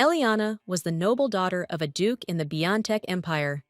Eliana was the noble daughter of a duke in the Biontech Empire,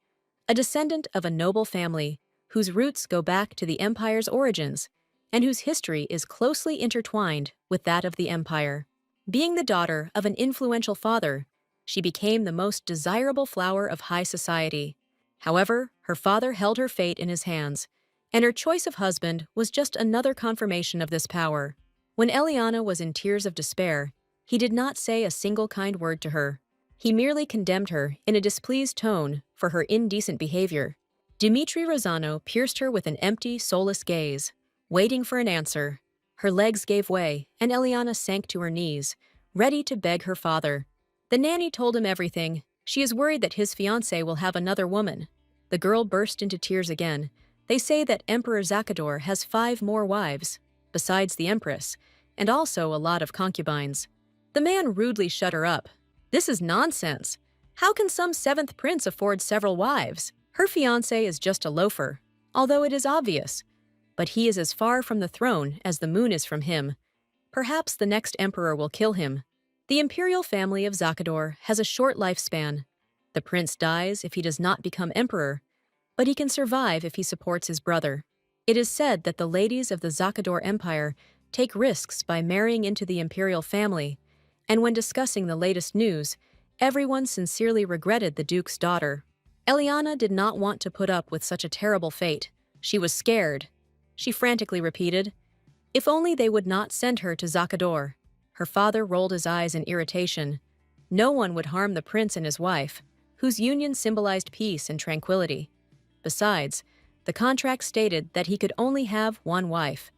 a descendant of a noble family whose roots go back to the empire's origins and whose history is closely intertwined with that of the empire. Being the daughter of an influential father, she became the most desirable flower of high society. However, her father held her fate in his hands, and her choice of husband was just another confirmation of this power. When Eliana was in tears of despair, he did not say a single kind word to her. He merely condemned her in a displeased tone for her indecent behavior. Dmitri Rosano pierced her with an empty, soulless gaze, waiting for an answer. Her legs gave way, and Eliana sank to her knees, ready to beg her father. The nanny told him everything. She is worried that his fiancée will have another woman. The girl burst into tears again. They say that Emperor Zakador has 5 more wives, besides the empress, and also a lot of concubines. The man rudely shut her up. This is nonsense. How can some 7th prince afford several wives? Her fiancé is just a loafer, although it is obvious. But he is as far from the throne as the moon is from him. Perhaps the next emperor will kill him. The imperial family of Zakador has a short lifespan. The prince dies if he does not become emperor, but he can survive if he supports his brother. It is said that the ladies of the Zakador Empire take risks by marrying into the imperial family, and when discussing the latest news, everyone sincerely regretted the duke's daughter. Eliana did not want to put up with such a terrible fate. She was scared. She frantically repeated, "If only they would not send her to Zakador." Her father rolled his eyes in irritation. No one would harm the prince and his wife, whose union symbolized peace and tranquility. Besides, the contract stated that he could only have one wife.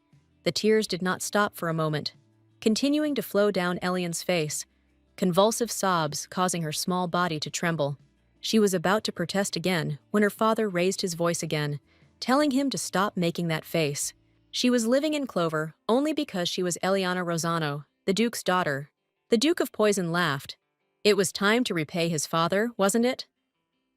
The tears did not stop for a moment, continuing to flow down Elian's face, convulsive sobs causing her small body to tremble. She was about to protest again when her father raised his voice again, telling him to stop making that face. She was living in clover only because she was Eliana Rosano, the duke's daughter. The Duke of Poison laughed. It was time to repay his father, wasn't it?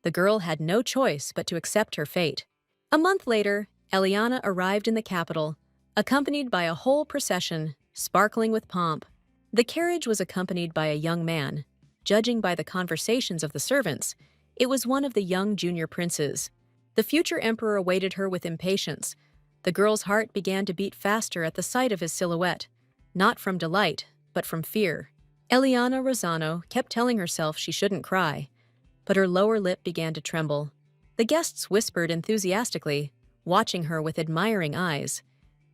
The girl had no choice but to accept her fate. A month later, Eliana arrived in the capital, accompanied by a whole procession, sparkling with pomp. The carriage was accompanied by a young man. Judging by the conversations of the servants, it was one of the young junior princes. The future emperor awaited her with impatience. The girl's heart began to beat faster at the sight of his silhouette, not from delight, but from fear. Eliana Rosano kept telling herself she shouldn't cry, but her lower lip began to tremble. The guests whispered enthusiastically, watching her with admiring eyes.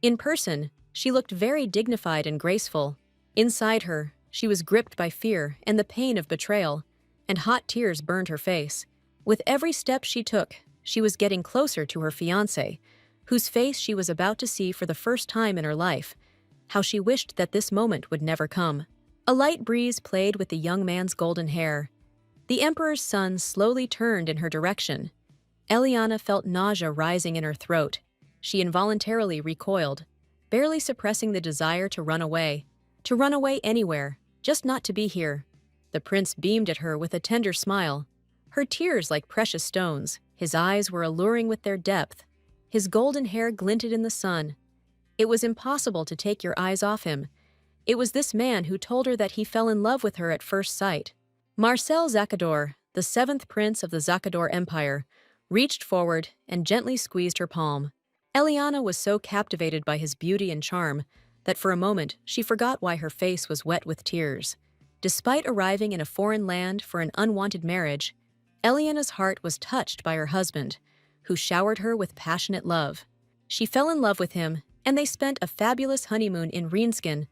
In person, she looked very dignified and graceful. Inside her, she was gripped by fear and the pain of betrayal, and hot tears burned her face. With every step she took, she was getting closer to her fiancé, whose face she was about to see for the first time in her life. How she wished that this moment would never come. A light breeze played with the young man's golden hair. The emperor's son slowly turned in her direction. Eliana felt nausea rising in her throat. She involuntarily recoiled, barely suppressing the desire to run away anywhere, just not to be here. The prince beamed at her with a tender smile, her tears like precious stones. His eyes were alluring with their depth. His golden hair glinted in the sun. It was impossible to take your eyes off him. It was this man who told her that he fell in love with her at first sight. Marcel Zakador, the 7th prince of the Zakador Empire, reached forward and gently squeezed her palm. Eliana was so captivated by his beauty and charm that for a moment she forgot why her face was wet with tears. Despite arriving in a foreign land for an unwanted marriage, Eliana's heart was touched by her husband, who showered her with passionate love. She fell in love with him, and they spent a fabulous honeymoon in Rienskin,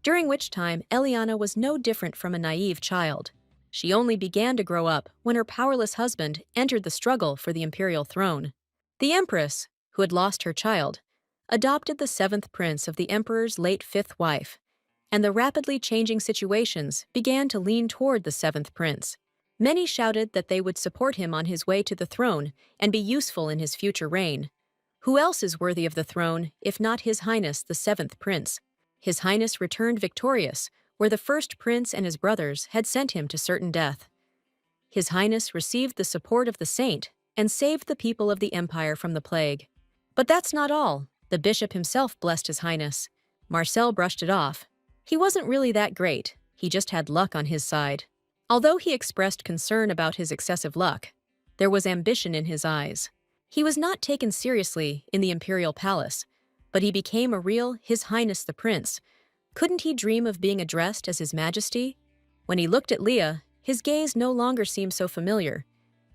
during which time Eliana was no different from a naive child. She only began to grow up when her powerless husband entered the struggle for the imperial throne. The empress, who had lost her child, adopted the 7th prince of the emperor's late 5th wife, and the rapidly changing situations began to lean toward the 7th prince. Many shouted that they would support him on his way to the throne and be useful in his future reign. Who else is worthy of the throne if not His Highness the 7th prince? His Highness returned victorious, where the 1st prince and his brothers had sent him to certain death. His Highness received the support of the saint and saved the people of the empire from the plague. But that's not all. The bishop himself blessed His Highness. Marcel brushed it off. He wasn't really that great. He just had luck on his side. Although he expressed concern about his excessive luck, there was ambition in his eyes. He was not taken seriously in the imperial palace, but he became a real His Highness the Prince. Couldn't he dream of being addressed as His Majesty? When he looked at Leah, his gaze no longer seemed so familiar.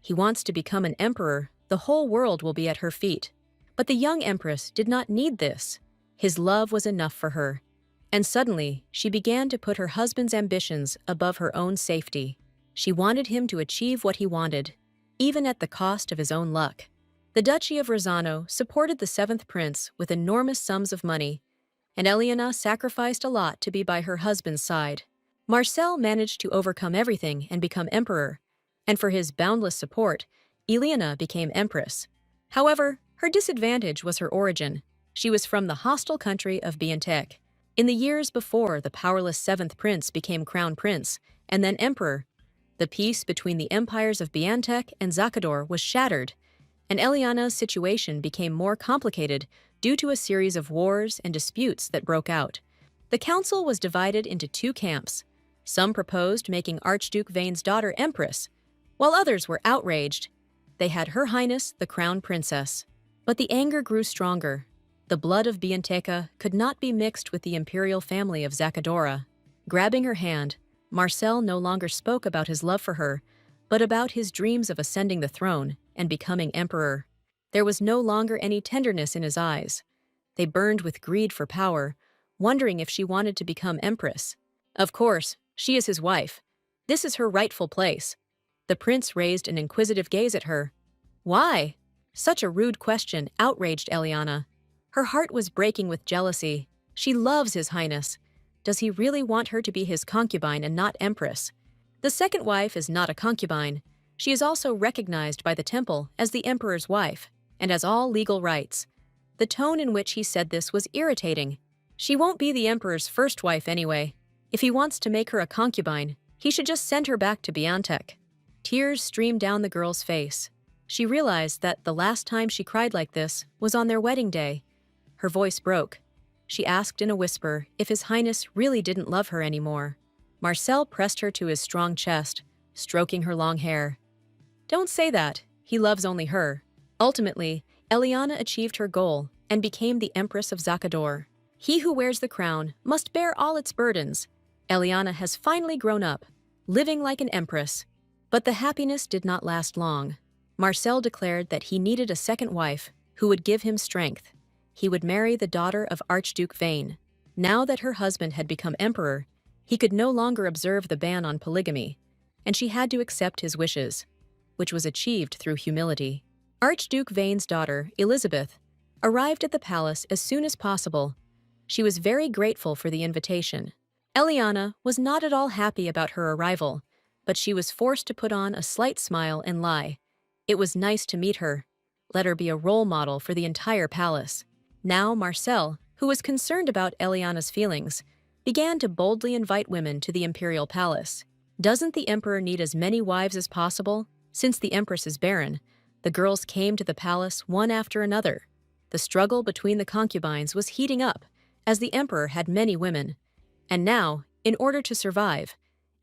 He wants to become an emperor, the whole world will be at her feet. But the young empress did not need this. His love was enough for her. And suddenly, she began to put her husband's ambitions above her own safety. She wanted him to achieve what he wanted, even at the cost of his own luck. The Duchy of Rosano supported the seventh prince with enormous sums of money, and Eliana sacrificed a lot to be by her husband's side. Marcel managed to overcome everything and become emperor, and for his boundless support, Eliana became empress. However, her disadvantage was her origin. She was from the hostile country of Biantek. In the years before the powerless seventh prince became crown prince and then emperor, the peace between the empires of Biantek and Zakador was shattered, and Eliana's situation became more complicated due to a series of wars and disputes that broke out. The council was divided into two camps. Some proposed making Archduke Vane's daughter empress, while others were outraged. They had Her Highness the Crown Princess. But the anger grew stronger. The blood of Bianteca could not be mixed with the imperial family of Zakadora. Grabbing her hand, Marcel no longer spoke about his love for her, but about his dreams of ascending the throne and becoming emperor. There was no longer any tenderness in his eyes. They burned with greed for power, wondering if she wanted to become empress. Of course, she is his wife. This is her rightful place. The prince raised an inquisitive gaze at her. Why? Such a rude question outraged Eliana. Her heart was breaking with jealousy. She loves His Highness. Does he really want her to be his concubine and not empress? The second wife is not a concubine. She is also recognized by the temple as the emperor's wife, and has all legal rights. The tone in which he said this was irritating. She won't be the emperor's first wife anyway. If he wants to make her a concubine, he should just send her back to Biantek. Tears streamed down the girl's face. She realized that the last time she cried like this was on their wedding day. Her voice broke. She asked in a whisper if His Highness really didn't love her anymore. Marcel pressed her to his strong chest, stroking her long hair. Don't say that. He loves only her. Ultimately, Eliana achieved her goal and became the Empress of Zakador. He who wears the crown must bear all its burdens. Eliana has finally grown up, living like an empress. But the happiness did not last long. Marcel declared that he needed a second wife who would give him strength. He would marry the daughter of Archduke Vane. Now that her husband had become emperor, he could no longer observe the ban on polygamy, and she had to accept his wishes, which was achieved through humility. Archduke Vane's daughter, Elizabeth, arrived at the palace as soon as possible. She was very grateful for the invitation. Eliana was not at all happy about her arrival, but she was forced to put on a slight smile and lie. It was nice to meet her. Let her be a role model for the entire palace. Now Marcel, who was concerned about Eliana's feelings, began to boldly invite women to the imperial palace. Doesn't the emperor need as many wives as possible? Since the empress is barren, the girls came to the palace one after another. The struggle between the concubines was heating up, as the emperor had many women. And now, in order to survive,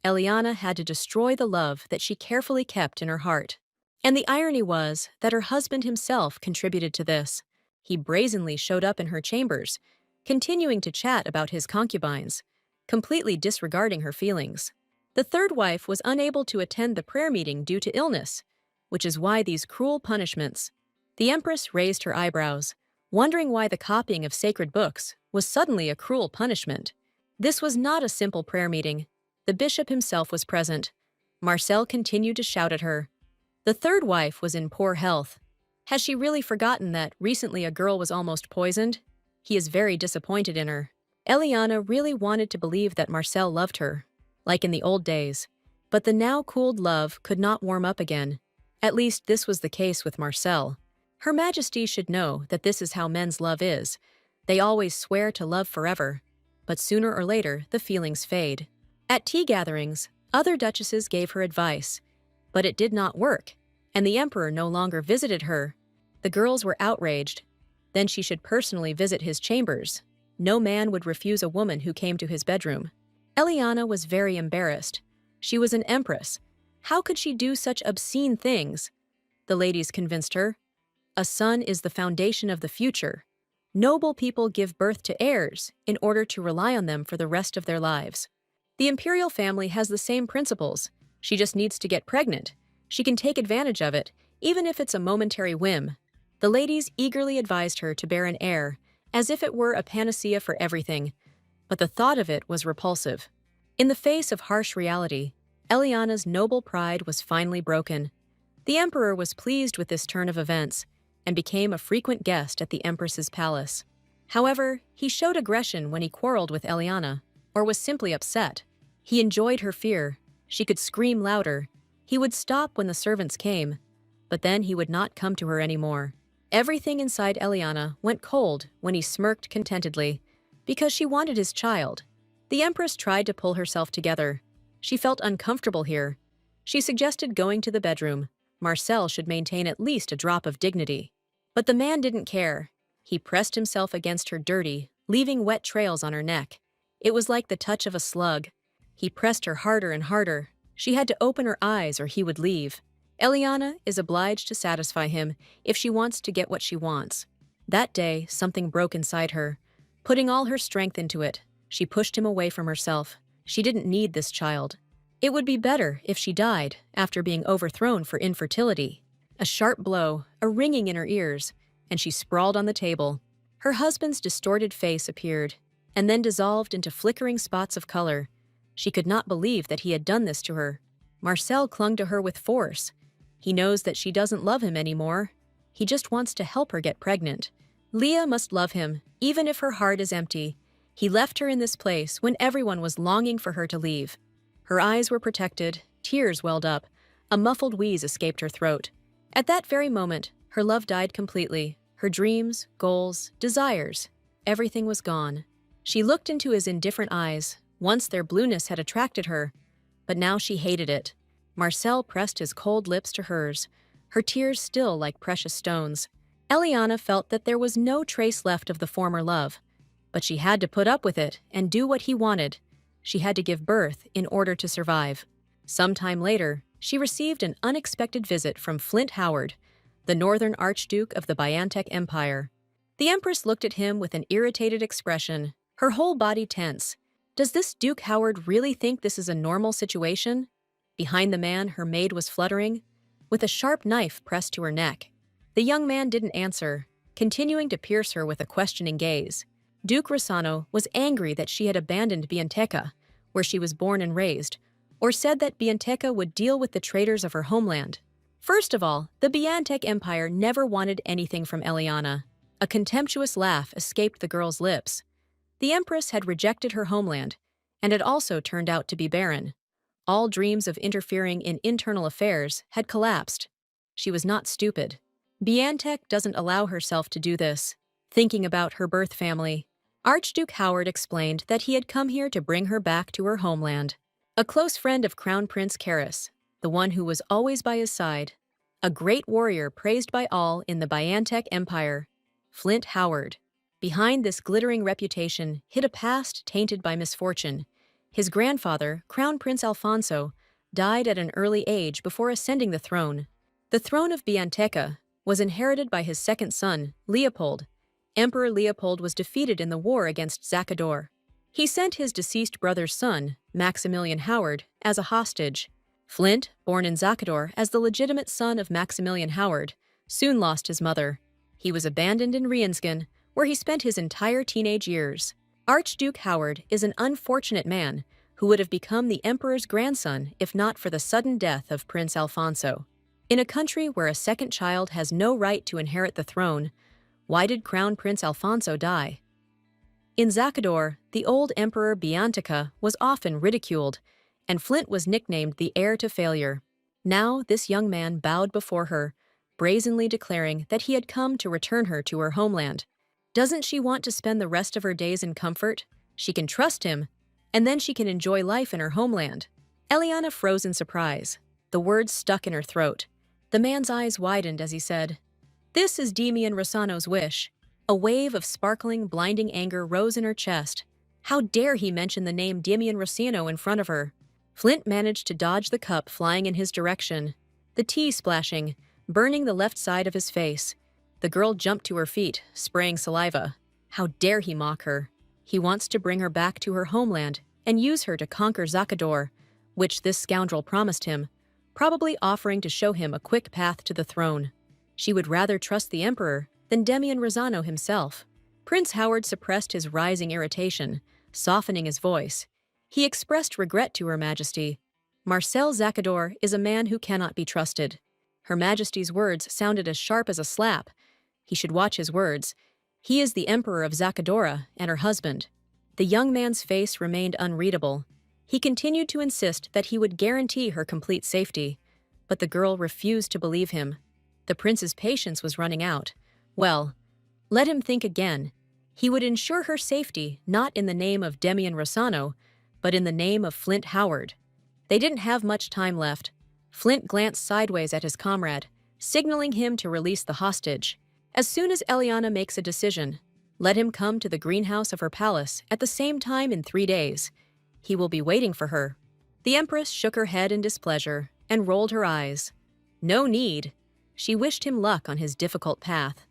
Eliana had to destroy the love that she carefully kept in her heart. And the irony was that her husband himself contributed to this. He brazenly showed up in her chambers, continuing to chat about his concubines, completely disregarding her feelings. The third wife was unable to attend the prayer meeting due to illness, which is why these cruel punishments. The empress raised her eyebrows, wondering why the copying of sacred books was suddenly a cruel punishment. This was not a simple prayer meeting. The bishop himself was present. Marcel continued to shout at her. The third wife was in poor health. Has she really forgotten that recently a girl was almost poisoned? He is very disappointed in her. Eliana really wanted to believe that Marcel loved her, like in the old days. But the now cooled love could not warm up again. At least this was the case with Marcel. Her Majesty should know that this is how men's love is. They always swear to love forever, but sooner or later the feelings fade. At tea gatherings, other duchesses gave her advice, but it did not work, and the emperor no longer visited her. The girls were outraged. Then she should personally visit his chambers. No man would refuse a woman who came to his bedroom. Eliana was very embarrassed. She was an empress. How could she do such obscene things? The ladies convinced her. A son is the foundation of the future. Noble people give birth to heirs in order to rely on them for the rest of their lives. The imperial family has the same principles. She just needs to get pregnant. She can take advantage of it, even if it's a momentary whim. The ladies eagerly advised her to bear an heir, as if it were a panacea for everything. But the thought of it was repulsive. In the face of harsh reality, Eliana's noble pride was finally broken. The emperor was pleased with this turn of events and became a frequent guest at the empress's palace. However, he showed aggression when he quarreled with Eliana, or was simply upset. He enjoyed her fear. She could scream louder. He would stop when the servants came, but then he would not come to her anymore. Everything inside Eliana went cold when he smirked contentedly, because she wanted his child. The empress tried to pull herself together. She felt uncomfortable here. She suggested going to the bedroom. Marcel should maintain at least a drop of dignity. But the man didn't care. He pressed himself against her dirty, leaving wet trails on her neck. It was like the touch of a slug. He pressed her harder and harder. She had to open her eyes or he would leave. Eliana is obliged to satisfy him if she wants to get what she wants. That day, something broke inside her. Putting all her strength into it, she pushed him away from herself. She didn't need this child. It would be better if she died after being overthrown for infertility. A sharp blow, a ringing in her ears, and she sprawled on the table. Her husband's distorted face appeared, and then dissolved into flickering spots of color. She could not believe that he had done this to her. Marcel clung to her with force. He knows that she doesn't love him anymore. He just wants to help her get pregnant. Leah must love him, even if her heart is empty. He left her in this place when everyone was longing for her to leave. Her eyes were protected, tears welled up, a muffled wheeze escaped her throat. At that very moment, her love died completely. Her dreams, goals, desires, everything was gone. She looked into his indifferent eyes. Once their blueness had attracted her, but now she hated it. Marcel pressed his cold lips to hers, her tears still like precious stones. Eliana felt that there was no trace left of the former love, but she had to put up with it and do what he wanted. She had to give birth in order to survive. Sometime later, she received an unexpected visit from Flint Howard, the northern archduke of the Biantek Empire. The empress looked at him with an irritated expression, her whole body tense. Does this Duke Howard really think this is a normal situation? Behind the man, her maid was fluttering, with a sharp knife pressed to her neck. The young man didn't answer, continuing to pierce her with a questioning gaze. Duke Rossano was angry that she had abandoned Bianteca, where she was born and raised, or said that Bianteca would deal with the traitors of her homeland. First of all, the Biantek Empire never wanted anything from Eliana. A contemptuous laugh escaped the girl's lips. The empress had rejected her homeland, and had also turned out to be barren. All dreams of interfering in internal affairs had collapsed. She was not stupid. Biantek doesn't allow herself to do this. Thinking about her birth family, Archduke Howard explained that he had come here to bring her back to her homeland. A close friend of Crown Prince Karis, the one who was always by his side. A great warrior praised by all in the Biantek Empire, Flint Howard. Behind this glittering reputation hid a past tainted by misfortune. His grandfather, Crown Prince Alfonso, died at an early age before ascending the throne. The throne of Bianteca was inherited by his second son, Leopold. Emperor Leopold was defeated in the war against Zacador. He sent his deceased brother's son, Maximilian Howard, as a hostage. Flint, born in Zacador as the legitimate son of Maximilian Howard, soon lost his mother. He was abandoned in Rienskin, where he spent his entire teenage years. Archduke Howard is an unfortunate man who would have become the emperor's grandson if not for the sudden death of Prince Alfonso. In a country where a second child has no right to inherit the throne, why did Crown Prince Alfonso die? In Zacador, the old Emperor Bianteca was often ridiculed, and Flint was nicknamed the heir to failure. Now this young man bowed before her, brazenly declaring that he had come to return her to her homeland. Doesn't she want to spend the rest of her days in comfort? She can trust him, and then she can enjoy life in her homeland. Eliana froze in surprise. The words stuck in her throat. The man's eyes widened as he said, "This is Damian Rossano's wish." A wave of sparkling, blinding anger rose in her chest. How dare he mention the name Damian Rossano in front of her? Flint managed to dodge the cup flying in his direction, the tea splashing, burning the left side of his face. The girl jumped to her feet, spraying saliva. How dare he mock her? He wants to bring her back to her homeland and use her to conquer Zakador, which this scoundrel promised him, probably offering to show him a quick path to the throne. She would rather trust the emperor than Demian Rosano himself. Prince Howard suppressed his rising irritation, softening his voice. He expressed regret to Her Majesty. Marcel Zakador is a man who cannot be trusted. Her Majesty's words sounded as sharp as a slap. He should watch his words. He is the Emperor of Zakadora and her husband. The young man's face remained unreadable. He continued to insist that he would guarantee her complete safety, but the girl refused to believe him. The prince's patience was running out. Well, let him think again. He would ensure her safety not in the name of Demian Rosano, but in the name of Flint Howard. They didn't have much time left. Flint glanced sideways at his comrade, signaling him to release the hostage. As soon as Eliana makes a decision, let him come to the greenhouse of her palace at the same time in 3 days. He will be waiting for her. The Empress shook her head in displeasure and rolled her eyes. No need. She wished him luck on his difficult path.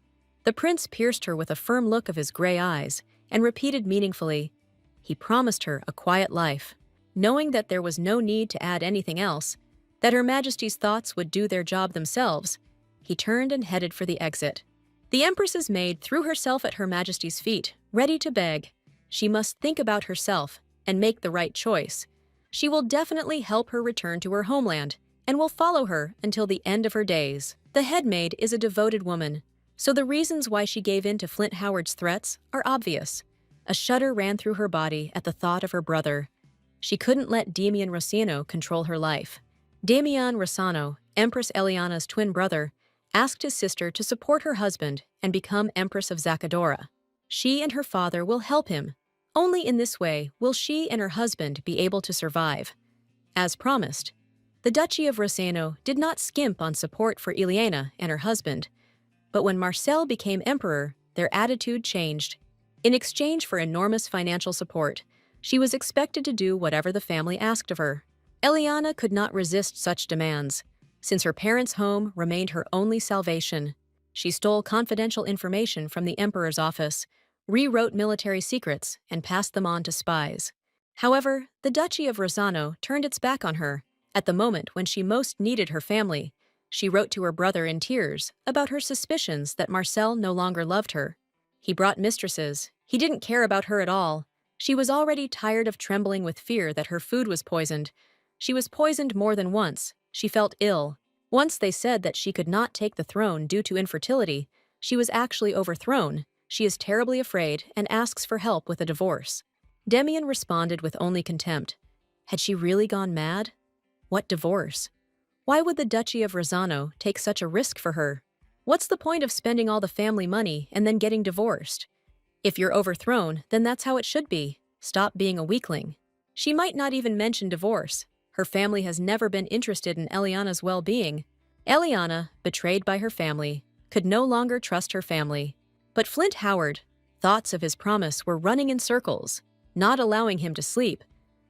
The prince pierced her with a firm look of his gray eyes and repeated meaningfully, he promised her a quiet life, knowing that there was no need to add anything else, that Her Majesty's thoughts would do their job themselves. He turned and headed for the exit. The Empress's maid threw herself at Her Majesty's feet, ready to beg. She must think about herself and make the right choice. She will definitely help her return to her homeland and will follow her until the end of her days. The head maid is a devoted woman, so the reasons why she gave in to Flint Howard's threats are obvious. A shudder ran through her body at the thought of her brother. She couldn't let Demian Rosano control her life. Demian Rosano, Empress Eliana's twin brother, asked his sister to support her husband and become Empress of Zakadora. She and her father will help him. Only in this way will she and her husband be able to survive. As promised, the Duchy of Rosano did not skimp on support for Eliana and her husband, but when Marcel became emperor, their attitude changed. In exchange for enormous financial support, she was expected to do whatever the family asked of her. Eliana could not resist such demands, since her parents' home remained her only salvation. She stole confidential information from the emperor's office, rewrote military secrets, and passed them on to spies. However, the Duchy of Rosano turned its back on her. At the moment when she most needed her family, she wrote to her brother in tears about her suspicions that Marcel no longer loved her. He brought mistresses. He didn't care about her at all. She was already tired of trembling with fear that her food was poisoned. She was poisoned more than once. She felt ill. Once they said that she could not take the throne due to infertility. She was actually overthrown. She is terribly afraid and asks for help with a divorce. Demian responded with only contempt. Had she really gone mad? What divorce? Why would the Duchy of Rosano take such a risk for her? What's the point of spending all the family money and then getting divorced? If you're overthrown, then that's how it should be. Stop being a weakling. She might not even mention divorce. Her family has never been interested in Eliana's well-being. Eliana, betrayed by her family, could no longer trust her family. But Flint Howard, thoughts of his promise were running in circles, not allowing him to sleep.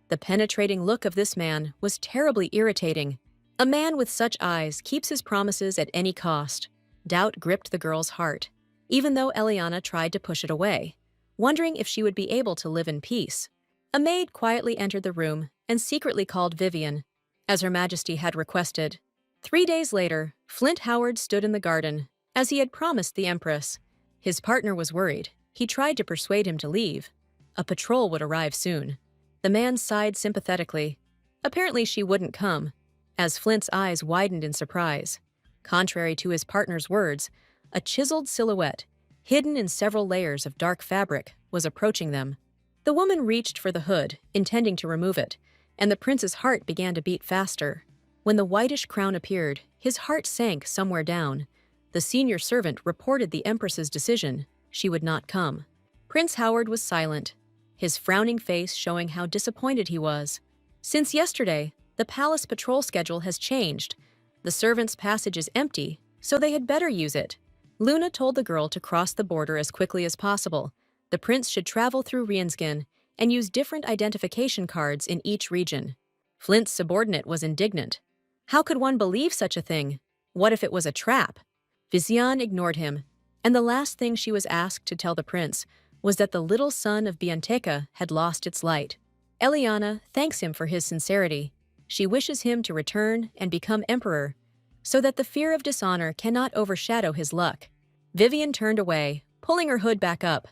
The penetrating look of this man was terribly irritating. A man with such eyes keeps his promises at any cost. Doubt gripped the girl's heart, even though Eliana tried to push it away, wondering if she would be able to live in peace. A maid quietly entered the room and secretly called Vivian, as Her Majesty had requested. 3 days later, Flint Howard stood in the garden, as he had promised the Empress. His partner was worried. He tried to persuade him to leave. A patrol would arrive soon. The man sighed sympathetically. Apparently she wouldn't come, as Flint's eyes widened in surprise. Contrary to his partner's words, a chiseled silhouette, hidden in several layers of dark fabric, was approaching them. The woman reached for the hood, intending to remove it, and the prince's heart began to beat faster. When the whitish crown appeared, his heart sank somewhere down. The senior servant reported the Empress's decision. She would not come. Prince Howard was silent, his frowning face showing how disappointed he was. Since yesterday, the palace patrol schedule has changed. The servants' passage is empty, so they had better use it. Luna told the girl to cross the border as quickly as possible. The prince should travel through Rienskin and use different identification cards in each region. Flint's subordinate was indignant. How could one believe such a thing? What if it was a trap? Vizian ignored him, and the last thing she was asked to tell the prince was that the little sun of Bianteca had lost its light. Eliana thanks him for his sincerity. She wishes him to return and become emperor, so that the fear of dishonor cannot overshadow his luck. Vivian turned away, pulling her hood back up.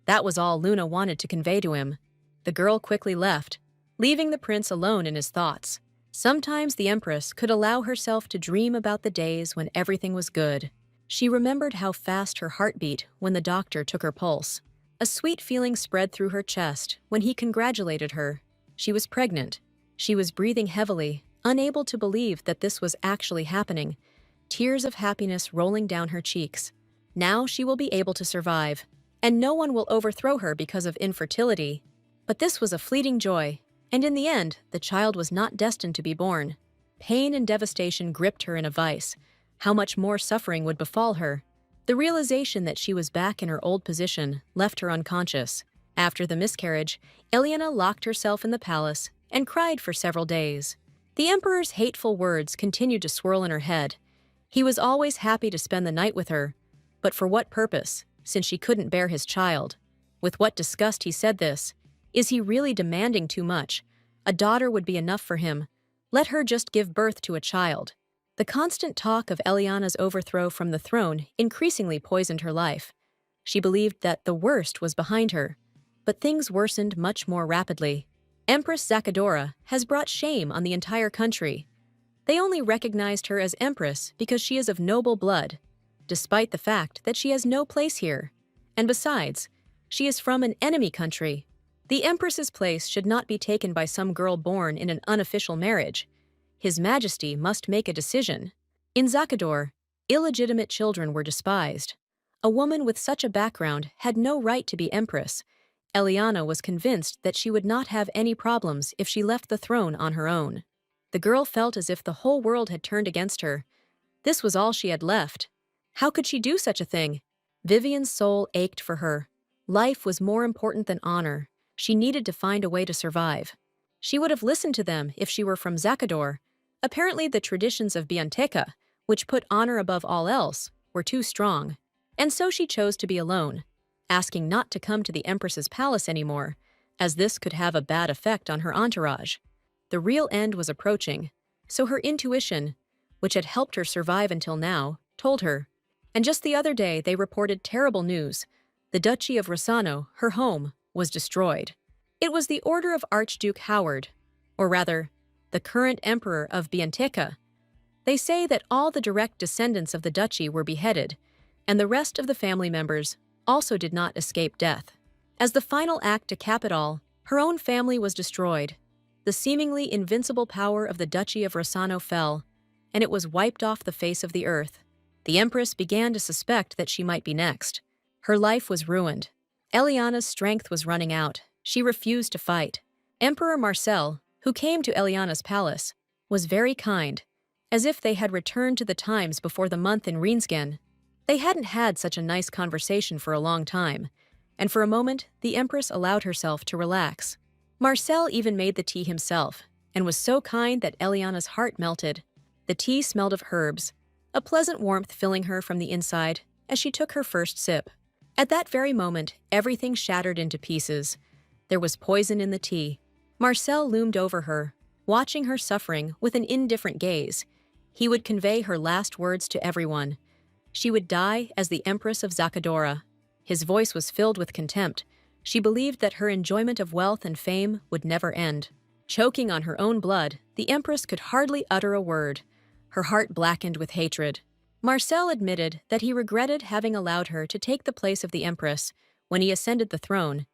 That was all Luna wanted to convey to him. The girl quickly left, leaving the prince alone in his thoughts. Sometimes the empress could allow herself to dream about the days when everything was good. She remembered how fast her heart beat when the doctor took her pulse. A sweet feeling spread through her chest when he congratulated her. She was pregnant. She was breathing heavily, unable to believe that this was actually happening, tears of happiness rolling down her cheeks. Now she will be able to survive, and no one will overthrow her because of infertility. But this was a fleeting joy, and in the end, the child was not destined to be born. Pain and devastation gripped her in a vice. How much more suffering would befall her? The realization that she was back in her old position left her unconscious. After the miscarriage, Eliana locked herself in the palace and cried for several days. The emperor's hateful words continued to swirl in her head. He was always happy to spend the night with her, but for what purpose, since she couldn't bear his child? With what disgust he said this. Is he really demanding too much? A daughter would be enough for him. Let her just give birth to a child. The constant talk of Eliana's overthrow from the throne increasingly poisoned her life. She believed that the worst was behind her, but things worsened much more rapidly. Empress Zacadora has brought shame on the entire country. They only recognized her as empress because she is of noble blood, despite the fact that she has no place here. And besides, she is from an enemy country. The empress's place should not be taken by some girl born in an unofficial marriage. His Majesty must make a decision. In Zacador, illegitimate children were despised. A woman with such a background had no right to be empress. Eliana was convinced that she would not have any problems if she left the throne on her own. The girl felt as if the whole world had turned against her. This was all she had left. How could she do such a thing? Vivian's soul ached for her. Life was more important than honor. She needed to find a way to survive. She would have listened to them if she were from Zacador. Apparently the traditions of Bianteca, which put honor above all else, were too strong. And so she chose to be alone, asking not to come to the Empress's palace anymore, as this could have a bad effect on her entourage. The real end was approaching, so her intuition, which had helped her survive until now, told her. And just the other day they reported terrible news. The Duchy of Rossano, her home, was destroyed. It was the order of Archduke Howard, or rather, the current emperor of Bianteca. They say that all the direct descendants of the duchy were beheaded, and the rest of the family members also did not escape death. As the final act to cap it all, her own family was destroyed. The seemingly invincible power of the Duchy of Rossano fell, and it was wiped off the face of the earth. The Empress began to suspect that she might be next. Her life was ruined. Eliana's strength was running out. She refused to fight. Emperor Marcel, who came to Eliana's palace, was very kind, as if they had returned to the times before the month in Rensgen. They hadn't had such a nice conversation for a long time, and for a moment the Empress allowed herself to relax. Marcel even made the tea himself, and was so kind that Eliana's heart melted. The tea smelled of herbs, a pleasant warmth filling her from the inside as she took her first sip. At that very moment, everything shattered into pieces. There was poison in the tea. Marcel loomed over her, watching her suffering with an indifferent gaze. He would convey her last words to everyone. She would die as the Empress of Zacadora. His voice was filled with contempt. She believed that her enjoyment of wealth and fame would never end. Choking on her own blood, the Empress could hardly utter a word. Her heart blackened with hatred. Marcel admitted that he regretted having allowed her to take the place of the Empress when he ascended the throne.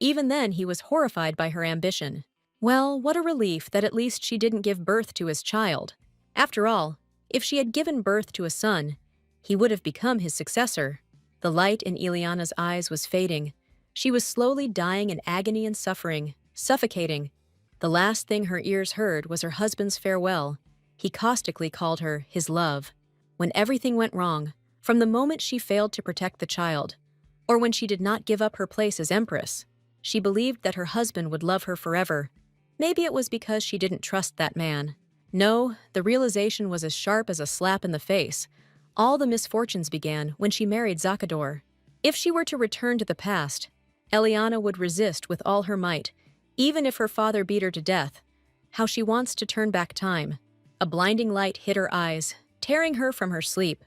Even then, he was horrified by her ambition. Well, what a relief that at least she didn't give birth to his child. After all, if she had given birth to a son, he would have become his successor. The light in Eliana's eyes was fading. She was slowly dying in agony and suffering, suffocating. The last thing her ears heard was her husband's farewell. He caustically called her his love. When everything went wrong, from the moment she failed to protect the child, or when she did not give up her place as empress, she believed that her husband would love her forever. Maybe it was because she didn't trust that man. No, the realization was as sharp as a slap in the face. All the misfortunes began when she married Zakador. If she were to return to the past, Eliana would resist with all her might, even if her father beat her to death. How she wants to turn back time. A blinding light hit her eyes, tearing her from her sleep.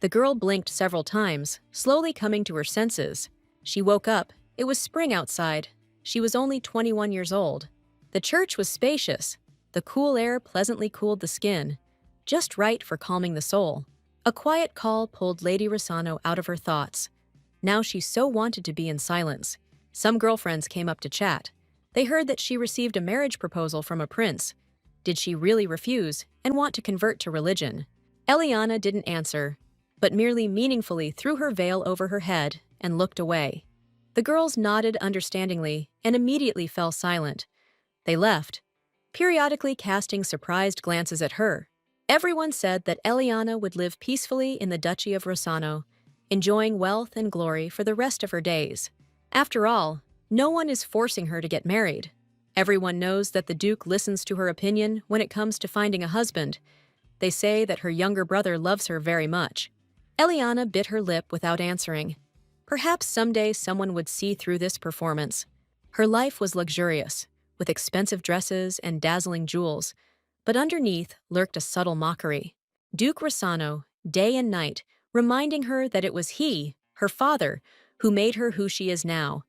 The girl blinked several times, slowly coming to her senses. She woke up. It was spring outside. She was only 21 years old. The church was spacious. The cool air pleasantly cooled the skin, just right for calming the soul. A quiet call pulled Lady Rosano out of her thoughts. Now she so wanted to be in silence. Some girlfriends came up to chat. They heard that she received a marriage proposal from a prince. Did she really refuse and want to convert to religion? Eliana didn't answer, but merely meaningfully threw her veil over her head and looked away. The girls nodded understandingly and immediately fell silent. They left, periodically casting surprised glances at her. Everyone said that Eliana would live peacefully in the Duchy of Rossano, enjoying wealth and glory for the rest of her days. After all, no one is forcing her to get married. Everyone knows that the Duke listens to her opinion when it comes to finding a husband. They say that her younger brother loves her very much. Eliana bit her lip without answering. Perhaps someday someone would see through this performance. Her life was luxurious, with expensive dresses and dazzling jewels, but underneath lurked a subtle mockery. Duke Rossano, day and night, reminding her that it was he, her father, who made her who she is now,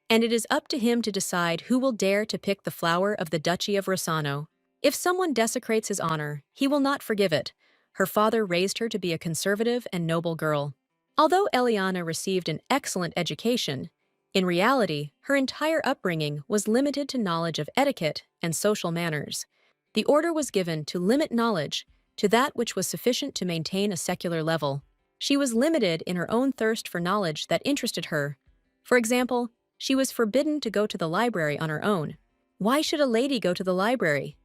and it is up to him to decide who will dare to pick the flower of the Duchy of Rossano. If someone desecrates his honor, he will not forgive it. Her father raised her to be a conservative and noble girl. Although Eliana received an excellent education, in reality, her entire upbringing was limited to knowledge of etiquette and social manners. The order was given to limit knowledge to that which was sufficient to maintain a secular level. She was limited in her own thirst for knowledge that interested her. For example, she was forbidden to go to the library on her own. Why should a lady go to the library?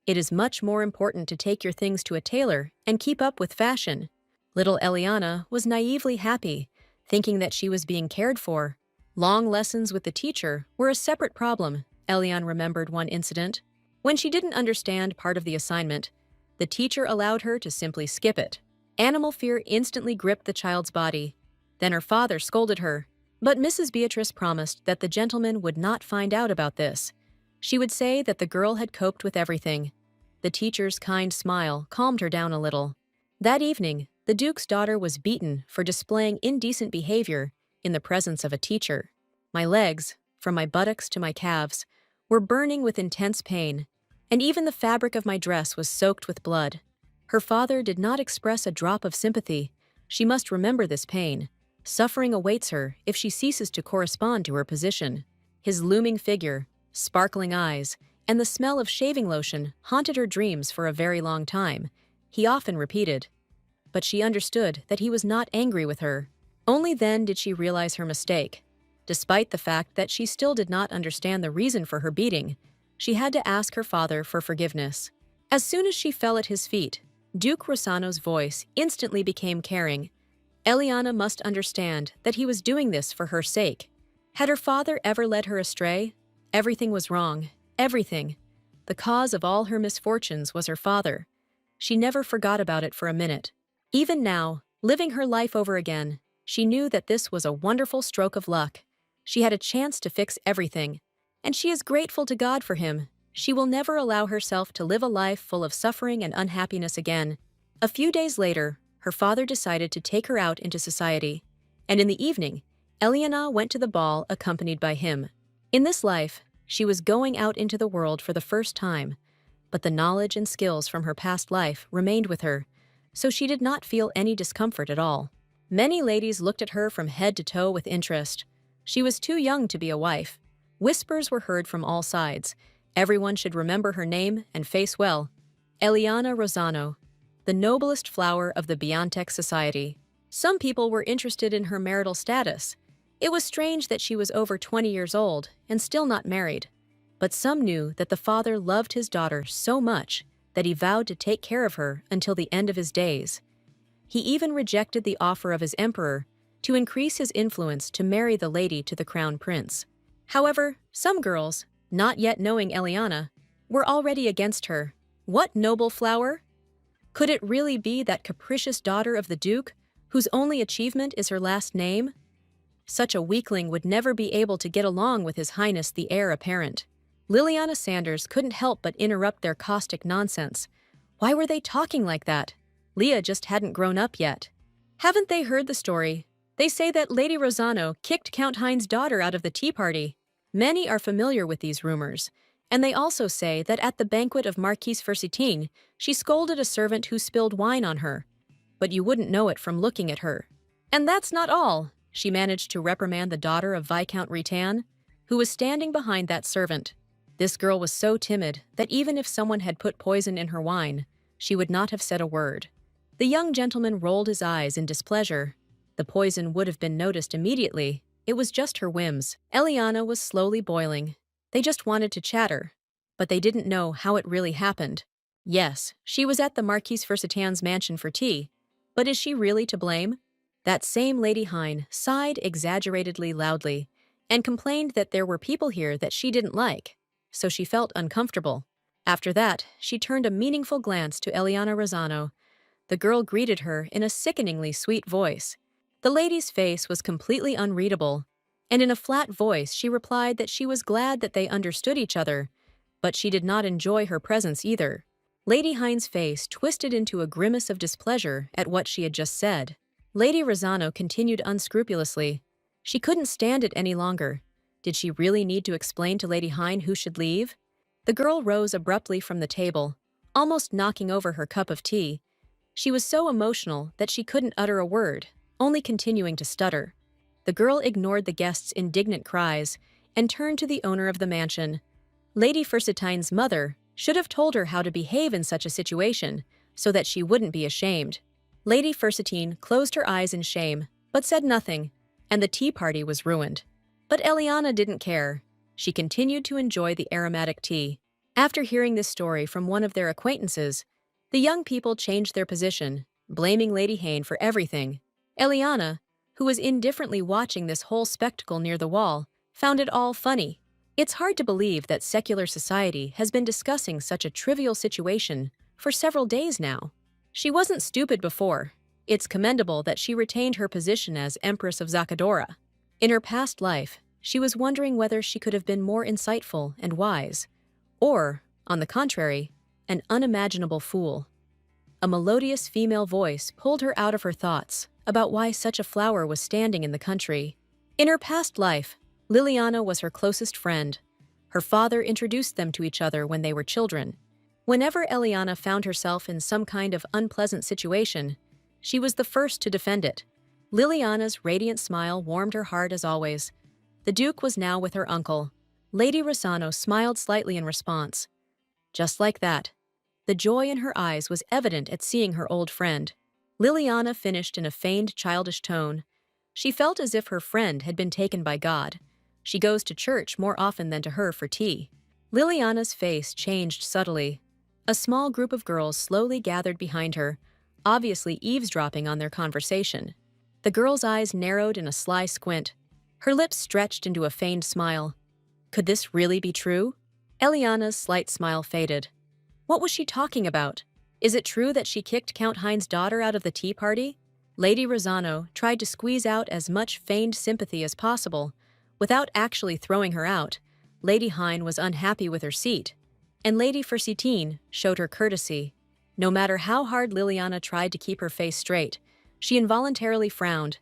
It is much more important to take your things to a tailor and keep up with fashion. Little Eliana was naively happy, thinking that she was being cared for. Long lessons with the teacher were a separate problem, Eliana remembered one incident. When she didn't understand part of the assignment, the teacher allowed her to simply skip it. Animal fear instantly gripped the child's body. Then her father scolded her, but Mrs. Beatrice promised that the gentleman would not find out about this. She would say that the girl had coped with everything. The teacher's kind smile calmed her down a little. That evening, the Duke's daughter was beaten for displaying indecent behavior in the presence of a teacher. My legs, from my buttocks to my calves, were burning with intense pain, and even the fabric of my dress was soaked with blood. Her father did not express a drop of sympathy. She must remember this pain. Suffering awaits her if she ceases to correspond to her position. His looming figure, sparkling eyes, and the smell of shaving lotion haunted her dreams for a very long time. He often repeated. But she understood that he was not angry with her. Only then did she realize her mistake. Despite the fact that she still did not understand the reason for her beating, she had to ask her father for forgiveness. As soon as she fell at his feet, Duke Rossano's voice instantly became caring. Eliana must understand that he was doing this for her sake. Had her father ever led her astray? Everything was wrong. Everything. The cause of all her misfortunes was her father. She never forgot about it for a minute. Even now, living her life over again, she knew that this was a wonderful stroke of luck. She had a chance to fix everything, and she is grateful to God for him. She will never allow herself to live a life full of suffering and unhappiness again. A few days later, her father decided to take her out into society, and in the evening, Eliana went to the ball accompanied by him. In this life, she was going out into the world for the first time, but the knowledge and skills from her past life remained with her, so she did not feel any discomfort at all. Many ladies looked at her from head to toe with interest. She was too young to be a wife. Whispers were heard from all sides. Everyone should remember her name and face well. Eliana Rossano, the noblest flower of the Biantech society. Some people were interested in her marital status. It was strange that she was over 20 years old and still not married. But some knew that the father loved his daughter so much that he vowed to take care of her until the end of his days. He even rejected the offer of his emperor to increase his influence to marry the lady to the crown prince. However, some girls, not yet knowing Eliana, were already against her. What noble flower? Could it really be that capricious daughter of the Duke, whose only achievement is her last name? Such a weakling would never be able to get along with His Highness the Heir Apparent. Liliana Sanders couldn't help but interrupt their caustic nonsense. Why were they talking like that? Leah just hadn't grown up yet. Haven't they heard the story? They say that Lady Rosano kicked Count Hein's daughter out of the tea party. Many are familiar with these rumors, and they also say that at the banquet of Marquise Versitine, she scolded a servant who spilled wine on her. But you wouldn't know it from looking at her. And that's not all. She managed to reprimand the daughter of Viscount Ritan, who was standing behind that servant. This girl was so timid that even if someone had put poison in her wine, she would not have said a word. The young gentleman rolled his eyes in displeasure. The poison would have been noticed immediately. It was just her whims. Eliana was slowly boiling. They just wanted to chatter, but they didn't know how it really happened. Yes, she was at the Marquise Versitan's mansion for tea, but is she really to blame? That same Lady Hein sighed exaggeratedly loudly and complained that there were people here that she didn't like, so she felt uncomfortable. After that, she turned a meaningful glance to Eliana Rosano. The girl greeted her in a sickeningly sweet voice. The lady's face was completely unreadable, and in a flat voice she replied that she was glad that they understood each other, but she did not enjoy her presence either. Lady Hein's face twisted into a grimace of displeasure at what she had just said. Lady Rosano continued unscrupulously. She couldn't stand it any longer. Did she really need to explain to Lady Hein who should leave? The girl rose abruptly from the table, almost knocking over her cup of tea. She was so emotional that she couldn't utter a word, only continuing to stutter. The girl ignored the guests' indignant cries and turned to the owner of the mansion. Lady Versitine's mother should have told her how to behave in such a situation so that she wouldn't be ashamed. Lady Versitine closed her eyes in shame, but said nothing, and the tea party was ruined. But Eliana didn't care. She continued to enjoy the aromatic tea. After hearing this story from one of their acquaintances, the young people changed their position, blaming Lady Hein for everything. Eliana, who was indifferently watching this whole spectacle near the wall, found it all funny. It's hard to believe that secular society has been discussing such a trivial situation for several days now. She wasn't stupid before. It's commendable that she retained her position as Empress of Zakadora. In her past life, she was wondering whether she could have been more insightful and wise, or, on the contrary, an unimaginable fool. A melodious female voice pulled her out of her thoughts about why such a flower was standing in the country. In her past life, Liliana was her closest friend. Her father introduced them to each other when they were children. Whenever Eliana found herself in some kind of unpleasant situation, she was the first to defend it. Liliana's radiant smile warmed her heart as always. The Duke was now with her uncle. Lady Rosano smiled slightly in response. Just like that. The joy in her eyes was evident at seeing her old friend. Liliana finished in a feigned childish tone. She felt as if her friend had been taken by God. She goes to church more often than to her for tea. Liliana's face changed subtly. A small group of girls slowly gathered behind her, obviously eavesdropping on their conversation. The girl's eyes narrowed in a sly squint. Her lips stretched into a feigned smile. Could this really be true? Eliana's slight smile faded. What was she talking about? Is it true that she kicked Count Hein's daughter out of the tea party? Lady Rosano tried to squeeze out as much feigned sympathy as possible. Without actually throwing her out, Lady Hein was unhappy with her seat, and Lady Versitine showed her courtesy. No matter how hard Liliana tried to keep her face straight, she involuntarily frowned.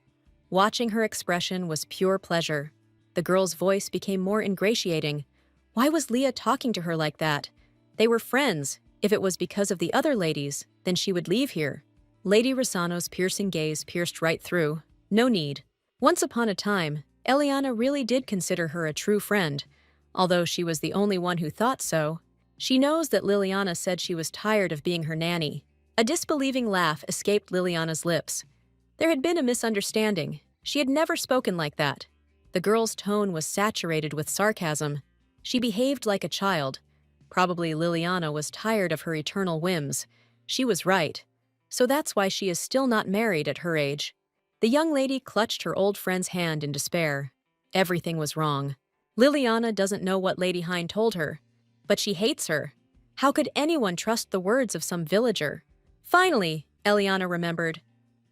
Watching her expression was pure pleasure. The girl's voice became more ingratiating. Why was Leah talking to her like that? They were friends. If it was because of the other ladies, then she would leave here. Lady Rosano's piercing gaze pierced right through. No need. Once upon a time, Eliana really did consider her a true friend, although she was the only one who thought so. She knows that Liliana said she was tired of being her nanny. A disbelieving laugh escaped Liliana's lips. There had been a misunderstanding. She had never spoken like that. The girl's tone was saturated with sarcasm. She behaved like a child. Probably Liliana was tired of her eternal whims. She was right. So that's why she is still not married at her age. The young lady clutched her old friend's hand in despair. Everything was wrong. Liliana doesn't know what Lady Hein told her. But she hates her. How could anyone trust the words of some villager? Finally, Eliana remembered.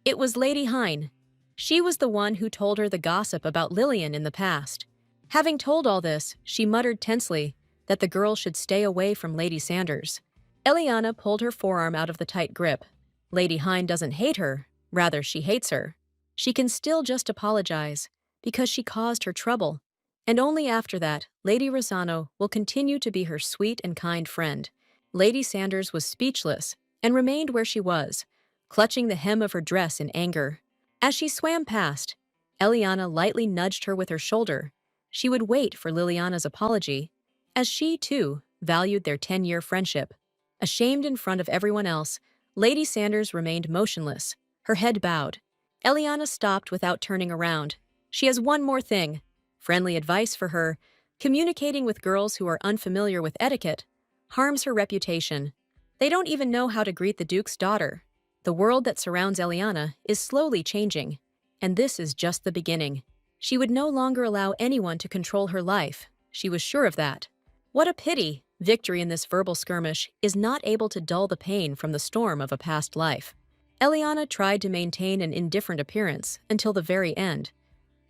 It was Lady Hine. She was the one who told her the gossip about Lillian in the past. Having told all this, she muttered tensely that the girl should stay away from Lady Sanders. Eliana pulled her forearm out of the tight grip. Lady Hine doesn't hate her, rather she hates her. She can still just apologize, because she caused her trouble. And only after that, Lady Rosano will continue to be her sweet and kind friend. Lady Sanders was speechless and remained where she was, clutching the hem of her dress in anger. As she swam past, Eliana lightly nudged her with her shoulder. She would wait for Liliana's apology, as she, too, valued their 10-year friendship. Ashamed in front of everyone else, Lady Sanders remained motionless, her head bowed. Eliana stopped without turning around. She has one more thing. Friendly advice for her: communicating with girls who are unfamiliar with etiquette harms her reputation. They don't even know how to greet the Duke's daughter. The world that surrounds Eliana is slowly changing, and this is just the beginning. She would no longer allow anyone to control her life. She was sure of that. What a pity victory in this verbal skirmish is not able to dull the pain from the storm of a past life. Eliana tried to maintain an indifferent appearance until the very end,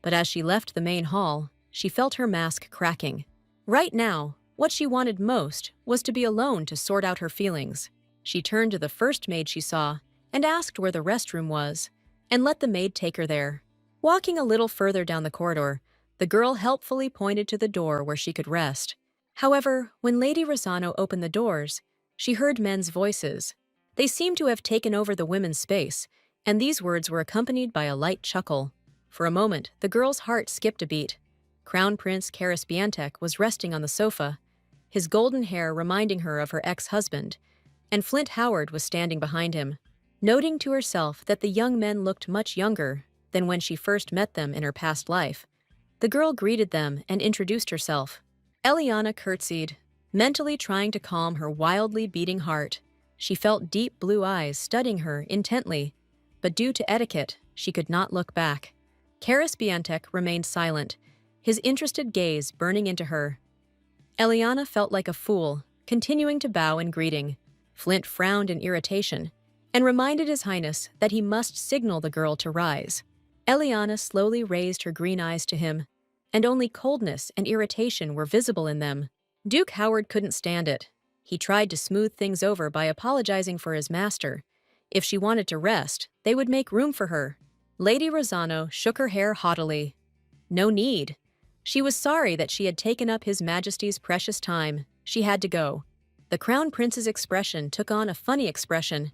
but as she left the main hall, she felt her mask cracking. Right now, what she wanted most was to be alone to sort out her feelings. She turned to the first maid she saw and asked where the restroom was, and let the maid take her there. Walking a little further down the corridor, the girl helpfully pointed to the door where she could rest. However, when Lady Rosano opened the doors, she heard men's voices. They seemed to have taken over the women's space, and these words were accompanied by a light chuckle. For a moment, the girl's heart skipped a beat. Crown Prince Karras was resting on the sofa, his golden hair reminding her of her ex-husband, and Flint Howard was standing behind him. Noting to herself that the young men looked much younger than when she first met them in her past life, the girl greeted them and introduced herself. Eliana curtsied, mentally trying to calm her wildly beating heart. She felt deep blue eyes studying her intently, but due to etiquette, she could not look back. Karras remained silent, his interested gaze burning into her. Eliana felt like a fool, continuing to bow in greeting. Flint frowned in irritation and reminded His Highness that he must signal the girl to rise. Eliana slowly raised her green eyes to him, and only coldness and irritation were visible in them. Duke Howard couldn't stand it. He tried to smooth things over by apologizing for his master. If she wanted to rest, they would make room for her. Lady Rosano shook her hair haughtily. No need. She was sorry that she had taken up His Majesty's precious time. She had to go. The Crown Prince's expression took on a funny expression.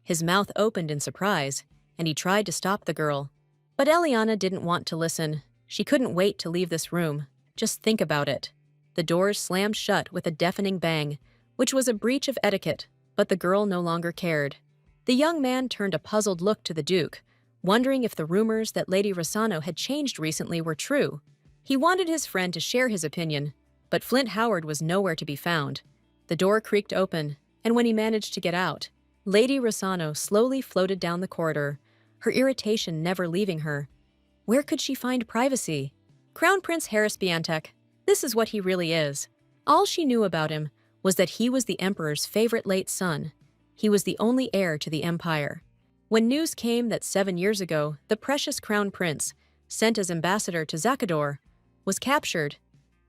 His mouth opened in surprise, and he tried to stop the girl. But Eliana didn't want to listen. She couldn't wait to leave this room. Just think about it. The doors slammed shut with a deafening bang, which was a breach of etiquette, but the girl no longer cared. The young man turned a puzzled look to the Duke, wondering if the rumors that Lady Rosano had changed recently were true. He wanted his friend to share his opinion, but Flint Howard was nowhere to be found. The door creaked open, and when he managed to get out, Lady Rosano slowly floated down the corridor, her irritation never leaving her. Where could she find privacy? Crown Prince Harris Biantek, this is what he really is. All she knew about him was that he was the Emperor's favorite late son. He was the only heir to the Empire. When news came that 7 years ago, the precious Crown Prince, sent as ambassador to Zakador, was captured,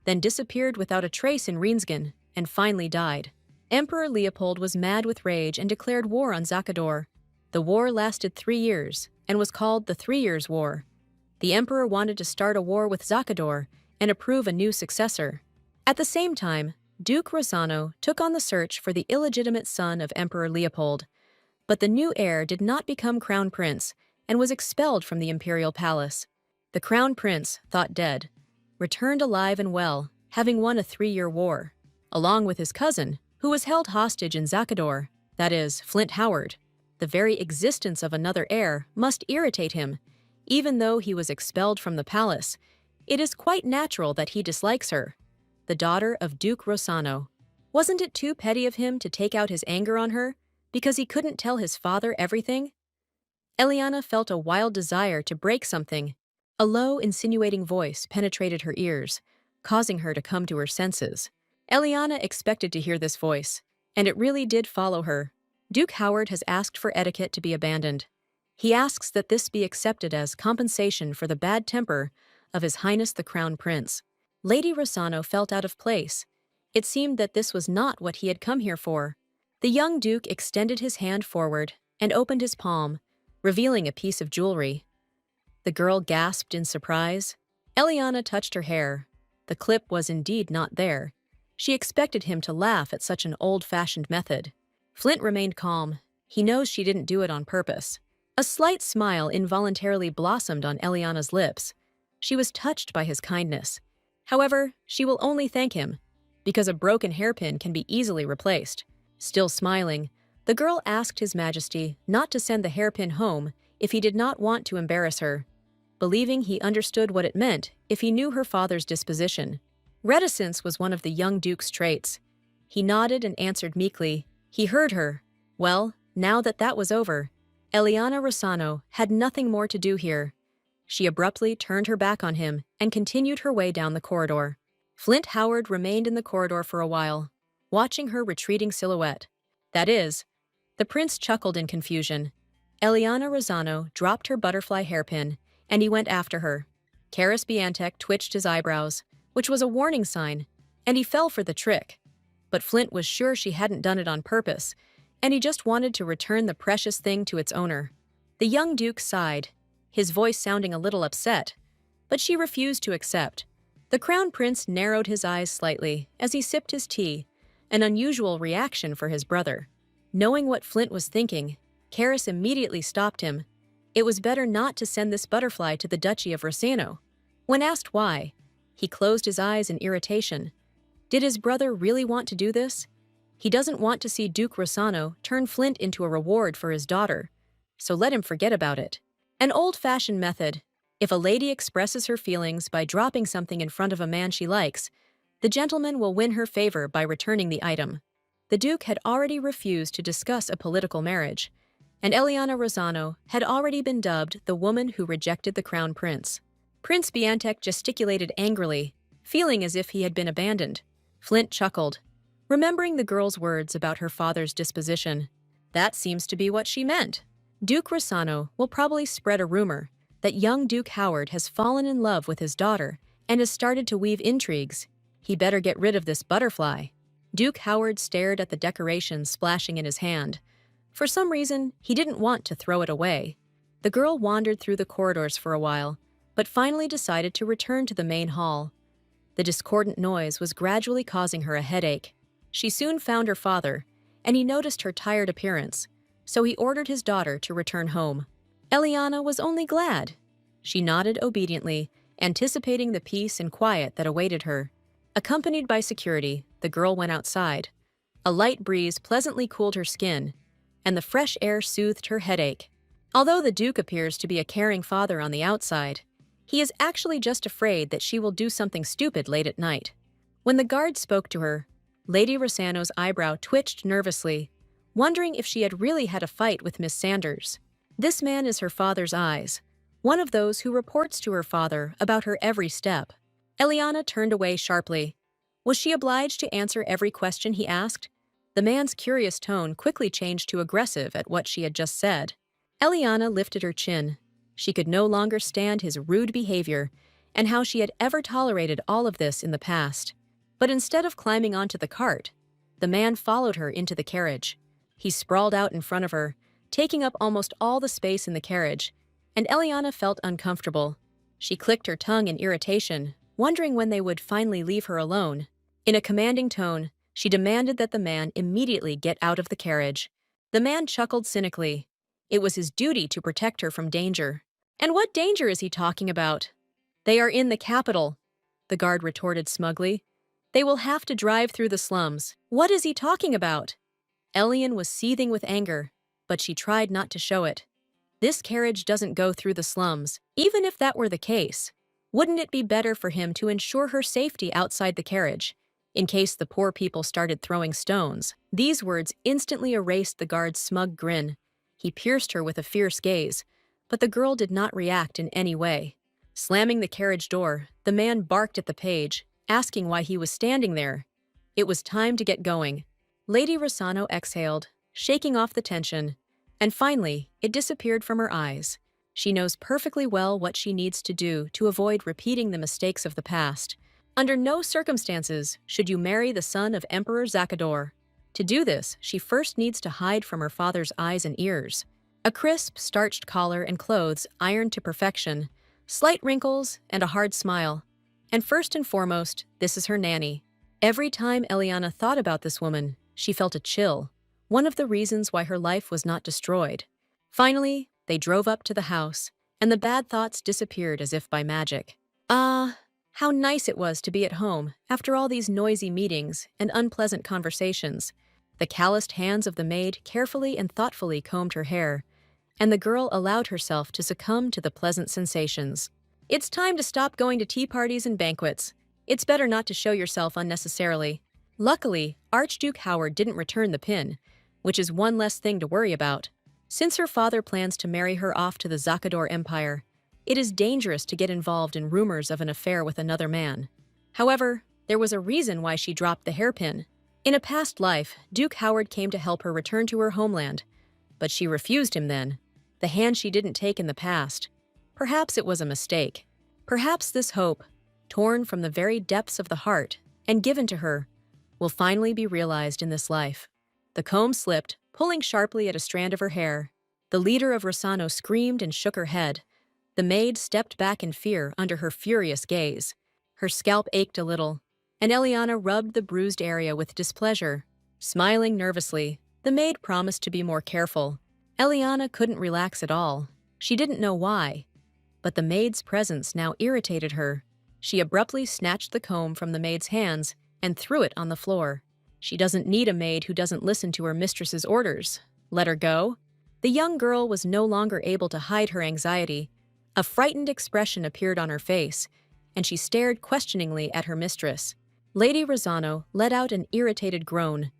then disappeared without a trace in Riensgen, and finally died. Emperor Leopold was mad with rage and declared war on Zakador. The war lasted 3 years, and was called the 3 Years' War. The Emperor wanted to start a war with Zakador and approve a new successor. At the same time, Duke Rosano took on the search for the illegitimate son of Emperor Leopold. But the new heir did not become Crown Prince and was expelled from the imperial palace. The Crown Prince, thought dead, returned alive and well, having won a 3-year war, along with his cousin, who was held hostage in Zakador, that is, Flint Howard. The very existence of another heir must irritate him. Even though he was expelled from the palace, it is quite natural that he dislikes her, the daughter of Duke Rosano. Wasn't it too petty of him to take out his anger on her, because he couldn't tell his father everything? Eliana felt a wild desire to break something. A low, insinuating voice penetrated her ears, causing her to come to her senses. Eliana expected to hear this voice, and it really did follow her. Duke Howard has asked for etiquette to be abandoned. He asks that this be accepted as compensation for the bad temper of His Highness the Crown Prince. Lady Rossano felt out of place. It seemed that this was not what he had come here for. The young Duke extended his hand forward and opened his palm, revealing a piece of jewelry. The girl gasped in surprise. Eliana touched her hair. The clip was indeed not there. She expected him to laugh at such an old-fashioned method. Flint remained calm. He knows she didn't do it on purpose. A slight smile involuntarily blossomed on Eliana's lips. She was touched by his kindness. However, she will only thank him, because a broken hairpin can be easily replaced. Still smiling, the girl asked His Majesty not to send the hairpin home if he did not want to embarrass her, believing he understood what it meant if he knew her father's disposition. Reticence was one of the young Duke's traits. He nodded and answered meekly. He heard her. Well, now that that was over, Eliana Rossano had nothing more to do here. She abruptly turned her back on him and continued her way down the corridor. Flint Howard remained in the corridor for a while, watching her retreating silhouette. That is, the prince chuckled in confusion. Eliana Rossano dropped her butterfly hairpin, and he went after her. Karis Biantek twitched his eyebrows, which was a warning sign, and he fell for the trick. But Flint was sure she hadn't done it on purpose, and he just wanted to return the precious thing to its owner. The young Duke sighed, his voice sounding a little upset, but she refused to accept. The Crown Prince narrowed his eyes slightly as he sipped his tea, an unusual reaction for his brother. Knowing what Flint was thinking, Karis immediately stopped him. It was better not to send this butterfly to the Duchy of Rossano. When asked why, he closed his eyes in irritation. Did his brother really want to do this? He doesn't want to see Duke Rossano turn Flint into a reward for his daughter, so let him forget about it. An old-fashioned method. If a lady expresses her feelings by dropping something in front of a man she likes, the gentleman will win her favor by returning the item. The Duke had already refused to discuss a political marriage, and Eliana Rossano had already been dubbed the woman who rejected the Crown Prince. Prince Biantek gesticulated angrily, feeling as if he had been abandoned. Flint chuckled, remembering the girl's words about her father's disposition. That seems to be what she meant. Duke Rossano will probably spread a rumor that young Duke Howard has fallen in love with his daughter and has started to weave intrigues. He better get rid of this butterfly. Duke Howard stared at the decoration splashing in his hand. For some reason, he didn't want to throw it away. The girl wandered through the corridors for a while, but finally decided to return to the main hall. The discordant noise was gradually causing her a headache. She soon found her father, and he noticed her tired appearance, so he ordered his daughter to return home. Eliana was only glad. She nodded obediently, anticipating the peace and quiet that awaited her. Accompanied by security, the girl went outside. A light breeze pleasantly cooled her skin, and the fresh air soothed her headache. Although the Duke appears to be a caring father on the outside, he is actually just afraid that she will do something stupid late at night. When the guard spoke to her, Lady Rossano's eyebrow twitched nervously, wondering if she had really had a fight with Miss Sanders. This man is her father's eyes, one of those who reports to her father about her every step. Eliana turned away sharply. Was she obliged to answer every question he asked? The man's curious tone quickly changed to aggressive at what she had just said. Eliana lifted her chin. She could no longer stand his rude behavior and how she had ever tolerated all of this in the past. But instead of climbing onto the cart, the man followed her into the carriage. He sprawled out in front of her, taking up almost all the space in the carriage, and Eliana felt uncomfortable. She clicked her tongue in irritation, wondering when they would finally leave her alone. In a commanding tone, she demanded that the man immediately get out of the carriage. The man chuckled cynically. It was his duty to protect her from danger. And what danger is he talking about? They are in the capital, the guard retorted smugly. They will have to drive through the slums. What is he talking about? Elian was seething with anger, but she tried not to show it. This carriage doesn't go through the slums. Even if that were the case, wouldn't it be better for him to ensure her safety outside the carriage, in case the poor people started throwing stones? These words instantly erased the guard's smug grin. He pierced her with a fierce gaze, but the girl did not react in any way. Slamming the carriage door, the man barked at the page, asking why he was standing there. It was time to get going. Lady Rosano exhaled, shaking off the tension, and finally, it disappeared from her eyes. She knows perfectly well what she needs to do to avoid repeating the mistakes of the past. Under no circumstances should you marry the son of Emperor Zakador. To do this, she first needs to hide from her father's eyes and ears. A crisp, starched collar and clothes ironed to perfection, slight wrinkles, and a hard smile. And first and foremost, this is her nanny. Every time Eliana thought about this woman, she felt a chill, one of the reasons why her life was not destroyed. Finally, they drove up to the house, and the bad thoughts disappeared as if by magic. How nice it was to be at home after all these noisy meetings and unpleasant conversations. The calloused hands of the maid carefully and thoughtfully combed her hair, and the girl allowed herself to succumb to the pleasant sensations. It's time to stop going to tea parties and banquets. It's better not to show yourself unnecessarily. Luckily, Archduke Howard didn't return the pin, which is one less thing to worry about. Since her father plans to marry her off to the Zakador Empire, it is dangerous to get involved in rumors of an affair with another man. However, there was a reason why she dropped the hairpin. In a past life, Duke Howard came to help her return to her homeland, but she refused him then, the hand she didn't take in the past. Perhaps it was a mistake. Perhaps this hope, torn from the very depths of the heart and given to her, will finally be realized in this life. The comb slipped, pulling sharply at a strand of her hair. The leader of Rossano screamed and shook her head. The maid stepped back in fear under her furious gaze. Her scalp ached a little, and Eliana rubbed the bruised area with displeasure. Smiling nervously, the maid promised to be more careful. Eliana couldn't relax at all. She didn't know why, but the maid's presence now irritated her. She abruptly snatched the comb from the maid's hands and threw it on the floor. She doesn't need a maid who doesn't listen to her mistress's orders. Let her go. The young girl was no longer able to hide her anxiety. A frightened expression appeared on her face, and she stared questioningly at her mistress. Lady Rosano let out an irritated groan.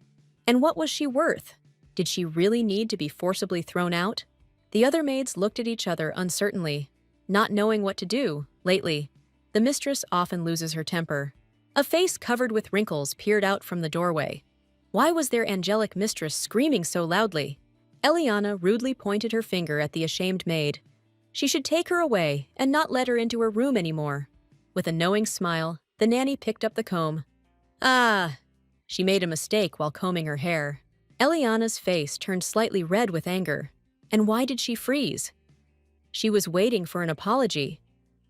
And what was she worth? Did she really need to be forcibly thrown out? The other maids looked at each other uncertainly, not knowing what to do. Lately, the mistress often loses her temper. A face covered with wrinkles peered out from the doorway. Why was their angelic mistress screaming so loudly? Eliana rudely pointed her finger at the ashamed maid. She should take her away and not let her into her room anymore. With a knowing smile, the nanny picked up the comb. She made a mistake while combing her hair. Eliana's face turned slightly red with anger. And why did she freeze? She was waiting for an apology.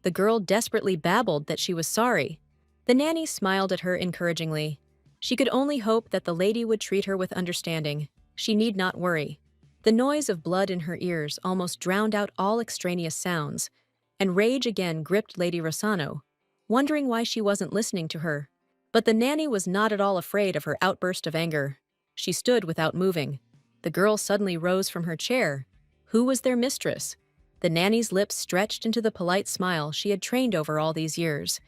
The girl desperately babbled that she was sorry. The nanny smiled at her encouragingly. She could only hope that the lady would treat her with understanding. She need not worry. The noise of blood in her ears almost drowned out all extraneous sounds, and rage again gripped Lady Rossano, wondering why she wasn't listening to her. But the nanny was not at all afraid of her outburst of anger. She stood without moving. The girl suddenly rose from her chair. Who was their mistress? The nanny's lips stretched into the polite smile she had trained over all these years.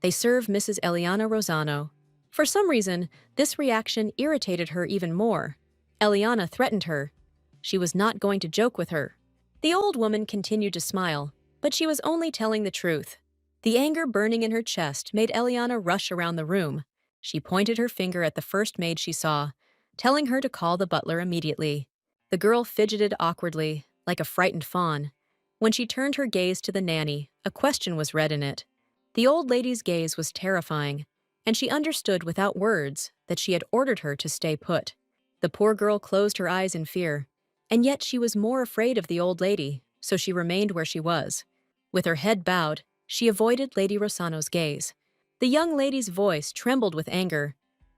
They serve Mrs. Eliana Rosano. For some reason, this reaction irritated her even more. Eliana threatened her. She was not going to joke with her. The old woman continued to smile, but she was only telling the truth. The anger burning in her chest made Eliana rush around the room. She pointed her finger at the first maid she saw, telling her to call the butler immediately. The girl fidgeted awkwardly, like a frightened fawn. When she turned her gaze to the nanny, a question was read in it. The old lady's gaze was terrifying, and she understood without words that she had ordered her to stay put. The poor girl closed her eyes in fear, and yet she was more afraid of the old lady, so she remained where she was. With her head bowed, she avoided Lady Rossano's gaze. The young lady's voice trembled with anger.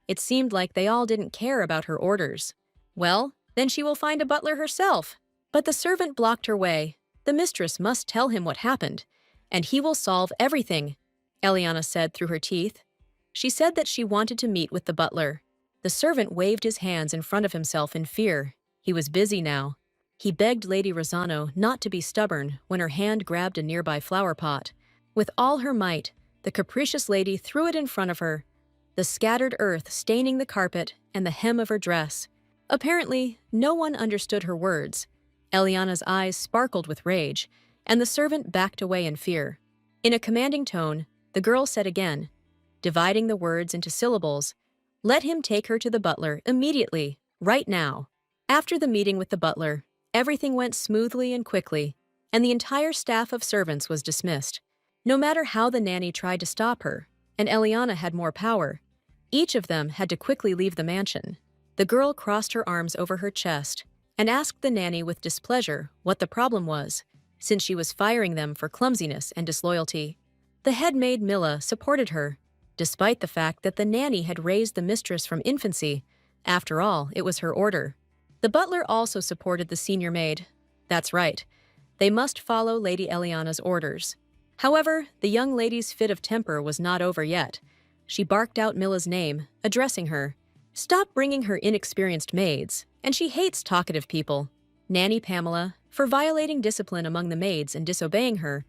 It seemed like they all didn't care about her orders. Well, then she will find a butler herself. But the servant blocked her way. The mistress must tell him what happened, and he will solve everything, Eliana said through her teeth. She said that she wanted to meet with the butler. The servant waved his hands in front of himself in fear. He was busy now. He begged Lady Rosano not to be stubborn when her hand grabbed a nearby flower pot. With all her might, the capricious lady threw it in front of her, the scattered earth staining the carpet and the hem of her dress. Apparently, no one understood her words. Eliana's eyes sparkled with rage, and the servant backed away in fear. In a commanding tone, the girl said again, dividing the words into syllables, Let him take her to the butler immediately, right now. After the meeting with the butler, everything went smoothly and quickly, and the entire staff of servants was dismissed. No matter how the nanny tried to stop her, and Eliana had more power, each of them had to quickly leave the mansion. The girl crossed her arms over her chest and asked the nanny with displeasure what the problem was, since she was firing them for clumsiness and disloyalty. The head maid Milla supported her, despite the fact that the nanny had raised the mistress from infancy. After all, it was her order. The butler also supported the senior maid. That's right. They must follow Lady Eliana's orders. However, the young lady's fit of temper was not over yet. She barked out Milla's name, addressing her. Stop bringing her inexperienced maids, and she hates talkative people. Nanny Pamela, for violating discipline among the maids and disobeying her,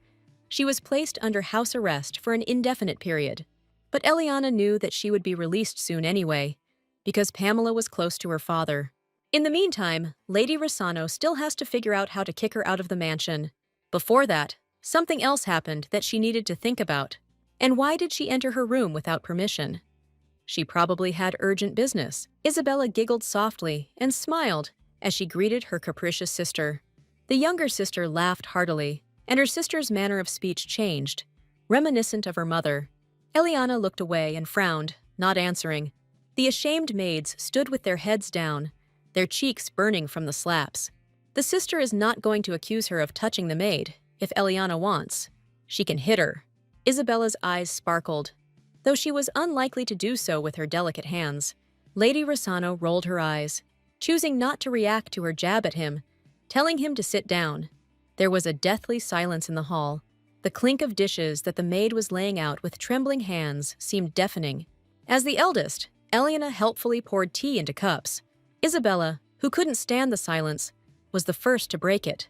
she was placed under house arrest for an indefinite period. But Eliana knew that she would be released soon anyway, because Pamela was close to her father. In the meantime, Lady Rossano still has to figure out how to kick her out of the mansion. Before that, something else happened that she needed to think about. And why did she enter her room without permission? She probably had urgent business. Isabella giggled softly and smiled as she greeted her capricious sister. The younger sister laughed heartily, and her sister's manner of speech changed, reminiscent of her mother. Eliana looked away and frowned, not answering. The ashamed maids stood with their heads down, their cheeks burning from the slaps. The sister is not going to accuse her of touching the maid. If Eliana wants, she can hit her. Isabella's eyes sparkled, though she was unlikely to do so with her delicate hands. Lady Rossano rolled her eyes, choosing not to react to her jab at him, telling him to sit down. There was a deathly silence in the hall. The clink of dishes that the maid was laying out with trembling hands seemed deafening. As the eldest, Eliana helpfully poured tea into cups. Isabella, who couldn't stand the silence, was the first to break it.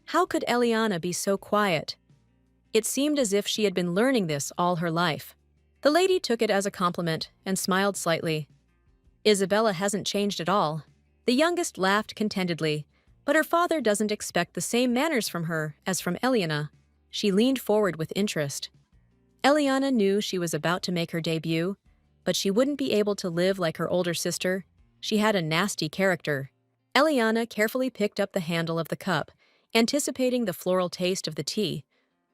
How could Eliana be so quiet? It seemed as if she had been learning this all her life. The lady took it as a compliment and smiled slightly. Isabella hasn't changed at all. The youngest laughed contentedly, but her father doesn't expect the same manners from her as from Eliana. She leaned forward with interest. Eliana knew she was about to make her debut, but she wouldn't be able to live like her older sister. She had a nasty character. Eliana carefully picked up the handle of the cup, anticipating the floral taste of the tea.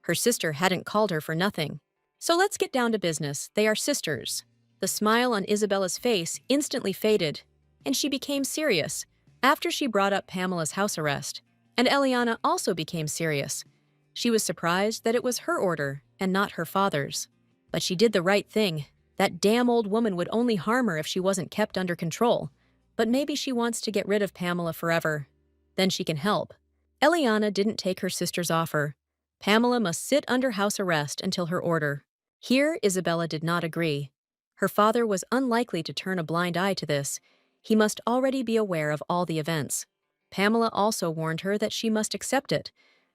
Her sister hadn't called her for nothing. So let's get down to business. They are sisters. The smile on Isabella's face instantly faded, and she became serious after she brought up Pamela's house arrest, and Eliana also became serious. She was surprised that it was her order and not her father's. But she did the right thing. That damn old woman would only harm her if she wasn't kept under control. But maybe she wants to get rid of Pamela forever. Then she can help. Eliana didn't take her sister's offer. Pamela must sit under house arrest until her order. Here, Isabella did not agree. Her father was unlikely to turn a blind eye to this. He must already be aware of all the events. Pamela also warned her that she must accept it,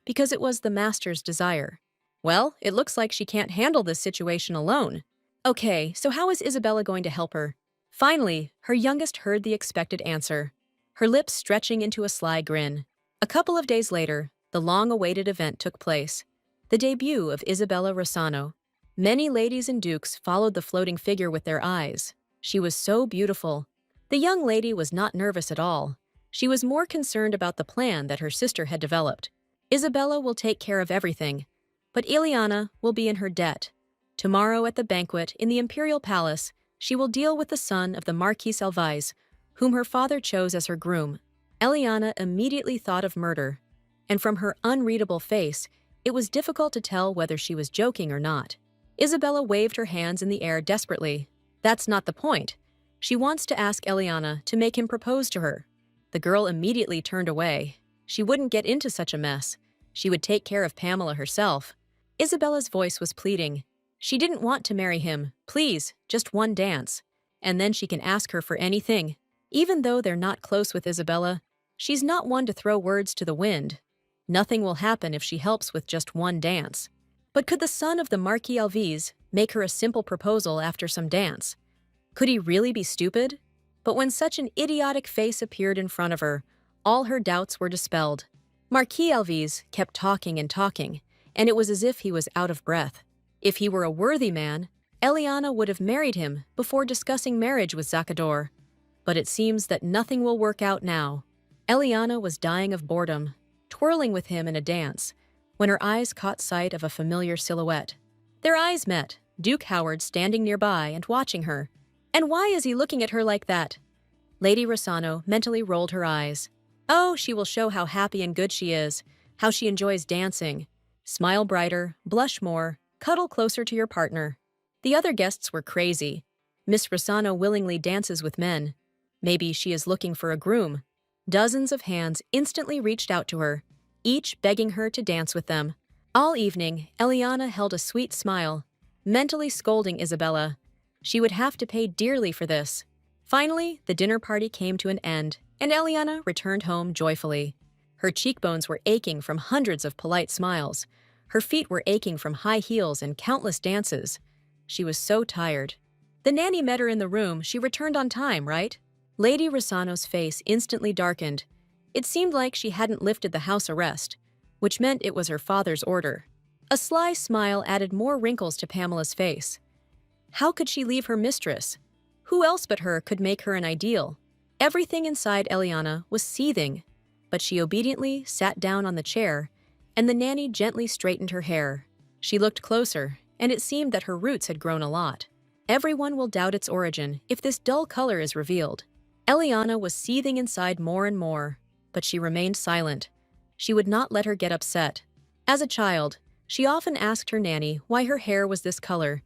because it was the master's desire. Well, it looks like she can't handle this situation alone. Okay, so how is Isabella going to help her? Finally, her youngest heard the expected answer, her lips stretching into a sly grin. A couple of days later, the long-awaited event took place, the debut of Isabella Rossano. Many ladies and dukes followed the floating figure with their eyes. She was so beautiful. The young lady was not nervous at all. She was more concerned about the plan that her sister had developed. Isabella will take care of everything, but Eliana will be in her debt. Tomorrow at the banquet in the Imperial Palace, she will deal with the son of the Marquis Alvise, whom her father chose as her groom. Eliana immediately thought of murder, and from her unreadable face, it was difficult to tell whether she was joking or not. Isabella waved her hands in the air desperately. That's not the point. She wants to ask Eliana to make him propose to her. The girl immediately turned away. She wouldn't get into such a mess. She would take care of Pamela herself. Isabella's voice was pleading. She didn't want to marry him. Please, just one dance. And then she can ask her for anything. Even though they're not close with Isabella, she's not one to throw words to the wind. Nothing will happen if she helps with just one dance. But could the son of the Marquis Alvise make her a simple proposal after some dance? Could he really be stupid? But when such an idiotic face appeared in front of her, all her doubts were dispelled. Marquis Alvise kept talking and talking, and it was as if he was out of breath. If he were a worthy man, Eliana would have married him before discussing marriage with Zakador. But it seems that nothing will work out now. Eliana was dying of boredom, twirling with him in a dance, when her eyes caught sight of a familiar silhouette. Their eyes met, Duke Howard standing nearby and watching her. And why is he looking at her like that? Lady Rossano mentally rolled her eyes. Oh, she will show how happy and good she is, how she enjoys dancing. Smile brighter, blush more, cuddle closer to your partner. The other guests were crazy. Miss Rossano willingly dances with men. Maybe she is looking for a groom. Dozens of hands instantly reached out to her, each begging her to dance with them. All evening, Eliana held a sweet smile, mentally scolding Isabella. She would have to pay dearly for this. Finally, the dinner party came to an end, and Eliana returned home joyfully. Her cheekbones were aching from hundreds of polite smiles. Her feet were aching from high heels and countless dances. She was so tired. The nanny met her in the room. She returned on time, right? Lady Rossano's face instantly darkened. It seemed like she hadn't lifted the house arrest, which meant it was her father's order. A sly smile added more wrinkles to Pamela's face. How could she leave her mistress? Who else but her could make her an ideal? Everything inside Eliana was seething, but she obediently sat down on the chair, and the nanny gently straightened her hair. She looked closer, and it seemed that her roots had grown a lot. Everyone will doubt its origin if this dull color is revealed. Eliana was seething inside more and more, but she remained silent. She would not let her get upset. As a child, she often asked her nanny why her hair was this color,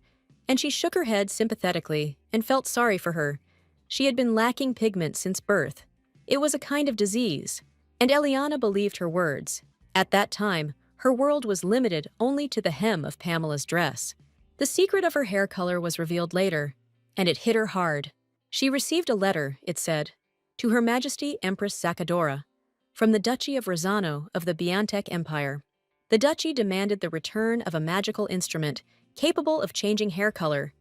and she shook her head sympathetically and felt sorry for her. She had been lacking pigment since birth. It was a kind of disease, and Eliana believed her words. At that time, her world was limited only to the hem of Pamela's dress. The secret of her hair color was revealed later, and it hit her hard. She received a letter, it said, to Her Majesty Empress Zakadora, from the Duchy of Rossano of the Biantech Empire. The duchy demanded the return of a magical instrument capable of changing hair color.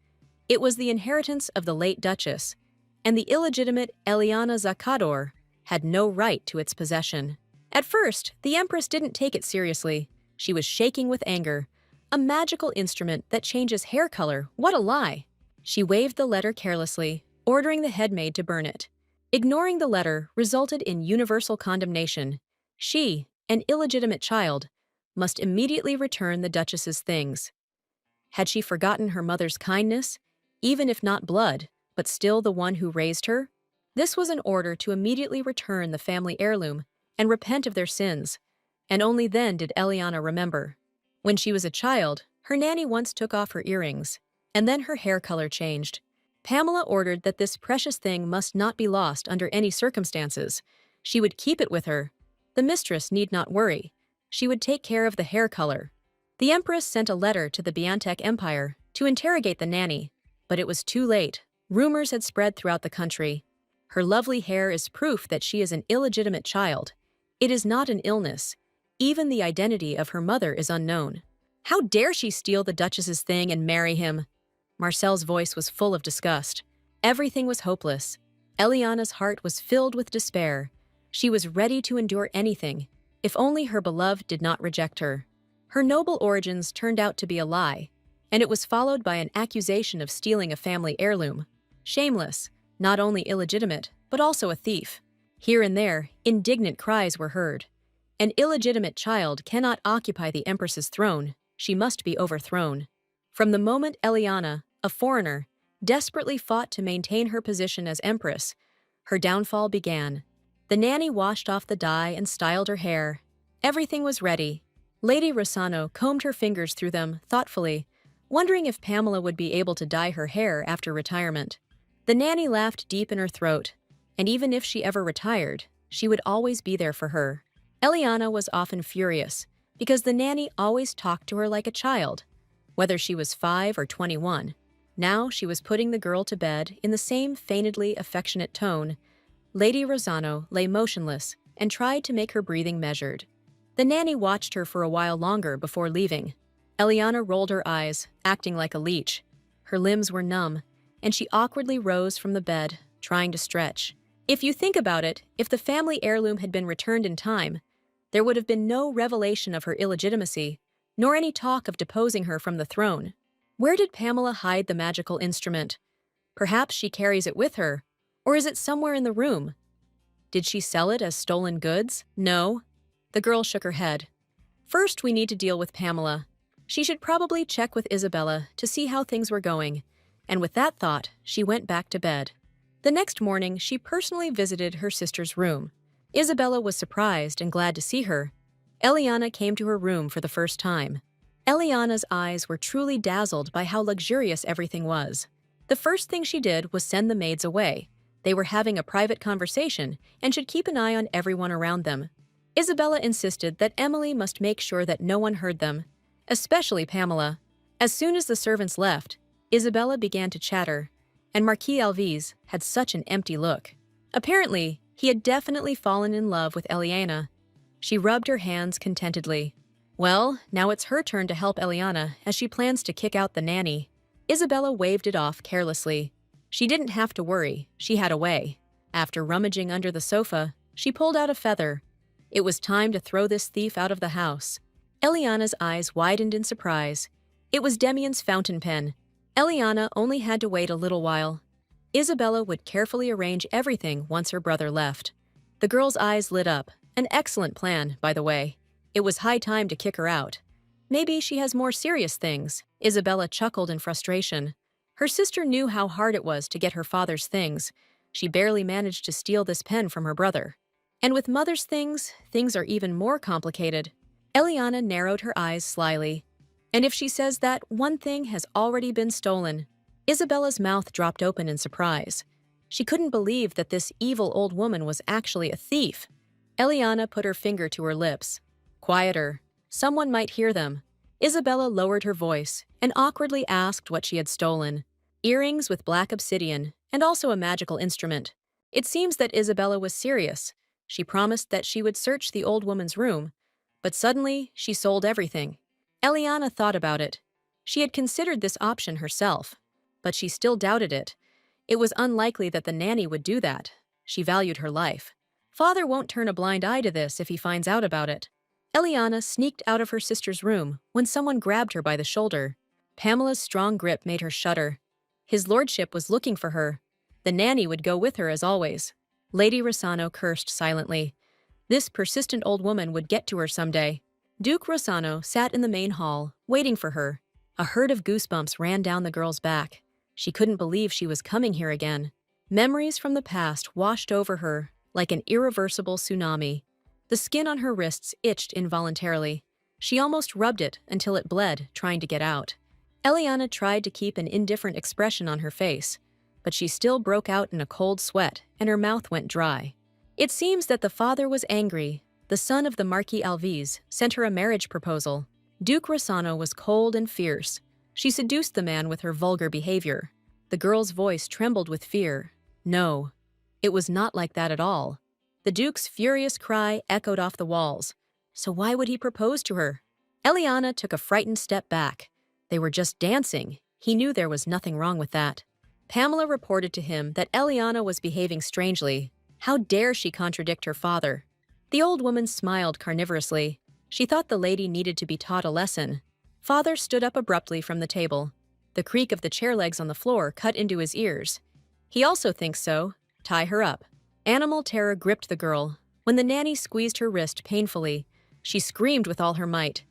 It was the inheritance of the late Duchess, and the illegitimate Eliana Zakador had no right to its possession. At first, the Empress didn't take it seriously. She was shaking with anger. A magical instrument that changes hair color, what a lie! She waved the letter carelessly, ordering the headmaid to burn it. Ignoring the letter resulted in universal condemnation. She, an illegitimate child, must immediately return the Duchess's things. Had she forgotten her mother's kindness, even if not blood, but still the one who raised her? This was an order to immediately return the family heirloom and repent of their sins, and only then did Eliana remember. When she was a child, her nanny once took off her earrings, and then her hair color changed. Pamela ordered that this precious thing must not be lost under any circumstances. She would keep it with her. The mistress need not worry. She would take care of the hair color. The Empress sent a letter to the Biantech Empire to interrogate the nanny, but it was too late. Rumors had spread throughout the country. Her lovely hair is proof that she is an illegitimate child. It is not an illness. Even the identity of her mother is unknown. How dare she steal the Duchess's thing and marry him? Marcel's voice was full of disgust. Everything was hopeless. Eliana's heart was filled with despair. She was ready to endure anything, if only her beloved did not reject her. Her noble origins turned out to be a lie, and it was followed by an accusation of stealing a family heirloom. Shameless, not only illegitimate, but also a thief. Here and there, indignant cries were heard. An illegitimate child cannot occupy the Empress's throne. She must be overthrown. From the moment Eliana, a foreigner, desperately fought to maintain her position as Empress, her downfall began. The nanny washed off the dye and styled her hair. Everything was ready. Lady Rossano combed her fingers through them thoughtfully, wondering if Pamela would be able to dye her hair after retirement. The nanny laughed deep in her throat, and even if she ever retired, she would always be there for her. Eliana was often furious, because the nanny always talked to her like a child, whether she was 5 or 21. Now she was putting the girl to bed in the same feignedly affectionate tone. Lady Rossano lay motionless and tried to make her breathing measured. The nanny watched her for a while longer before leaving. Eliana rolled her eyes, acting like a leech. Her limbs were numb, and she awkwardly rose from the bed, trying to stretch. If you think about it, if the family heirloom had been returned in time, there would have been no revelation of her illegitimacy, nor any talk of deposing her from the throne. Where did Pamela hide the magical instrument? Perhaps she carries it with her. Or is it somewhere in the room? Did she sell it as stolen goods? No. The girl shook her head. First, we need to deal with Pamela. She should probably check with Isabella to see how things were going. And with that thought, she went back to bed. The next morning, she personally visited her sister's room. Isabella was surprised and glad to see her. Eliana came to her room for the first time. Eliana's eyes were truly dazzled by how luxurious everything was. The first thing she did was send the maids away. They were having a private conversation and should keep an eye on everyone around them. Isabella insisted that Emily must make sure that no one heard them, especially Pamela. As soon as the servants left, Isabella began to chatter, and Marquis Alves had such an empty look. Apparently, he had definitely fallen in love with Eliana. She rubbed her hands contentedly. Well, now it's her turn to help Eliana as she plans to kick out the nanny. Isabella waved it off carelessly. She didn't have to worry, she had a way. After rummaging under the sofa, she pulled out a feather. It was time to throw this thief out of the house. Eliana's eyes widened in surprise. It was Demian's fountain pen. Eliana only had to wait a little while. Isabella would carefully arrange everything once her brother left. The girl's eyes lit up. An excellent plan, by the way. It was high time to kick her out. Maybe she has more serious things, Isabella chuckled in frustration. Her sister knew how hard it was to get her father's things. She barely managed to steal this pen from her brother. And with mother's things, things are even more complicated. Eliana narrowed her eyes slyly. And if she says that one thing has already been stolen? Isabella's mouth dropped open in surprise. She couldn't believe that this evil old woman was actually a thief. Eliana put her finger to her lips. Quieter. Someone might hear them. Isabella lowered her voice and awkwardly asked what she had stolen. Earrings with black obsidian, and also a magical instrument. It seems that Isabella was serious. She promised that she would search the old woman's room, but suddenly she sold everything. Eliana thought about it. She had considered this option herself, but she still doubted it. It was unlikely that the nanny would do that. She valued her life. Father won't turn a blind eye to this if he finds out about it. Eliana sneaked out of her sister's room when someone grabbed her by the shoulder. Pamela's strong grip made her shudder. His lordship was looking for her. The nanny would go with her as always. Lady Rossano cursed silently. This persistent old woman would get to her someday. Duke Rossano sat in the main hall, waiting for her. A herd of goosebumps ran down the girl's back. She couldn't believe she was coming here again. Memories from the past washed over her like an irreversible tsunami. The skin on her wrists itched involuntarily. She almost rubbed it until it bled, trying to get out. Eliana tried to keep an indifferent expression on her face, but she still broke out in a cold sweat and her mouth went dry. It seems that the father was angry. The son of the Marquis Alves sent her a marriage proposal. Duke Rossano was cold and fierce. She seduced the man with her vulgar behavior. The girl's voice trembled with fear. No, it was not like that at all. The Duke's furious cry echoed off the walls. So why would he propose to her? Eliana took a frightened step back. They were just dancing. He knew there was nothing wrong with that. Pamela reported to him that Eliana was behaving strangely. How dare she contradict her father? The old woman smiled carnivorously. She thought the lady needed to be taught a lesson. Father stood up abruptly from the table. The creak of the chair legs on the floor cut into his ears. He also thinks so. Tie her up. Animal terror gripped the girl. When the nanny squeezed her wrist painfully, she screamed with all her might.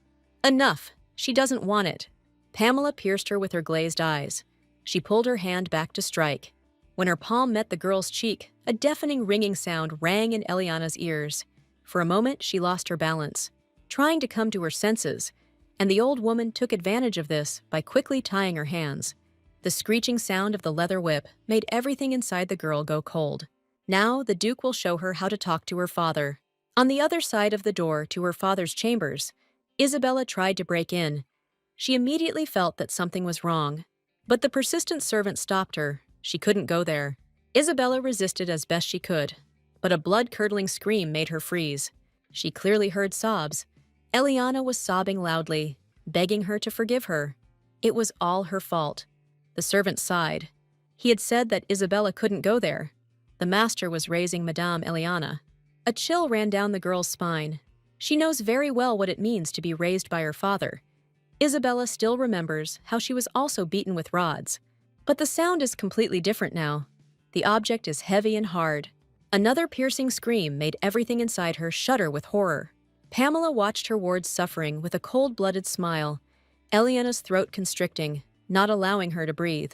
Enough! She doesn't want it. Pamela pierced her with her glazed eyes. She pulled her hand back to strike. When her palm met the girl's cheek, a deafening ringing sound rang in Eliana's ears. For a moment, she lost her balance, trying to come to her senses, and the old woman took advantage of this by quickly tying her hands. The screeching sound of the leather whip made everything inside the girl go cold. Now the Duke will show her how to talk to her father. On the other side of the door to her father's chambers, Isabella tried to break in. She immediately felt that something was wrong. But the persistent servant stopped her. She couldn't go there. Isabella resisted as best she could, but a blood-curdling scream made her freeze. She clearly heard sobs. Eliana was sobbing loudly, begging her to forgive her. It was all her fault. The servant sighed. He had said that Isabella couldn't go there. The master was raising Madame Eliana. A chill ran down the girl's spine. She knows very well what it means to be raised by her father. Isabella still remembers how she was also beaten with rods. But the sound is completely different now. The object is heavy and hard. Another piercing scream made everything inside her shudder with horror. Pamela watched her ward's suffering with a cold-blooded smile, Eliana's throat constricting, not allowing her to breathe.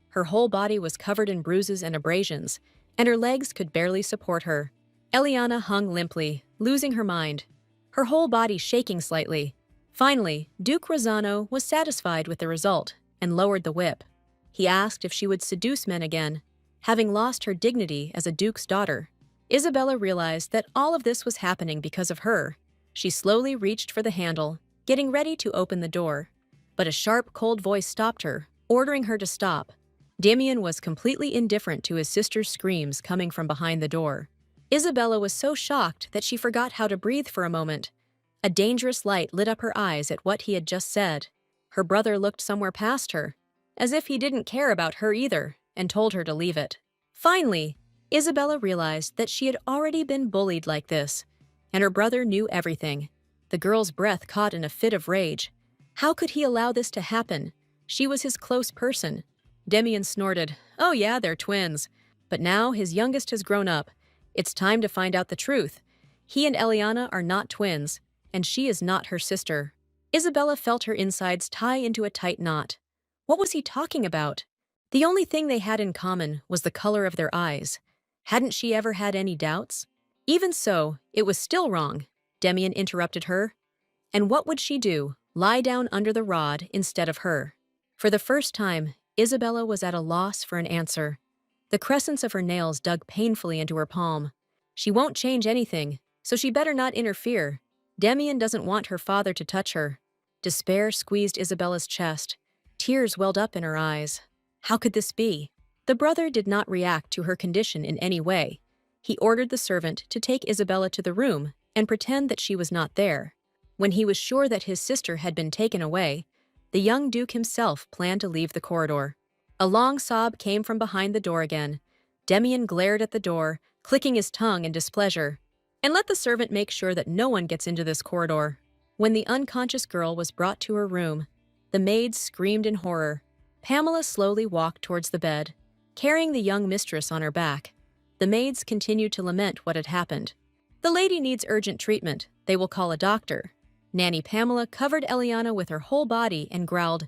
Her whole body was covered in bruises and abrasions, and her legs could barely support her. Eliana hung limply, losing her mind, her whole body shaking slightly. Finally, Duke Rosano was satisfied with the result and lowered the whip. He asked if she would seduce men again, having lost her dignity as a duke's daughter. Isabella realized that all of this was happening because of her. She slowly reached for the handle, getting ready to open the door. But a sharp, cold voice stopped her, ordering her to stop. Damien was completely indifferent to his sister's screams coming from behind the door. Isabella was so shocked that she forgot how to breathe for a moment. A dangerous light lit up her eyes at what he had just said. Her brother looked somewhere past her, as if he didn't care about her either, and told her to leave it. Finally, Isabella realized that she had already been bullied like this, and her brother knew everything. The girl's breath caught in a fit of rage. How could he allow this to happen? She was his close person. Damien snorted, "Oh yeah, they're twins. But now his youngest has grown up. It's time to find out the truth. He and Eliana are not twins, and she is not her sister." Isabella felt her insides tie into a tight knot. What was he talking about? The only thing they had in common was the color of their eyes. Hadn't she ever had any doubts? Even so, it was still wrong. Damien interrupted her. And what would she do? Lie down under the rod instead of her? For the first time, Isabella was at a loss for an answer. The crescents of her nails dug painfully into her palm. She won't change anything, so she better not interfere. Damien doesn't want her father to touch her. Despair squeezed Isabella's chest. Tears welled up in her eyes. How could this be? The brother did not react to her condition in any way. He ordered the servant to take Isabella to the room and pretend that she was not there. When he was sure that his sister had been taken away, the young duke himself planned to leave the corridor. A long sob came from behind the door again. Damien glared at the door, clicking his tongue in displeasure. "And let the servant make sure that no one gets into this corridor." When the unconscious girl was brought to her room, the maids screamed in horror. Pamela slowly walked towards the bed, carrying the young mistress on her back. The maids continued to lament what had happened. "The lady needs urgent treatment. They will call a doctor." Nanny Pamela covered Eliana with her whole body and growled,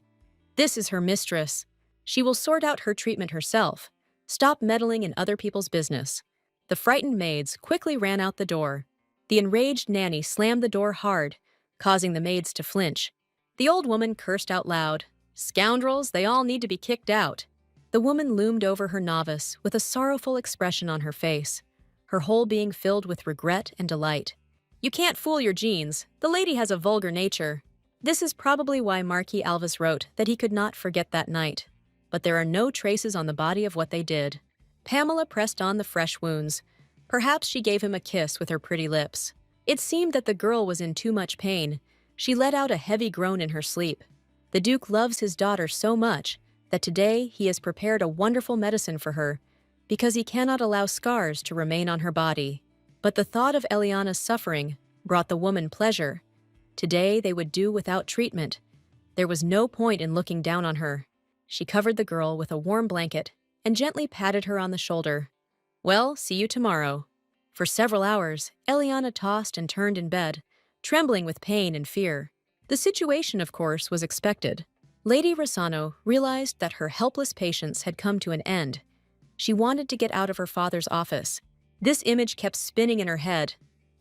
"This is her mistress. She will sort out her treatment herself. Stop meddling in other people's business." The frightened maids quickly ran out the door. The enraged nanny slammed the door hard, causing the maids to flinch. The old woman cursed out loud, "Scoundrels, they all need to be kicked out." The woman loomed over her novice with a sorrowful expression on her face, her whole being filled with regret and delight. "You can't fool your genes. The lady has a vulgar nature." This is probably why Marquis Alvis wrote that he could not forget that night. But there are no traces on the body of what they did. Pamela pressed on the fresh wounds. Perhaps she gave him a kiss with her pretty lips. It seemed that the girl was in too much pain. She let out a heavy groan in her sleep. The Duke loves his daughter so much that today he has prepared a wonderful medicine for her, because he cannot allow scars to remain on her body. But the thought of Eliana's suffering brought the woman pleasure. Today they would do without treatment. There was no point in looking down on her. She covered the girl with a warm blanket and gently patted her on the shoulder. "Well, see you tomorrow." For several hours, Eliana tossed and turned in bed, trembling with pain and fear. The situation, of course, was expected. Lady Rosano realized that her helpless patience had come to an end. She wanted to get out of her father's office. This image kept spinning in her head,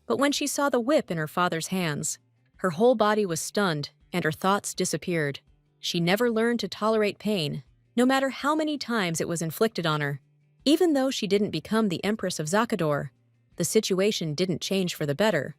but when she saw the whip in her father's hands, her whole body was stunned and her thoughts disappeared. She never learned to tolerate pain, no matter how many times it was inflicted on her. Even though she didn't become the Empress of Zakador, the situation didn't change for the better.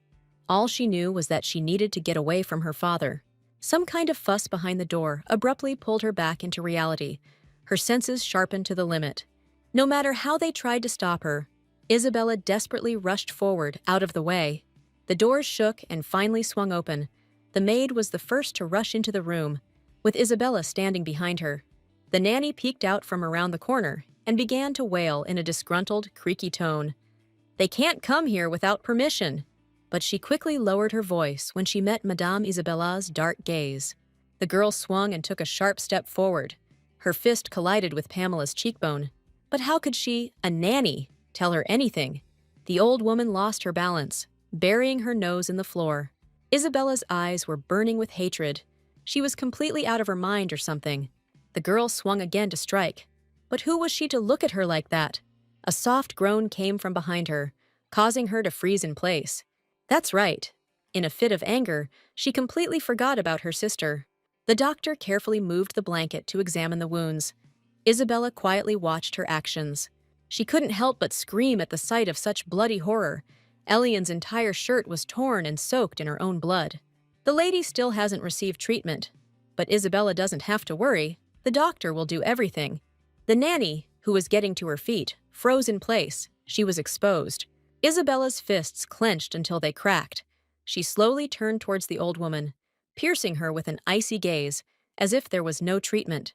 All she knew was that she needed to get away from her father. Some kind of fuss behind the door abruptly pulled her back into reality, her senses sharpened to the limit. No matter how they tried to stop her, Isabella desperately rushed forward, out of the way. The doors shook and finally swung open. The maid was the first to rush into the room, with Isabella standing behind her. The nanny peeked out from around the corner and began to wail in a disgruntled, creaky tone. "They can't come here without permission." But she quickly lowered her voice when she met Madame Isabella's dark gaze. The girl swung and took a sharp step forward. Her fist collided with Pamela's cheekbone. But how could she, a nanny, tell her anything? The old woman lost her balance, burying her nose in the floor. Isabella's eyes were burning with hatred. She was completely out of her mind or something. The girl swung again to strike. But who was she to look at her like that? A soft groan came from behind her, causing her to freeze in place. That's right. In a fit of anger, she completely forgot about her sister. The doctor carefully moved the blanket to examine the wounds. Isabella quietly watched her actions. She couldn't help but scream at the sight of such bloody horror. Elian's entire shirt was torn and soaked in her own blood. The lady still hasn't received treatment. But Isabella doesn't have to worry. The doctor will do everything. The nanny, who was getting to her feet, froze in place. She was exposed. Isabella's fists clenched until they cracked. She slowly turned towards the old woman, piercing her with an icy gaze, as if there was no treatment.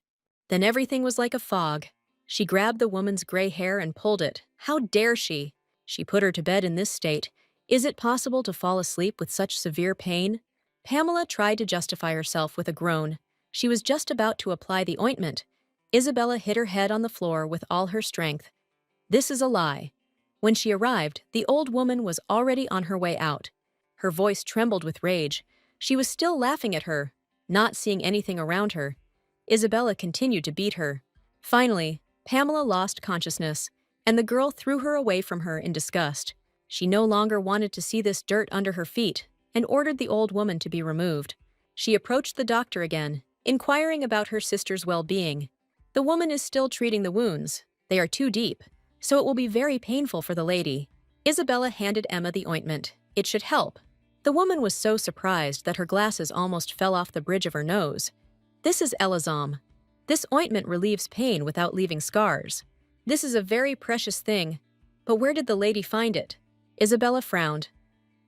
Then everything was like a fog. She grabbed the woman's gray hair and pulled it. How dare she? She put her to bed in this state. Is it possible to fall asleep with such severe pain? Pamela tried to justify herself with a groan. She was just about to apply the ointment. Isabella hit her head on the floor with all her strength. This is a lie. When she arrived, the old woman was already on her way out. Her voice trembled with rage. She was still laughing at her, not seeing anything around her. Isabella continued to beat her. Finally, Pamela lost consciousness, and the girl threw her away from her in disgust. She no longer wanted to see this dirt under her feet and ordered the old woman to be removed. She approached the doctor again, inquiring about her sister's well-being. The woman is still treating the wounds. They are too deep, so it will be very painful for the lady. Isabella handed Emma the ointment. It should help. The woman was so surprised that her glasses almost fell off the bridge of her nose. This is Elazam. This ointment relieves pain without leaving scars. This is a very precious thing. But where did the lady find it? Isabella frowned.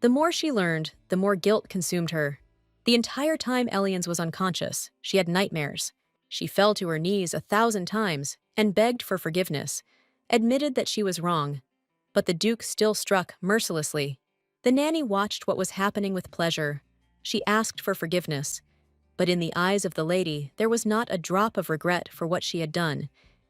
The more she learned, the more guilt consumed her. The entire time Elians was unconscious, she had nightmares. She fell to her knees 1,000 times and begged for forgiveness, admitted that she was wrong. But the Duke still struck mercilessly. The nanny watched what was happening with pleasure. She asked for forgiveness. But in the eyes of the lady, there was not a drop of regret for what she had done.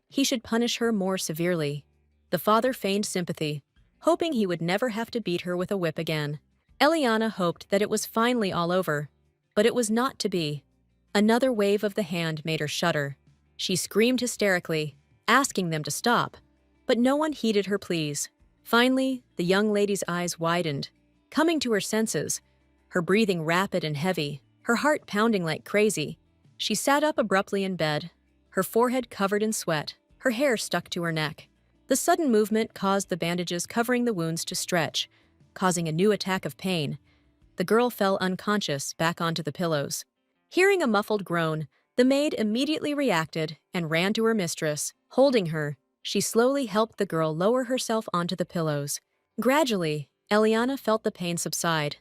He should punish her more severely. The father feigned sympathy, hoping he would never have to beat her with a whip again. Eliana hoped that it was finally all over, but it was not to be. Another wave of the hand made her shudder. She screamed hysterically, asking them to stop, but no one heeded her pleas. Finally, the young lady's eyes widened, coming to her senses, her breathing rapid and heavy, her heart pounding like crazy. She sat up abruptly in bed, her forehead covered in sweat, her hair stuck to her neck. The sudden movement caused the bandages covering the wounds to stretch, causing a new attack of pain. The girl fell unconscious back onto the pillows. Hearing a muffled groan, the maid immediately reacted and ran to her mistress. Holding her, she slowly helped the girl lower herself onto the pillows. Gradually, Eliana felt the pain subside.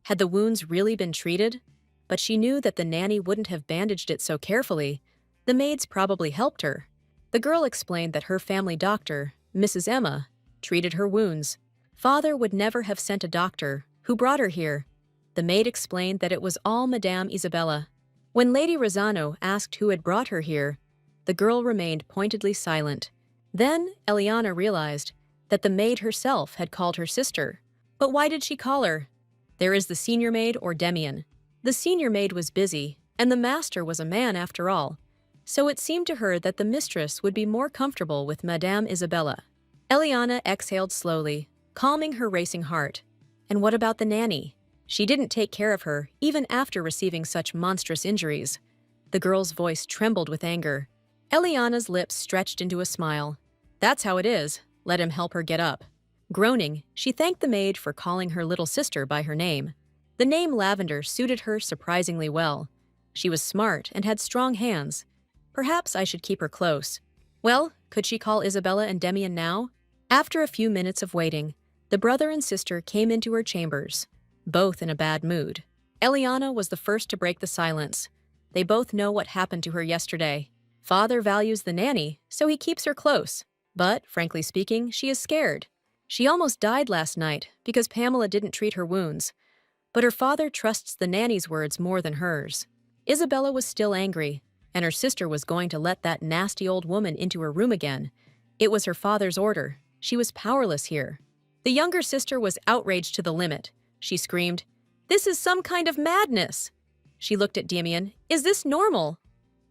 Had the wounds really been treated? But she knew that the nanny wouldn't have bandaged it so carefully. The maids probably helped her. The girl explained that her family doctor, Mrs. Emma, treated her wounds. Father would never have sent a doctor. Who brought her here? The maid explained that it was all Madame Isabella. When Lady Rosano asked who had brought her here, the girl remained pointedly silent. Then Eliana realized that the maid herself had called her sister. But why did she call her? There is the senior maid or Demian. The senior maid was busy, and the master was a man after all. So it seemed to her that the mistress would be more comfortable with Madame Isabella. Eliana exhaled slowly, calming her racing heart. And what about the nanny? She didn't take care of her, even after receiving such monstrous injuries. The girl's voice trembled with anger. Eliana's lips stretched into a smile. That's how it is. Let him help her get up. Groaning, she thanked the maid for calling her little sister by her name. The name Lavender suited her surprisingly well. She was smart and had strong hands. Perhaps I should keep her close. Well, could she call Isabella and Demian now? After a few minutes of waiting, the brother and sister came into her chambers, both in a bad mood. Eliana was the first to break the silence. They both know what happened to her yesterday. Father values the nanny, so he keeps her close. But, frankly speaking, she is scared. She almost died last night because Pamela didn't treat her wounds. But her father trusts the nanny's words more than hers. Isabella was still angry, and her sister was going to let that nasty old woman into her room again. It was her father's order. She was powerless here. The younger sister was outraged to the limit. She screamed, "This is some kind of madness!" She looked at Damien. "Is this normal?"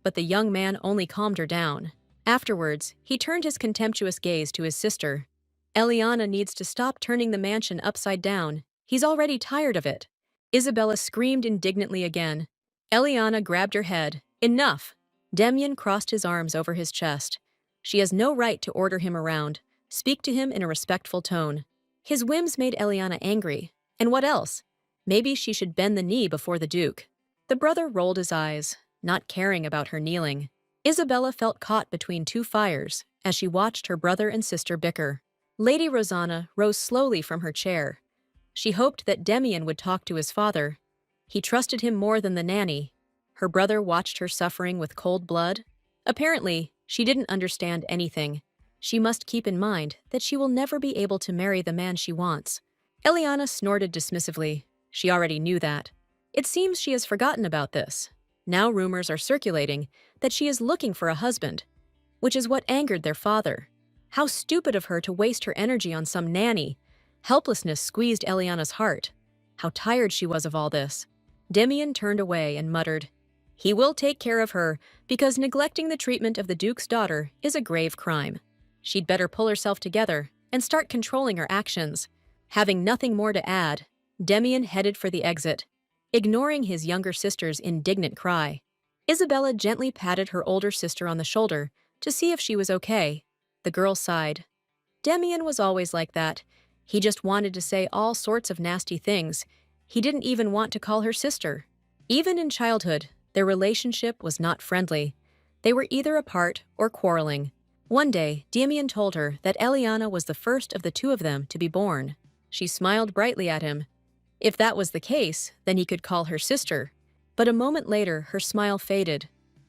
But the young man only calmed her down. Afterwards, he turned his contemptuous gaze to his sister. "Eliana needs to stop turning the mansion upside down. He's already tired of it." Isabella screamed indignantly again. Eliana grabbed her head. "Enough!" Damien crossed his arms over his chest. "She has no right to order him around. Speak to him in a respectful tone." His whims made Eliana angry. And what else? Maybe she should bend the knee before the Duke. The brother rolled his eyes, not caring about her kneeling. Isabella felt caught between two fires as she watched her brother and sister bicker. Lady Rosanna rose slowly from her chair. She hoped that Damien would talk to his father. He trusted him more than the nanny. Her brother watched her suffering with cold blood. Apparently, she didn't understand anything. She must keep in mind that she will never be able to marry the man she wants. Eliana snorted dismissively. She already knew that. It seems she has forgotten about this. Now rumors are circulating that she is looking for a husband, which is what angered their father. How stupid of her to waste her energy on some nanny. Helplessness squeezed Eliana's heart. How tired she was of all this. Damien turned away and muttered, "He will take care of her, because neglecting the treatment of the Duke's daughter is a grave crime. She'd better pull herself together and start controlling her actions." Having nothing more to add, Damien headed for the exit, ignoring his younger sister's indignant cry. Isabella gently patted her older sister on the shoulder to see if she was okay. The girl sighed. Damien was always like that. He just wanted to say all sorts of nasty things. He didn't even want to call her sister. Even in childhood, their relationship was not friendly. They were either apart or quarreling. One day, Damien told her that Eliana was the first of the two of them to be born. She smiled brightly at him. If that was the case, then he could call her sister. But a moment later, her smile faded.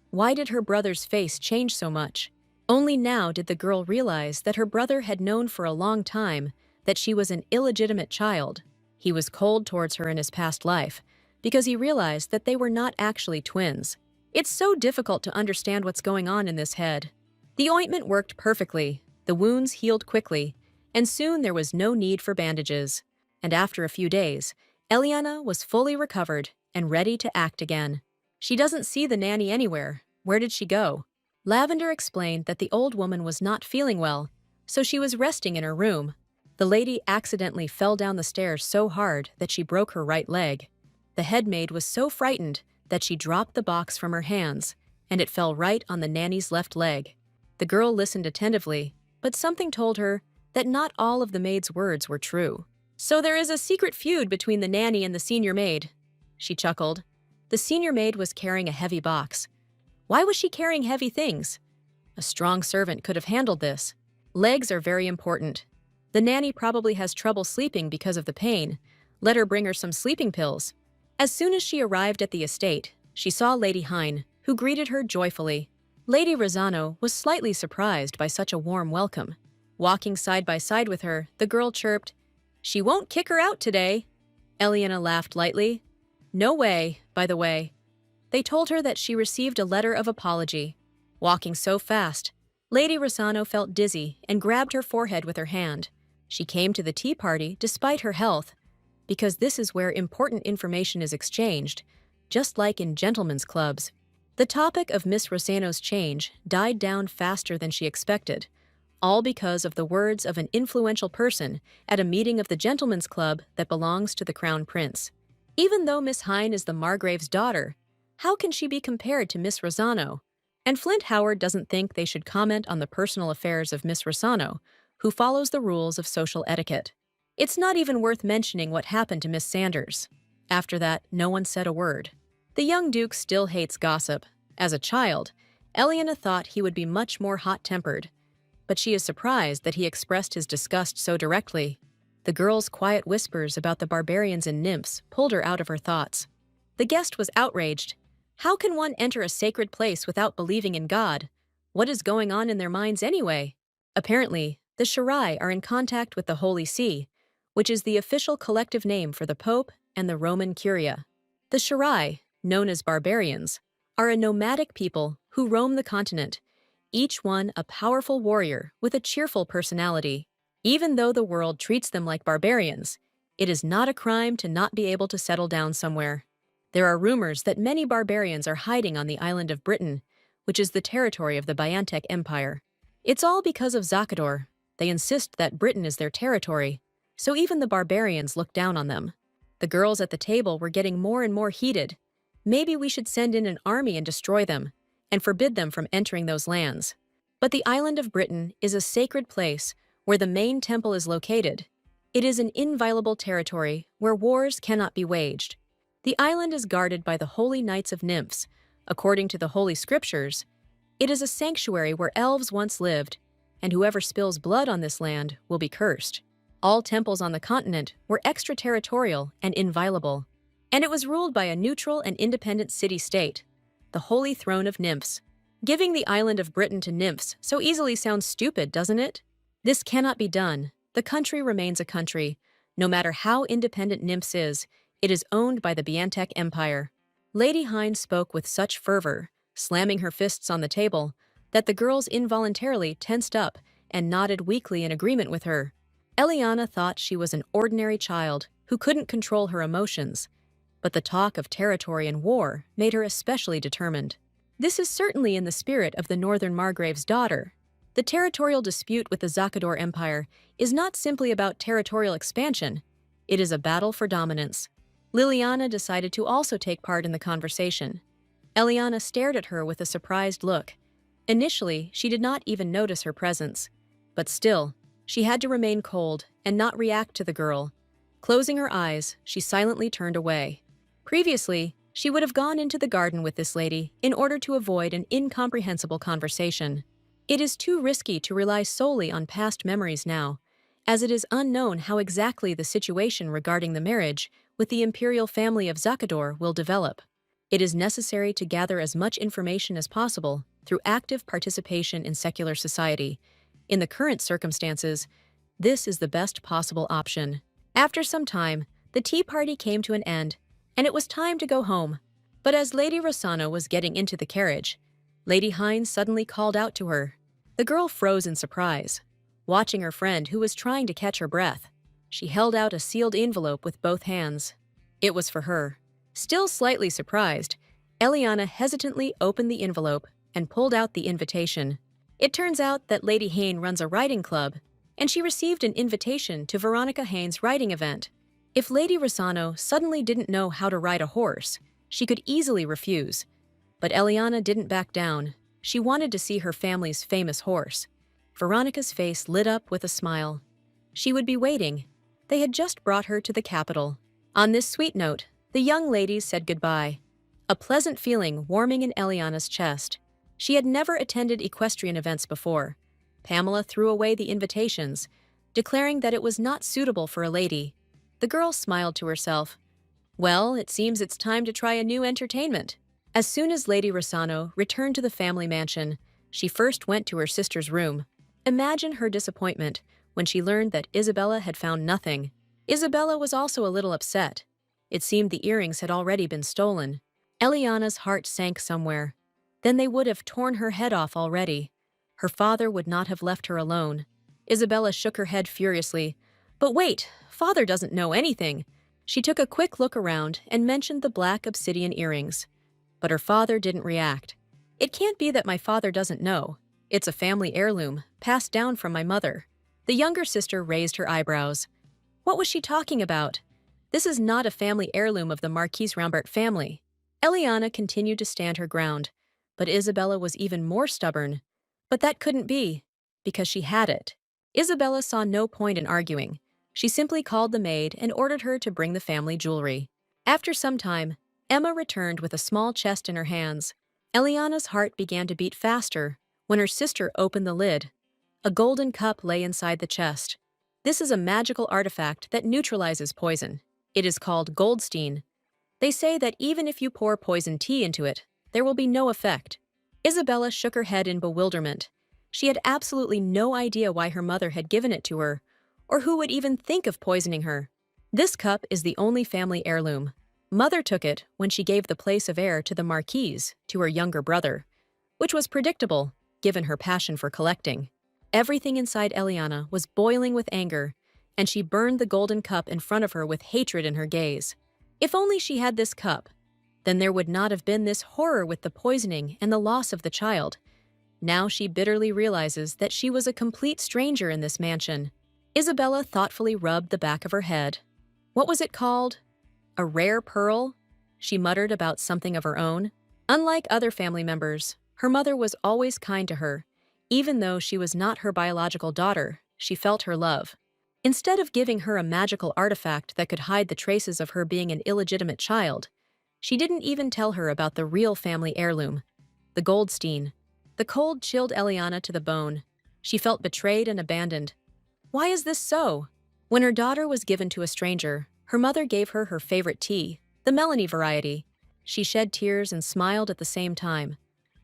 Why did her brother's face change so much? Only now did the girl realize that her brother had known for a long time that she was an illegitimate child. He was cold towards her in his past life because he realized that they were not actually twins. It's so difficult to understand what's going on in this head. The ointment worked perfectly, the wounds healed quickly, and soon there was no need for bandages. And after a few days, Eliana was fully recovered and ready to act again. "She doesn't see the nanny anywhere. Where did she go?" Lavender explained that the old woman was not feeling well, so she was resting in her room. The lady accidentally fell down the stairs so hard that she broke her right leg. The head maid was so frightened that she dropped the box from her hands, and it fell right on the nanny's left leg. The girl listened attentively, but something told her that not all of the maid's words were true. "So there is a secret feud between the nanny and the senior maid," she chuckled. The senior maid was carrying a heavy box. Why was she carrying heavy things? A strong servant could have handled this. Legs are very important. The nanny probably has trouble sleeping because of the pain. Let her bring her some sleeping pills. As soon as she arrived at the estate, she saw Lady Hine, who greeted her joyfully. Lady Rosano was slightly surprised by such a warm welcome. Walking side by side with her, the girl chirped, "She won't kick her out today." Eliana laughed lightly. "No way, by the way." They told her that she received a letter of apology. Walking so fast, Lady Rosano felt dizzy and grabbed her forehead with her hand. She came to the tea party despite her health, because this is where important information is exchanged, just like in gentlemen's clubs. The topic of Miss Rosano's change died down faster than she expected, all because of the words of an influential person at a meeting of the gentlemen's club that belongs to the Crown Prince. Even though Miss Hine is the Margrave's daughter, how can she be compared to Miss Rosano? And Flint Howard doesn't think they should comment on the personal affairs of Miss Rosano, who follows the rules of social etiquette. It's not even worth mentioning what happened to Miss Sanders. After that, no one said a word. The young Duke still hates gossip. As a child, Eliana thought he would be much more hot-tempered, but she is surprised that he expressed his disgust so directly. The girl's quiet whispers about the barbarians and nymphs pulled her out of her thoughts. The guest was outraged. How can one enter a sacred place without believing in God? What is going on in their minds anyway? Apparently, the Shirai are in contact with the Holy See, which is the official collective name for the Pope and the Roman Curia. The Shirai, known as barbarians, are a nomadic people who roam the continent, each one a powerful warrior with a cheerful personality. Even though the world treats them like barbarians, it is not a crime to not be able to settle down somewhere. There are rumors that many barbarians are hiding on the island of Britain, which is the territory of the Biantech Empire. It's all because of Zakador. They insist that Britain is their territory, so even the barbarians look down on them. The girls at the table were getting more and more heated. Maybe we should send in an army and destroy them, and forbid them from entering those lands. But the island of Britain is a sacred place where the main temple is located. It is an inviolable territory where wars cannot be waged. The island is guarded by the holy knights of nymphs. According to the holy scriptures, it is a sanctuary where elves once lived, and whoever spills blood on this land will be cursed. All temples on the continent were extraterritorial and inviolable, and it was ruled by a neutral and independent city-state, the Holy Throne of Nymphs. Giving the island of Britain to nymphs so easily sounds stupid, doesn't it? This cannot be done. The country remains a country. No matter how independent Nymphs is, it is owned by the Biantech Empire. Lady Hines spoke with such fervor, slamming her fists on the table, that the girls involuntarily tensed up and nodded weakly in agreement with her. Eliana thought she was an ordinary child who couldn't control her emotions, but the talk of territory and war made her especially determined. This is certainly in the spirit of the Northern Margrave's daughter. The territorial dispute with the Zakador Empire is not simply about territorial expansion, it is a battle for dominance. Liliana decided to also take part in the conversation. Eliana stared at her with a surprised look. Initially, she did not even notice her presence, but still, she had to remain cold and not react to the girl. Closing her eyes, she silently turned away. Previously, she would have gone into the garden with this lady in order to avoid an incomprehensible conversation. It is too risky to rely solely on past memories now, as it is unknown how exactly the situation regarding the marriage with the imperial family of Zakador will develop. It is necessary to gather as much information as possible through active participation in secular society. In the current circumstances, this is the best possible option. After some time, the tea party came to an end, and it was time to go home. But as Lady Rossano was getting into the carriage, Lady Hines suddenly called out to her. The girl froze in surprise, watching her friend who was trying to catch her breath. She held out a sealed envelope with both hands. It was for her. Still slightly surprised, Eliana hesitantly opened the envelope and pulled out the invitation. It turns out that Lady Hayne runs a riding club, and she received an invitation to Veronica Haynes' riding event. If Lady Rossano suddenly didn't know how to ride a horse, she could easily refuse. But Eliana didn't back down. She wanted to see her family's famous horse. Veronica's face lit up with a smile. She would be waiting. They had just brought her to the capital. On this sweet note, the young ladies said goodbye, a pleasant feeling warming in Eliana's chest. She had never attended equestrian events before. Pamela threw away the invitations, declaring that it was not suitable for a lady. The girl smiled to herself. Well, it seems it's time to try a new entertainment. As soon as Lady Rossano returned to the family mansion, she first went to her sister's room. Imagine her disappointment when she learned that Isabella had found nothing. Isabella was also a little upset. It seemed the earrings had already been stolen. Eliana's heart sank somewhere. Then they would have torn her head off already. Her father would not have left her alone. Isabella shook her head furiously. But wait, father doesn't know anything. She took a quick look around and mentioned the black obsidian earrings. But her father didn't react. It can't be that my father doesn't know. It's a family heirloom, passed down from my mother. The younger sister raised her eyebrows. What was she talking about? This is not a family heirloom of the Marquise Rambert family. Eliana continued to stand her ground, but Isabella was even more stubborn. But that couldn't be, because she had it. Isabella saw no point in arguing. She simply called the maid and ordered her to bring the family jewelry. After some time, Emma returned with a small chest in her hands. Eliana's heart began to beat faster when her sister opened the lid. A golden cup lay inside the chest. This is a magical artifact that neutralizes poison. It is called Goldstein. They say that even if you pour poison tea into it, there will be no effect. Isabella shook her head in bewilderment. She had absolutely no idea why her mother had given it to her, or who would even think of poisoning her. This cup is the only family heirloom. Mother took it when she gave the place of heir to the marquise to her younger brother, which was predictable, given her passion for collecting. Everything inside Eliana was boiling with anger, and she burned the golden cup in front of her with hatred in her gaze. If only she had this cup, then there would not have been this horror with the poisoning and the loss of the child. Now she bitterly realizes that she was a complete stranger in this mansion. Isabella thoughtfully rubbed the back of her head. What was it called? A rare pearl? She muttered about something of her own. Unlike other family members, her mother was always kind to her. Even though she was not her biological daughter, she felt her love. Instead of giving her a magical artifact that could hide the traces of her being an illegitimate child, she didn't even tell her about the real family heirloom, the Goldstein. The cold chilled Eliana to the bone. She felt betrayed and abandoned. Why is this so? When her daughter was given to a stranger, her mother gave her her favorite tea, the Melanie variety. She shed tears and smiled at the same time.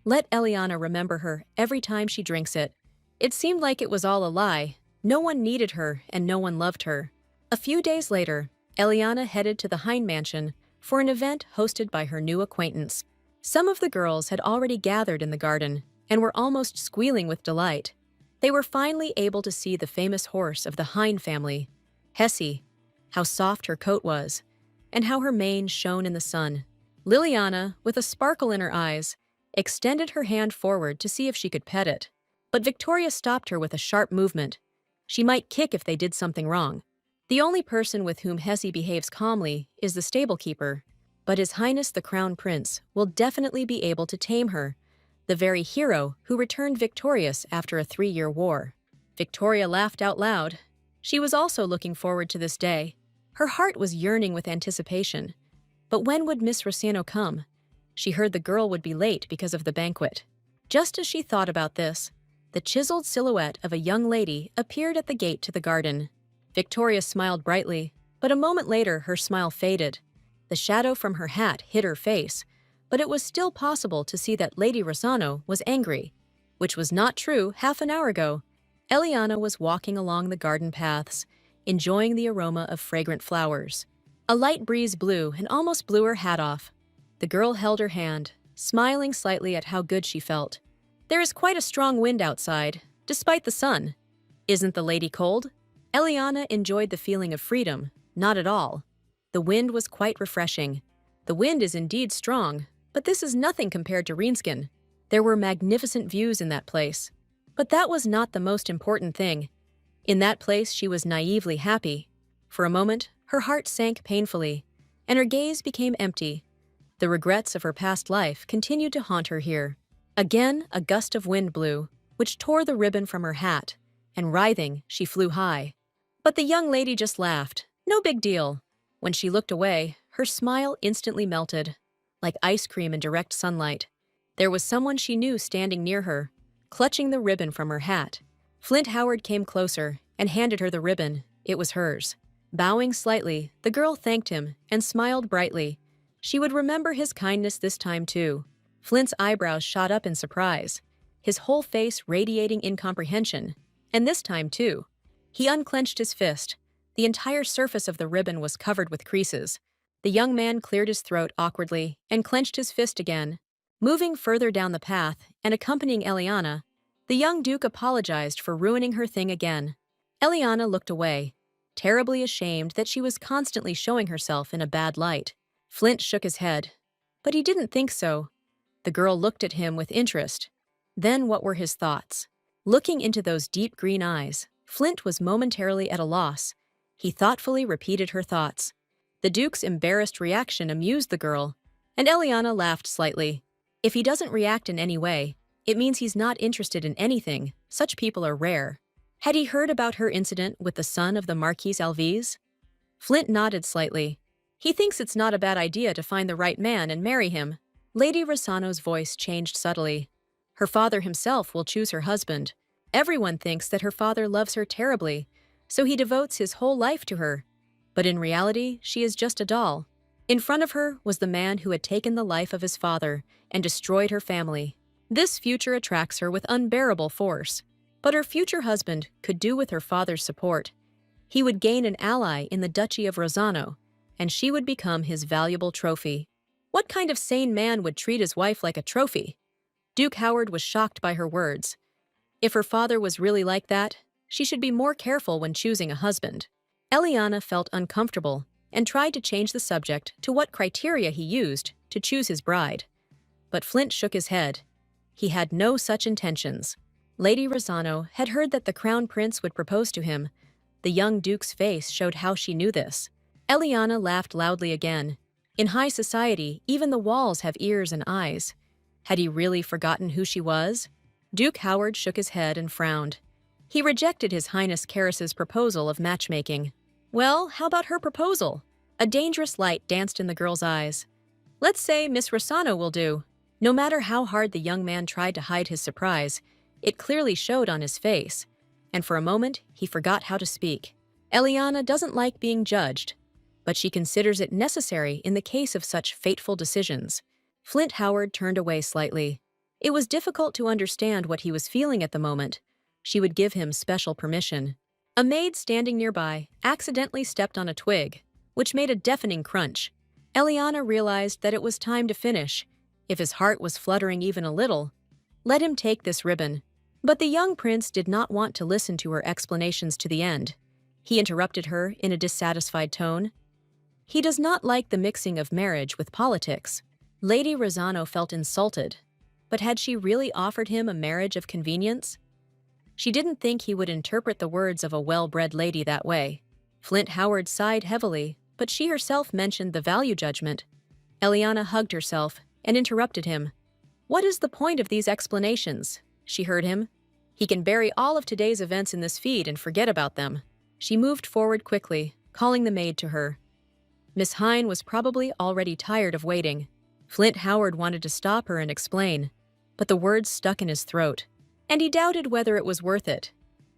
Let Eliana remember her every time she drinks it. It seemed like it was all a lie. No one needed her and no one loved her. A few days later, Eliana headed to the Hein mansion for an event hosted by her new acquaintance. Some of the girls had already gathered in the garden and were almost squealing with delight. They were finally able to see the famous horse of the Hein family, Hesse, how soft her coat was, and how her mane shone in the sun. Liliana, with a sparkle in her eyes, extended her hand forward to see if she could pet it. But Victoria stopped her with a sharp movement. She might kick if they did something wrong. The only person with whom Hesse behaves calmly is the stable-keeper, but His Highness the Crown Prince will definitely be able to tame her, the very hero who returned victorious after a 3-year war. Victoria laughed out loud. She was also looking forward to this day. Her heart was yearning with anticipation. But when would Miss Rossano come? She heard the girl would be late because of the banquet. Just as she thought about this, the chiseled silhouette of a young lady appeared at the gate to the garden. Victoria smiled brightly, but a moment later her smile faded. The shadow from her hat hid her face, but it was still possible to see that Lady Rossano was angry, which was not true half an hour ago. Eliana was walking along the garden paths, enjoying the aroma of fragrant flowers. A light breeze blew and almost blew her hat off. The girl held her hand, smiling slightly at how good she felt. There is quite a strong wind outside, despite the sun. Isn't the lady cold? Eliana enjoyed the feeling of freedom, not at all. The wind was quite refreshing. The wind is indeed strong, but this is nothing compared to Rienskin. There were magnificent views in that place. But that was not the most important thing. In that place she was naively happy. For a moment, her heart sank painfully, and her gaze became empty. The regrets of her past life continued to haunt her here. Again, a gust of wind blew, which tore the ribbon from her hat, and writhing, she flew high. But the young lady just laughed. No big deal. When she looked away, her smile instantly melted, like ice cream in direct sunlight. There was someone she knew standing near her, clutching the ribbon from her hat. Flint Howard came closer and handed her the ribbon. It was hers. Bowing slightly, the girl thanked him and smiled brightly. She would remember his kindness this time too. Flint's eyebrows shot up in surprise, his whole face radiating incomprehension. And this time too. He unclenched his fist. The entire surface of the ribbon was covered with creases. The young man cleared his throat awkwardly and clenched his fist again. Moving further down the path and accompanying Eliana, the young duke apologized for ruining her thing again. Eliana looked away, terribly ashamed that she was constantly showing herself in a bad light. Flint shook his head, but he didn't think so. The girl looked at him with interest. Then what were his thoughts? Looking into those deep green eyes, Flint was momentarily at a loss. He thoughtfully repeated her thoughts. The duke's embarrassed reaction amused the girl, and Eliana laughed slightly. If he doesn't react in any way, it means he's not interested in anything. Such people are rare. Had he heard about her incident with the son of the Marquise Alvise? Flint nodded slightly. He thinks it's not a bad idea to find the right man and marry him. Lady Rossano's voice changed subtly. Her father himself will choose her husband. Everyone thinks that her father loves her terribly, so he devotes his whole life to her. But in reality, she is just a doll. In front of her was the man who had taken the life of his father and destroyed her family. This future attracts her with unbearable force. But her future husband could do with her father's support. He would gain an ally in the Duchy of Rossano, and she would become his valuable trophy. What kind of sane man would treat his wife like a trophy? Duke Howard was shocked by her words. If her father was really like that, she should be more careful when choosing a husband. Eliana felt uncomfortable and tried to change the subject to what criteria he used to choose his bride. But Flint shook his head. He had no such intentions. Lady Rosano had heard that the crown prince would propose to him. The young duke's face showed how she knew this. Eliana laughed loudly again. In high society, even the walls have ears and eyes. Had he really forgotten who she was? Duke Howard shook his head and frowned. He rejected His Highness Karis's proposal of matchmaking. Well, how about her proposal? A dangerous light danced in the girl's eyes. Let's say Miss Rosano will do. No matter how hard the young man tried to hide his surprise, it clearly showed on his face, and for a moment he forgot how to speak. Eliana doesn't like being judged, but she considers it necessary in the case of such fateful decisions. Flint Howard turned away slightly. It was difficult to understand what he was feeling at the moment. She would give him special permission. A maid standing nearby accidentally stepped on a twig, which made a deafening crunch. Eliana realized that it was time to finish. If his heart was fluttering even a little, let him take this ribbon. But the young prince did not want to listen to her explanations to the end. He interrupted her in a dissatisfied tone. He does not like the mixing of marriage with politics. Lady Rosano felt insulted. But had she really offered him a marriage of convenience? She didn't think he would interpret the words of a well-bred lady that way. Flint Howard sighed heavily, but she herself mentioned the value judgment. Eliana hugged herself and interrupted him. What is the point of these explanations? She heard him. He can bury all of today's events in this feed and forget about them. She moved forward quickly, calling the maid to her. Miss Hine was probably already tired of waiting. Flint Howard wanted to stop her and explain, but the words stuck in his throat, and he doubted whether it was worth it.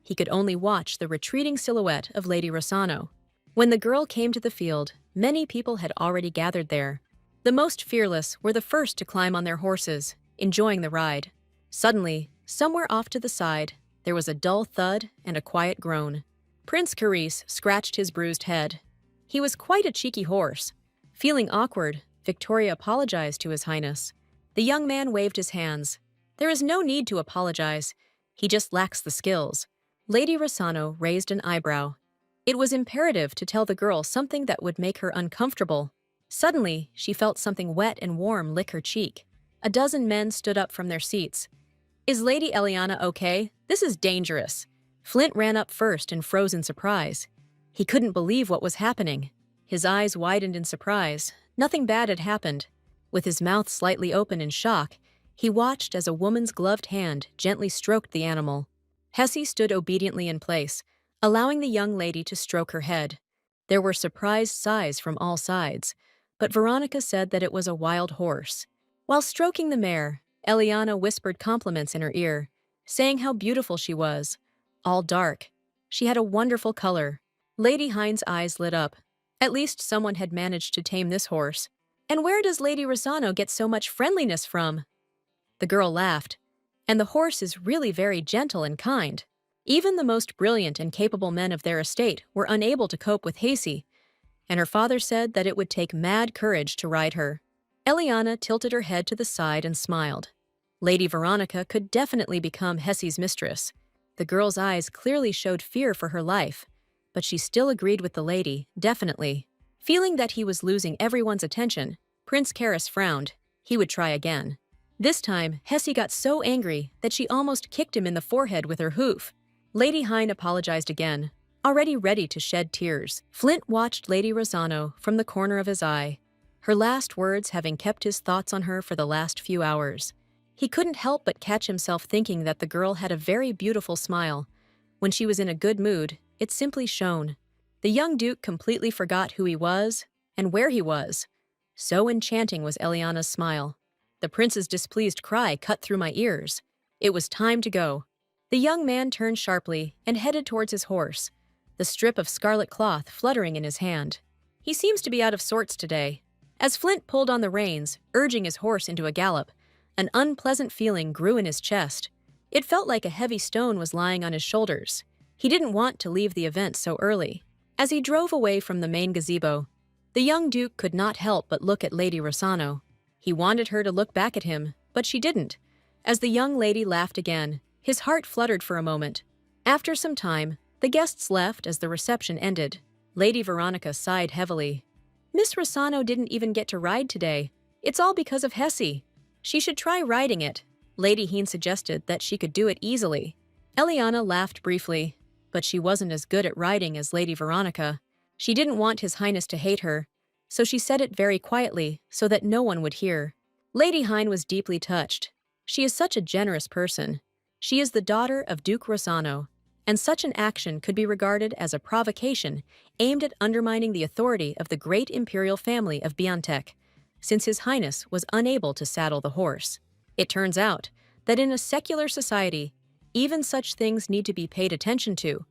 He could only watch the retreating silhouette of Lady Rosano. When the girl came to the field, many people had already gathered there. The most fearless were the first to climb on their horses, enjoying the ride. Suddenly, somewhere off to the side, there was a dull thud and a quiet groan. Prince Caris scratched his bruised head. He was quite a cheeky horse. Feeling awkward, Victoria apologized to His Highness. The young man waved his hands. There is no need to apologize. He just lacks the skills. Lady Rosano raised an eyebrow. It was imperative to tell the girl something that would make her uncomfortable. Suddenly, she felt something wet and warm lick her cheek. A dozen men stood up from their seats. Is Lady Eliana okay? This is dangerous. Flint ran up first and froze in surprise. He couldn't believe what was happening. His eyes widened in surprise. Nothing bad had happened. With his mouth slightly open in shock, he watched as a woman's gloved hand gently stroked the animal. Hesse stood obediently in place, allowing the young lady to stroke her head. There were surprised sighs from all sides, but Veronica said that it was a wild horse. While stroking the mare, Eliana whispered compliments in her ear, saying how beautiful she was. All dark. She had a wonderful color. Lady Hine's eyes lit up. At least someone had managed to tame this horse. And where does Lady Rosano get so much friendliness from? The girl laughed. And the horse is really very gentle and kind. Even the most brilliant and capable men of their estate were unable to cope with Hesse, and her father said that it would take mad courage to ride her. Eliana tilted her head to the side and smiled. Lady Veronica could definitely become Hesse's mistress. The girl's eyes clearly showed fear for her life, but she still agreed with the lady, definitely. Feeling that he was losing everyone's attention, Prince Caris frowned. He would try again. This time, Hesse got so angry that she almost kicked him in the forehead with her hoof. Lady Hine apologized again, already ready to shed tears. Flint watched Lady Rosano from the corner of his eye, her last words having kept his thoughts on her for the last few hours. He couldn't help but catch himself thinking that the girl had a very beautiful smile. When she was in a good mood, it simply shone. The young duke completely forgot who he was and where he was. So enchanting was Eliana's smile. The prince's displeased cry cut through my ears. It was time to go. The young man turned sharply and headed towards his horse, the strip of scarlet cloth fluttering in his hand. He seems to be out of sorts today. As Flint pulled on the reins, urging his horse into a gallop, an unpleasant feeling grew in his chest. It felt like a heavy stone was lying on his shoulders. He didn't want to leave the event so early. As he drove away from the main gazebo, The young duke could not help but look at Lady Rossano. He wanted her to look back at him, but she didn't. As the young lady laughed again, his heart fluttered for a moment. After some time, the guests left as the reception ended. Lady Veronica sighed heavily. Miss Rossano didn't even get to ride today. It's all because of Hesse. She should try riding it. Lady Heen suggested that she could do it easily. Eliana laughed briefly, but she wasn't as good at riding as Lady Veronica. She didn't want His Highness to hate her, so she said it very quietly so that no one would hear. Lady Hine was deeply touched. She is such a generous person. She is the daughter of Duke Rossano, and such an action could be regarded as a provocation aimed at undermining the authority of the great imperial family of Biontech, since His Highness was unable to saddle the horse. It turns out that in a secular society, even such things need to be paid attention to.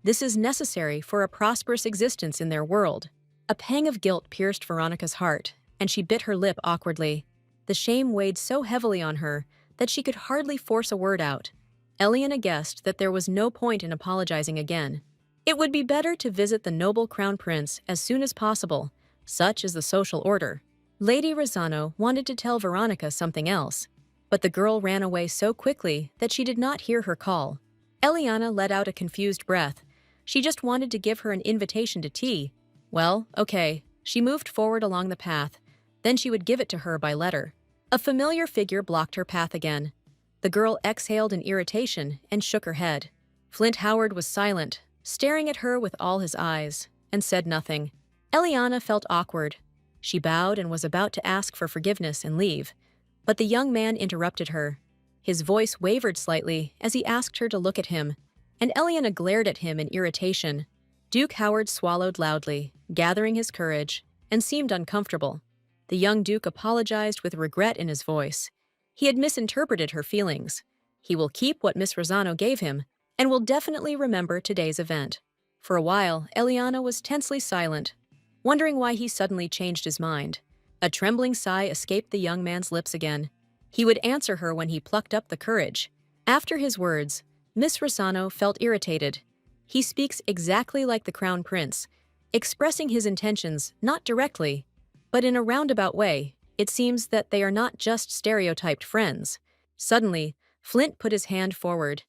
This is necessary for a prosperous existence in their world. A pang of guilt pierced Veronica's heart, and she bit her lip awkwardly. The shame weighed so heavily on her that she could hardly force a word out. Eliana guessed that there was no point in apologizing again. It would be better to visit the noble crown prince as soon as possible. Such is the social order. Lady Rossano wanted to tell Veronica something else, but the girl ran away so quickly that she did not hear her call. Eliana let out a confused breath. She just wanted to give her an invitation to tea. Well, okay. She moved forward along the path. Then she would give it to her by letter. A familiar figure blocked her path again. The girl exhaled in irritation and shook her head. Flint Howard was silent, staring at her with all his eyes, and said nothing. Eliana felt awkward. She bowed and was about to ask for forgiveness and leave, but the young man interrupted her. His voice wavered slightly as he asked her to look at him, and Eliana glared at him in irritation. Duke Howard swallowed loudly, gathering his courage, and seemed uncomfortable. The young duke apologized with regret in his voice. He had misinterpreted her feelings. He will keep what Miss Rossano gave him, and will definitely remember today's event. For a while, Eliana was tensely silent, wondering why he suddenly changed his mind. A trembling sigh escaped the young man's lips again. He would answer her when he plucked up the courage. After his words, Miss Rossano felt irritated. He speaks exactly like the crown prince, expressing his intentions not directly, but in a roundabout way. It seems that they are not just stereotyped friends. Suddenly, Flint put his hand forward.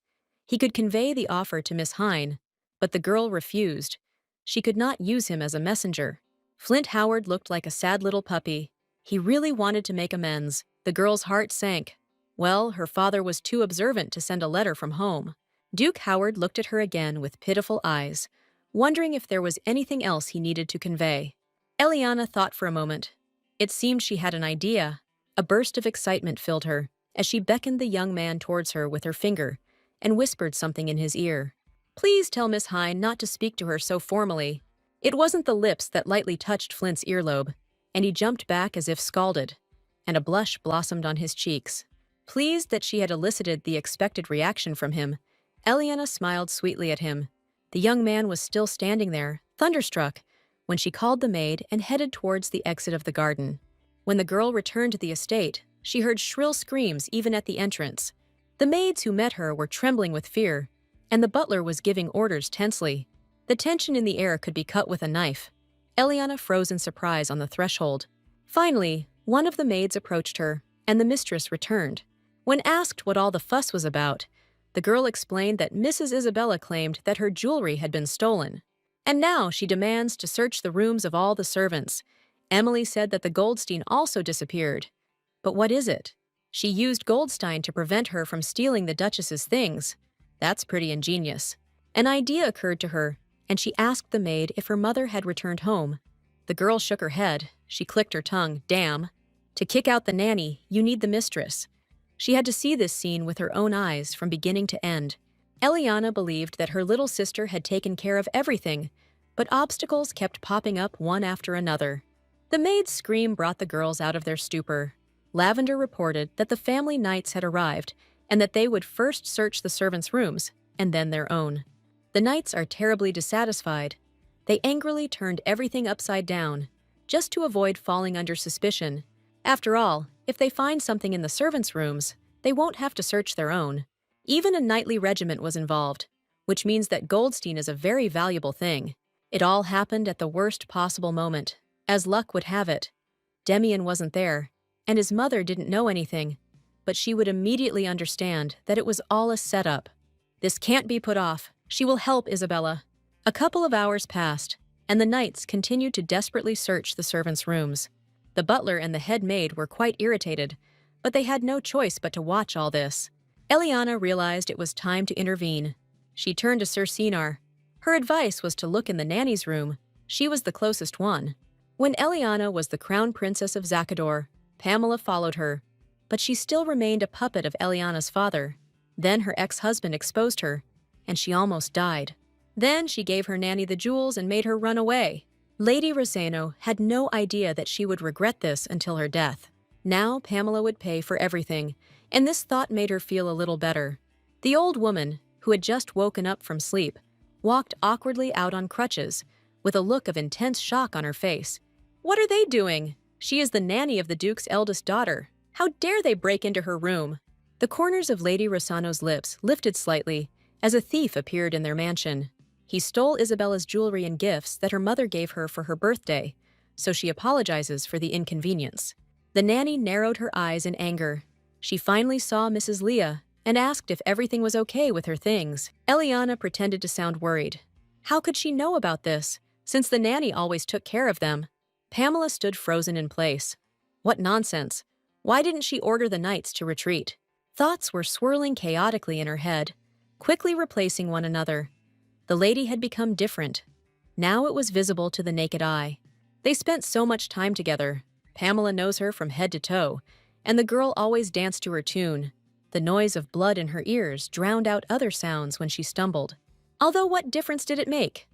He could convey the offer to Miss Hine, but the girl refused. She could not use him as a messenger. Flint Howard looked like a sad little puppy. He really wanted to make amends. The girl's heart sank. Well, her father was too observant to send a letter from home. Duke Howard looked at her again with pitiful eyes, wondering if there was anything else he needed to convey. Eliana thought for a moment. It seemed she had an idea. A burst of excitement filled her as she beckoned the young man towards her with her finger and whispered something in his ear. Please tell Miss Hine not to speak to her so formally. It wasn't the lips that lightly touched Flint's earlobe, and he jumped back as if scalded, and a blush blossomed on his cheeks. Pleased that she had elicited the expected reaction from him, Eliana smiled sweetly at him. The young man was still standing there, thunderstruck, when she called the maid and headed towards the exit of the garden. When the girl returned to the estate, she heard shrill screams even at the entrance. The maids who met her were trembling with fear, and the butler was giving orders tensely. The tension in the air could be cut with a knife. Eliana froze in surprise on the threshold. Finally, one of the maids approached her, and the mistress returned. When asked what all the fuss was about, the girl explained that Mrs. Isabella claimed that her jewelry had been stolen. And now she demands to search the rooms of all the servants. Emily said that the Goldstein also disappeared. But what is it? She used Goldstein to prevent her from stealing the Duchess's things. That's pretty ingenious. An idea occurred to her, and she asked the maid if her mother had returned home. The girl shook her head. She clicked her tongue. Damn. To kick out the nanny, you need the mistress. She had to see this scene with her own eyes from beginning to end. Eliana believed that her little sister had taken care of everything, but obstacles kept popping up one after another. The maid's scream brought the girls out of their stupor. Lavender reported that the family knights had arrived and that they would first search the servants' rooms and then their own. The knights are terribly dissatisfied. They angrily turned everything upside down, just to avoid falling under suspicion. After all, if they find something in the servants' rooms, they won't have to search their own. Even a knightly regiment was involved, which means that Goldstein is a very valuable thing. It all happened at the worst possible moment. As luck would have it, Demian wasn't there, and his mother didn't know anything, but she would immediately understand that it was all a setup. This can't be put off. She will help Isabella. A couple of hours passed, and the knights continued to desperately search the servants' rooms. The butler and the head maid were quite irritated, but they had no choice but to watch all this. Eliana realized it was time to intervene. She turned to Sir Sinar. Her advice was to look in the nanny's room. She was the closest one. When Eliana was the crown princess of Zakador, Pamela followed her, but she still remained a puppet of Eliana's father. Then her ex-husband exposed her, and she almost died. Then she gave her nanny the jewels and made her run away. Lady Rosano had no idea that she would regret this until her death. Now Pamela would pay for everything, and this thought made her feel a little better. The old woman, who had just woken up from sleep, walked awkwardly out on crutches, with a look of intense shock on her face. What are they doing? She is the nanny of the Duke's eldest daughter. How dare they break into her room? The corners of Lady Rosano's lips lifted slightly as a thief appeared in their mansion. He stole Isabella's jewelry and gifts that her mother gave her for her birthday, so she apologizes for the inconvenience. The nanny narrowed her eyes in anger. She finally saw Mrs. Leah and asked if everything was okay with her things. Eliana pretended to sound worried. How could she know about this, since the nanny always took care of them? Pamela stood frozen in place. What nonsense! Why didn't she order the knights to retreat? Thoughts were swirling chaotically in her head, quickly replacing one another. The lady had become different. Now it was visible to the naked eye. They spent so much time together. Pamela knows her from head to toe, and the girl always danced to her tune. The noise of blood in her ears drowned out other sounds when she stumbled. Although what difference did it make?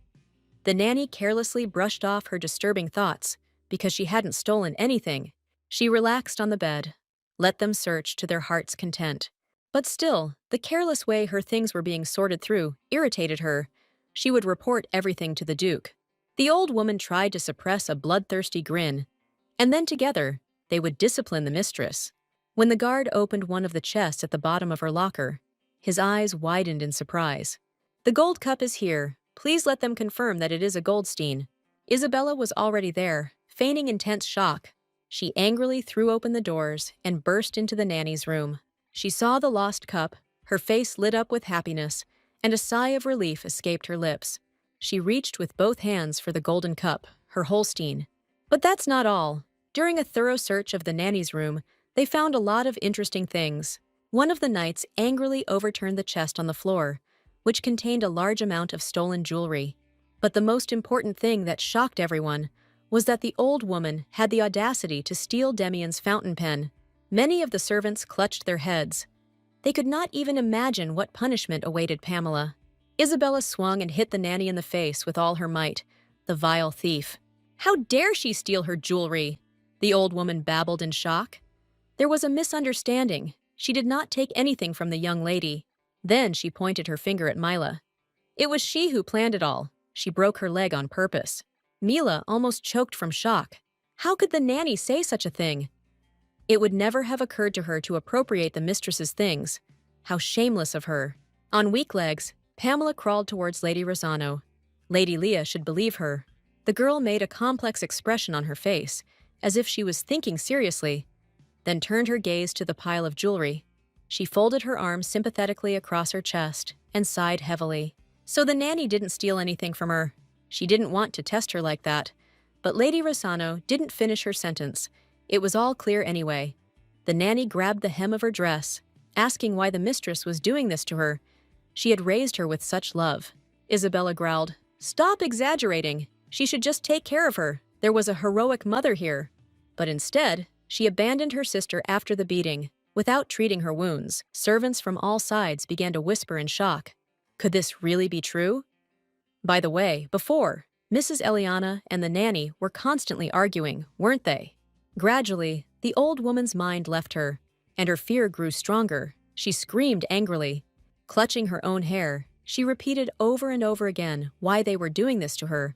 The nanny carelessly brushed off her disturbing thoughts because she hadn't stolen anything. She relaxed on the bed, let them search to their heart's content. But still, the careless way her things were being sorted through irritated her. She would report everything to the Duke. The old woman tried to suppress a bloodthirsty grin, and then together, they would discipline the mistress. When the guard opened one of the chests at the bottom of her locker, his eyes widened in surprise. The gold cup is here. Please let them confirm that it is a Goldstein. Isabella was already there, feigning intense shock. She angrily threw open the doors and burst into the nanny's room. She saw the lost cup, her face lit up with happiness, and a sigh of relief escaped her lips. She reached with both hands for the golden cup, her Holstein. But that's not all. During a thorough search of the nanny's room, they found a lot of interesting things. One of the knights angrily overturned the chest on the floor, which contained a large amount of stolen jewelry. But the most important thing that shocked everyone was that the old woman had the audacity to steal Demian's fountain pen. Many of the servants clutched their heads. They could not even imagine what punishment awaited Pamela. Isabella swung and hit the nanny in the face with all her might, the vile thief. How dare she steal her jewelry? The old woman babbled in shock. There was a misunderstanding. She did not take anything from the young lady. Then she pointed her finger at Mila. It was she who planned it all. She broke her leg on purpose. Mila almost choked from shock. How could the nanny say such a thing? It would never have occurred to her to appropriate the mistress's things. How shameless of her. On weak legs, Pamela crawled towards Lady Rosano. Lady Leah should believe her. The girl made a complex expression on her face, as if she was thinking seriously, then turned her gaze to the pile of jewelry. She folded her arms sympathetically across her chest and sighed heavily. So the nanny didn't steal anything from her. She didn't want to test her like that. But Lady Rosano didn't finish her sentence. It was all clear anyway. The nanny grabbed the hem of her dress, asking why the mistress was doing this to her. She had raised her with such love. Isabella growled, "Stop exaggerating. She should just take care of her. There was a heroic mother here." But instead, she abandoned her sister after the beating, without treating her wounds. Servants from all sides began to whisper in shock. Could this really be true? By the way, before, Mrs. Eliana and the nanny were constantly arguing, weren't they? Gradually, the old woman's mind left her, and her fear grew stronger. She screamed angrily. Clutching her own hair, she repeated over and over again why they were doing this to her.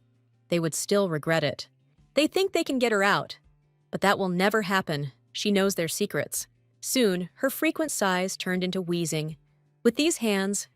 They would still regret it. They think they can get her out, but that will never happen. She knows their secrets. Soon, her frequent sighs turned into wheezing. With these hands,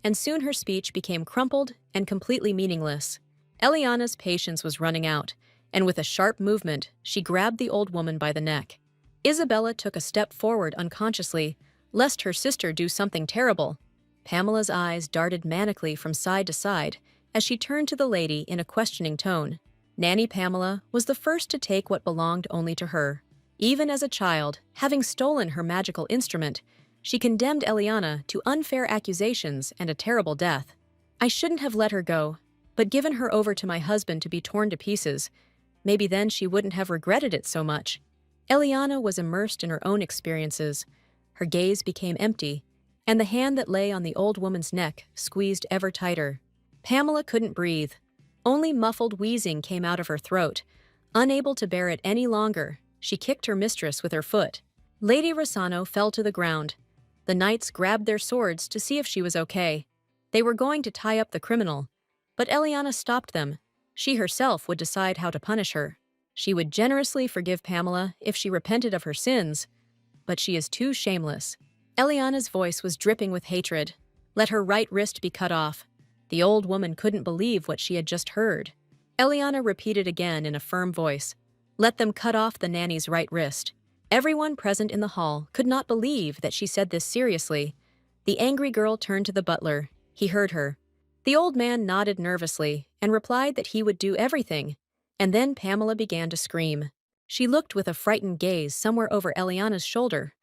and soon her speech became crumpled and completely meaningless. Eliana's patience was running out, and with a sharp movement, she grabbed the old woman by the neck. Isabella took a step forward unconsciously, lest her sister do something terrible. Pamela's eyes darted manically from side to side as she turned to the lady in a questioning tone. Nanny Pamela was the first to take what belonged only to her. Even as a child, having stolen her magical instrument, she condemned Eliana to unfair accusations and a terrible death. I shouldn't have let her go, but given her over to my husband to be torn to pieces. Maybe then she wouldn't have regretted it so much. Eliana was immersed in her own experiences. Her gaze became empty, and the hand that lay on the old woman's neck squeezed ever tighter. Pamela couldn't breathe. Only muffled wheezing came out of her throat. Unable to bear it any longer, she kicked her mistress with her foot. Lady Rossano fell to the ground. The knights grabbed their swords to see if she was okay. They were going to tie up the criminal, but Eliana stopped them. She herself would decide how to punish her. She would generously forgive Pamela if she repented of her sins, but she is too shameless. Eliana's voice was dripping with hatred. Let her right wrist be cut off. The old woman couldn't believe what she had just heard. Eliana repeated again in a firm voice, "Let them cut off the nanny's right wrist." Everyone present in the hall could not believe that she said this seriously. The angry girl turned to the butler. He heard her. The old man nodded nervously and replied that he would do everything. And then Pamela began to scream. She looked with a frightened gaze somewhere over Eliana's shoulder.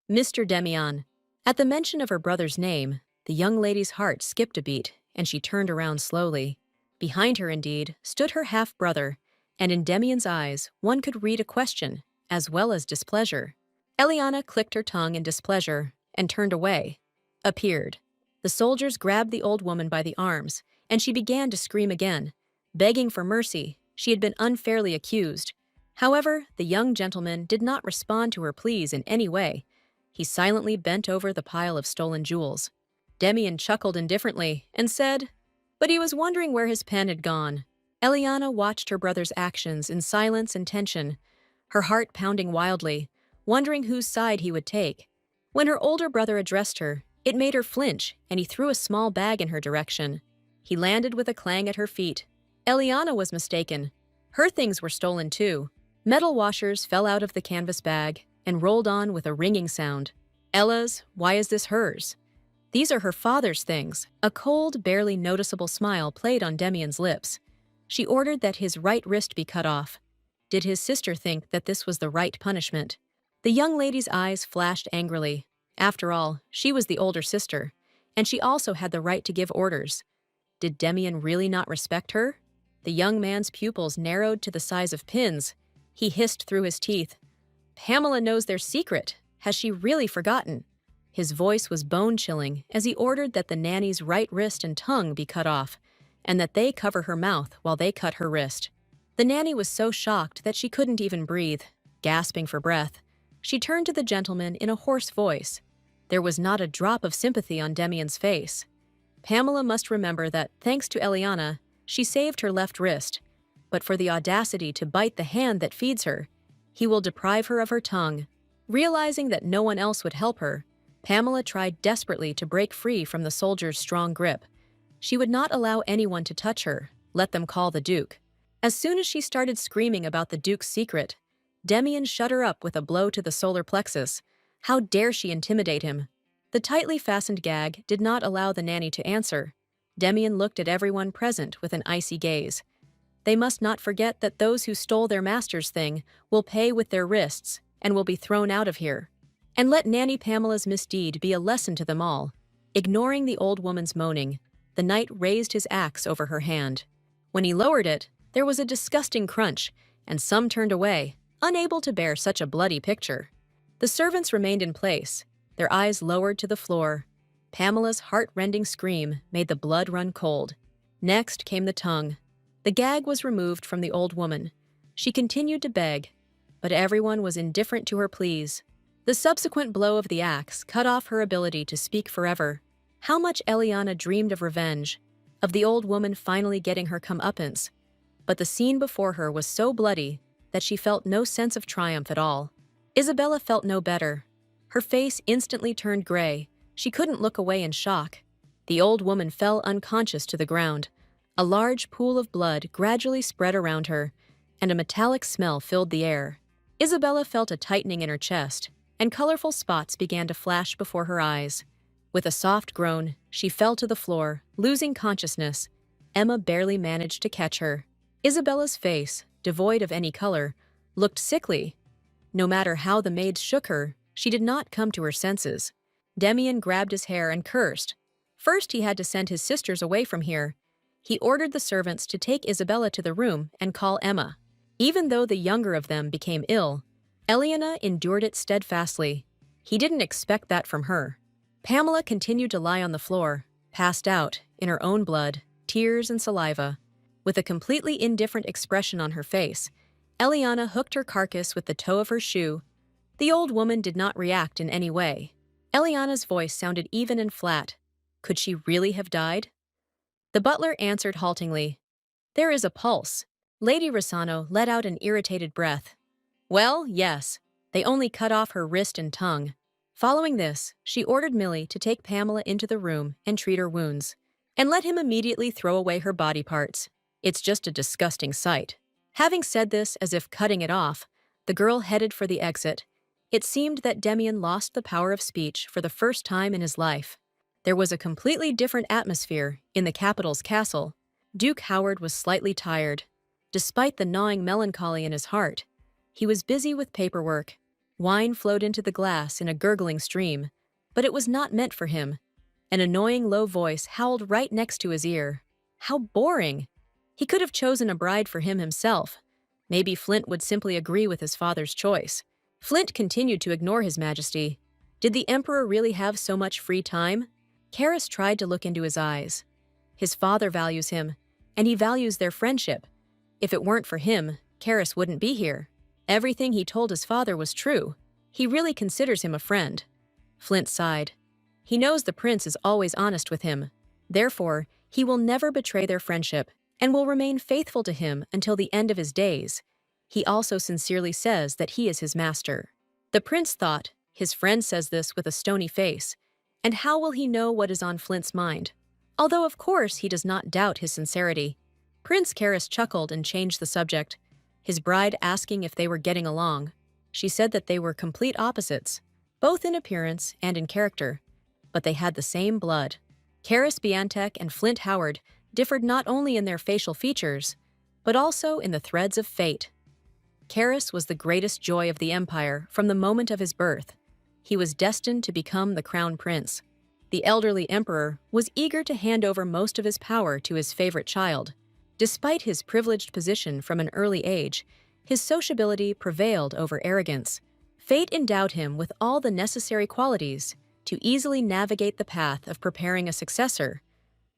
Mr. Demian. At the mention of her brother's name, the young lady's heart skipped a beat, and she turned around slowly. Behind her, indeed, stood her half-brother, and in Demian's eyes one could read a question, as well as displeasure. Eliana clicked her tongue in displeasure and turned away. Appeared. The soldiers grabbed the old woman by the arms, and she began to scream again, begging for mercy. She had been unfairly accused. However, the young gentleman did not respond to her pleas in any way. He silently bent over the pile of stolen jewels. Demian chuckled indifferently and said, "But he was wondering where his pen had gone." Eliana watched her brother's actions in silence and tension, her heart pounding wildly, wondering whose side he would take. When her older brother addressed her, it made her flinch, and he threw a small bag in her direction. He landed with a clang at her feet. Eliana was mistaken. Her things were stolen too. Metal washers fell out of the canvas bag and rolled on with a ringing sound. Ella's, why is this hers? These are her father's things. A cold, barely noticeable smile played on Demian's lips. She ordered that his right wrist be cut off. Did his sister think that this was the right punishment? The young lady's eyes flashed angrily. After all, she was the older sister, and she also had the right to give orders. Did Demian really not respect her? The young man's pupils narrowed to the size of pins. He hissed through his teeth. Pamela knows their secret. Has she really forgotten? His voice was bone-chilling as he ordered that the nanny's right wrist and tongue be cut off, and that they cover her mouth while they cut her wrist. The nanny was so shocked that she couldn't even breathe, gasping for breath. She turned to the gentleman in a hoarse voice. There was not a drop of sympathy on Demian's face. Pamela must remember that, thanks to Eliana, she saved her left wrist, but for the audacity to bite the hand that feeds her, he will deprive her of her tongue. Realizing that no one else would help her, Pamela tried desperately to break free from the soldier's strong grip. She would not allow anyone to touch her, let them call the Duke. As soon as she started screaming about the Duke's secret, Demian shut her up with a blow to the solar plexus. How dare she intimidate him? The tightly fastened gag did not allow the nanny to answer. Demian looked at everyone present with an icy gaze. They must not forget that those who stole their master's thing will pay with their wrists and will be thrown out of here. And let Nanny Pamela's misdeed be a lesson to them all. Ignoring the old woman's moaning, the knight raised his axe over her hand. When he lowered it, there was a disgusting crunch, and some turned away, unable to bear such a bloody picture. The servants remained in place, their eyes lowered to the floor. Pamela's heart-rending scream made the blood run cold. Next came the tongue. The gag was removed from the old woman. She continued to beg, but everyone was indifferent to her pleas. The subsequent blow of the axe cut off her ability to speak forever. How much Eliana dreamed of revenge, of the old woman finally getting her comeuppance. But the scene before her was so bloody that she felt no sense of triumph at all. Isabella felt no better. Her face instantly turned gray. She couldn't look away in shock. The old woman fell unconscious to the ground. A large pool of blood gradually spread around her, and a metallic smell filled the air. Isabella felt a tightening in her chest, and colorful spots began to flash before her eyes. With a soft groan, she fell to the floor, losing consciousness. Emma barely managed to catch her. Isabella's face, devoid of any color, looked sickly. No matter how the maids shook her, she did not come to her senses. Demian grabbed his hair and cursed. First, he had to send his sisters away from here. He ordered the servants to take Isabella to the room and call Emma. Even though the younger of them became ill, Eliana endured it steadfastly. He didn't expect that from her. Pamela continued to lie on the floor, passed out, in her own blood, tears and saliva. With a completely indifferent expression on her face, Eliana hooked her carcass with the toe of her shoe. The old woman did not react in any way. Eliana's voice sounded even and flat. Could she really have died? The butler answered haltingly. There is a pulse. Lady Rossano let out an irritated breath. Well, yes. They only cut off her wrist and tongue. Following this, she ordered Millie to take Pamela into the room and treat her wounds, and let him immediately throw away her body parts. It's just a disgusting sight. Having said this as if cutting it off, the girl headed for the exit. It seemed that Demian lost the power of speech for the first time in his life. There was a completely different atmosphere in the capital's castle. Duke Howard was slightly tired. Despite the gnawing melancholy in his heart, he was busy with paperwork. Wine flowed into the glass in a gurgling stream, but it was not meant for him. An annoying low voice howled right next to his ear. How boring! He could have chosen a bride for him himself. Maybe Flint would simply agree with his father's choice. Flint continued to ignore his majesty. Did the emperor really have so much free time? Karis tried to look into his eyes. His father values him, and he values their friendship. If it weren't for him, Karis wouldn't be here. Everything he told his father was true. He really considers him a friend. Flint sighed. He knows the prince is always honest with him. Therefore, he will never betray their friendship and will remain faithful to him until the end of his days. He also sincerely says that he is his master. The prince thought, his friend says this with a stony face, and how will he know what is on Flint's mind? Although of course he does not doubt his sincerity. Prince Karis chuckled and changed the subject, his bride asking if they were getting along. She said that they were complete opposites, both in appearance and in character, but they had the same blood. Karis Biantek and Flint Howard differed not only in their facial features, but also in the threads of fate. Karis was the greatest joy of the empire from the moment of his birth. He was destined to become the crown prince. The elderly emperor was eager to hand over most of his power to his favorite child. Despite his privileged position from an early age, his sociability prevailed over arrogance. Fate endowed him with all the necessary qualities to easily navigate the path of preparing a successor.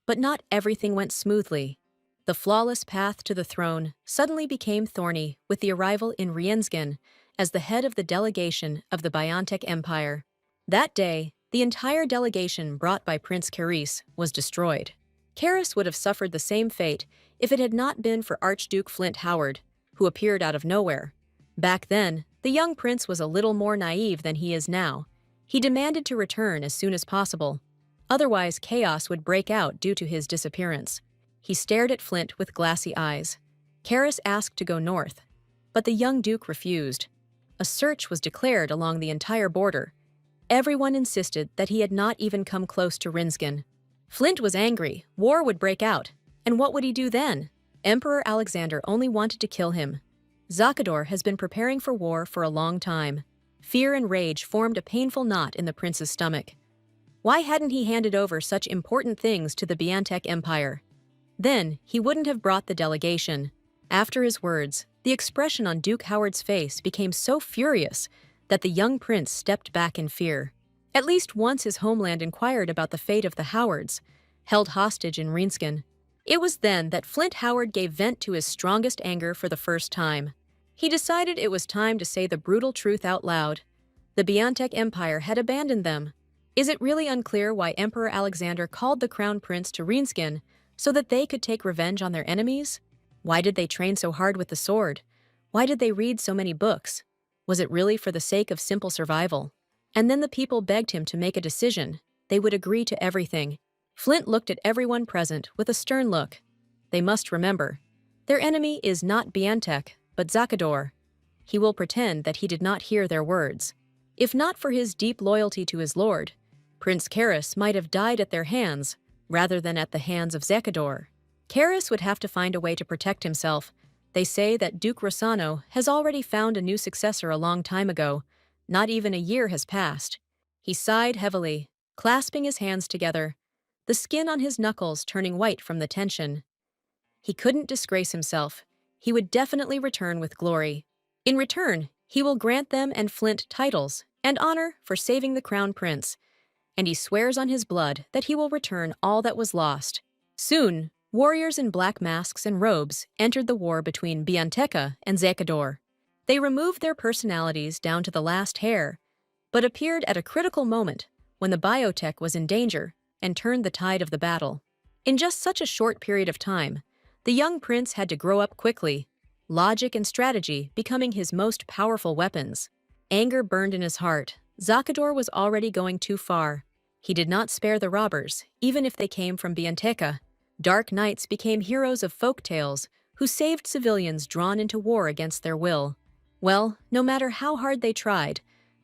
But not everything went smoothly. The flawless path to the throne suddenly became thorny with the arrival in Rienzgen as the head of the delegation of the Biantek Empire. That day, the entire delegation brought by Prince Karis was destroyed. Karis would have suffered the same fate if it had not been for Archduke Flint Howard, who appeared out of nowhere. Back then, the young prince was a little more naive than he is now. He demanded to return as soon as possible. Otherwise, chaos would break out due to his disappearance. He stared at Flint with glassy eyes. Karis asked to go north, but the young duke refused. A search was declared along the entire border. Everyone insisted that he had not even come close to Rienzgen. Flint was angry. War would break out. And what would he do then? Emperor Alexander only wanted to kill him. Zakador has been preparing for war for a long time. Fear and rage formed a painful knot in the prince's stomach. Why hadn't he handed over such important things to the Biantek Empire? Then, he wouldn't have brought the delegation. After his words, the expression on Duke Howard's face became so furious that the young prince stepped back in fear. At least once his homeland inquired about the fate of the Howards, held hostage in Rienzgen. It was then that Flint Howard gave vent to his strongest anger for the first time. He decided it was time to say the brutal truth out loud. The Biantek Empire had abandoned them. Is it really unclear why Emperor Alexander called the crown prince to Rienzgen so that they could take revenge on their enemies? Why did they train so hard with the sword? Why did they read so many books? Was it really for the sake of simple survival? And then the people begged him to make a decision. They would agree to everything. Flint looked at everyone present with a stern look. They must remember. Their enemy is not Biantek, but Zakador. He will pretend that he did not hear their words. If not for his deep loyalty to his lord, Prince Karis might have died at their hands rather than at the hands of Zakador. Karis would have to find a way to protect himself. They say that Duke Rossano has already found a new successor a long time ago. Not even a year has passed. He sighed heavily, clasping his hands together, the skin on his knuckles turning white from the tension. He couldn't disgrace himself. He would definitely return with glory. In return, he will grant them and Flint titles and honor for saving the crown prince, and he swears on his blood that he will return all that was lost. Soon, warriors in black masks and robes entered the war between Bianteca and Zakador. They removed their personalities down to the last hair, but appeared at a critical moment when the biotech was in danger and turned the tide of the battle. In just such a short period of time, the young prince had to grow up quickly, logic and strategy becoming his most powerful weapons. Anger burned in his heart. Zakador was already going too far. He did not spare the robbers, even if they came from Bianteca. Dark knights became heroes of folk tales who saved civilians drawn into war against their will. Well, no matter how hard they tried,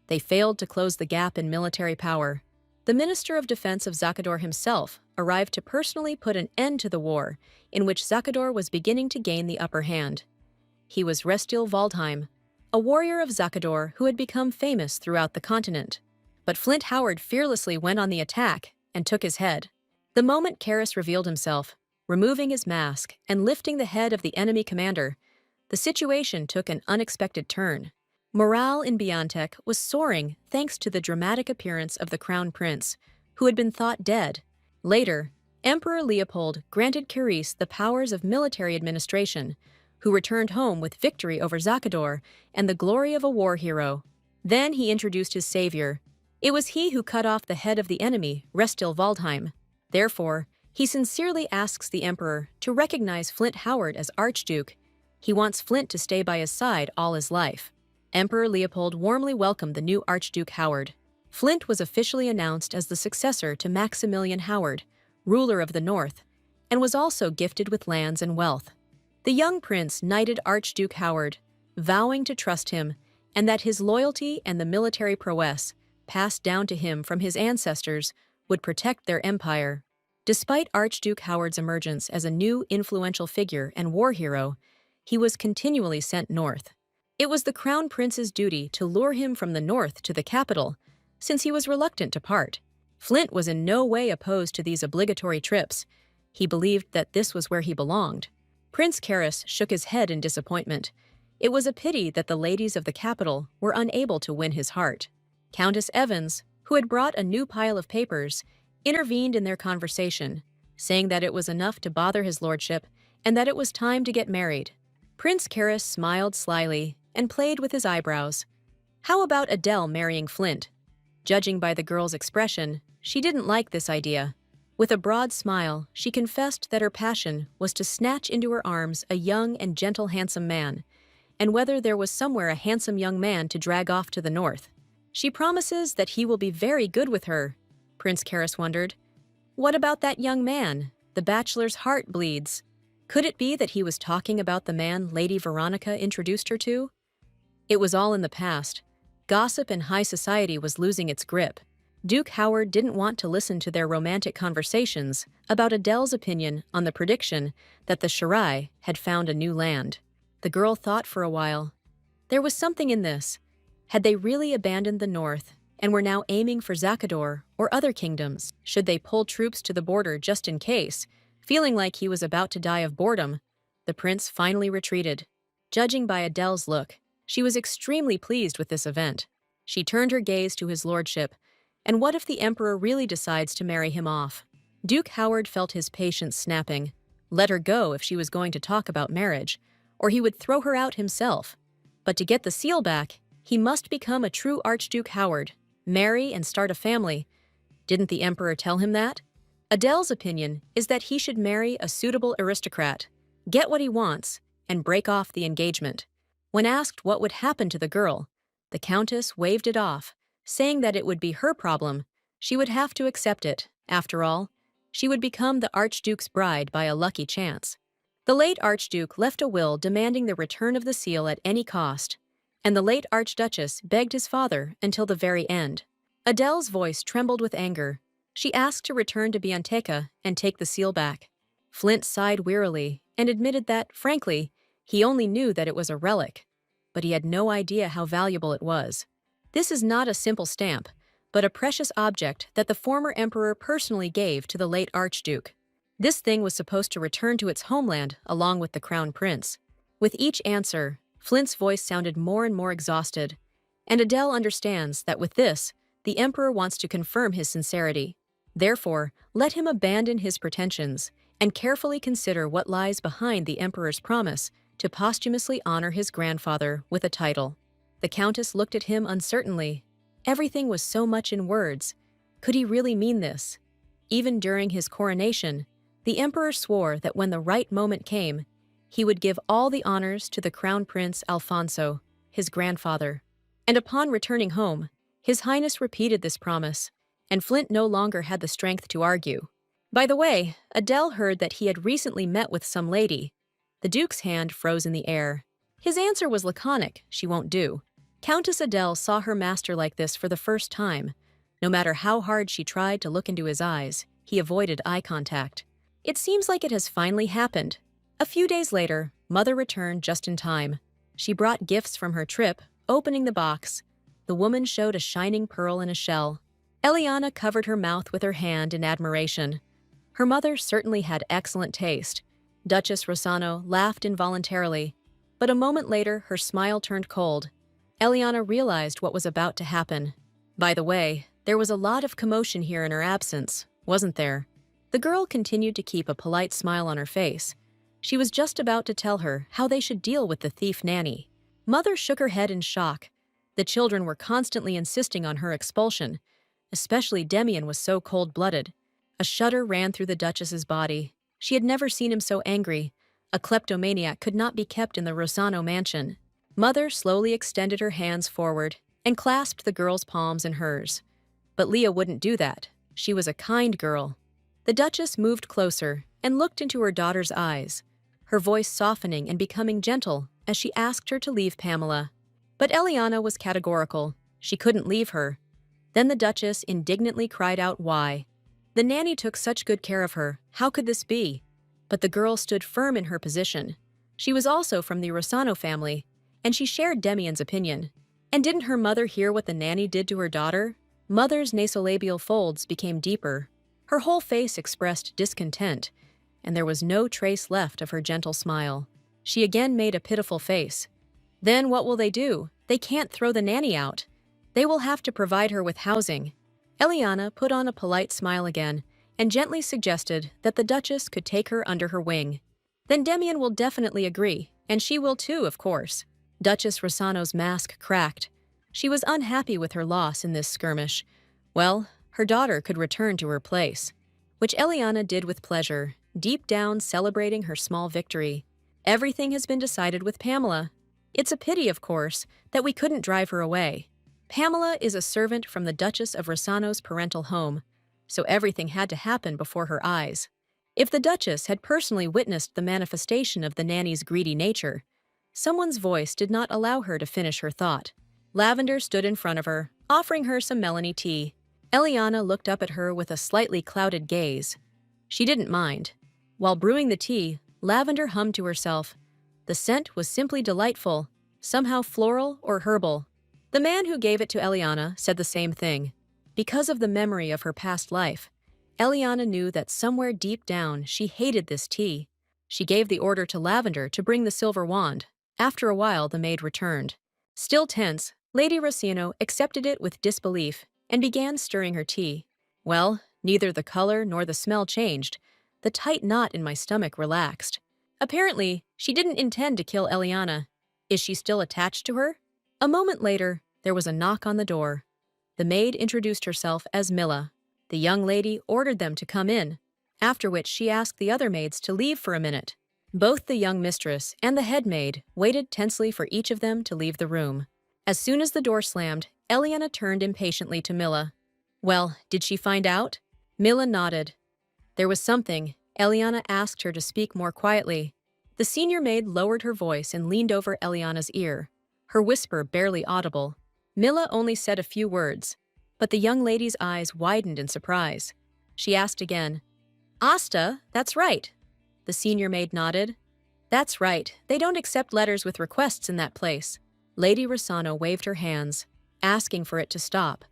they failed to close the gap in military power. The Minister of Defense of Zakador himself arrived to personally put an end to the war, in which Zakador was beginning to gain the upper hand. He was Restil Waldheim, a warrior of Zakador who had become famous throughout the continent. But Flint Howard fearlessly went on the attack and took his head. The moment Karis revealed himself, removing his mask and lifting the head of the enemy commander, the situation took an unexpected turn. Morale in Biantek was soaring thanks to the dramatic appearance of the crown prince, who had been thought dead. Later, Emperor Leopold granted Karis the powers of military administration, who returned home with victory over Zakador and the glory of a war hero. Then he introduced his savior. It was he who cut off the head of the enemy, Restil Waldheim. Therefore, he sincerely asks the emperor to recognize Flint Howard as Archduke. He wants Flint to stay by his side all his life. Emperor Leopold warmly welcomed the new Archduke Howard. Flint was officially announced as the successor to Maximilian Howard, ruler of the North, and was also gifted with lands and wealth. The young prince knighted Archduke Howard, vowing to trust him and that his loyalty and the military prowess, passed down to him from his ancestors, would protect their empire. Despite Archduke Howard's emergence as a new influential figure and war hero, he was continually sent north. It was the crown prince's duty to lure him from the north to the capital, since he was reluctant to part. Flint was in no way opposed to these obligatory trips. He believed that this was where he belonged. Prince Karis shook his head in disappointment. It was a pity that the ladies of the capital were unable to win his heart. Countess Evans, who had brought a new pile of papers, intervened in their conversation, saying that it was enough to bother his lordship and that it was time to get married. Prince Karis smiled slyly and played with his eyebrows. How about Adele marrying Flint? Judging by the girl's expression, she didn't like this idea. With a broad smile, she confessed that her passion was to snatch into her arms a young and gentle handsome man, and whether there was somewhere a handsome young man to drag off to the north. She promises that he will be very good with her, Prince Karis wondered. What about that young man? The bachelor's heart bleeds. Could it be that he was talking about the man Lady Veronica introduced her to? It was all in the past. Gossip in high society was losing its grip. Duke Howard didn't want to listen to their romantic conversations about Adele's opinion on the prediction that the Shirai had found a new land. The girl thought for a while. There was something in this. Had they really abandoned the north and were now aiming for Zakador or other kingdoms? Should they pull troops to the border just in case? Feeling like he was about to die of boredom, the prince finally retreated. Judging by Adele's look, she was extremely pleased with this event. She turned her gaze to his lordship. And what if the emperor really decides to marry him off? Duke Howard felt his patience snapping. Let her go if she was going to talk about marriage, or he would throw her out himself. But to get the seal back, he must become a true Archduke Howard, marry and start a family. Didn't the emperor tell him that? Adele's opinion is that he should marry a suitable aristocrat, get what he wants, and break off the engagement. When asked what would happen to the girl, the countess waved it off, saying that it would be her problem. She would have to accept it. After all, she would become the Archduke's bride by a lucky chance. The late Archduke left a will demanding the return of the seal at any cost, and the late Archduchess begged his father until the very end. Adele's voice trembled with anger. She asked to return to Bianteca and take the seal back. Flint sighed wearily and admitted that, frankly, he only knew that it was a relic, but he had no idea how valuable it was. This is not a simple stamp, but a precious object that the former emperor personally gave to the late Archduke. This thing was supposed to return to its homeland along with the crown prince. With each answer, Flint's voice sounded more and more exhausted, and Adele understands that with this, the emperor wants to confirm his sincerity. Therefore, let him abandon his pretensions and carefully consider what lies behind the emperor's promise to posthumously honor his grandfather with a title. The countess looked at him uncertainly. Everything was so much in words. Could he really mean this? Even during his coronation, the emperor swore that when the right moment came, he would give all the honors to the crown prince Alfonso, his grandfather. And upon returning home, His Highness repeated this promise, and Flint no longer had the strength to argue. By the way, Adele heard that he had recently met with some lady. The Duke's hand froze in the air. His answer was laconic: she won't do. Countess Adele saw her master like this for the first time. No matter how hard she tried to look into his eyes, he avoided eye contact. It seems like it has finally happened. A few days later, Mother returned just in time. She brought gifts from her trip. Opening the box, the woman showed a shining pearl in a shell. Eliana covered her mouth with her hand in admiration. Her mother certainly had excellent taste. Duchess Rossano laughed involuntarily, but a moment later her smile turned cold. Eliana realized what was about to happen. By the way, there was a lot of commotion here in her absence, wasn't there? The girl continued to keep a polite smile on her face. She was just about to tell her how they should deal with the thief nanny. Mother shook her head in shock. The children were constantly insisting on her expulsion. Especially Demian was so cold-blooded. A shudder ran through the Duchess's body. She had never seen him so angry. A kleptomaniac could not be kept in the Rossano mansion. Mother slowly extended her hands forward and clasped the girl's palms in hers. But Leah wouldn't do that. She was a kind girl. The Duchess moved closer and looked into her daughter's eyes, her voice softening and becoming gentle as she asked her to leave Pamela. But Eliana was categorical. She couldn't leave her. Then the Duchess indignantly cried out why. The nanny took such good care of her. How could this be? But the girl stood firm in her position. She was also from the Rossano family, and she shared Demian's opinion. And didn't her mother hear what the nanny did to her daughter? Mother's nasolabial folds became deeper. Her whole face expressed discontent, and there was no trace left of her gentle smile. She again made a pitiful face. Then what will they do? They can't throw the nanny out. They will have to provide her with housing. Eliana put on a polite smile again and gently suggested that the Duchess could take her under her wing. Then Demian will definitely agree, and she will too, of course. Duchess Rossano's mask cracked. She was unhappy with her loss in this skirmish. Well, her daughter could return to her place, which Eliana did with pleasure, deep down celebrating her small victory. Everything has been decided with Pamela. It's a pity, of course, that we couldn't drive her away. Pamela is a servant from the Duchess of Rossano's parental home, so everything had to happen before her eyes. If the Duchess had personally witnessed the manifestation of the nanny's greedy nature, someone's voice did not allow her to finish her thought. Lavender stood in front of her, offering her some Melanie tea. Eliana looked up at her with a slightly clouded gaze. She didn't mind. While brewing the tea, Lavender hummed to herself. The scent was simply delightful, somehow floral or herbal. The man who gave it to Eliana said the same thing. Because of the memory of her past life, Eliana knew that somewhere deep down she hated this tea. She gave the order to Lavender to bring the silver wand. After a while, the maid returned. Still tense, Lady Rossino accepted it with disbelief and began stirring her tea. Well, neither the color nor the smell changed. The tight knot in my stomach relaxed. Apparently, she didn't intend to kill Eliana. Is she still attached to her? A moment later, there was a knock on the door. The maid introduced herself as Milla. The young lady ordered them to come in, after which she asked the other maids to leave for a minute. Both the young mistress and the head maid waited tensely for each of them to leave the room. As soon as the door slammed, Eliana turned impatiently to Milla. Well, did she find out? Milla nodded. There was something. Eliana asked her to speak more quietly. The senior maid lowered her voice and leaned over Eliana's ear, her whisper barely audible. Mila only said a few words, but the young lady's eyes widened in surprise. She asked again, Asta, that's right. The senior maid nodded. That's right, they don't accept letters with requests in that place. Lady Rosano waved her hands, asking for it to stop.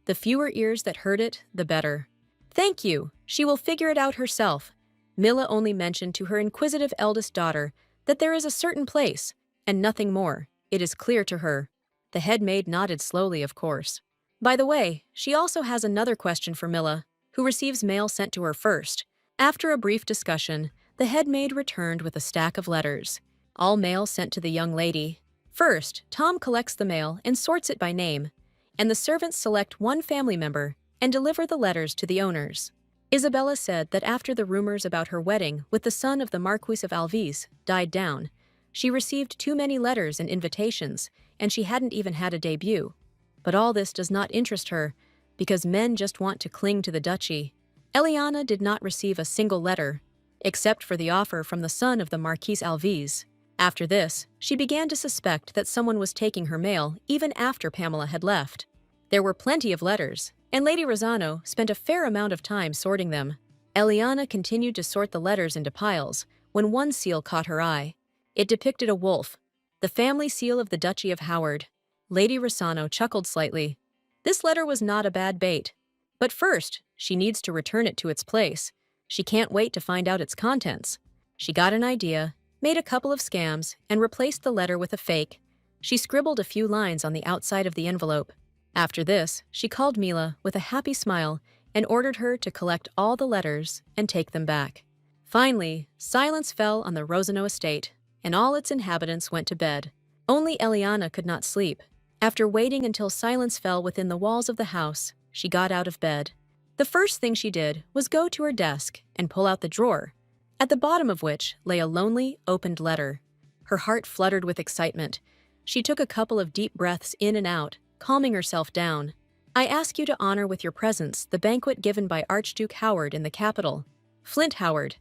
The fewer ears that heard it, the better. Thank you, she will figure it out herself. Mila only mentioned to her inquisitive eldest daughter that there is a certain place, and nothing more. It is clear to her. The head maid nodded slowly, of course. By the way, she also has another question for Mila, who receives mail sent to her first. After a brief discussion, the head maid returned with a stack of letters, all mail sent to the young lady. First, Tom collects the mail and sorts it by name, and the servants select one family member and deliver the letters to the owners. Isabella said that after the rumors about her wedding with the son of the Marquis of Alvis died down, she received too many letters and invitations, and she hadn't even had a debut. But all this does not interest her, because men just want to cling to the duchy. Eliana did not receive a single letter, except for the offer from the son of the Marquis Alvis. After this, she began to suspect that someone was taking her mail even after Pamela had left. There were plenty of letters, and Lady Rosano spent a fair amount of time sorting them. Eliana continued to sort the letters into piles when one seal caught her eye. It depicted a wolf, the family seal of the Duchy of Howard. Lady Rosano chuckled slightly. This letter was not a bad bait. But first, she needs to return it to its place. She can't wait to find out its contents. She got an idea, made a couple of scams, and replaced the letter with a fake. She scribbled a few lines on the outside of the envelope. After this, she called Mila with a happy smile and ordered her to collect all the letters and take them back. Finally, silence fell on the Rosano estate, and all its inhabitants went to bed. Only Eliana could not sleep. After waiting until silence fell within the walls of the house, she got out of bed. The first thing she did was go to her desk and pull out the drawer, at the bottom of which lay a lonely, opened letter. Her heart fluttered with excitement. She took a couple of deep breaths in and out, calming herself down. I ask you to honor with your presence the banquet given by Archduke Howard in the capital. Flint Howard.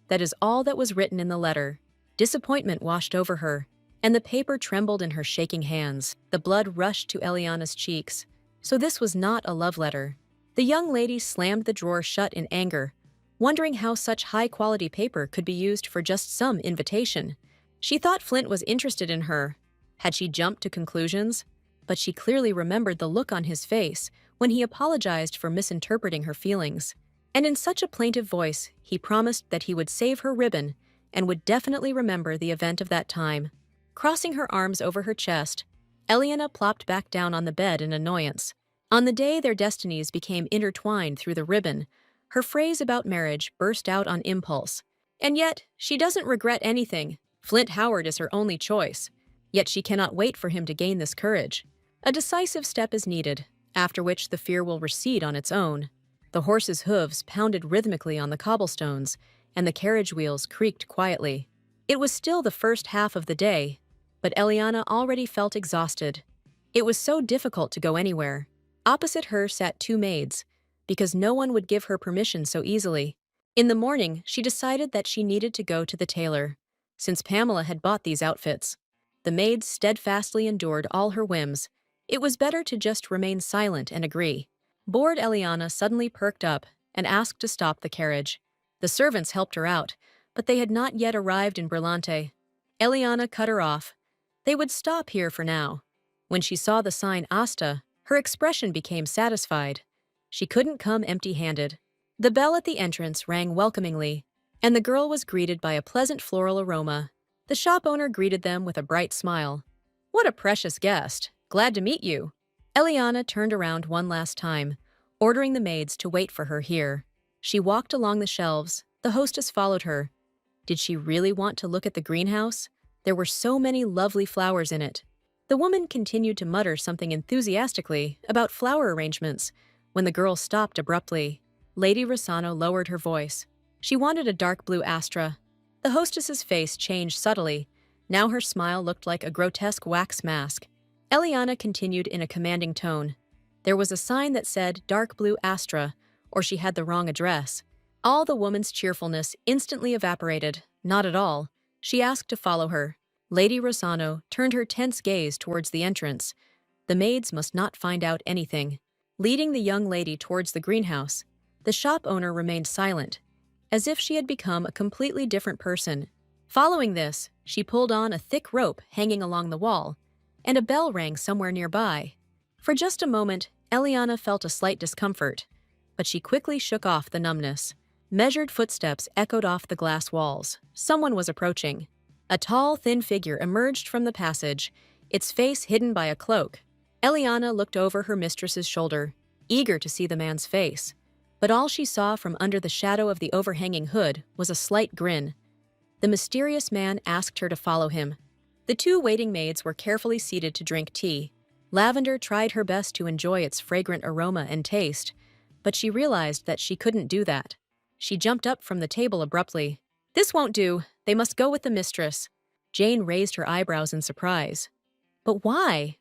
That is all that was written in the letter. Disappointment washed over her, and the paper trembled in her shaking hands. The blood rushed to Eliana's cheeks. So this was not a love letter. The young lady slammed the drawer shut in anger, wondering how such high-quality paper could be used for just some invitation. She thought Flint was interested in her. Had she jumped to conclusions? But she clearly remembered the look on his face when he apologized for misinterpreting her feelings. And in such a plaintive voice, he promised that he would save her ribbon and would definitely remember the event of that time. Crossing her arms over her chest, Eliana plopped back down on the bed in annoyance. On the day their destinies became intertwined through the ribbon, her phrase about marriage burst out on impulse. And yet, she doesn't regret anything. Flint Howard is her only choice. Yet she cannot wait for him to gain this courage. A decisive step is needed, after which the fear will recede on its own. The horse's hooves pounded rhythmically on the cobblestones, and the carriage wheels creaked quietly. It was still the first half of the day, but Eliana already felt exhausted. It was so difficult to go anywhere. Opposite her sat two maids, because no one would give her permission so easily. In the morning, she decided that she needed to go to the tailor, since Pamela had bought these outfits. The maids steadfastly endured all her whims. It was better to just remain silent and agree. Bored Eliana suddenly perked up and asked to stop the carriage. The servants helped her out, but they had not yet arrived in Brillante. Eliana cut her off. They would stop here for now. When she saw the sign Asta, her expression became satisfied. She couldn't come empty-handed. The bell at the entrance rang welcomingly, and the girl was greeted by a pleasant floral aroma. The shop owner greeted them with a bright smile. What a precious guest. Glad to meet you. Eliana turned around one last time, ordering the maids to wait for her here. She walked along the shelves. The hostess followed her. Did she really want to look at the greenhouse? There were so many lovely flowers in it. The woman continued to mutter something enthusiastically about flower arrangements when the girl stopped abruptly. Lady Rosano lowered her voice. She wanted a dark blue Astra. The hostess's face changed subtly. Now her smile looked like a grotesque wax mask. Eliana continued in a commanding tone. There was a sign that said dark blue Astra, or she had the wrong address. All the woman's cheerfulness instantly evaporated. Not at all. She asked to follow her. Lady Rossano turned her tense gaze towards the entrance. The maids must not find out anything. Leading the young lady towards the greenhouse, the shop owner remained silent, as if she had become a completely different person. Following this, she pulled on a thick rope hanging along the wall, and a bell rang somewhere nearby. For just a moment, Eliana felt a slight discomfort, but she quickly shook off the numbness. Measured footsteps echoed off the glass walls. Someone was approaching. A tall, thin figure emerged from the passage, its face hidden by a cloak. Eliana looked over her mistress's shoulder, eager to see the man's face. But all she saw from under the shadow of the overhanging hood was a slight grin. The mysterious man asked her to follow him. The two waiting maids were carefully seated to drink tea. Lavender tried her best to enjoy its fragrant aroma and taste, but she realized that she couldn't do that. She jumped up from the table abruptly. "This won't do. They must go with the mistress." Jane raised her eyebrows in surprise. "But why?"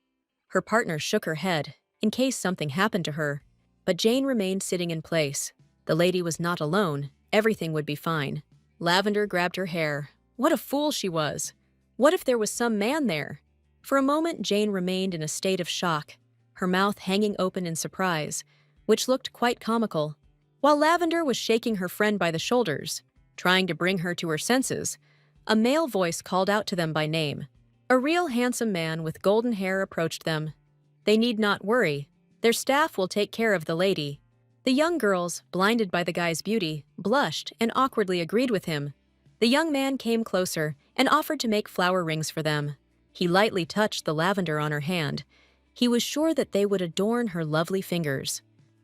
Her partner shook her head, in case something happened to her. But Jane remained sitting in place. The lady was not alone. Everything would be fine. Lavender grabbed her hair. What a fool she was. What if there was some man there? For a moment, Jane remained in a state of shock, her mouth hanging open in surprise, which looked quite comical. While Lavender was shaking her friend by the shoulders, trying to bring her to her senses, a male voice called out to them by name. A real handsome man with golden hair approached them. They need not worry. Their staff will take care of the lady. The young girls, blinded by the guy's beauty, blushed and awkwardly agreed with him. The young man came closer and offered to make flower rings for them. He lightly touched the lavender on her hand. He was sure that they would adorn her lovely fingers.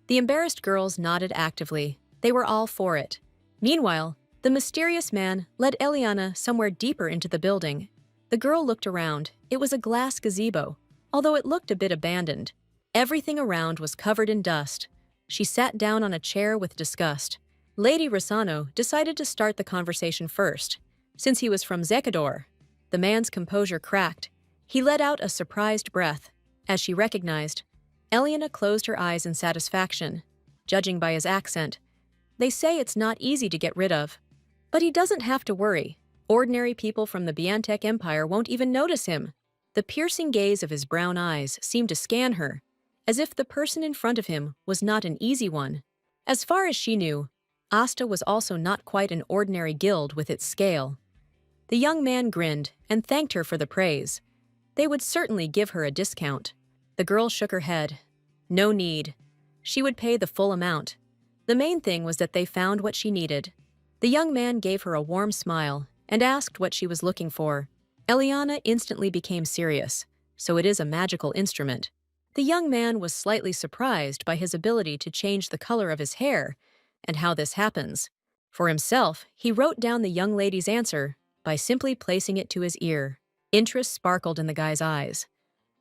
The embarrassed girls nodded actively. They were all for it. Meanwhile, the mysterious man led Eliana somewhere deeper into the building. The girl looked around. It was a glass gazebo, although it looked a bit abandoned. Everything around was covered in dust. She sat down on a chair with disgust. Lady Rossano decided to start the conversation first. Since he was from Zekador, the man's composure cracked. He let out a surprised breath. As she recognized, Eliana closed her eyes in satisfaction. Judging by his accent, they say it's not easy to get rid of. But he doesn't have to worry. Ordinary people from the Biantek Empire won't even notice him. The piercing gaze of his brown eyes seemed to scan her, as if the person in front of him was not an easy one. As far as she knew, Asta was also not quite an ordinary guild with its scale. The young man grinned and thanked her for the praise. They would certainly give her a discount. The girl shook her head. No need. She would pay the full amount. The main thing was that they found what she needed. The young man gave her a warm smile and asked what she was looking for. Eliana instantly became serious. So it is a magical instrument. The young man was slightly surprised by his ability to change the color of his hair and how this happens. For himself, he wrote down the young lady's answer by simply placing it to his ear. Interest sparkled in the guy's eyes.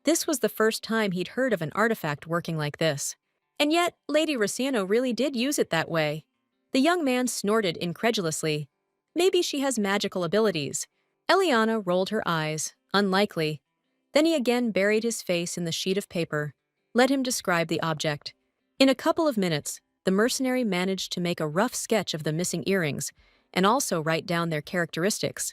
This was the first time he'd heard of an artifact working like this. And yet, Lady Rossano really did use it that way. The young man snorted incredulously. Maybe she has magical abilities. Eliana rolled her eyes. Unlikely. Then he again buried his face in the sheet of paper. Let him describe the object. In a couple of minutes, the mercenary managed to make a rough sketch of the missing earrings and also write down their characteristics.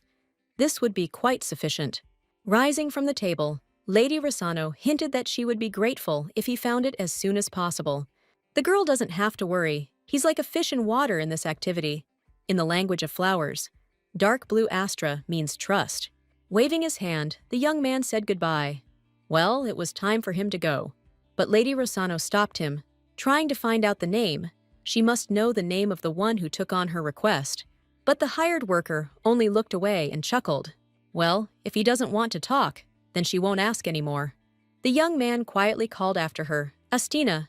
This would be quite sufficient. Rising from the table, Lady Rossano hinted that she would be grateful if he found it as soon as possible. The girl doesn't have to worry. He's like a fish in water in this activity. In the language of flowers, dark blue astra means trust. Waving his hand, the young man said goodbye. Well, it was time for him to go. But Lady Rossano stopped him. Trying to find out the name, she must know the name of the one who took on her request. But the hired worker only looked away and chuckled. Well, if he doesn't want to talk, then she won't ask anymore. The young man quietly called after her, Astina.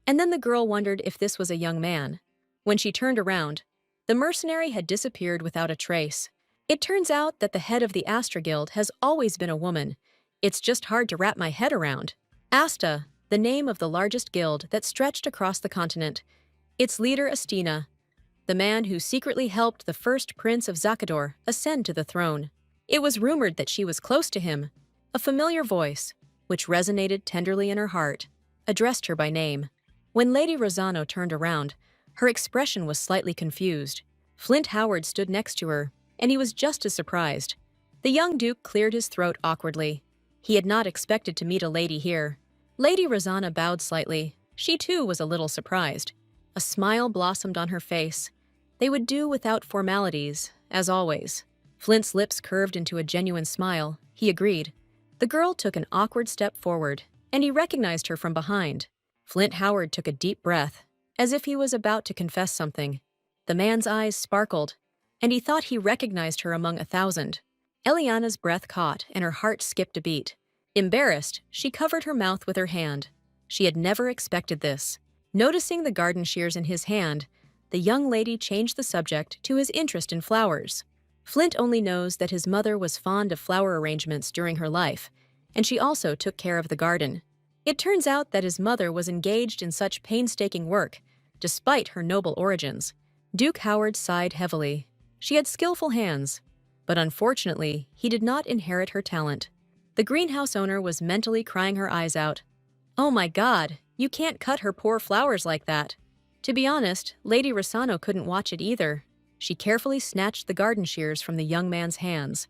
And then the girl wondered if this was a young man. When she turned around, the mercenary had disappeared without a trace. It turns out that the head of the Astra Guild has always been a woman. It's just hard to wrap my head around. Asta, the name of the largest guild that stretched across the continent. Its leader Astina, the man who secretly helped the first prince of Zakador ascend to the throne. It was rumored that she was close to him. A familiar voice, which resonated tenderly in her heart, addressed her by name. When Lady Rossano turned around, her expression was slightly confused. Flint Howard stood next to her. and he was just as surprised. The young duke cleared his throat awkwardly. He had not expected to meet a lady here. Lady Rosanna bowed slightly. She too was a little surprised. A smile blossomed on her face. They would do without formalities, as always. Flint's lips curved into a genuine smile. He agreed. The girl took an awkward step forward, and he recognized her from behind. Flint Howard took a deep breath, as if he was about to confess something. The man's eyes sparkled, and he thought he recognized her among 1,000. Eliana's breath caught, and her heart skipped a beat. Embarrassed, she covered her mouth with her hand. She had never expected this. Noticing the garden shears in his hand, the young lady changed the subject to his interest in flowers. Flint only knows that his mother was fond of flower arrangements during her life, and she also took care of the garden. It turns out that his mother was engaged in such painstaking work, despite her noble origins. Duke Howard sighed heavily. She had skillful hands, but unfortunately, he did not inherit her talent. The greenhouse owner was mentally crying her eyes out. "Oh my God, you can't cut her poor flowers like that." To be honest, Lady Rosanna couldn't watch it either. She carefully snatched the garden shears from the young man's hands.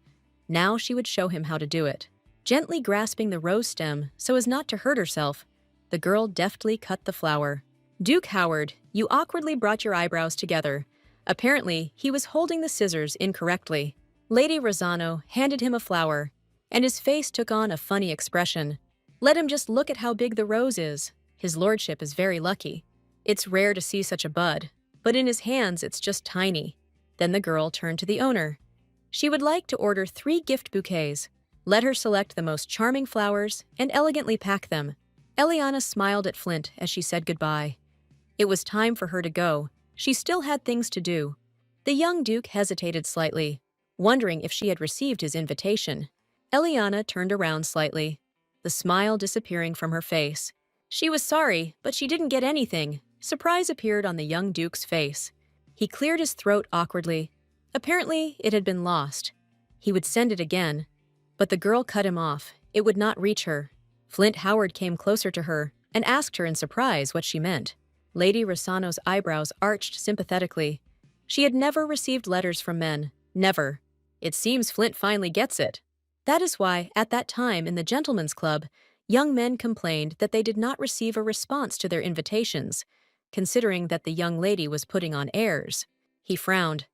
Now she would show him how to do it. Gently grasping the rose stem so as not to hurt herself, the girl deftly cut the flower. "Duke Howard, you awkwardly brought your eyebrows together." Apparently, he was holding the scissors incorrectly. Lady Rosanna handed him a flower, and his face took on a funny expression. "Let him just look at how big the rose is. His lordship is very lucky. It's rare to see such a bud, but in his hands it's just tiny." Then the girl turned to the owner. She would like to order 3 gift bouquets. Let her select the most charming flowers and elegantly pack them. Eliana smiled at Flint as she said goodbye. It was time for her to go. She still had things to do. The young duke hesitated slightly, wondering if she had received his invitation. Eliana turned around slightly, the smile disappearing from her face. She was sorry, but she didn't get anything. Surprise appeared on the young duke's face. He cleared his throat awkwardly. Apparently, it had been lost. He would send it again. But the girl cut him off. It would not reach her. Flint Howard came closer to her and asked her in surprise what she meant. Lady Rosanna's eyebrows arched sympathetically. She had never received letters from men. Never. It seems Flint finally gets it. That is why, at that time in the gentlemen's club, young men complained that they did not receive a response to their invitations, considering that the young lady was putting on airs. He frowned.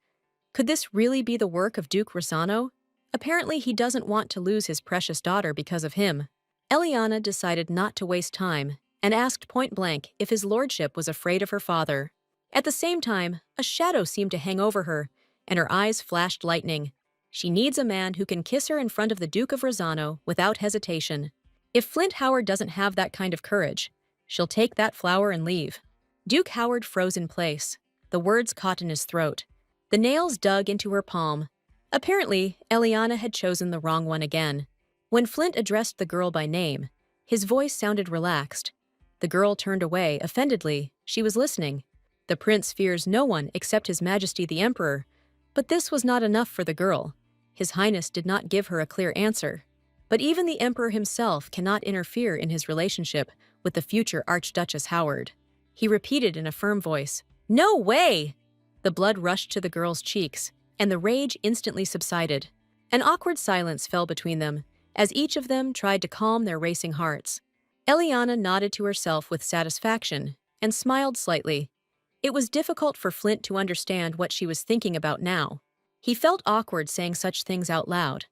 Could this really be the work of Duke Rosanna? Apparently he doesn't want to lose his precious daughter because of him. Eliana decided not to waste time and asked point-blank if his lordship was afraid of her father. At the same time, a shadow seemed to hang over her, and her eyes flashed lightning. She needs a man who can kiss her in front of the Duke of Rosanna without hesitation. If Flint Howard doesn't have that kind of courage, she'll take that flower and leave. Duke Howard froze in place. The words caught in his throat. The nails dug into her palm. Apparently, Eliana had chosen the wrong one again. When Flint addressed the girl by name, his voice sounded relaxed. The girl turned away, offendedly. She was listening. The prince fears no one except His Majesty the Emperor. But this was not enough for the girl. His Highness did not give her a clear answer. But even the Emperor himself cannot interfere in his relationship with the future Archduchess Howard. He repeated in a firm voice, "No way!" The blood rushed to the girl's cheeks, and the rage instantly subsided. An awkward silence fell between them, as each of them tried to calm their racing hearts. Eliana nodded to herself with satisfaction and smiled slightly. It was difficult for Flint to understand what she was thinking about now. He felt awkward saying such things out loud,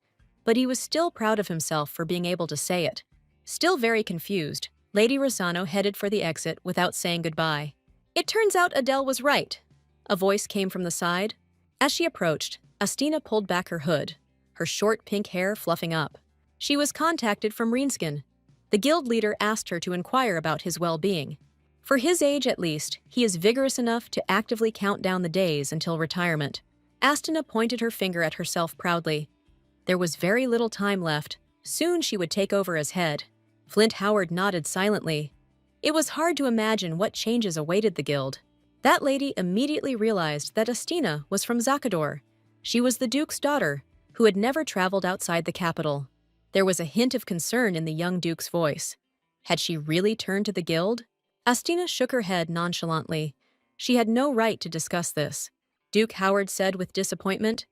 but he was still proud of himself for being able to say it. Still very confused, Lady Rosanna headed for the exit without saying goodbye. "It turns out Adele was right," a voice came from the side. As she approached, Astina pulled back her hood, her short pink hair fluffing up. She was contacted from Reenskin. The guild leader asked her to inquire about his well-being. For his age at least, he is vigorous enough to actively count down the days until retirement. Astina pointed her finger at herself proudly. There was very little time left. Soon she would take over as head. Flint Howard nodded silently. It was hard to imagine what changes awaited the guild. That lady immediately realized that Astina was from Zakador. She was the Duke's daughter, who had never traveled outside the capital. There was a hint of concern in the young Duke's voice. Had she really turned to the guild? Astina shook her head nonchalantly. She had no right to discuss this. Duke Howard said with disappointment,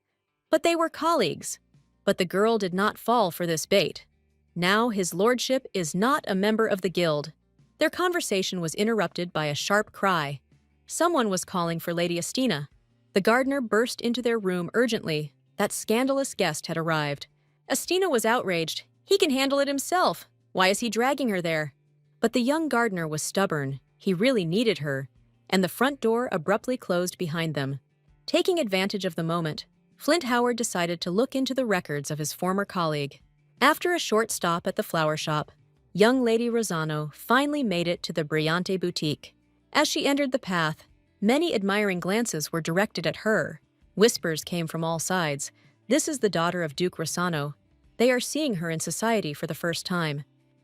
But they were colleagues. But the girl did not fall for this bait. Now his lordship is not a member of the guild. Their conversation was interrupted by a sharp cry. Someone was calling for Lady Estina. The gardener burst into their room urgently. That scandalous guest had arrived. Estina was outraged. He can handle it himself. Why is he dragging her there? But the young gardener was stubborn. He really needed her. And the front door abruptly closed behind them. Taking advantage of the moment, Flint Howard decided to look into the records of his former colleague. After a short stop at the flower shop, young Lady Rosano finally made it to the Brillante boutique. As she entered the path, many admiring glances were directed at her. Whispers came from all sides. This is the daughter of Duke Rosano. They are seeing her in society for the first time.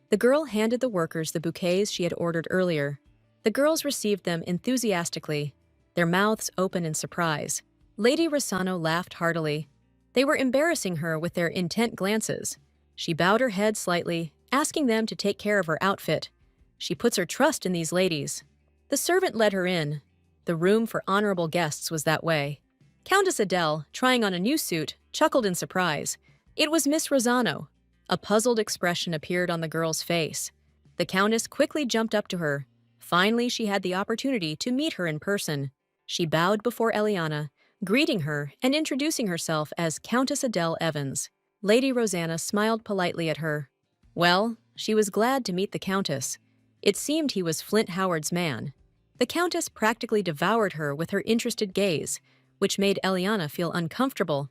The girl handed the workers the bouquets she had ordered earlier. The girls received them enthusiastically, their mouths open in surprise. Lady Rosano laughed heartily. They were embarrassing her with their intent glances. She bowed her head slightly, asking them to take care of her outfit. She puts her trust in these ladies. The servant led her in. The room for honorable guests was that way. Countess Adele, trying on a new suit, chuckled in surprise. It was Miss Rosano. A puzzled expression appeared on the girl's face. The countess quickly jumped up to her. Finally, she had the opportunity to meet her in person. She bowed before Eliana, greeting her and introducing herself as Countess Adele Evans. Lady Rosanna smiled politely at her. Well, she was glad to meet the countess. It seemed he was Flint Howard's man. The countess practically devoured her with her interested gaze, which made Eliana feel uncomfortable.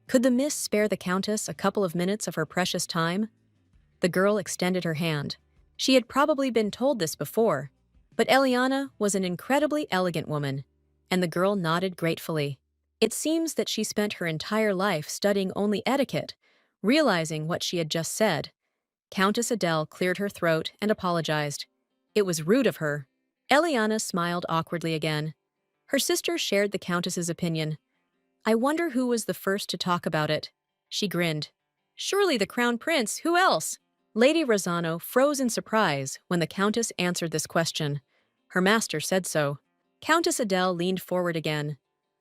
Could the miss spare the countess a couple of minutes of her precious time? The girl extended her hand. She had probably been told this before, but Eliana was an incredibly elegant woman, and the girl nodded gratefully. It seems that she spent her entire life studying only etiquette, realizing what she had just said. Countess Adele cleared her throat and apologized. It was rude of her. Eliana smiled awkwardly again. Her sister shared the countess's opinion. I wonder who was the first to talk about it. She grinned. Surely the crown prince, who else? Lady Rosano froze in surprise when the countess answered this question. Her master said so. Countess Adele leaned forward again.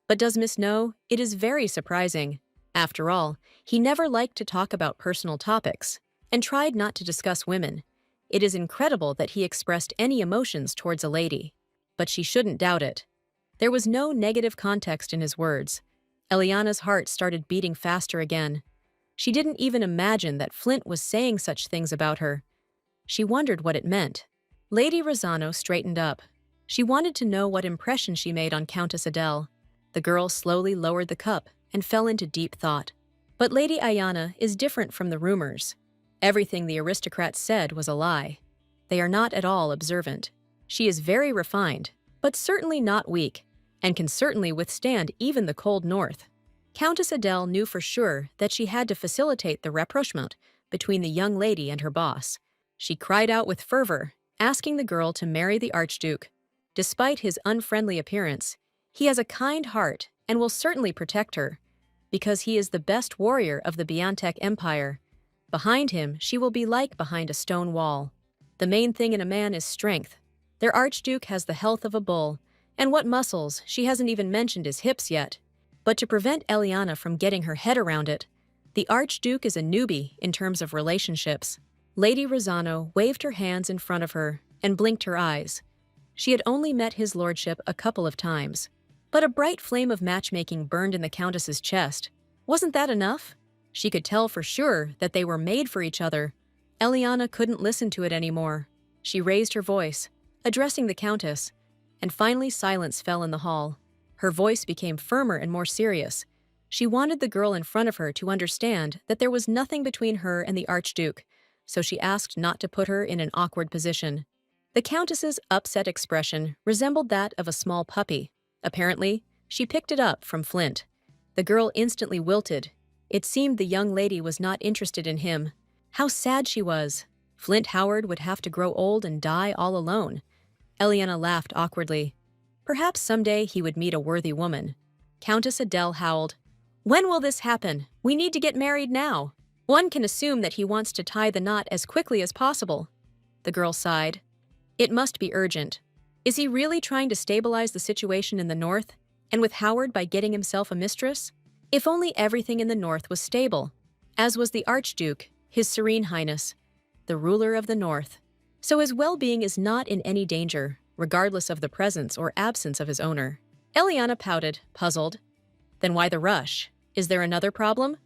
But does Miss know? It is very surprising. After all, he never liked to talk about personal topics, and tried not to discuss women. It is incredible that he expressed any emotions towards a lady. But she shouldn't doubt it. There was no negative context in his words. Eliana's heart started beating faster again. She didn't even imagine that Flint was saying such things about her. She wondered what it meant. Lady Rosano straightened up. She wanted to know what impression she made on Countess Adele. The girl slowly lowered the cup and fell into deep thought. But Lady Ayana is different from the rumors. Everything the aristocrats said was a lie. They are not at all observant. She is very refined, but certainly not weak, and can certainly withstand even the cold north. Countess Adele knew for sure that she had to facilitate the rapprochement between the young lady and her boss. She cried out with fervor, asking the girl to marry the Archduke. Despite his unfriendly appearance, he has a kind heart and will certainly protect her, because he is the best warrior of the Biantek Empire. Behind him, she will be like behind a stone wall. The main thing in a man is strength. Their Archduke has the health of a bull, and what muscles, she hasn't even mentioned his hips yet. But to prevent Eliana from getting her head around it, the Archduke is a newbie in terms of relationships. Lady Rosano waved her hands in front of her and blinked her eyes. She had only met his lordship a couple of times. But a bright flame of matchmaking burned in the countess's chest. Wasn't that enough? She could tell for sure that they were made for each other. Eliana couldn't listen to it anymore. She raised her voice, addressing the countess, and finally silence fell in the hall. Her voice became firmer and more serious. She wanted the girl in front of her to understand that there was nothing between her and the Archduke, so she asked not to put her in an awkward position. The countess's upset expression resembled that of a small puppy. Apparently, she picked it up from Flint. The girl instantly wilted. It seemed the young lady was not interested in him. How sad she was. Flint Howard would have to grow old and die all alone. Eliana laughed awkwardly. Perhaps someday he would meet a worthy woman. Countess Adele howled. When will this happen? We need to get married now. One can assume that he wants to tie the knot as quickly as possible. The girl sighed. It must be urgent. Is he really trying to stabilize the situation in the north, and with Howard by getting himself a mistress? If only everything in the north was stable, as was the Archduke, His Serene Highness, the ruler of the north. So his well-being is not in any danger, regardless of the presence or absence of his owner. Eliana pouted, puzzled. Then why the rush? Is there another problem?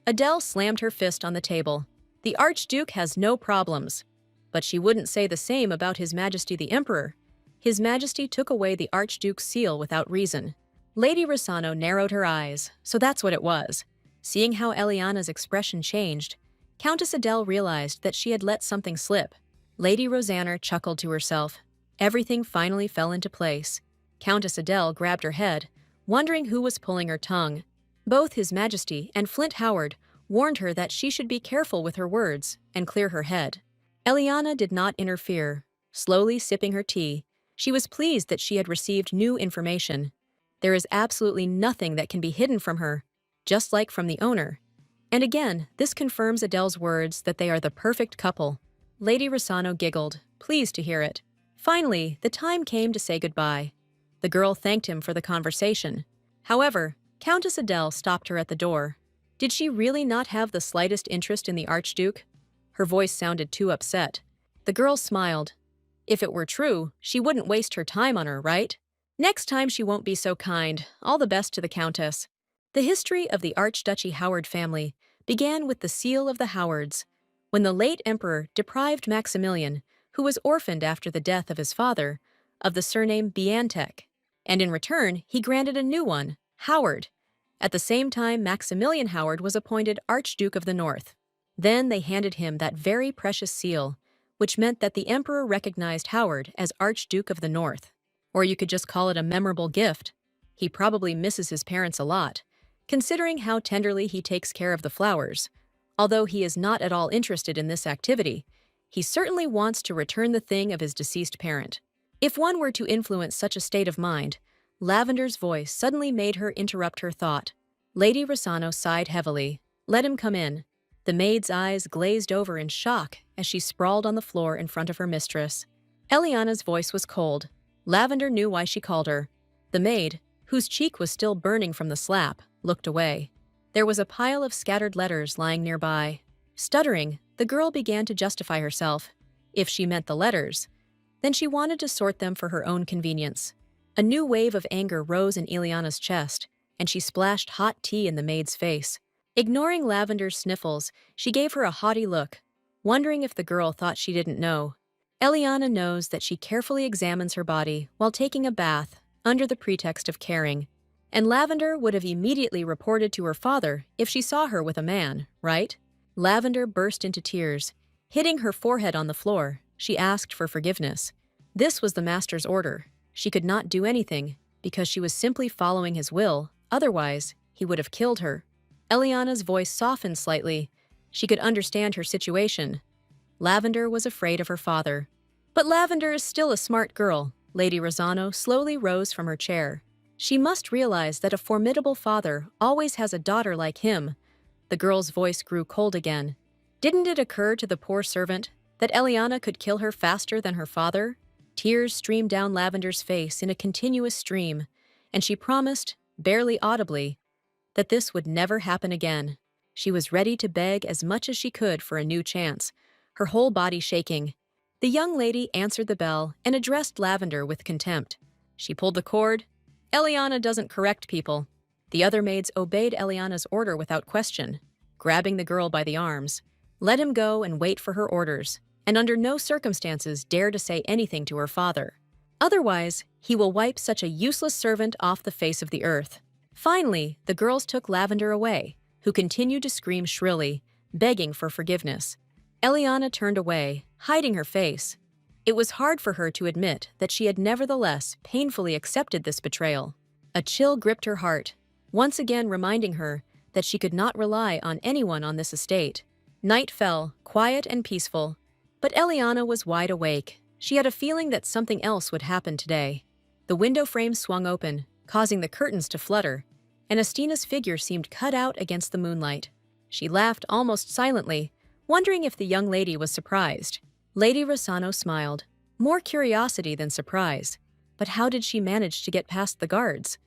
Adele slammed her fist on the table. The Archduke has no problems. But she wouldn't say the same about His Majesty the Emperor. His Majesty took away the Archduke's seal without reason. Lady Rossano narrowed her eyes, so that's what it was. Seeing how Eliana's expression changed, Countess Adele realized that she had let something slip. Lady Rosanna chuckled to herself. Everything finally fell into place. Countess Adele grabbed her head, wondering who was pulling her tongue. Both His Majesty and Flint Howard warned her that she should be careful with her words and clear her head. Eliana did not interfere. Slowly sipping her tea, she was pleased that she had received new information. There is absolutely nothing that can be hidden from her, just like from the owner. And again, this confirms Adele's words that they are the perfect couple. Lady Rossano giggled, pleased to hear it. Finally, the time came to say goodbye. The girl thanked him for the conversation. However, Countess Adele stopped her at the door. Did she really not have the slightest interest in the Archduke? Her voice sounded too upset. The girl smiled. If it were true, she wouldn't waste her time on her, right? Next time she won't be so kind. All the best to the Countess. The history of the Archduchy Howard family began with the seal of the Howards, when the late emperor deprived Maximilian, who was orphaned after the death of his father, of the surname Biantek, and in return he granted a new one, Howard. At the same time, Maximilian Howard was appointed Archduke of the North. Then they handed him that very precious seal, which meant that the emperor recognized Howard as Archduke of the North. Or you could just call it a memorable gift. He probably misses his parents a lot, considering how tenderly he takes care of the flowers. Although he is not at all interested in this activity, he certainly wants to return the thing of his deceased parent. If one were to influence such a state of mind, Lavender's voice suddenly made her interrupt her thought. Lady Rossano sighed heavily. Let him come in. The maid's eyes glazed over in shock as she sprawled on the floor in front of her mistress. Eliana's voice was cold. Lavender knew why she called her. The maid, whose cheek was still burning from the slap, looked away. There was a pile of scattered letters lying nearby. Stuttering, the girl began to justify herself. If she meant the letters, then she wanted to sort them for her own convenience. A new wave of anger rose in Eliana's chest, and she splashed hot tea in the maid's face. Ignoring Lavender's sniffles, she gave her a haughty look, wondering if the girl thought she didn't know. Eliana knows that she carefully examines her body while taking a bath under the pretext of caring, and Lavender would have immediately reported to her father if she saw her with a man, right? Lavender burst into tears. Hitting her forehead on the floor, she asked for forgiveness. This was the master's order. She could not do anything because she was simply following his will, otherwise he would have killed her. Eliana's voice softened slightly. She could understand her situation. Lavender was afraid of her father. But Lavender is still a smart girl. Lady Rossano slowly rose from her chair. She must realize that a formidable father always has a daughter like him. The girl's voice grew cold again. Didn't it occur to the poor servant that Eliana could kill her faster than her father? Tears streamed down Lavender's face in a continuous stream, and she promised, barely audibly, that this would never happen again. She was ready to beg as much as she could for a new chance, her whole body shaking. The young lady answered the bell and addressed Lavender with contempt. She pulled the cord. Eliana doesn't correct people. The other maids obeyed Eliana's order without question, grabbing the girl by the arms. Let him go and wait for her orders, and under no circumstances dare to say anything to her father. Otherwise, he will wipe such a useless servant off the face of the earth. Finally, the girls took Lavender away, who continued to scream shrilly, begging for forgiveness. Eliana turned away, hiding her face. It was hard for her to admit that she had nevertheless painfully accepted this betrayal. A chill gripped her heart, once again reminding her that she could not rely on anyone on this estate. Night fell, quiet and peaceful, but Eliana was wide awake. She had a feeling that something else would happen today. The window frame swung open, causing the curtains to flutter, and Astina's figure seemed cut out against the moonlight. She laughed almost silently, wondering if the young lady was surprised. Lady Rossano smiled, more curiosity than surprise. But how did she manage to get past the guards?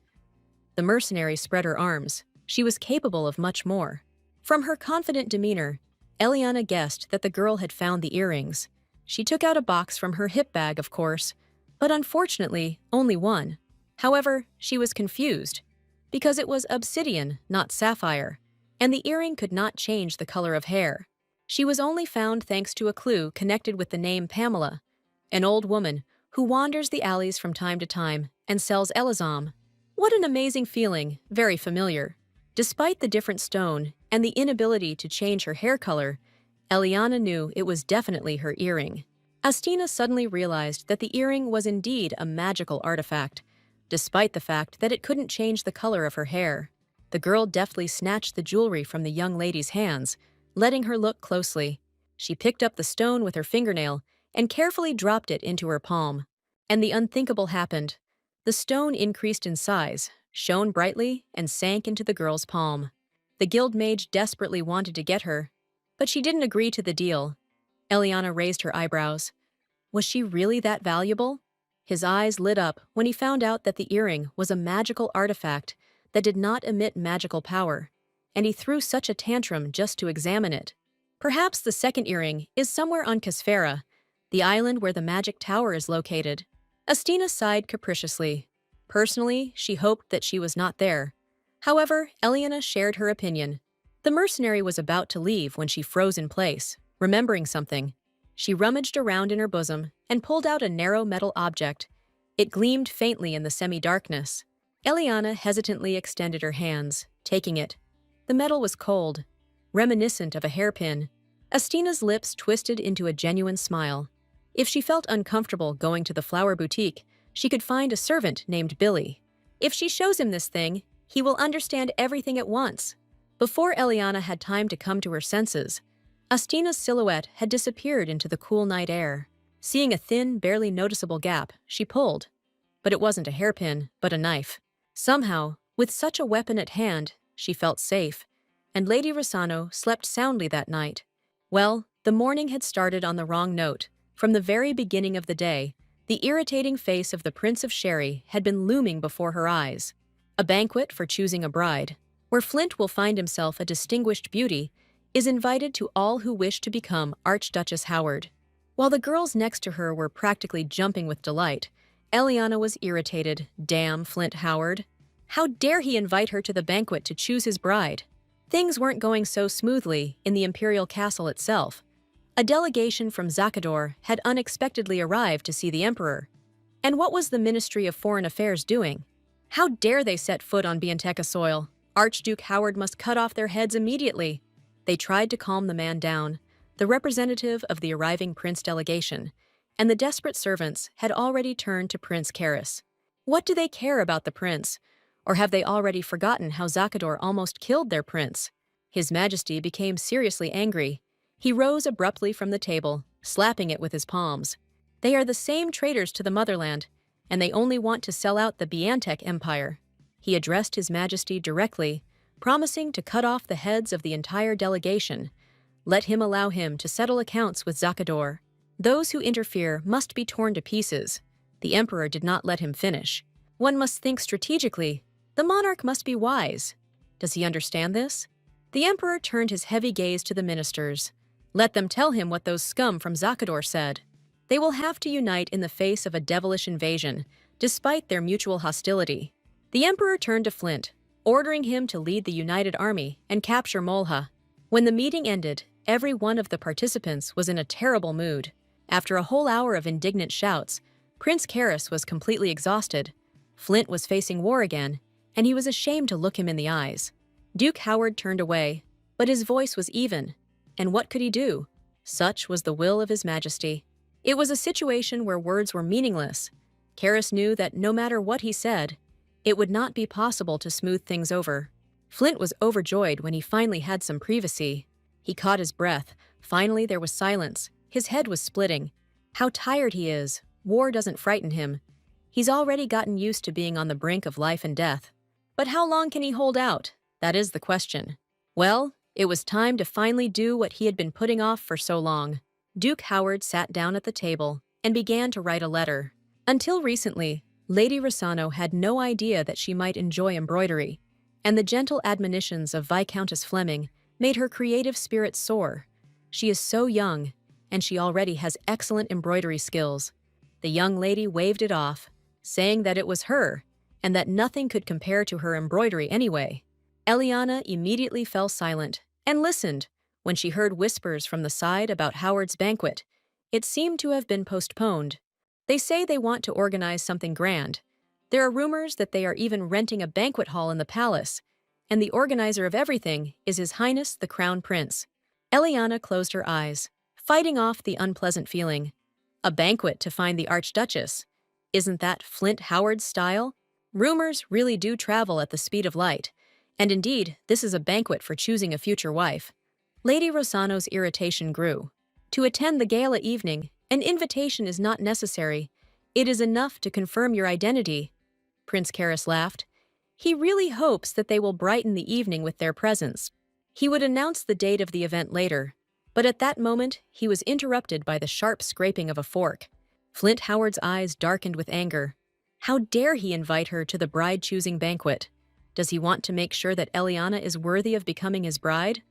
The mercenary spread her arms. she was capable of much more. From her confident demeanor, Eliana guessed that the girl had found the earrings. She took out a box from her hip bag, of course, but unfortunately, only one. However, she was confused, because it was obsidian, not sapphire, and the earring could not change the color of hair. She was only found thanks to a clue connected with the name Pamela, an old woman who wanders the alleys from time to time and sells elazam. What an amazing feeling, very familiar. Despite the different stone and the inability to change her hair color, Eliana knew it was definitely her earring. Astina suddenly realized that the earring was indeed a magical artifact, despite the fact that it couldn't change the color of her hair. The girl deftly snatched the jewelry from the young lady's hands, letting her look closely. She picked up the stone with her fingernail and carefully dropped it into her palm. And the unthinkable happened. The stone increased in size, shone brightly, and sank into the girl's palm. The guild mage desperately wanted to get her, but she didn't agree to the deal. Eliana raised her eyebrows. Was she really that valuable? His eyes lit up when he found out that the earring was a magical artifact that did not emit magical power, and he threw such a tantrum just to examine it. Perhaps the second earring is somewhere on Casfera, the island where the magic tower is located. Astina sighed capriciously. Personally, she hoped that she was not there. However, Eliana shared her opinion. The mercenary was about to leave when she froze in place, remembering something. She rummaged around in her bosom and pulled out a narrow metal object. It gleamed faintly in the semi-darkness. Eliana hesitantly extended her hands, taking it. The metal was cold, reminiscent of a hairpin. Astina's lips twisted into a genuine smile. If she felt uncomfortable going to the flower boutique, she could find a servant named Billy. If she shows him this thing, he will understand everything at once. Before Eliana had time to come to her senses, Astina's silhouette had disappeared into the cool night air. Seeing a thin, barely noticeable gap, she pulled. But it wasn't a hairpin, but a knife. Somehow, with such a weapon at hand, she felt safe, and Lady Rosano slept soundly that night. Well, the morning had started on the wrong note. From the very beginning of the day, the irritating face of the Prince of Sherry had been looming before her eyes. A banquet for choosing a bride, where Flint will find himself a distinguished beauty, is invited to all who wish to become Archduchess Howard. While the girls next to her were practically jumping with delight, Eliana was irritated. Damn Flint Howard. How dare he invite her to the banquet to choose his bride? Things weren't going so smoothly in the imperial castle itself. A delegation from Zakador had unexpectedly arrived to see the emperor. And what was the Ministry of Foreign Affairs doing? How dare they set foot on Bianteca soil? Archduke Howard must cut off their heads immediately. They tried to calm the man down, the representative of the arriving prince delegation, and the desperate servants had already turned to Prince Karis. What do they care about the prince? Or have they already forgotten how Zakador almost killed their prince? His Majesty became seriously angry. He rose abruptly from the table, slapping it with his palms. They are the same traitors to the motherland, and they only want to sell out the Biantec Empire. He addressed His Majesty directly, promising to cut off the heads of the entire delegation. Let him allow him to settle accounts with Zakador. Those who interfere must be torn to pieces. The emperor did not let him finish. One must think strategically. The monarch must be wise. Does he understand this? The emperor turned his heavy gaze to the ministers. Let them tell him what those scum from Zakador said. They will have to unite in the face of a devilish invasion, despite their mutual hostility. The emperor turned to Flint, ordering him to lead the united army and capture Molha. When the meeting ended, every one of the participants was in a terrible mood. After a whole hour of indignant shouts, Prince Karis was completely exhausted. Flint was facing war again, and he was ashamed to look him in the eyes. Duke Howard turned away, but his voice was even. And what could he do? Such was the will of His Majesty. It was a situation where words were meaningless. Karis knew that no matter what he said, it would not be possible to smooth things over. Flint was overjoyed when he finally had some privacy. He caught his breath. Finally, there was silence. His head was splitting. How tired he is. War doesn't frighten him. He's already gotten used to being on the brink of life and death. But how long can he hold out? That is the question. Well, it was time to finally do what he had been putting off for so long. Duke Howard sat down at the table and began to write a letter. Until recently, Lady Rosano had no idea that she might enjoy embroidery, and the gentle admonitions of Viscountess Fleming made her creative spirit soar. She is so young, and she already has excellent embroidery skills. The young lady waved it off, saying that it was her, and that nothing could compare to her embroidery anyway. Eliana immediately fell silent and listened when she heard whispers from the side about Howard's banquet. It seemed to have been postponed. They say they want to organize something grand. There are rumors that they are even renting a banquet hall in the palace, and the organizer of everything is His Highness the Crown Prince. Eliana closed her eyes, fighting off the unpleasant feeling. A banquet to find the Archduchess. Isn't that Flint Howard's style? Rumors really do travel at the speed of light, and indeed, this is a banquet for choosing a future wife. Lady Rossano's irritation grew. To attend the gala evening, an invitation is not necessary. It is enough to confirm your identity. Prince Karis laughed. He really hopes that they will brighten the evening with their presence. He would announce the date of the event later, but at that moment, he was interrupted by the sharp scraping of a fork. Flint Howard's eyes darkened with anger. How dare he invite her to the bride-choosing banquet? Does he want to make sure that Eliana is worthy of becoming his bride?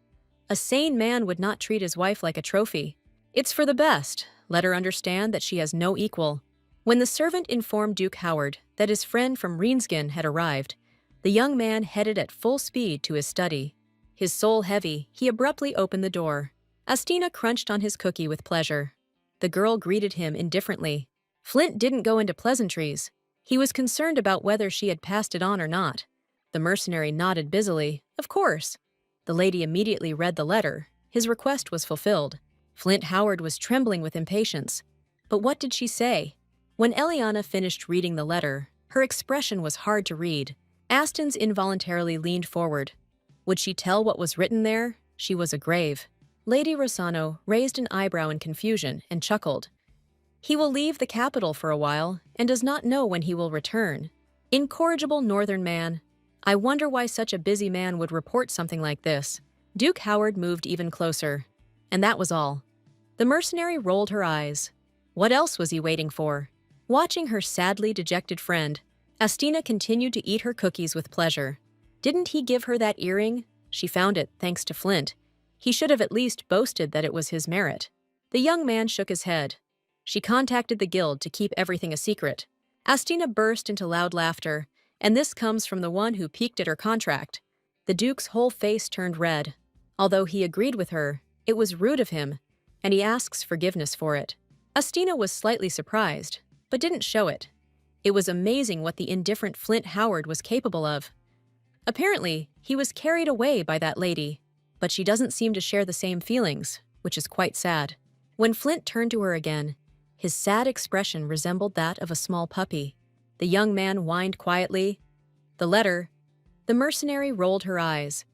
A sane man would not treat his wife like a trophy. It's for the best. Let her understand that she has no equal. When the servant informed Duke Howard that his friend from Reenskin had arrived, the young man headed at full speed to his study. His soul heavy, he abruptly opened the door. Astina crunched on his cookie with pleasure. The girl greeted him indifferently. Flint didn't go into pleasantries. He was concerned about whether she had passed it on or not. The mercenary nodded busily. Of course. The lady immediately read the letter. His request was fulfilled. Flint Howard was trembling with impatience. But what did she say? When Eliana finished reading the letter, her expression was hard to read. Astons involuntarily leaned forward. Would she tell what was written there? She was a grave. Lady Rossano raised an eyebrow in confusion and chuckled. He will leave the capital for a while and does not know when he will return. Incorrigible northern man. I wonder why such a busy man would report something like this. Duke Howard moved even closer. And that was all. The mercenary rolled her eyes. What else was he waiting for? Watching her sadly dejected friend, Astina continued to eat her cookies with pleasure. Didn't he give her that earring? She found it, thanks to Flint. He should have at least boasted that it was his merit. The young man shook his head. She contacted the guild to keep everything a secret. Astina burst into loud laughter, and this comes from the one who peeked at her contract. The Duke's whole face turned red. Although he agreed with her, it was rude of him, and he asks forgiveness for it. Astina was slightly surprised, but didn't show it. It was amazing what the indifferent Flint Howard was capable of. Apparently, he was carried away by that lady, but she doesn't seem to share the same feelings, which is quite sad. When Flint turned to her again, his sad expression resembled that of a small puppy. The young man whined quietly. The letter. The mercenary rolled her eyes.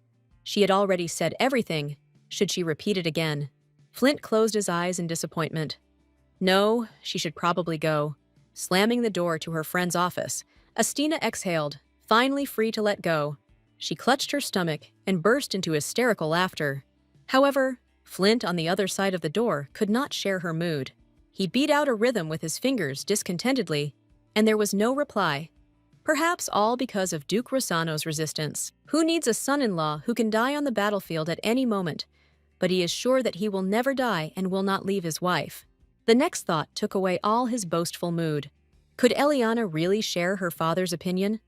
She had already said everything. Should she repeat it again? Flint closed his eyes in disappointment. No, she should probably go. Slamming the door to her friend's office, Astina exhaled, finally free to let go. She clutched her stomach and burst into hysterical laughter. However, Flint on the other side of the door could not share her mood. He beat out a rhythm with his fingers discontentedly, and there was no reply. Perhaps all because of Duke Rossano's resistance. Who needs a son-in-law who can die on the battlefield at any moment? But he is sure that he will never die and will not leave his wife. The next thought took away all his boastful mood. Could Eliana really share her father's opinion?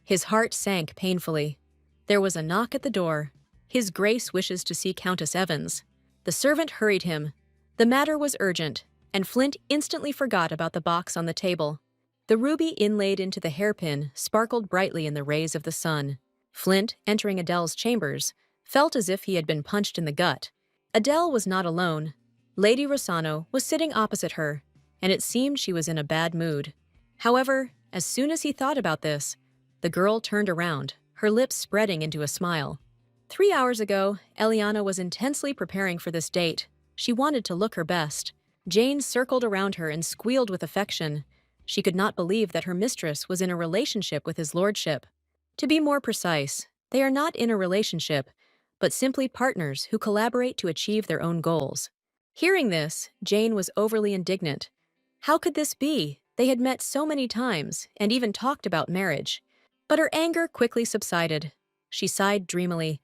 His heart sank painfully. There was a knock at the door. His Grace wishes to see Countess Evans. The servant hurried him. The matter was urgent, and Flint instantly forgot about the box on the table. The ruby inlaid into the hairpin sparkled brightly in the rays of the sun. Flint, entering Adele's chambers, felt as if he had been punched in the gut. Adele was not alone. Lady Rossano was sitting opposite her, and it seemed she was in a bad mood. However, as soon as he thought about this, the girl turned around, her lips spreading into a smile. 3 hours ago, Eliana was intensely preparing for this date. She wanted to look her best. Jane circled around her and squealed with affection. She could not believe that her mistress was in a relationship with his lordship. To be more precise, they are not in a relationship, but simply partners who collaborate to achieve their own goals. Hearing this, Jane was overly indignant. How could this be? They had met so many times and even talked about marriage. But her anger quickly subsided. she sighed dreamily.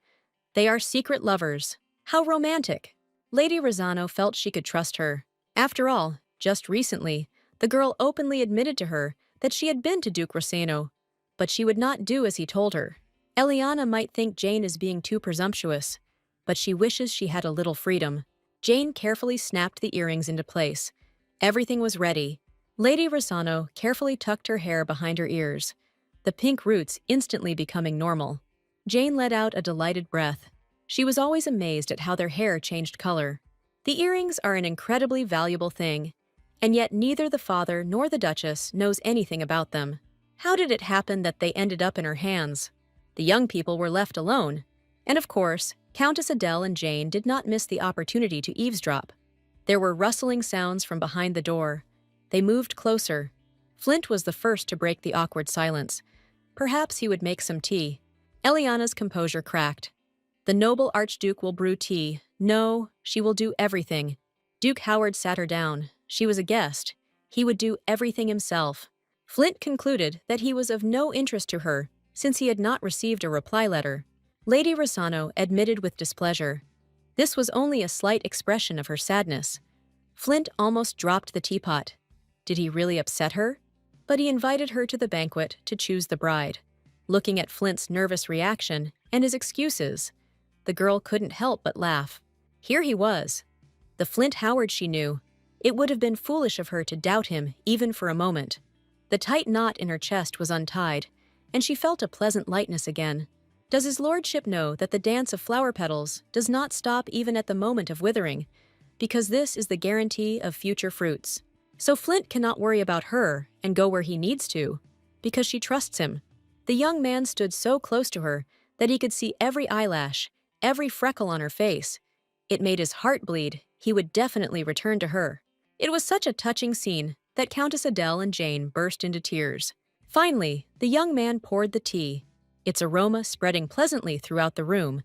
They are secret lovers. How romantic. Lady Rosano felt she could trust her. After all, just recently, the girl openly admitted to her that she had been to Duke Rosano, but she would not do as he told her. Eliana might think Jane is being too presumptuous, but she wishes she had a little freedom. Jane carefully snapped the earrings into place. Everything was ready. Lady Rosano carefully tucked her hair behind her ears, the pink roots instantly becoming normal. Jane let out a delighted breath. She was always amazed at how their hair changed color. The earrings are an incredibly valuable thing, and yet neither the father nor the Duchess knows anything about them. How did it happen that they ended up in her hands? The young people were left alone, and of course, Countess Adele and Jane did not miss the opportunity to eavesdrop. There were rustling sounds from behind the door. They moved closer. Flint was the first to break the awkward silence. Perhaps he would make some tea. Eliana's composure cracked. The noble Archduke will brew tea. No, she will do everything. Duke Howard sat her down. She was a guest. He would do everything himself. Flint concluded that he was of no interest to her, since he had not received a reply letter. Lady Rosano admitted with displeasure. This was only a slight expression of her sadness. Flint almost dropped the teapot. Did he really upset her? But he invited her to the banquet to choose the bride. Looking at Flint's nervous reaction and his excuses, the girl couldn't help but laugh. Here he was. The Flint Howard she knew. It would have been foolish of her to doubt him even for a moment. The tight knot in her chest was untied, and she felt a pleasant lightness again. Does his lordship know that the dance of flower petals does not stop even at the moment of withering, because this is the guarantee of future fruits? So Flint cannot worry about her and go where he needs to, because she trusts him. The young man stood so close to her that he could see every eyelash, every freckle on her face. It made his heart bleed. He would definitely return to her. It was such a touching scene that Countess Adele and Jane burst into tears. Finally, the young man poured the tea, its aroma spreading pleasantly throughout the room,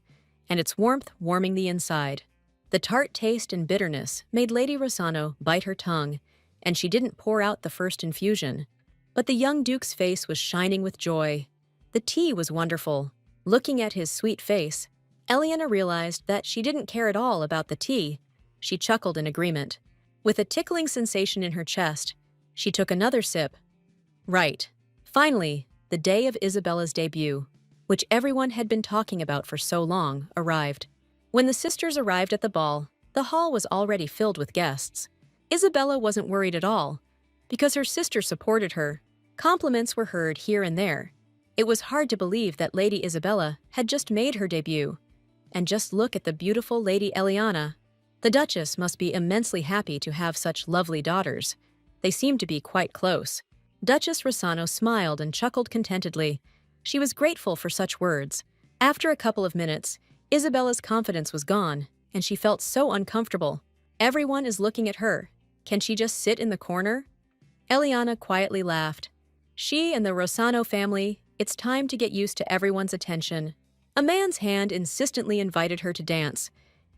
and its warmth warming the inside. The tart taste and bitterness made Lady Rosano bite her tongue, and she didn't pour out the first infusion. But the young duke's face was shining with joy. The tea was wonderful. Looking at his sweet face, Eliana realized that she didn't care at all about the tea. She chuckled in agreement. With a tickling sensation in her chest, she took another sip. Right. Finally, the day of Isabella's debut, which everyone had been talking about for so long, arrived. When the sisters arrived at the ball, the hall was already filled with guests. Isabella wasn't worried at all, because her sister supported her. Compliments were heard here and there. It was hard to believe that Lady Isabella had just made her debut. And just look at the beautiful Lady Eliana. The Duchess must be immensely happy to have such lovely daughters. They seemed to be quite close. Duchess Rosano smiled and chuckled contentedly. She was grateful for such words. After a couple of minutes, Isabella's confidence was gone, and she felt so uncomfortable. Everyone is looking at her. Can she just sit in the corner? Eliana quietly laughed. She and the Rosano family, it's time to get used to everyone's attention. A man's hand insistently invited her to dance.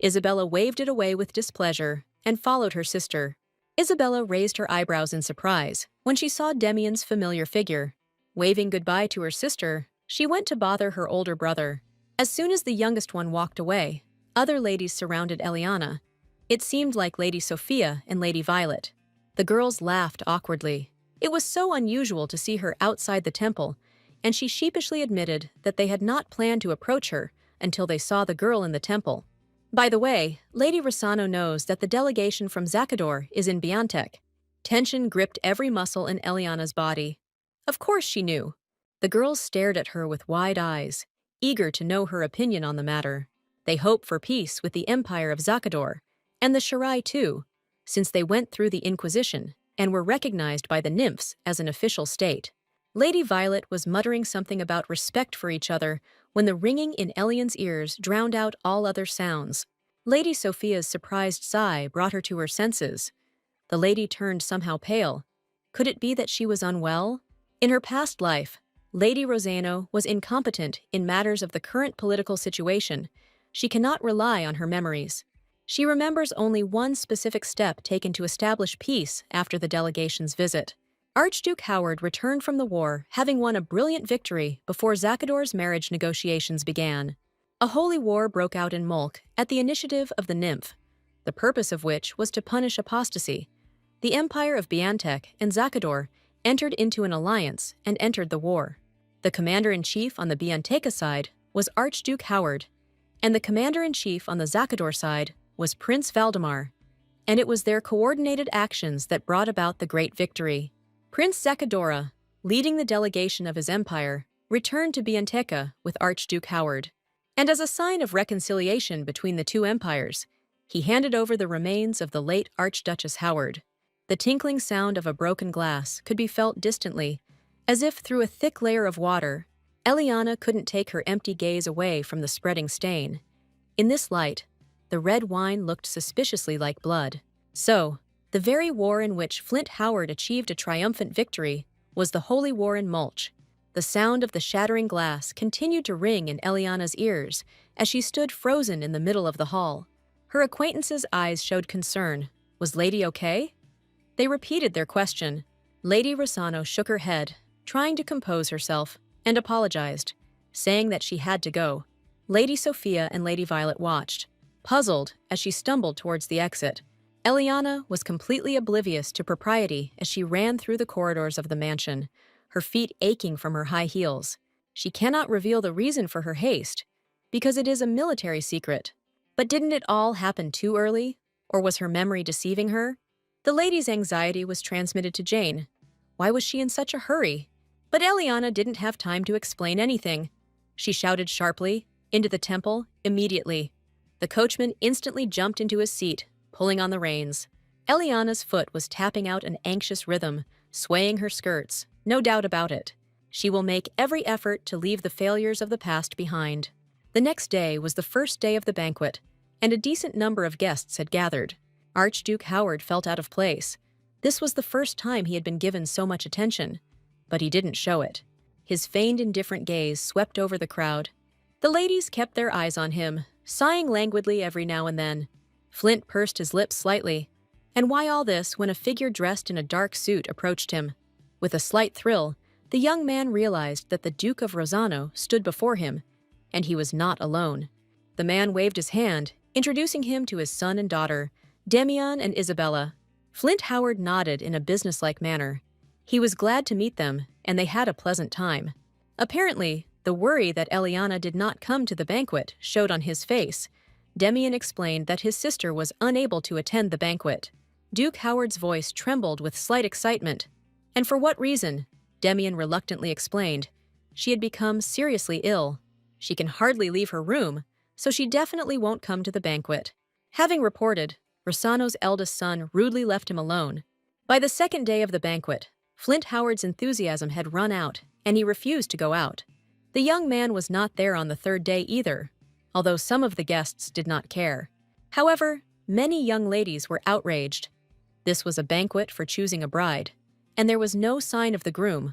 Isabella waved it away with displeasure and followed her sister. Isabella raised her eyebrows in surprise when she saw Demian's familiar figure. Waving goodbye to her sister, she went to bother her older brother. As soon as the youngest one walked away, other ladies surrounded Eliana. It seemed like Lady Sophia and Lady Violet. The girls laughed awkwardly. It was so unusual to see her outside the temple, and she sheepishly admitted that they had not planned to approach her until they saw the girl in the temple. By the way, Lady Rosano knows that the delegation from Zakador is in Biantek. Tension gripped every muscle in Eliana's body. Of course she knew. The girls stared at her with wide eyes, eager to know her opinion on the matter. They hope for peace with the Empire of Zakador, and the Shirai too, since they went through the Inquisition and were recognized by the nymphs as an official state. Lady Violet was muttering something about respect for each other when the ringing in Elian's ears drowned out all other sounds. Lady Sophia's surprised sigh brought her to her senses. The lady turned somehow pale. Could it be that she was unwell? In her past life, Lady Rosano was incompetent in matters of the current political situation. She cannot rely on her memories. She remembers only one specific step taken to establish peace after the delegation's visit. Archduke Howard returned from the war, having won a brilliant victory before Zakador's marriage negotiations began. A holy war broke out in Mulk at the initiative of the nymph, the purpose of which was to punish apostasy. The Empire of Biantek and Zakador entered into an alliance and entered the war. The commander-in-chief on the Bianteka side was Archduke Howard, and the commander-in-chief on the Zakador side was Prince Valdemar, and it was their coordinated actions that brought about the great victory. Prince Zakadora, leading the delegation of his empire, returned to Bianteka with Archduke Howard, and as a sign of reconciliation between the two empires, he handed over the remains of the late Archduchess Howard. The tinkling sound of a broken glass could be felt distantly, as if through a thick layer of water. Eliana couldn't take her empty gaze away from the spreading stain. In this light, the red wine looked suspiciously like blood. So, the very war in which Flint Howard achieved a triumphant victory was the Holy War in Mulch. The sound of the shattering glass continued to ring in Eliana's ears as she stood frozen in the middle of the hall. Her acquaintances' eyes showed concern. Was Lady okay? They repeated their question. Lady Rossano shook her head, trying to compose herself, and apologized, saying that she had to go. Lady Sophia and Lady Violet watched, puzzled as she stumbled towards the exit. Eliana was completely oblivious to propriety as she ran through the corridors of the mansion, her feet aching from her high heels. She cannot reveal the reason for her haste, because it is a military secret. But didn't it all happen too early? Or was her memory deceiving her? The lady's anxiety was transmitted to Jane. Why was she in such a hurry? But Eliana didn't have time to explain anything. She shouted sharply, "Into the temple, immediately." The coachman instantly jumped into his seat, pulling on the reins. Eliana's foot was tapping out an anxious rhythm, swaying her skirts, no doubt about it. She will make every effort to leave the failures of the past behind. The next day was the first day of the banquet, and a decent number of guests had gathered. Archduke Howard felt out of place. This was the first time he had been given so much attention, but he didn't show it. His feigned indifferent gaze swept over the crowd. The ladies kept their eyes on him, sighing languidly every now and then. Flint pursed his lips slightly. And why all this when a figure dressed in a dark suit approached him? With a slight thrill, the young man realized that the Duke of Rossano stood before him, and he was not alone. The man waved his hand, introducing him to his son and daughter, Demian and Isabella. Flint Howard nodded in a businesslike manner. He was glad to meet them, and they had a pleasant time. Apparently, the worry that Eliana did not come to the banquet showed on his face. Demian explained that his sister was unable to attend the banquet. Duke Howard's voice trembled with slight excitement. And for what reason? Demian reluctantly explained. She had become seriously ill. She can hardly leave her room, so she definitely won't come to the banquet. Having reported, Rossano's eldest son rudely left him alone. By the second day of the banquet, Flint Howard's enthusiasm had run out, and he refused to go out. The young man was not there on the third day either, although some of the guests did not care. However, many young ladies were outraged. This was a banquet for choosing a bride, and there was no sign of the groom.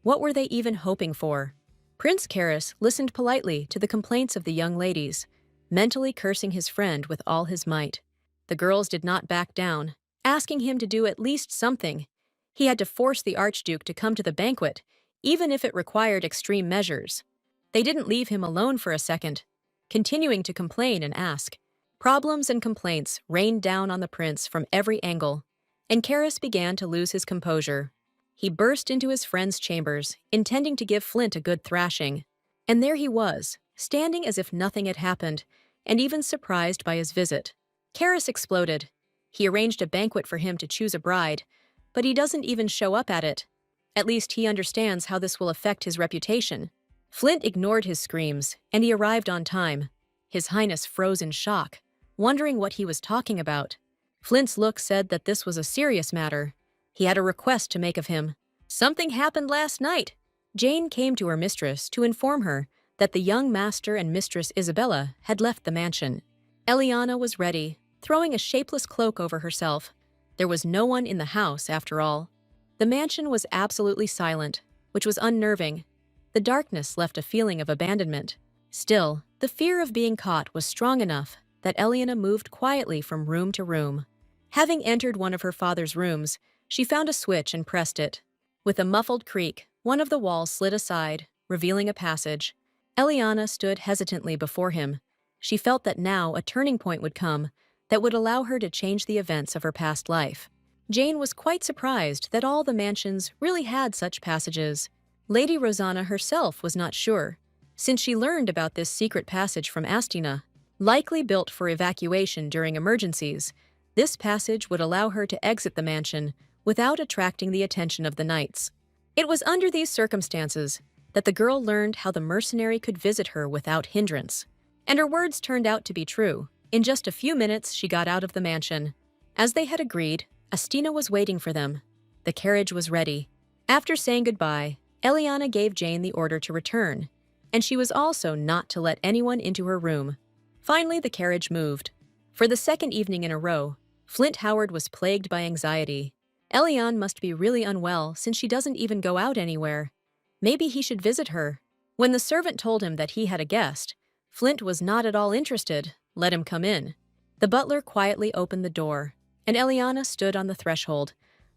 What were they even hoping for? Prince Karis listened politely to the complaints of the young ladies, mentally cursing his friend with all his might. The girls did not back down, asking him to do at least something. He had to force the Archduke to come to the banquet, even if it required extreme measures. They didn't leave him alone for a second, continuing to complain and ask. Problems and complaints rained down on the prince from every angle, and Karis began to lose his composure. He burst into his friend's chambers, intending to give Flint a good thrashing. And there he was, standing as if nothing had happened, and even surprised by his visit. Karis exploded. He arranged a banquet for him to choose a bride, but he doesn't even show up at it. At least he understands how this will affect his reputation. Flint ignored his screams, and he arrived on time. His Highness froze in shock, wondering what he was talking about. Flint's look said that this was a serious matter. He had a request to make of him. Something happened last night. Jane came to her mistress to inform her that the young master and mistress Isabella had left the mansion. Eliana was ready, throwing a shapeless cloak over herself. There was no one in the house, after all. The mansion was absolutely silent, which was unnerving. The darkness left a feeling of abandonment. Still, the fear of being caught was strong enough that Eliana moved quietly from room to room. Having entered one of her father's rooms, she found a switch and pressed it. With a muffled creak, one of the walls slid aside, revealing a passage. Eliana stood hesitantly before him. She felt that now a turning point would come that would allow her to change the events of her past life. Jane was quite surprised that all the mansions really had such passages. Lady Rosanna herself was not sure, since she learned about this secret passage from Astina. Likely built for evacuation during emergencies, this passage would allow her to exit the mansion without attracting the attention of the knights. It was under these circumstances that the girl learned how the mercenary could visit her without hindrance. And her words turned out to be true. In just a few minutes, she got out of the mansion. As they had agreed, Astina was waiting for them. The carriage was ready. After saying goodbye, Eliana gave Jane the order to return, and she was also not to let anyone into her room. Finally, the carriage moved. For the second evening in a row, Flint Howard was plagued by anxiety. Eliane must be really unwell since she doesn't even go out anywhere. Maybe he should visit her. When the servant told him that he had a guest, Flint was not at all interested. Let him come in. The butler quietly opened the door, and Eliana stood on the threshold,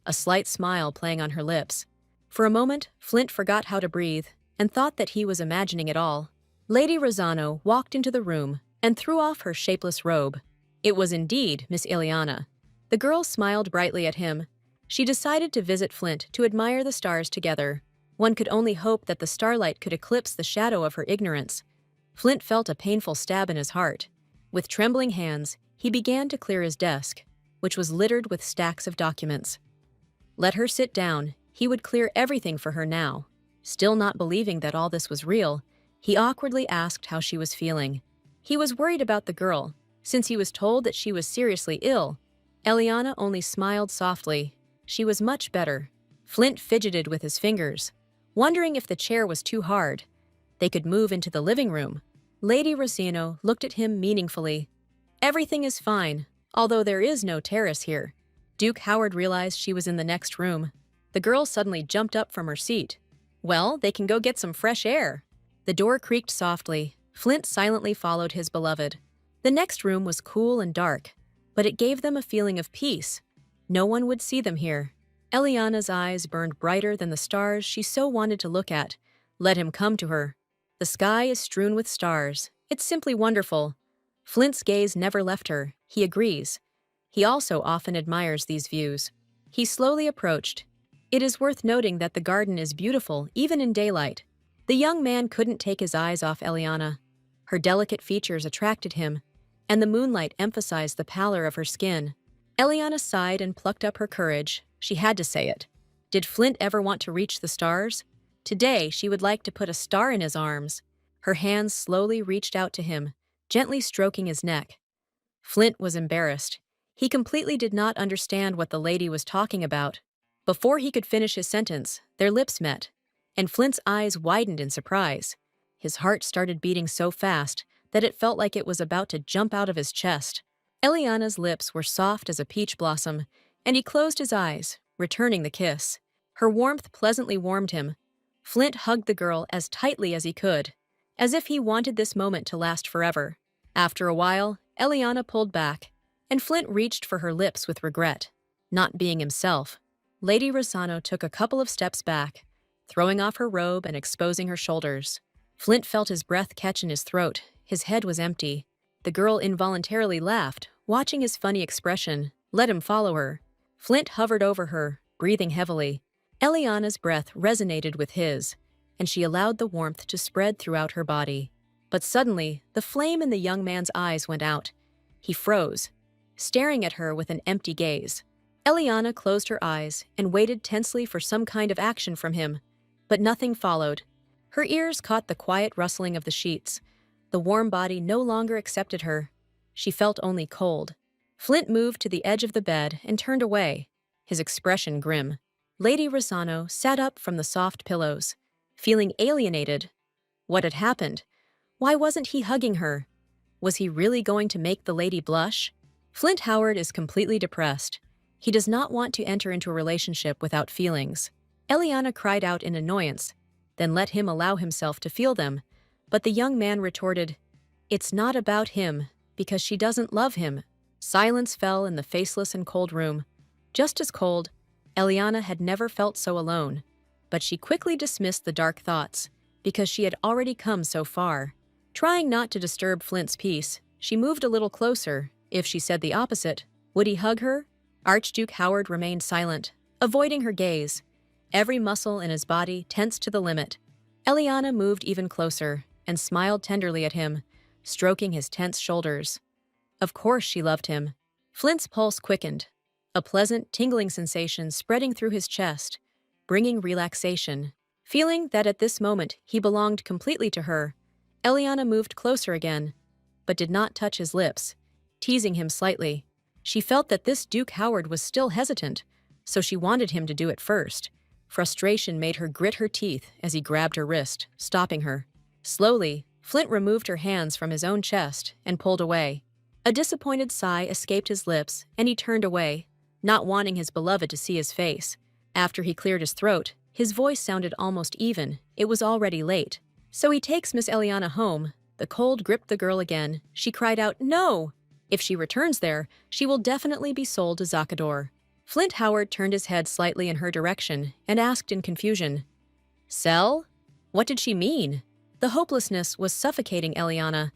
a slight smile playing on her lips. For a moment, Flint forgot how to breathe and thought that he was imagining it all. Lady Rosano walked into the room and threw off her shapeless robe. It was indeed Miss Ileana. The girl smiled brightly at him. She decided to visit Flint to admire the stars together. One could only hope that the starlight could eclipse the shadow of her ignorance. Flint felt a painful stab in his heart. With trembling hands, he began to clear his desk, which was littered with stacks of documents. Let her sit down. He would clear everything for her now. Still not believing that all this was real, he awkwardly asked how she was feeling. He was worried about the girl, since he was told that she was seriously ill. Eliana only smiled softly. She was much better. Flint fidgeted with his fingers, wondering if the chair was too hard. They could move into the living room. Lady Rosino looked at him meaningfully. Everything is fine, although there is no terrace here. Duke Howard realized she was in the next room. The girl suddenly jumped up from her seat. Well, they can go get some fresh air. The door creaked softly. Flint silently followed his beloved. The next room was cool and dark, but it gave them a feeling of peace. No one would see them here. Eliana's eyes burned brighter than the stars she so wanted to look at. Let him come to her. The sky is strewn with stars. It's simply wonderful. Flint's gaze never left her. He agrees. He also often admires these views. He slowly approached. It is worth noting that the garden is beautiful even in daylight. The young man couldn't take his eyes off Eliana. Her delicate features attracted him, and the moonlight emphasized the pallor of her skin. Eliana sighed and plucked up her courage. She had to say it. Did Flint ever want to reach the stars? Today, she would like to put a star in his arms. Her hands slowly reached out to him, gently stroking his neck. Flint was embarrassed. He completely did not understand what the lady was talking about. Before he could finish his sentence, their lips met, and Flint's eyes widened in surprise. His heart started beating so fast that it felt like it was about to jump out of his chest. Eliana's lips were soft as a peach blossom, and he closed his eyes, returning the kiss. Her warmth pleasantly warmed him. Flint hugged the girl as tightly as he could, as if he wanted this moment to last forever. After a while, Eliana pulled back, and Flint reached for her lips with regret. Not being himself, Lady Rosano took a couple of steps back, throwing off her robe and exposing her shoulders. Flint felt his breath catch in his throat. His head was empty. The girl involuntarily laughed, watching his funny expression. Let him follow her. Flint hovered over her, breathing heavily. Eliana's breath resonated with his, and she allowed the warmth to spread throughout her body. But suddenly, the flame in the young man's eyes went out. He froze, staring at her with an empty gaze. Eliana closed her eyes and waited tensely for some kind of action from him, but nothing followed. Her ears caught the quiet rustling of the sheets. The warm body no longer accepted her. She felt only cold. Flint moved to the edge of the bed and turned away, his expression grim. Lady Rosano sat up from the soft pillows, feeling alienated. What had happened? Why wasn't he hugging her? Was he really going to make the lady blush? Flint Howard is completely depressed. He does not want to enter into a relationship without feelings. Eliana cried out in annoyance, then let him allow himself to feel them. But the young man retorted, "It's not about him, because she doesn't love him." Silence fell in the faceless and cold room. Just as cold, Eliana had never felt so alone. But she quickly dismissed the dark thoughts, because she had already come so far. Trying not to disturb Flint's peace, she moved a little closer. If she said the opposite, would he hug her? Archduke Howard remained silent, avoiding her gaze. Every muscle in his body tensed to the limit. Eliana moved even closer and smiled tenderly at him, stroking his tense shoulders. Of course she loved him. Flint's pulse quickened, a pleasant, tingling sensation spreading through his chest, bringing relaxation. Feeling that at this moment he belonged completely to her, Eliana moved closer again, but did not touch his lips, teasing him slightly. She felt that this Duke Howard was still hesitant, so she wanted him to do it first. Frustration made her grit her teeth as he grabbed her wrist, stopping her. Slowly, Flint removed her hands from his own chest and pulled away. A disappointed sigh escaped his lips, and he turned away, not wanting his beloved to see his face. After he cleared his throat, his voice sounded almost even. It was already late. So he takes Miss Eliana home. The cold gripped the girl again. She cried out, "No!" If she returns there, she will definitely be sold to Zakador. Flint Howard turned his head slightly in her direction and asked in confusion, "Sell? What did she mean?" The hopelessness was suffocating Eliana.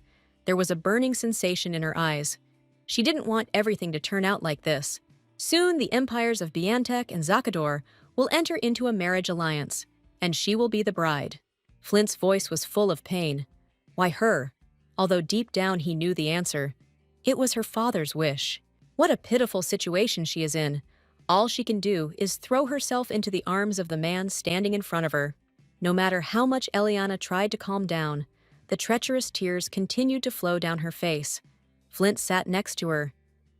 There was a burning sensation in her eyes. She didn't want everything to turn out like this. Soon the empires of Biantek and Zakador will enter into a marriage alliance, and she will be the bride. Flint's voice was full of pain. Why her? Although deep down he knew the answer. It was her father's wish. What a pitiful situation she is in. All she can do is throw herself into the arms of the man standing in front of her. No matter how much Eliana tried to calm down, the treacherous tears continued to flow down her face. Flint sat next to her,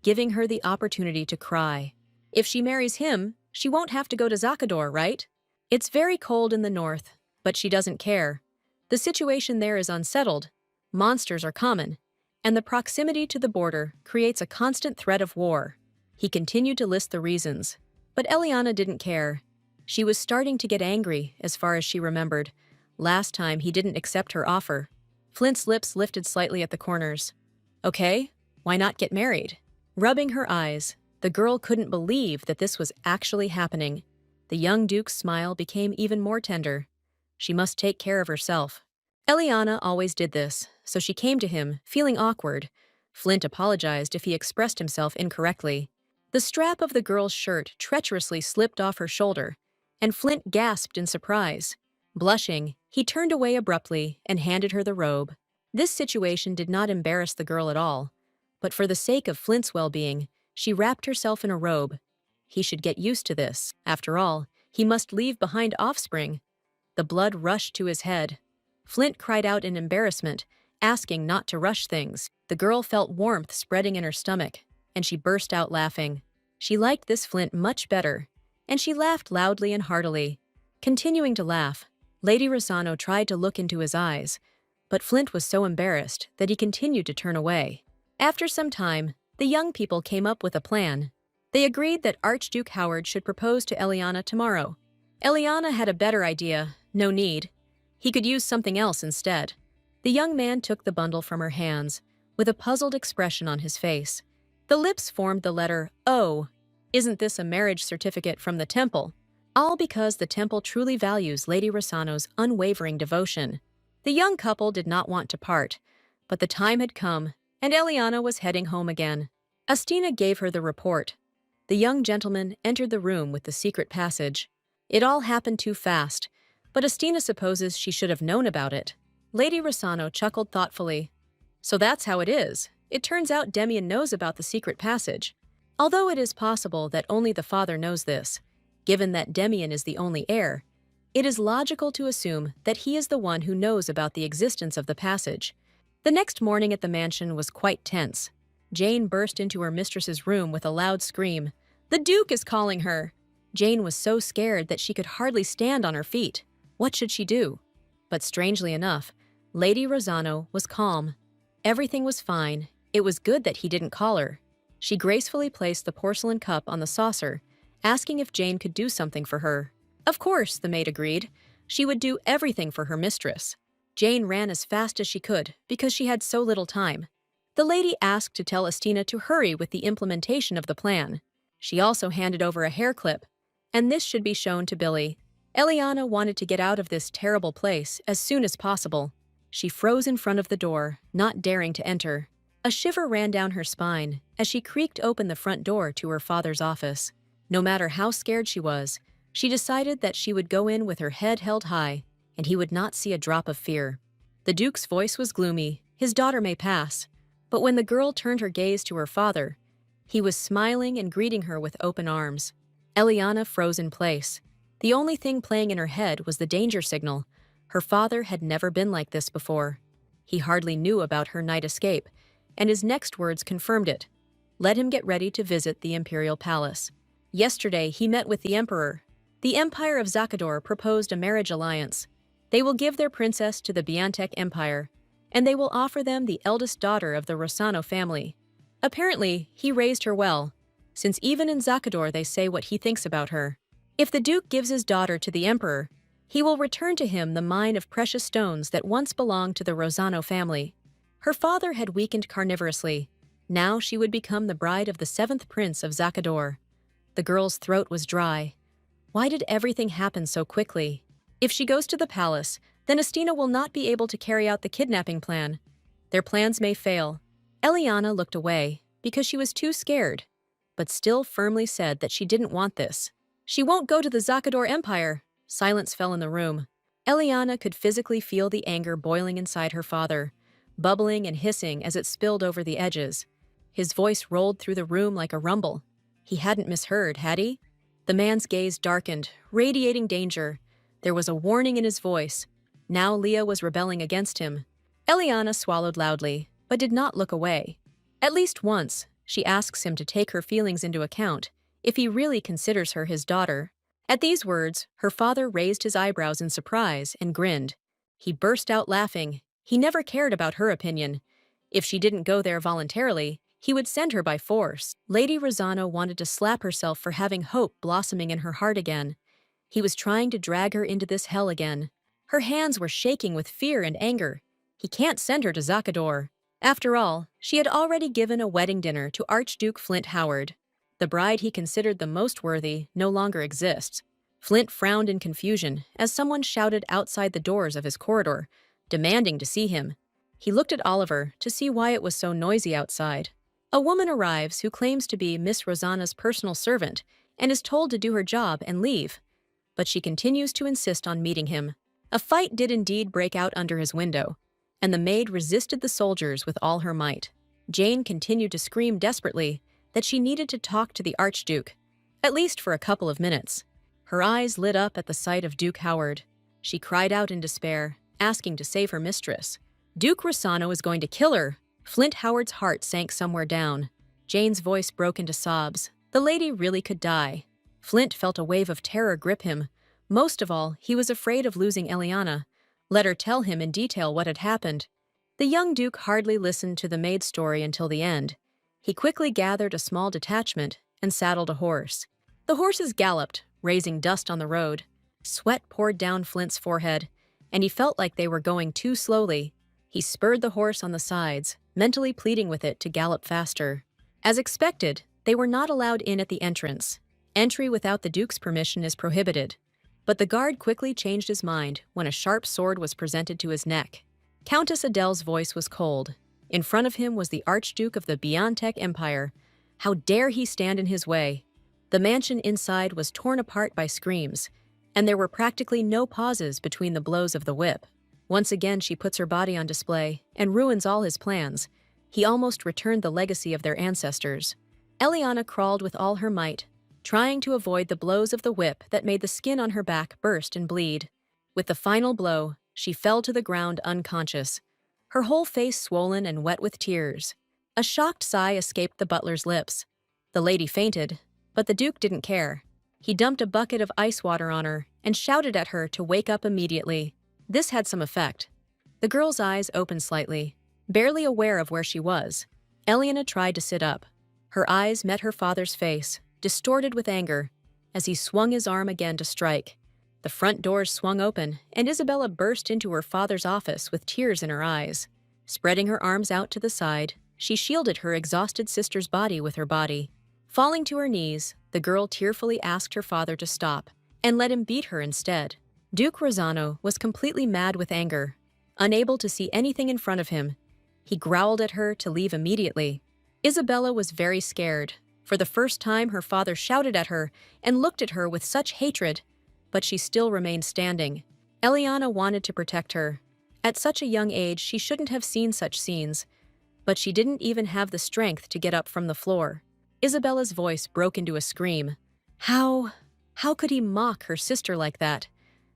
giving her the opportunity to cry. If she marries him, she won't have to go to Zakador, right? It's very cold in the north, but she doesn't care. The situation there is unsettled. Monsters are common, and the proximity to the border creates a constant threat of war. He continued to list the reasons, but Eliana didn't care. She was starting to get angry, as far as she remembered. Last time he didn't accept her offer. Flint's lips lifted slightly at the corners. Okay, why not get married? Rubbing her eyes, the girl couldn't believe that this was actually happening. The young duke's smile became even more tender. She must take care of herself. Eliana always did this, so she came to him, feeling awkward. Flint apologized if he expressed himself incorrectly. The strap of the girl's shirt treacherously slipped off her shoulder, and Flint gasped in surprise. Blushing, he turned away abruptly and handed her the robe. This situation did not embarrass the girl at all, but for the sake of Flint's well-being, she wrapped herself in a robe. He should get used to this. After all, he must leave behind offspring. The blood rushed to his head. Flint cried out in embarrassment, asking not to rush things. The girl felt warmth spreading in her stomach, and she burst out laughing. She liked this Flint much better, and she laughed loudly and heartily. Continuing to laugh, Lady Rosano tried to look into his eyes, but Flint was so embarrassed that he continued to turn away. After some time, the young people came up with a plan. They agreed that Archduke Howard should propose to Eliana tomorrow. Eliana had a better idea. No need. He could use something else instead. The young man took the bundle from her hands, with a puzzled expression on his face. The lips formed the letter O. Isn't this a marriage certificate from the temple? All because the temple truly values Lady Rosano's unwavering devotion. The young couple did not want to part, but the time had come, and Eliana was heading home again. Astina gave her the report. The young gentleman entered the room with the secret passage. It all happened too fast, but Astina supposes she should have known about it. Lady Rosano chuckled thoughtfully. So that's how it is. It turns out Demian knows about the secret passage. Although it is possible that only the father knows this, given that Demian is the only heir, it is logical to assume that he is the one who knows about the existence of the passage. The next morning at the mansion was quite tense. Jane burst into her mistress's room with a loud scream. The Duke is calling her! Jane was so scared that she could hardly stand on her feet. What should she do? But strangely enough, Lady Rosano was calm. Everything was fine. It was good that he didn't call her. She gracefully placed the porcelain cup on the saucer, asking if Jane could do something for her. Of course, the maid agreed. She would do everything for her mistress. Jane ran as fast as she could because she had so little time. The lady asked to tell Astina to hurry with the implementation of the plan. She also handed over a hair clip, and this should be shown to Billy. Eliana wanted to get out of this terrible place as soon as possible. She froze in front of the door, not daring to enter. A shiver ran down her spine as she creaked open the front door to her father's office. No matter how scared she was, she decided that she would go in with her head held high, and he would not see a drop of fear. The Duke's voice was gloomy. His daughter may pass. But when the girl turned her gaze to her father, he was smiling and greeting her with open arms. Eliana froze in place. The only thing playing in her head was the danger signal. Her father had never been like this before. He hardly knew about her night escape, and his next words confirmed it. Let him get ready to visit the imperial palace. Yesterday, he met with the emperor. The Empire of Zakador proposed a marriage alliance. They will give their princess to the Biantek Empire, and they will offer them the eldest daughter of the Rossano family. Apparently, he raised her well, since even in Zakador they say what he thinks about her. If the Duke gives his daughter to the emperor, he will return to him the mine of precious stones that once belonged to the Rossano family. Her father had weakened carnivorously. Now she would become the bride of the 7th prince of Zakador. The girl's throat was dry. Why did everything happen so quickly? If she goes to the palace, then Estina will not be able to carry out the kidnapping plan. Their plans may fail. Eliana looked away because she was too scared, but still firmly said that she didn't want this. She won't go to the Zakador Empire. Silence fell in the room. Eliana could physically feel the anger boiling inside her father, bubbling and hissing as it spilled over the edges. His voice rolled through the room like a rumble. He hadn't misheard, had he? The man's gaze darkened, radiating danger. There was a warning in his voice. Now Leah was rebelling against him. Eliana swallowed loudly, but did not look away. At least once, she asks him to take her feelings into account, if he really considers her his daughter. At these words, her father raised his eyebrows in surprise and grinned. He burst out laughing. He never cared about her opinion. If she didn't go there voluntarily, he would send her by force. Lady Rossano wanted to slap herself for having hope blossoming in her heart again. He was trying to drag her into this hell again. Her hands were shaking with fear and anger. He can't send her to Zakador. After all, she had already given a wedding dinner to Archduke Flint Howard. The bride he considered the most worthy no longer exists. Flint frowned in confusion as someone shouted outside the doors of his corridor, demanding to see him. He looked at Oliver to see why it was so noisy outside. A woman arrives who claims to be Miss Rosanna's personal servant and is told to do her job and leave. But she continues to insist on meeting him. A fight did indeed break out under his window, and the maid resisted the soldiers with all her might. Jane continued to scream desperately that she needed to talk to the Archduke, at least for a couple of minutes. Her eyes lit up at the sight of Duke Howard. She cried out in despair, asking to save her mistress. Duke Rossano is going to kill her. Flint Howard's heart sank somewhere down. Jane's voice broke into sobs. The lady really could die. Flint felt a wave of terror grip him. Most of all, he was afraid of losing Eliana. Let her tell him in detail what had happened. The young Duke hardly listened to the maid's story until the end. He quickly gathered a small detachment and saddled a horse. The horses galloped, raising dust on the road. Sweat poured down Flint's forehead, and he felt like they were going too slowly. He spurred the horse on the sides, mentally pleading with it to gallop faster. As expected, they were not allowed in at the entrance. Entry without the Duke's permission is prohibited. But the guard quickly changed his mind when a sharp sword was presented to his neck. Countess Adele's voice was cold. In front of him was the Archduke of the Biantek Empire. How dare he stand in his way? The mansion inside was torn apart by screams, and there were practically no pauses between the blows of the whip. Once again she puts her body on display and ruins all his plans. He almost returned the legacy of their ancestors. Eliana crawled with all her might, trying to avoid the blows of the whip that made the skin on her back burst and bleed. With the final blow, she fell to the ground unconscious, her whole face swollen and wet with tears. A shocked sigh escaped the butler's lips. The lady fainted, but the Duke didn't care. He dumped a bucket of ice water on her and shouted at her to wake up immediately. This had some effect. The girl's eyes opened slightly, barely aware of where she was. Eliana tried to sit up. Her eyes met her father's face, distorted with anger, as he swung his arm again to strike. The front doors swung open, and Isabella burst into her father's office with tears in her eyes. Spreading her arms out to the side, she shielded her exhausted sister's body with her body. Falling to her knees, the girl tearfully asked her father to stop and let him beat her instead. Duke Rosano was completely mad with anger. Unable to see anything in front of him, he growled at her to leave immediately. Isabella was very scared. For the first time, her father shouted at her and looked at her with such hatred, but she still remained standing. Eliana wanted to protect her. At such a young age, she shouldn't have seen such scenes, but she didn't even have the strength to get up from the floor. Isabella's voice broke into a scream. How could he mock her sister like that?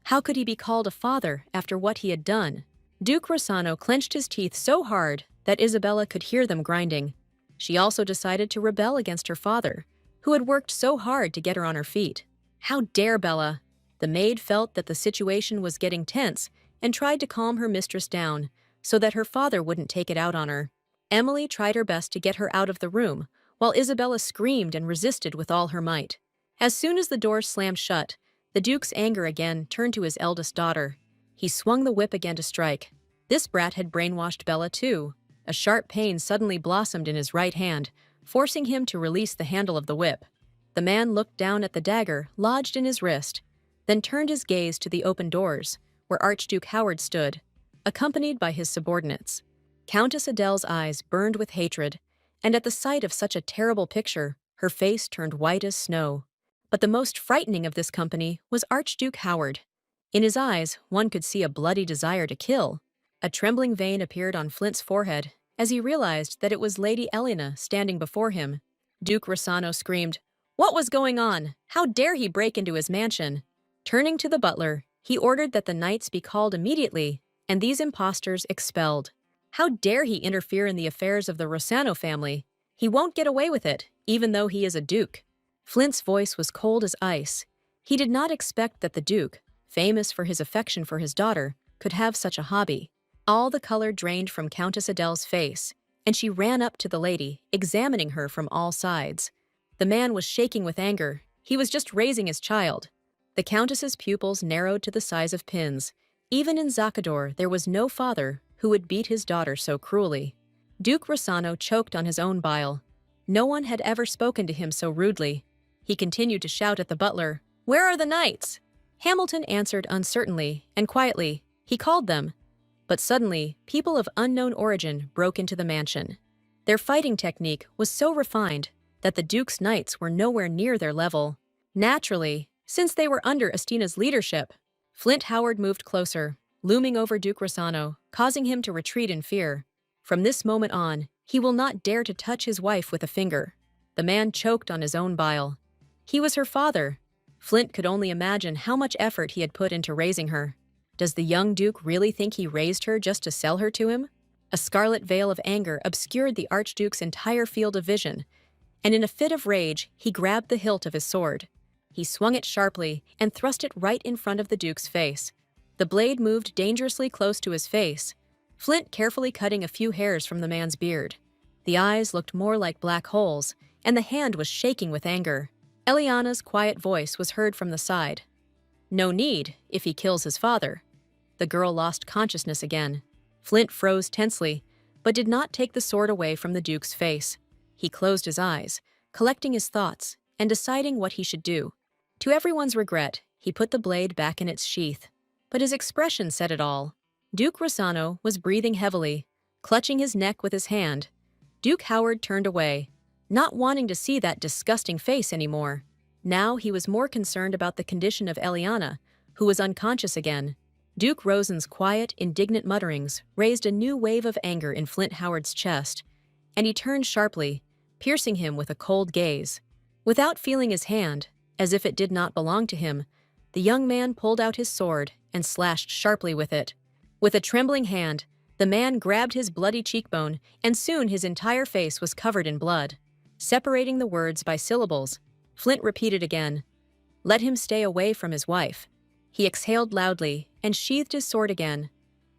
How could he be called a father after what he had done? Duke Rossano clenched his teeth so hard that Isabella could hear them grinding. She also decided to rebel against her father, who had worked so hard to get her on her feet. How dare Bella? The maid felt that the situation was getting tense and tried to calm her mistress down so that her father wouldn't take it out on her. Emily tried her best to get her out of the room, while Isabella screamed and resisted with all her might. As soon as the door slammed shut, the Duke's anger again turned to his eldest daughter. He swung the whip again to strike. This brat had brainwashed Bella too. A sharp pain suddenly blossomed in his right hand, forcing him to release the handle of the whip. The man looked down at the dagger lodged in his wrist, then turned his gaze to the open doors, where Archduke Howard stood, accompanied by his subordinates. Countess Adele's eyes burned with hatred, and at the sight of such a terrible picture, her face turned white as snow. But the most frightening of this company was Archduke Howard. In his eyes, one could see a bloody desire to kill. A trembling vein appeared on Flint's forehead as he realized that it was Lady Elena standing before him. Duke Rossano screamed, "What was going on? How dare he break into his mansion?" Turning to the butler, he ordered that the knights be called immediately and these impostors expelled. How dare he interfere in the affairs of the Rossano family? He won't get away with it, even though he is a duke. Flint's voice was cold as ice. He did not expect that the duke, famous for his affection for his daughter, could have such a hobby. All the color drained from Countess Adele's face, and she ran up to the lady, examining her from all sides. The man was shaking with anger. He was just raising his child. The Countess's pupils narrowed to the size of pins. Even in Zacador, there was no father who would beat his daughter so cruelly. Duke Rossano choked on his own bile. No one had ever spoken to him so rudely. He continued to shout at the butler, "Where are the knights?" Hamilton answered uncertainly and quietly. He called them. But suddenly, people of unknown origin broke into the mansion. Their fighting technique was so refined that the Duke's knights were nowhere near their level. Naturally, since they were under Astina's leadership, Flint Howard moved closer, looming over Duke Rossano, causing him to retreat in fear. From this moment on, he will not dare to touch his wife with a finger. The man choked on his own bile. He was her father. Flint could only imagine how much effort he had put into raising her. Does the young Duke really think he raised her just to sell her to him? A scarlet veil of anger obscured the Archduke's entire field of vision, and in a fit of rage, he grabbed the hilt of his sword. He swung it sharply and thrust it right in front of the Duke's face. The blade moved dangerously close to his face, Flint carefully cutting a few hairs from the man's beard. The eyes looked more like black holes, and the hand was shaking with anger. Eliana's quiet voice was heard from the side. "No need, if he kills his father." The girl lost consciousness again. Flint froze tensely, but did not take the sword away from the Duke's face. He closed his eyes, collecting his thoughts and deciding what he should do. To everyone's regret, he put the blade back in its sheath. But his expression said it all. Duke Rossano was breathing heavily, clutching his neck with his hand. Duke Howard turned away, not wanting to see that disgusting face anymore. Now he was more concerned about the condition of Eliana, who was unconscious again. Duke Rosen's quiet, indignant mutterings raised a new wave of anger in Flint Howard's chest, and he turned sharply, piercing him with a cold gaze. Without feeling his hand, as if it did not belong to him, the young man pulled out his sword and slashed sharply with it. With a trembling hand, the man grabbed his bloody cheekbone, and soon his entire face was covered in blood. Separating the words by syllables, Flint repeated again, "Let him stay away from his wife." He exhaled loudly and sheathed his sword again.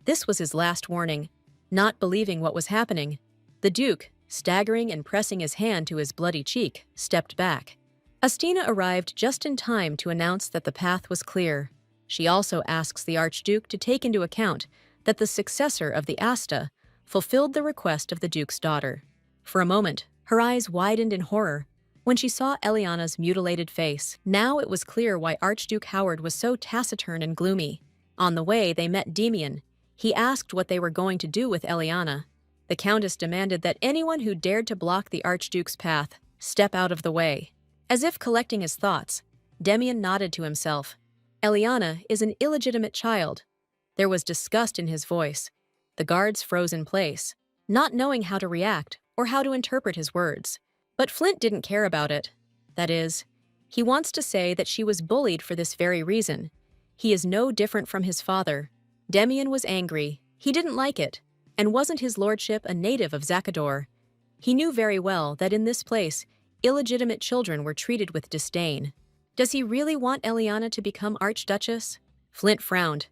This was his last warning. Not believing what was happening, the Duke, staggering and pressing his hand to his bloody cheek, stepped back. Astina arrived just in time to announce that the path was clear. She also asks the Archduke to take into account that the successor of the Asta fulfilled the request of the Duke's daughter. For a moment, her eyes widened in horror, when she saw Eliana's mutilated face. Now it was clear why Archduke Howard was so taciturn and gloomy. On the way, they met Demian. He asked what they were going to do with Eliana. The Countess demanded that anyone who dared to block the Archduke's path step out of the way. As if collecting his thoughts, Demian nodded to himself. Eliana is an illegitimate child. There was disgust in his voice. The guards froze in place, not knowing how to react or how to interpret his words. But Flint didn't care about it. That is, he wants to say that she was bullied for this very reason. He is no different from his father. Demian was angry. He didn't like it. And wasn't his lordship a native of Zakador? He knew very well that in this place, illegitimate children were treated with disdain. Does he really want Eliana to become Archduchess? Flint frowned.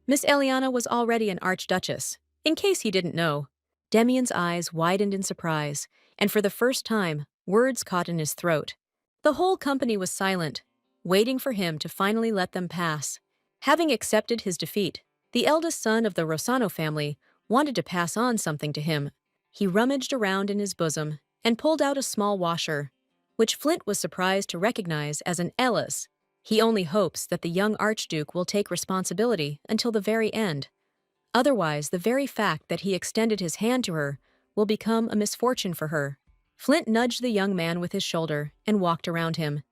Miss Eliana was already an Archduchess, in case he didn't know. Demian's eyes widened in surprise, and for the first time, words caught in his throat. The whole company was silent, waiting for him to finally let them pass. Having accepted his defeat, the eldest son of the Rossano family wanted to pass on something to him. He rummaged around in his bosom and pulled out a small washer, which Flint was surprised to recognize as an Ella's. He only hopes that the young Archduke will take responsibility until the very end. Otherwise, the very fact that he extended his hand to her will become a misfortune for her. Flint nudged the young man with his shoulder and walked around him.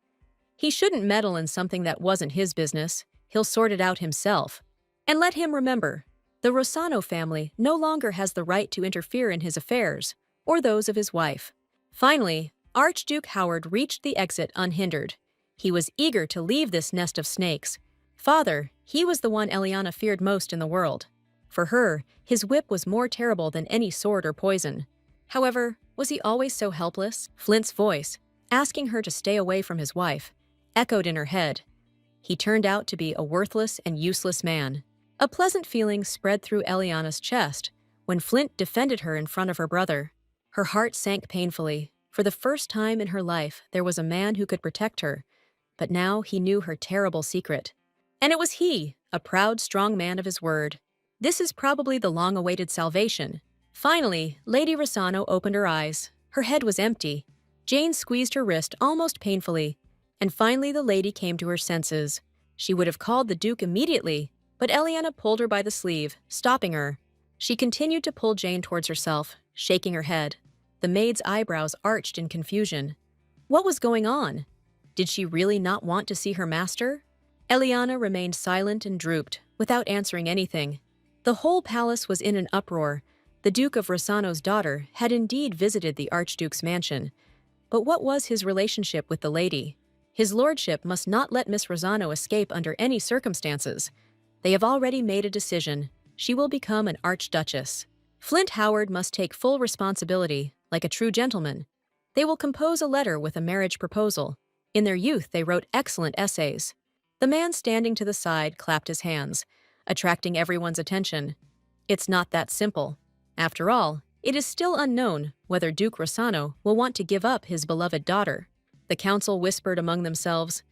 He shouldn't meddle in something that wasn't his business. He'll sort it out himself. And let him remember, the Rossano family no longer has the right to interfere in his affairs or those of his wife. Finally, Archduke Howard reached the exit unhindered. He was eager to leave this nest of snakes. Father, he was the one Eliana feared most in the world. For her, his whip was more terrible than any sword or poison. However, was he always so helpless? Flint's voice, asking her to stay away from his wife, echoed in her head. He turned out to be a worthless and useless man. A pleasant feeling spread through Eliana's chest when Flint defended her in front of her brother. Her heart sank painfully. For the first time in her life, there was a man who could protect her. But now he knew her terrible secret. And it was he, a proud, strong man of his word. This is probably the long-awaited salvation. Finally, Lady Rossano opened her eyes. Her head was empty. Jane squeezed her wrist almost painfully. And finally the lady came to her senses. She would have called the Duke immediately, but Eliana pulled her by the sleeve, stopping her. She continued to pull Jane towards herself, shaking her head. The maid's eyebrows arched in confusion. What was going on? Did she really not want to see her master? Eliana remained silent and drooped, without answering anything. The whole palace was in an uproar. The Duke of Rossano's daughter had indeed visited the Archduke's mansion. But what was his relationship with the lady? His lordship must not let Miss Rossano escape under any circumstances. They have already made a decision. She will become an Archduchess. Flint Howard must take full responsibility, like a true gentleman. They will compose a letter with a marriage proposal. In their youth, they wrote excellent essays. The man standing to the side clapped his hands, attracting everyone's attention. It's not that simple. After all, it is still unknown whether Duke Rossano will want to give up his beloved daughter. The council whispered among themselves.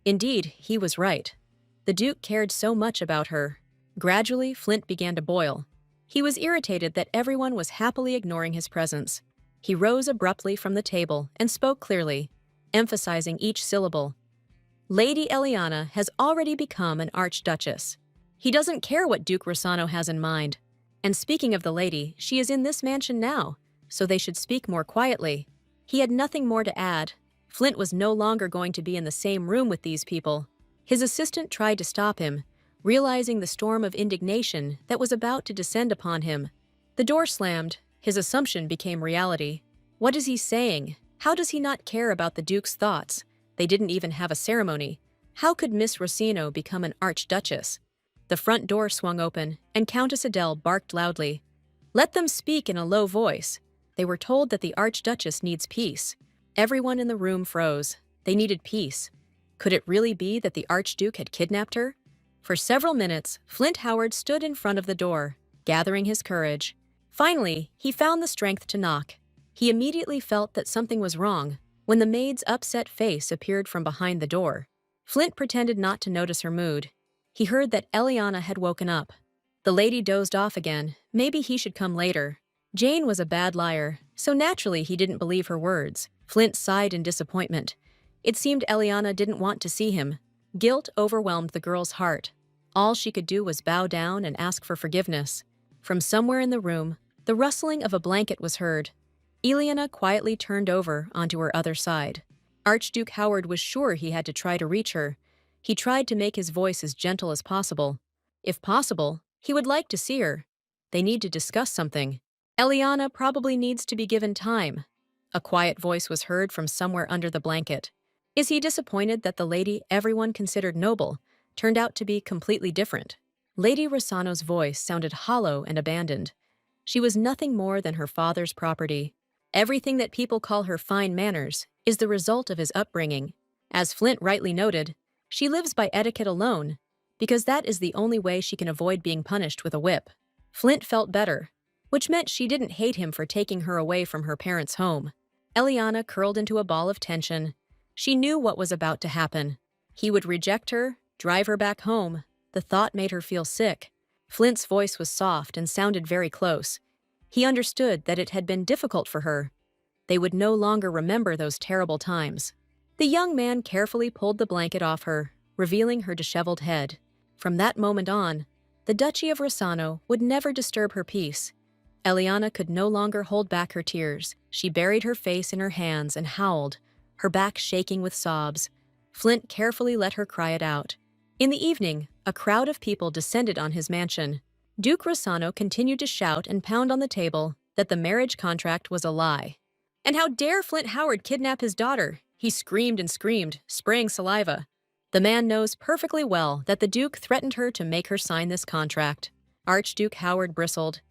Indeed, he was right. The Duke cared so much about her. Gradually, Flint began to boil. He was irritated that everyone was happily ignoring his presence. He rose abruptly from the table and spoke clearly, emphasizing each syllable. Lady Eliana has already become an Archduchess. He doesn't care what Duke Rossano has in mind. And speaking of the lady, she is in this mansion now, so they should speak more quietly. He had nothing more to add. Flint was no longer going to be in the same room with these people. His assistant tried to stop him, realizing the storm of indignation that was about to descend upon him. The door slammed. His assumption became reality. What is he saying? How does he not care about the Duke's thoughts? They didn't even have a ceremony. How could Miss Rossino become an Archduchess? The front door swung open, and Countess Adele barked loudly. Let them speak in a low voice. They were told that the Archduchess needs peace. Everyone in the room froze. They needed peace. Could it really be that the Archduke had kidnapped her? For several minutes, Flint Howard stood in front of the door, gathering his courage. Finally, he found the strength to knock. He immediately felt that something was wrong when the maid's upset face appeared from behind the door. Flint pretended not to notice her mood. He heard that Eliana had woken up. The lady dozed off again. Maybe he should come later. Jane was a bad liar, so naturally he didn't believe her words. Flint sighed in disappointment. It seemed Eliana didn't want to see him. Guilt overwhelmed the girl's heart. All she could do was bow down and ask for forgiveness. From somewhere in the room, the rustling of a blanket was heard. Eliana quietly turned over onto her other side. Archduke Howard was sure he had to try to reach her. He tried to make his voice as gentle as possible. If possible, he would like to see her. They need to discuss something. Eliana probably needs to be given time. A quiet voice was heard from somewhere under the blanket. Is he disappointed that the lady everyone considered noble turned out to be completely different? Lady Rossano's voice sounded hollow and abandoned. She was nothing more than her father's property. Everything that people call her fine manners is the result of his upbringing. As Flint rightly noted, she lives by etiquette alone, because that is the only way she can avoid being punished with a whip. Flint felt better, which meant she didn't hate him for taking her away from her parents' home. Eliana curled into a ball of tension. She knew what was about to happen. He would reject her, drive her back home. The thought made her feel sick. Flint's voice was soft and sounded very close. He understood that it had been difficult for her. They would no longer remember those terrible times. The young man carefully pulled the blanket off her, revealing her disheveled head. From that moment on, the Duchy of Rossano would never disturb her peace. Eliana could no longer hold back her tears. She buried her face in her hands and howled, her back shaking with sobs. Flint carefully let her cry it out. In the evening, a crowd of people descended on his mansion. Duke Rossano continued to shout and pound on the table that the marriage contract was a lie. And how dare Flint Howard kidnap his daughter? He screamed and screamed, spraying saliva. The man knows perfectly well that the Duke threatened her to make her sign this contract. Archduke Howard bristled.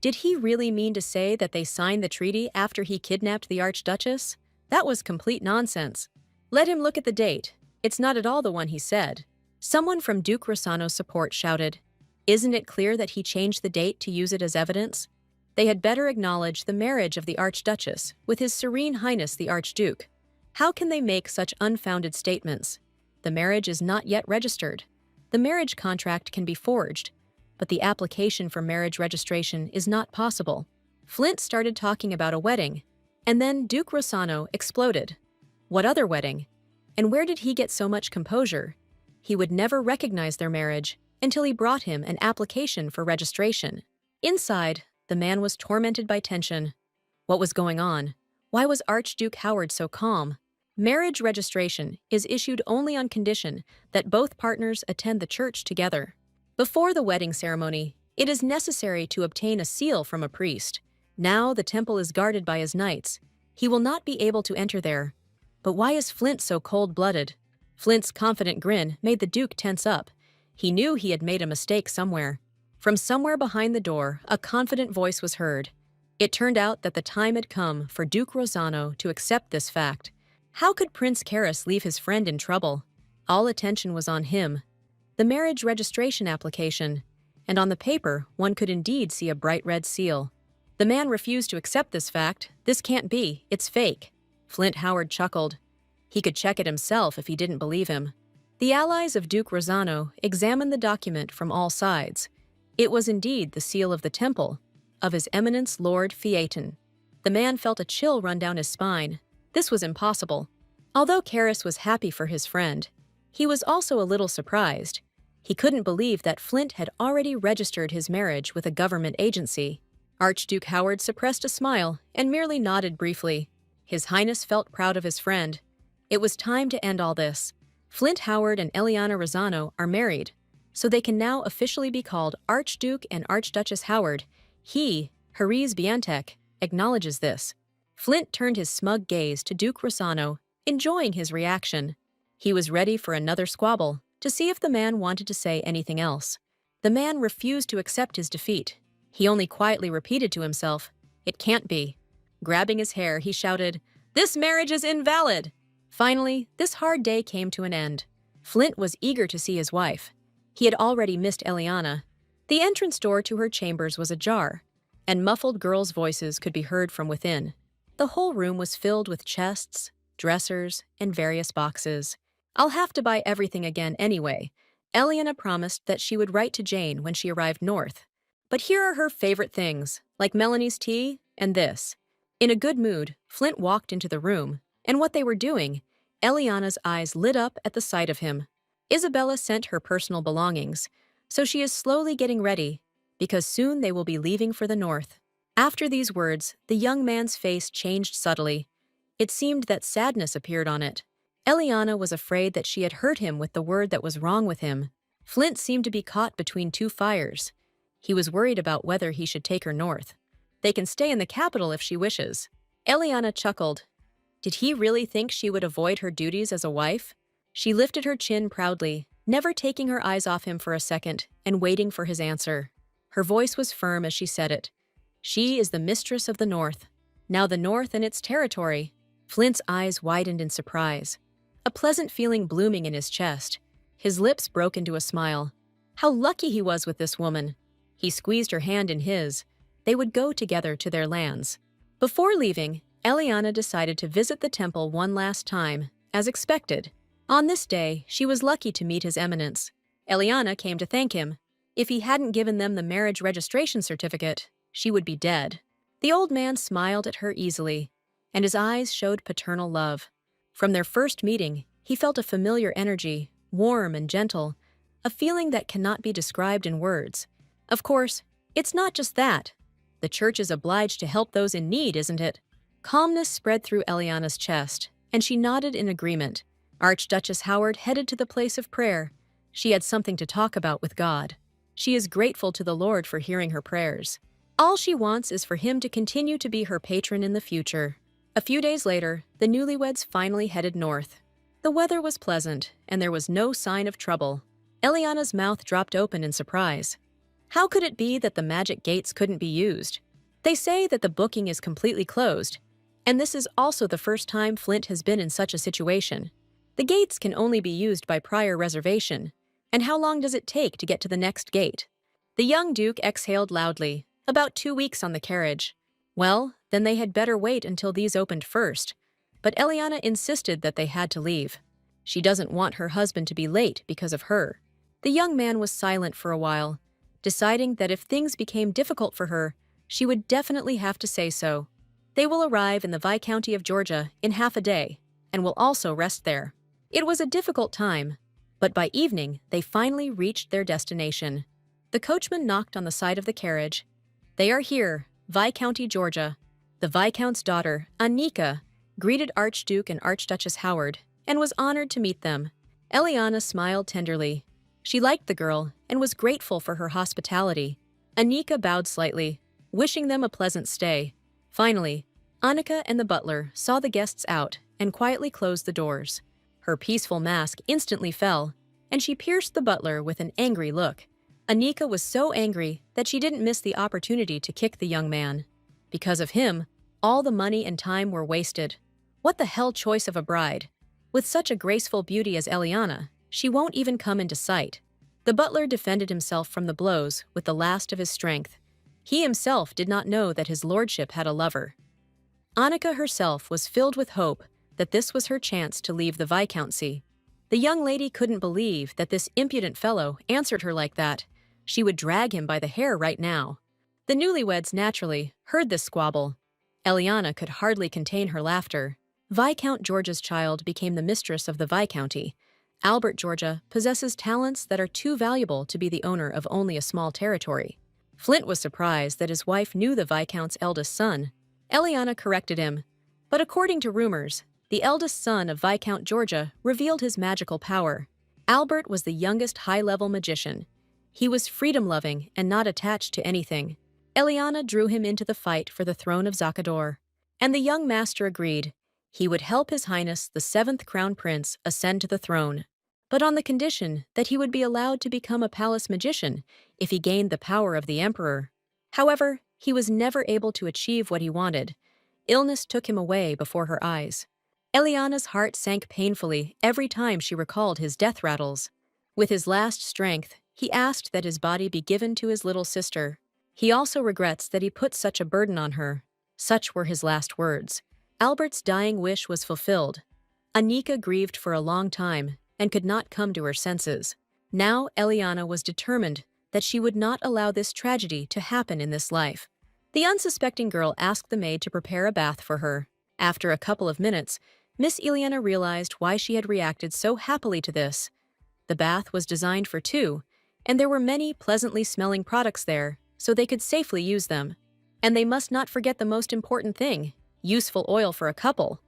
Did he really mean to say that they signed the treaty after he kidnapped the Archduchess? That was complete nonsense. Let him look at the date. It's not at all the one he said. Someone from Duke Rossano's support shouted, "Isn't it clear that he changed the date to use it as evidence? They had better acknowledge the marriage of the Archduchess with His Serene Highness the Archduke. How can they make such unfounded statements? The marriage is not yet registered. The marriage contract can be forged, but the application for marriage registration is not possible." Flint started talking about a wedding, and then Duke Rossano exploded. What other wedding? And where did he get so much composure? He would never recognize their marriage until he brought him an application for registration. Inside, the man was tormented by tension. What was going on? Why was Archduke Howard so calm? Marriage registration is issued only on condition that both partners attend the church together. Before the wedding ceremony, it is necessary to obtain a seal from a priest. Now the temple is guarded by his knights. He will not be able to enter there. But why is Flint so cold-blooded? Flint's confident grin made the Duke tense up. He knew he had made a mistake somewhere. From somewhere behind the door, a confident voice was heard. It turned out that the time had come for Duke Rossano to accept this fact. How could Prince Karras leave his friend in trouble? All attention was on him. The marriage registration application. And on the paper, one could indeed see a bright red seal. The man refused to accept this fact. This can't be. It's fake. Flint Howard chuckled. He could check it himself if he didn't believe him. The allies of Duke Rossano examined the document from all sides. It was indeed the seal of the temple, of His Eminence Lord Phaeton. The man felt a chill run down his spine. This was impossible. Although Karras was happy for his friend, he was also a little surprised. He couldn't believe that Flint had already registered his marriage with a government agency. Archduke Howard suppressed a smile and merely nodded briefly. His Highness felt proud of his friend. It was time to end all this. Flint Howard and Eliana Rossano are married, so they can now officially be called Archduke and Archduchess Howard. He, Heir's Biantek, acknowledges this. Flint turned his smug gaze to Duke Rossano, enjoying his reaction. He was ready for another squabble, to see if the man wanted to say anything else. The man refused to accept his defeat. He only quietly repeated to himself, "It can't be." Grabbing his hair, he shouted, "This marriage is invalid!" Finally, this hard day came to an end. Flint was eager to see his wife. He had already missed Eliana. The entrance door to her chambers was ajar, and muffled girls' voices could be heard from within. The whole room was filled with chests, dressers, and various boxes. "I'll have to buy everything again anyway." Eliana promised that she would write to Jane when she arrived north. "But here are her favorite things, like Melanie's tea and this." In a good mood, Flint walked into the room, and what they were doing, Eliana's eyes lit up at the sight of him. Isabella sent her personal belongings, so she is slowly getting ready, because soon they will be leaving for the north. After these words, the young man's face changed subtly. It seemed that sadness appeared on it. Eliana was afraid that she had hurt him with the word that was wrong with him. Flint seemed to be caught between two fires. He was worried about whether he should take her north. They can stay in the capital if she wishes. Eliana chuckled. Did he really think she would avoid her duties as a wife? She lifted her chin proudly, never taking her eyes off him for a second, and waiting for his answer. Her voice was firm as she said it. She is the mistress of the North. Now the North and its territory. Flint's eyes widened in surprise, a pleasant feeling blooming in his chest. His lips broke into a smile. How lucky he was with this woman. He squeezed her hand in his. They would go together to their lands. Before leaving, Eliana decided to visit the temple one last time, as expected. On this day, she was lucky to meet His Eminence. Eliana came to thank him. If he hadn't given them the marriage registration certificate, she would be dead. The old man smiled at her easily, and his eyes showed paternal love. From their first meeting, he felt a familiar energy, warm and gentle, a feeling that cannot be described in words. Of course, it's not just that. The church is obliged to help those in need, isn't it? Calmness spread through Eliana's chest, and she nodded in agreement. Archduchess Howard headed to the place of prayer. She had something to talk about with God. She is grateful to the Lord for hearing her prayers. All she wants is for him to continue to be her patron in the future. A few days later, the newlyweds finally headed north. The weather was pleasant, and there was no sign of trouble. Eliana's mouth dropped open in surprise. How could it be that the magic gates couldn't be used? They say that the booking is completely closed, and this is also the first time Flint has been in such a situation. The gates can only be used by prior reservation, and how long does it take to get to the next gate? The young Duke exhaled loudly. About 2 weeks on the carriage. Well, then they had better wait until these opened first. But Eliana insisted that they had to leave. She doesn't want her husband to be late because of her. The young man was silent for a while, deciding that if things became difficult for her, she would definitely have to say so. They will arrive in the Viscounty of Georgia in half a day, and will also rest there. It was a difficult time, but by evening they finally reached their destination. The coachman knocked on the side of the carriage. They are here, Viscounty, Georgia. The Viscount's daughter, Anika, greeted Archduke and Archduchess Howard and was honored to meet them. Eliana smiled tenderly. She liked the girl and was grateful for her hospitality. Anika bowed slightly, wishing them a pleasant stay. Finally, Anika and the butler saw the guests out and quietly closed the doors. Her peaceful mask instantly fell, and she pierced the butler with an angry look. Anika was so angry that she didn't miss the opportunity to kick the young man. Because of him, all the money and time were wasted. What the hell choice of a bride? With such a graceful beauty as Eliana, she won't even come into sight. The butler defended himself from the blows with the last of his strength. He himself did not know that his lordship had a lover. Anika herself was filled with hope that this was her chance to leave the Viscountcy. The young lady couldn't believe that this impudent fellow answered her like that. She would drag him by the hair right now. The newlyweds naturally heard this squabble. Eliana could hardly contain her laughter. Viscount Georgia's child became the mistress of the Viscounty. Albert Georgia possesses talents that are too valuable to be the owner of only a small territory. Flint was surprised that his wife knew the Viscount's eldest son. Eliana corrected him. But according to rumors, the eldest son of Viscount Georgia revealed his magical power. Albert was the youngest high-level magician. He was freedom-loving and not attached to anything. Eliana drew him into the fight for the throne of Zakador, and the young master agreed. He would help His Highness the 7th Crown Prince ascend to the throne, but on the condition that he would be allowed to become a palace magician if he gained the power of the emperor. However, he was never able to achieve what he wanted. Illness took him away before her eyes. Eliana's heart sank painfully every time she recalled his death rattles. With his last strength, he asked that his body be given to his little sister. He also regrets that he put such a burden on her. Such were his last words. Albert's dying wish was fulfilled. Anika grieved for a long time and could not come to her senses. Now Eliana was determined that she would not allow this tragedy to happen in this life. The unsuspecting girl asked the maid to prepare a bath for her. After a couple of minutes, Miss Ileana realized why she had reacted so happily to this. The bath was designed for two, and there were many pleasantly smelling products there, so they could safely use them. And they must not forget the most important thing, useful oil for a couple.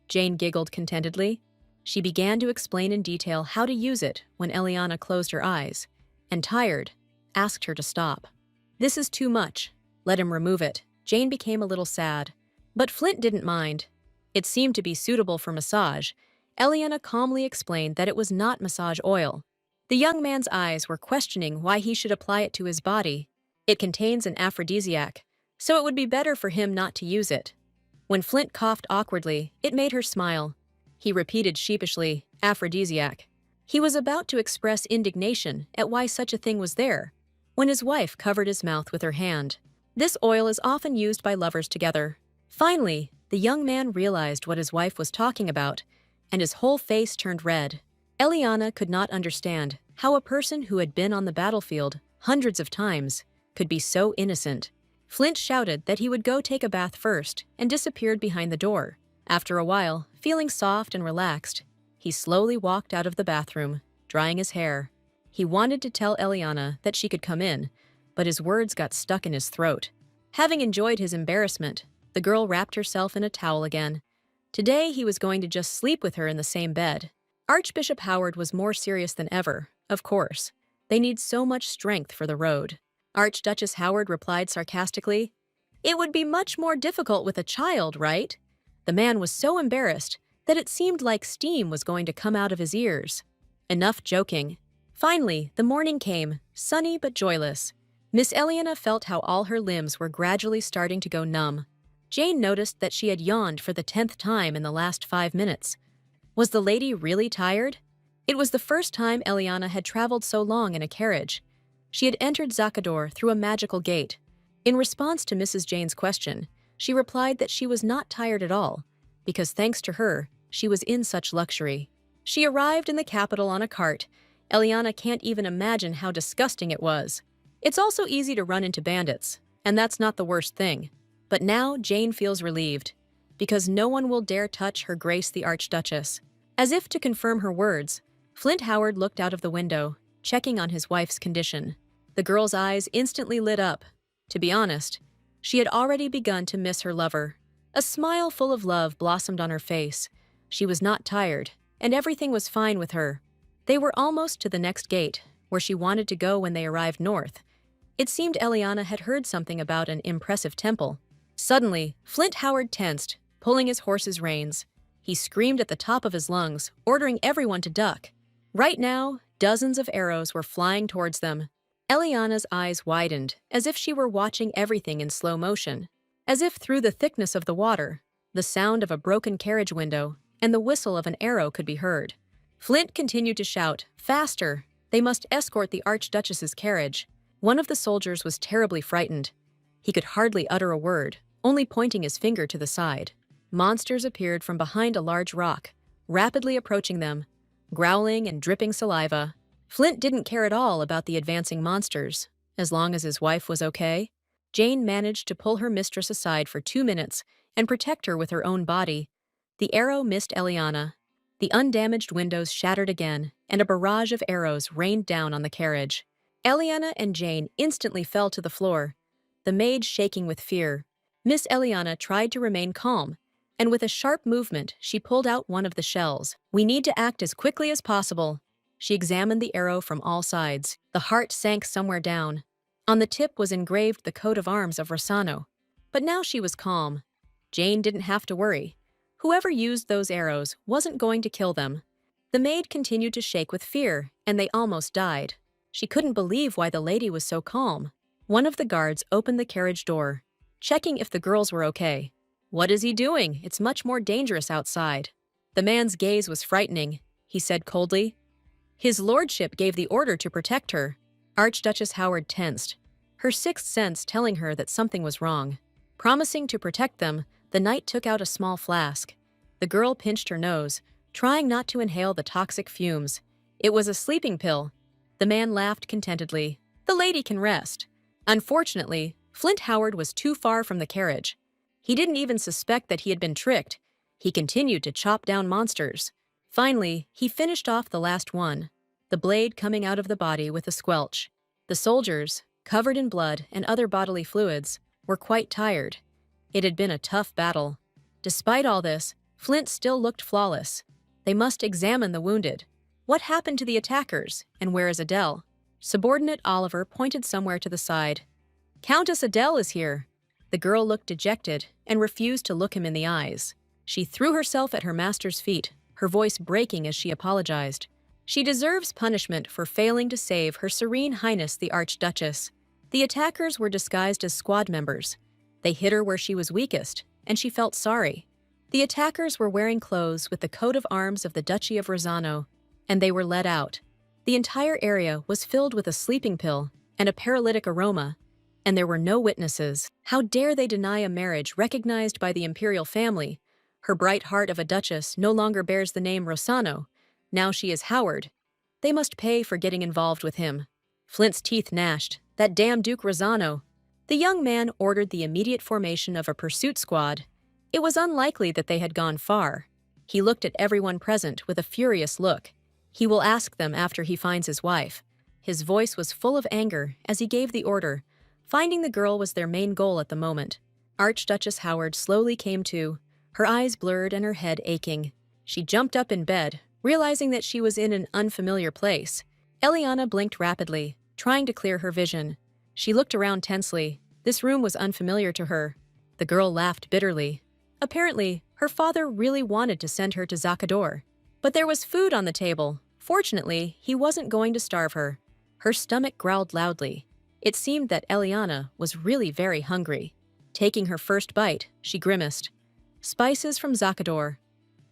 Jane giggled contentedly. She began to explain in detail how to use it when Eliana closed her eyes, and tired, asked her to stop. This is too much. Let him remove it. Jane became a little sad. But Flint didn't mind. It seemed to be suitable for massage. Eliana calmly explained that it was not massage oil. The young man's eyes were questioning why he should apply it to his body. It contains an aphrodisiac, so it would be better for him not to use it. When Flint coughed awkwardly, it made her smile. He repeated sheepishly, aphrodisiac. He was about to express indignation at why such a thing was there, when his wife covered his mouth with her hand. This oil is often used by lovers together. Finally, the young man realized what his wife was talking about, and his whole face turned red. Eliana could not understand how a person who had been on the battlefield hundreds of times could be so innocent. Flint shouted that he would go take a bath first and disappeared behind the door. After a while, feeling soft and relaxed, he slowly walked out of the bathroom, drying his hair. He wanted to tell Eliana that she could come in, but his words got stuck in his throat. Having enjoyed his embarrassment, the girl wrapped herself in a towel again. Today he was going to just sleep with her in the same bed. Archbishop Howard was more serious than ever, of course. They need so much strength for the road. Archduchess Howard replied sarcastically, "It would be much more difficult with a child, right?" The man was so embarrassed that it seemed like steam was going to come out of his ears. Enough joking. Finally, the morning came, sunny but joyless. Miss Eliana felt how all her limbs were gradually starting to go numb. Jane noticed that she had yawned for the 10th time in the last 5 minutes. Was the lady really tired? It was the first time Eliana had traveled so long in a carriage. She had entered Zacador through a magical gate. In response to Mrs. Jane's question, she replied that she was not tired at all, because thanks to her, she was in such luxury. She arrived in the capital on a cart. Eliana can't even imagine how disgusting it was. It's also easy to run into bandits, and that's not the worst thing. But now Jane feels relieved, because no one will dare touch Her Grace the Archduchess. As if to confirm her words, Flint Howard looked out of the window, checking on his wife's condition. The girl's eyes instantly lit up. To be honest, she had already begun to miss her lover. A smile full of love blossomed on her face. She was not tired, and everything was fine with her. They were almost to the next gate, where she wanted to go when they arrived north. It seemed Eliana had heard something about an impressive temple. Suddenly, Flint Howard tensed, pulling his horse's reins. He screamed at the top of his lungs, ordering everyone to duck. Right now, dozens of arrows were flying towards them. Eliana's eyes widened, as if she were watching everything in slow motion. As if through the thickness of the water, the sound of a broken carriage window and the whistle of an arrow could be heard. Flint continued to shout, "Faster! They must escort the Archduchess's carriage." One of the soldiers was terribly frightened. He could hardly utter a word, only pointing his finger to the side. Monsters appeared from behind a large rock, rapidly approaching them, growling and dripping saliva. Flint didn't care at all about the advancing monsters, as long as his wife was okay. Jane managed to pull her mistress aside for 2 minutes and protect her with her own body. The arrow missed Eliana. The undamaged windows shattered again, and a barrage of arrows rained down on the carriage. Eliana and Jane instantly fell to the floor, the maid shaking with fear. Miss Eliana tried to remain calm, and with a sharp movement, she pulled out one of the shells. "We need to act as quickly as possible." She examined the arrow from all sides. The heart sank somewhere down. On the tip was engraved the coat of arms of Rossano. But now she was calm. Jane didn't have to worry. Whoever used those arrows wasn't going to kill them. The maid continued to shake with fear, and they almost died. She couldn't believe why the lady was so calm. One of the guards opened the carriage door, checking if the girls were okay. "What is he doing? It's much more dangerous outside." The man's gaze was frightening. He said coldly, "His lordship gave the order to protect her." Archduchess Howard tensed, her sixth sense telling her that something was wrong. Promising to protect them, the knight took out a small flask. The girl pinched her nose, trying not to inhale the toxic fumes. It was a sleeping pill. The man laughed contentedly. "The lady can rest." Unfortunately, Flint Howard was too far from the carriage. He didn't even suspect that he had been tricked. He continued to chop down monsters. Finally, he finished off the last one, the blade coming out of the body with a squelch. The soldiers, covered in blood and other bodily fluids, were quite tired. It had been a tough battle. Despite all this, Flint still looked flawless. They must examine the wounded. What happened to the attackers, and where is Adele? Subordinate Oliver pointed somewhere to the side. Countess Adele is here. The girl looked dejected and refused to look him in the eyes. She threw herself at her master's feet, her voice breaking as she apologized. She deserves punishment for failing to save Her Serene Highness the Archduchess. The attackers were disguised as squad members. They hit her where she was weakest, and she felt sorry. The attackers were wearing clothes with the coat of arms of the Duchy of Rosano, and they were led out. The entire area was filled with a sleeping pill and a paralytic aroma, and there were no witnesses. How dare they deny a marriage recognized by the imperial family? Her bright heart of a duchess no longer bears the name Rosano. Now she is Howard. They must pay for getting involved with him. Flint's teeth gnashed. That damn Duke Rosano. The young man ordered the immediate formation of a pursuit squad. It was unlikely that they had gone far. He looked at everyone present with a furious look. He will ask them after he finds his wife. His voice was full of anger as he gave the order. Finding the girl was their main goal at the moment. Archduchess Howard slowly came to, her eyes blurred and her head aching. She jumped up in bed, realizing that she was in an unfamiliar place. Eliana blinked rapidly, trying to clear her vision. She looked around tensely. This room was unfamiliar to her. The girl laughed bitterly. Apparently, her father really wanted to send her to Zakador. But there was food on the table. Fortunately, he wasn't going to starve her. Her stomach growled loudly. It seemed that Eliana was really very hungry. Taking her first bite, she grimaced. Spices from Zakador.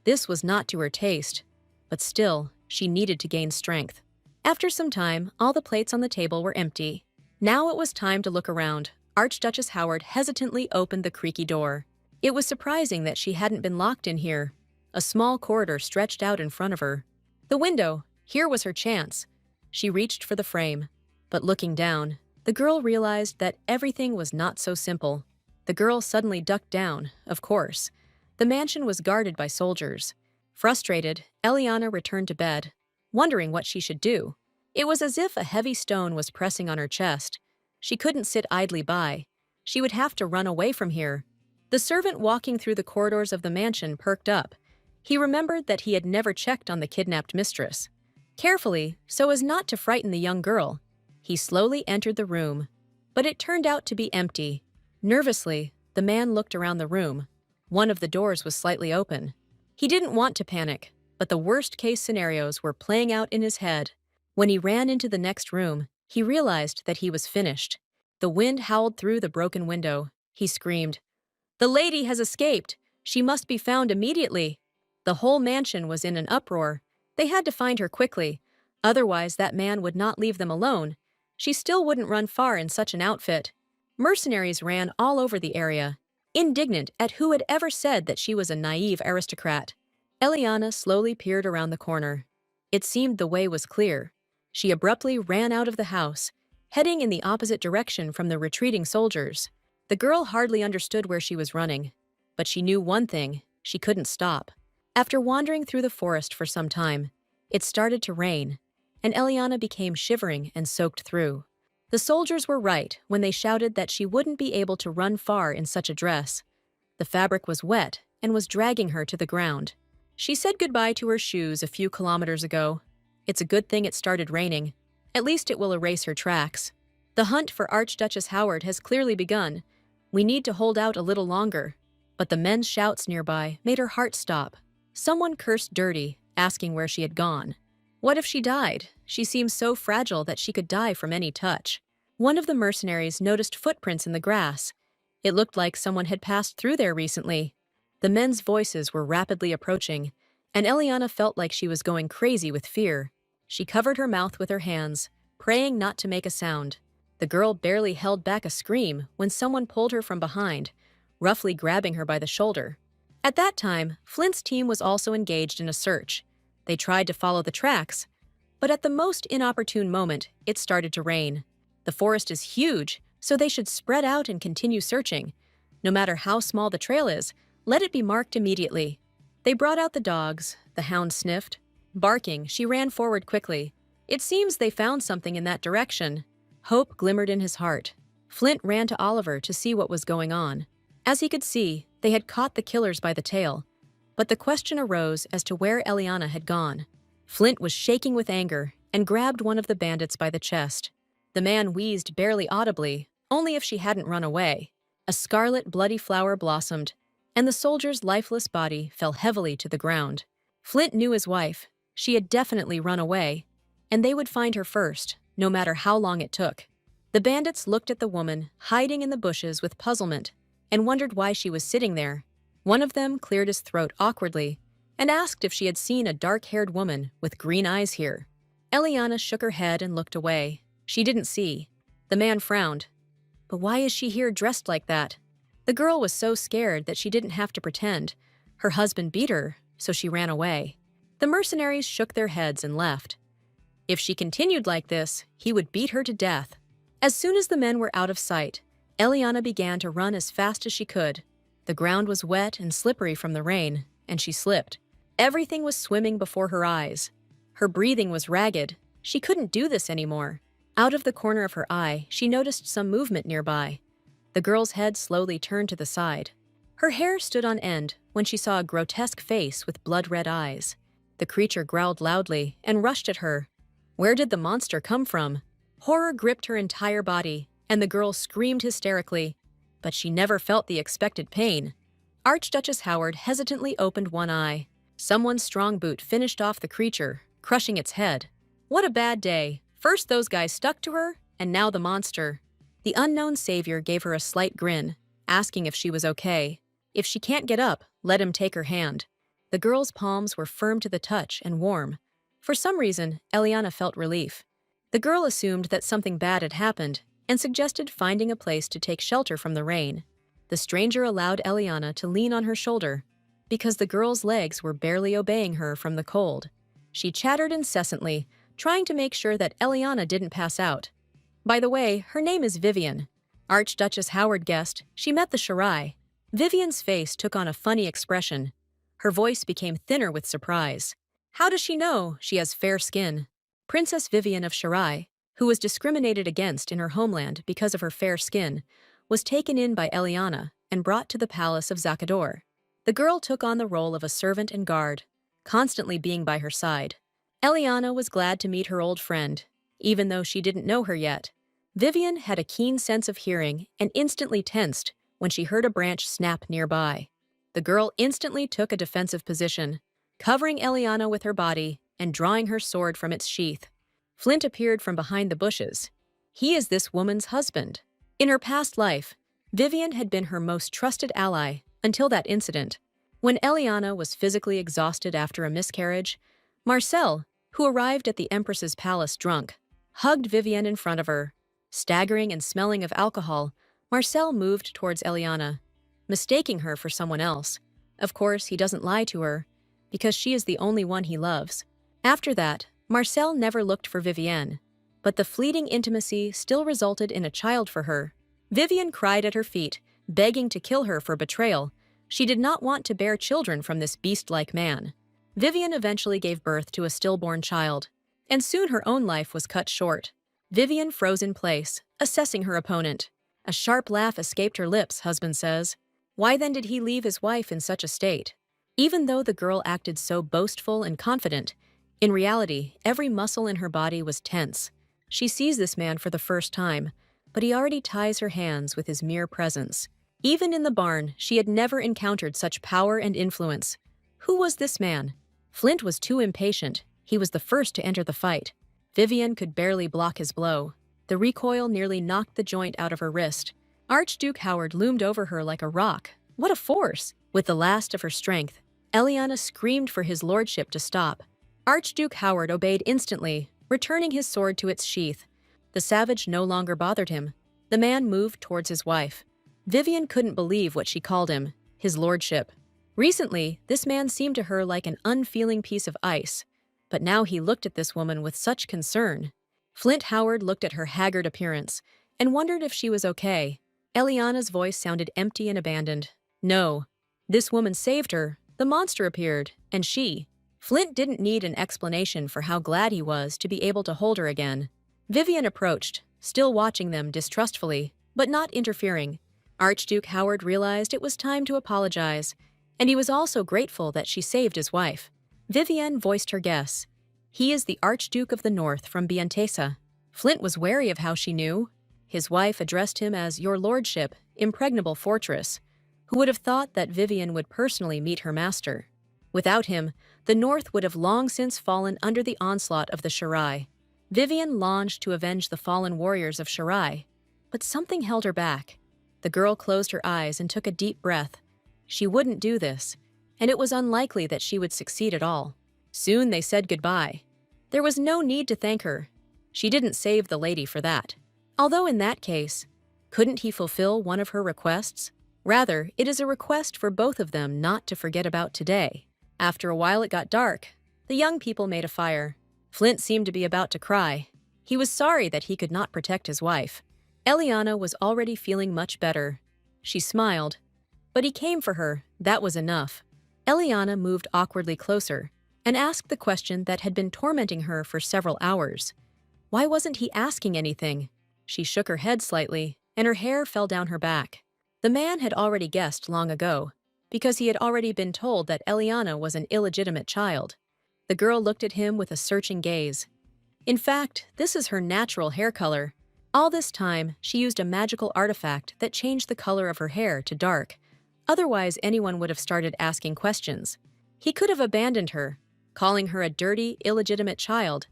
This was not to her taste, but still, she needed to gain strength. After some time, all the plates on the table were empty. Now it was time to look around. Archduchess Howard hesitantly opened the creaky door. It was surprising that she hadn't been locked in here. A small corridor stretched out in front of her. The window, here was her chance. She reached for the frame. But looking down, the girl realized that everything was not so simple. The girl suddenly ducked down, of course. The mansion was guarded by soldiers. Frustrated, Eliana returned to bed, wondering what she should do. It was as if a heavy stone was pressing on her chest. She couldn't sit idly by. She would have to run away from here. The servant walking through the corridors of the mansion perked up. He remembered that he had never checked on the kidnapped mistress. Carefully, so as not to frighten the young girl, he slowly entered the room. But it turned out to be empty. Nervously, the man looked around the room. One of the doors was slightly open. He didn't want to panic, but the worst-case scenarios were playing out in his head. When he ran into the next room, he realized that he was finished. The wind howled through the broken window. He screamed, "The lady has escaped! She must be found immediately!" The whole mansion was in an uproar. They had to find her quickly. Otherwise, that man would not leave them alone. She still wouldn't run far in such an outfit. Mercenaries ran all over the area, indignant at who had ever said that she was a naive aristocrat. Eliana slowly peered around the corner. It seemed the way was clear. She abruptly ran out of the house, heading in the opposite direction from the retreating soldiers. The girl hardly understood where she was running, but she knew one thing: she couldn't stop. After wandering through the forest for some time, it started to rain, and Eliana became shivering and soaked through. The soldiers were right when they shouted that she wouldn't be able to run far in such a dress. The fabric was wet and was dragging her to the ground. She said goodbye to her shoes a few kilometers ago. It's a good thing it started raining. At least it will erase her tracks. The hunt for Archduchess Howard has clearly begun. We need to hold out a little longer. But the men's shouts nearby made her heart stop. Someone cursed dirty, asking where she had gone. What if she died? She seemed so fragile that she could die from any touch. One of the mercenaries noticed footprints in the grass. It looked like someone had passed through there recently. The men's voices were rapidly approaching, and Eliana felt like she was going crazy with fear. She covered her mouth with her hands, praying not to make a sound. The girl barely held back a scream when someone pulled her from behind, roughly grabbing her by the shoulder. At that time, Flint's team was also engaged in a search. They tried to follow the tracks, but at the most inopportune moment, it started to rain. The forest is huge, so they should spread out and continue searching. No matter how small the trail is, let it be marked immediately. They brought out the dogs. The hound sniffed. Barking, she ran forward quickly. It seems they found something in that direction. Hope glimmered in his heart. Flint ran to Oliver to see what was going on. As he could see, they had caught the killers by the tail. But the question arose as to where Eliana had gone. Flint was shaking with anger and grabbed one of the bandits by the chest. The man wheezed barely audibly, only if she hadn't run away. A scarlet, bloody flower blossomed, and the soldier's lifeless body fell heavily to the ground. Flint knew his wife. She had definitely run away, and they would find her first, no matter how long it took. The bandits looked at the woman hiding in the bushes with puzzlement and wondered why she was sitting there. One of them cleared his throat awkwardly and asked if she had seen a dark-haired woman with green eyes here. Eliana shook her head and looked away. She didn't see. The man frowned. But why is she here dressed like that? The girl was so scared that she didn't have to pretend. Her husband beat her, so she ran away. The mercenaries shook their heads and left. If she continued like this, he would beat her to death. As soon as the men were out of sight, Eliana began to run as fast as she could. The ground was wet and slippery from the rain, and she slipped. Everything was swimming before her eyes. Her breathing was ragged. She couldn't do this anymore. Out of the corner of her eye, she noticed some movement nearby. The girl's head slowly turned to the side. Her hair stood on end when she saw a grotesque face with blood-red eyes. The creature growled loudly and rushed at her. Where did the monster come from? Horror gripped her entire body, and the girl screamed hysterically. But she never felt the expected pain. Archduchess Howard hesitantly opened one eye. Someone's strong boot finished off the creature, crushing its head. What a bad day. First those guys stuck to her, and now the monster. The unknown savior gave her a slight grin, asking if she was okay. If she can't get up, let him take her hand. The girl's palms were firm to the touch and warm. For some reason, Eliana felt relief. The girl assumed that something bad had happened and suggested finding a place to take shelter from the rain. The stranger allowed Eliana to lean on her shoulder because the girl's legs were barely obeying her from the cold. She chattered incessantly, trying to make sure that Eliana didn't pass out. By the way, her name is Vivian. Archduchess Howard guessed she met the Shirai. Vivian's face took on a funny expression. Her voice became thinner with surprise. How does she know she has fair skin? Princess Vivian of Shirai, who was discriminated against in her homeland because of her fair skin, was taken in by Eliana and brought to the palace of Zakador. The girl took on the role of a servant and guard, constantly being by her side. Eliana was glad to meet her old friend, even though she didn't know her yet. Vivian had a keen sense of hearing and instantly tensed when she heard a branch snap nearby. The girl instantly took a defensive position, covering Eliana with her body and drawing her sword from its sheath. Flint appeared from behind the bushes. He is this woman's husband. In her past life, Vivian had been her most trusted ally until that incident. When Eliana was physically exhausted after a miscarriage, Marcel, who arrived at the Empress's palace drunk, hugged Vivian in front of her. Staggering and smelling of alcohol, Marcel moved towards Eliana, mistaking her for someone else. Of course, he doesn't lie to her, because she is the only one he loves. After that, Marcel never looked for Vivienne, but the fleeting intimacy still resulted in a child for her. Vivian cried at her feet, begging to kill her for betrayal. She did not want to bear children from this beast-like man. Vivian eventually gave birth to a stillborn child, and soon her own life was cut short. Vivian froze in place, assessing her opponent. A sharp laugh escaped her lips, husband says. Why then did he leave his wife in such a state? Even though the girl acted so boastful and confident, in reality, every muscle in her body was tense. She sees this man for the first time, but he already ties her hands with his mere presence. Even in the barn, she had never encountered such power and influence. Who was this man? Flint was too impatient. He was the first to enter the fight. Vivian could barely block his blow. The recoil nearly knocked the joint out of her wrist. Archduke Howard loomed over her like a rock. What a force! With the last of her strength, Eliana screamed for his lordship to stop. Archduke Howard obeyed instantly, returning his sword to its sheath. The savage no longer bothered him. The man moved towards his wife. Vivian couldn't believe what she called him, his lordship. Recently, this man seemed to her like an unfeeling piece of ice, but now he looked at this woman with such concern. Flint Howard looked at her haggard appearance and wondered if she was okay. Eliana's voice sounded empty and abandoned. No. This woman saved her. The monster appeared, and she. Flint didn't need an explanation for how glad he was to be able to hold her again. Vivian approached, still watching them distrustfully, but not interfering. Archduke Howard realized it was time to apologize, and he was also grateful that she saved his wife. Vivian voiced her guess. He is the Archduke of the North from Biantesa. Flint was wary of how she knew. His wife addressed him as Your Lordship, Impregnable Fortress. Who would have thought that Vivian would personally meet her master? Without him, the North would have long since fallen under the onslaught of the Shirai. Vivian longed to avenge the fallen warriors of Shirai, but something held her back. The girl closed her eyes and took a deep breath. She wouldn't do this, and it was unlikely that she would succeed at all. Soon they said goodbye. There was no need to thank her. She didn't save the lady for that. Although in that case, couldn't he fulfill one of her requests? Rather, it is a request for both of them not to forget about today. After a while it got dark. The young people made a fire. Flint seemed to be about to cry. He was sorry that he could not protect his wife. Eliana was already feeling much better. She smiled. But he came for her, that was enough. Eliana moved awkwardly closer and asked the question that had been tormenting her for several hours. Why wasn't he asking anything? She shook her head slightly, and her hair fell down her back. The man had already guessed long ago, because he had already been told that Eliana was an illegitimate child. The girl looked at him with a searching gaze. In fact, this is her natural hair color. All this time, she used a magical artifact that changed the color of her hair to dark. Otherwise, anyone would have started asking questions. He could have abandoned her, calling her a dirty, illegitimate child.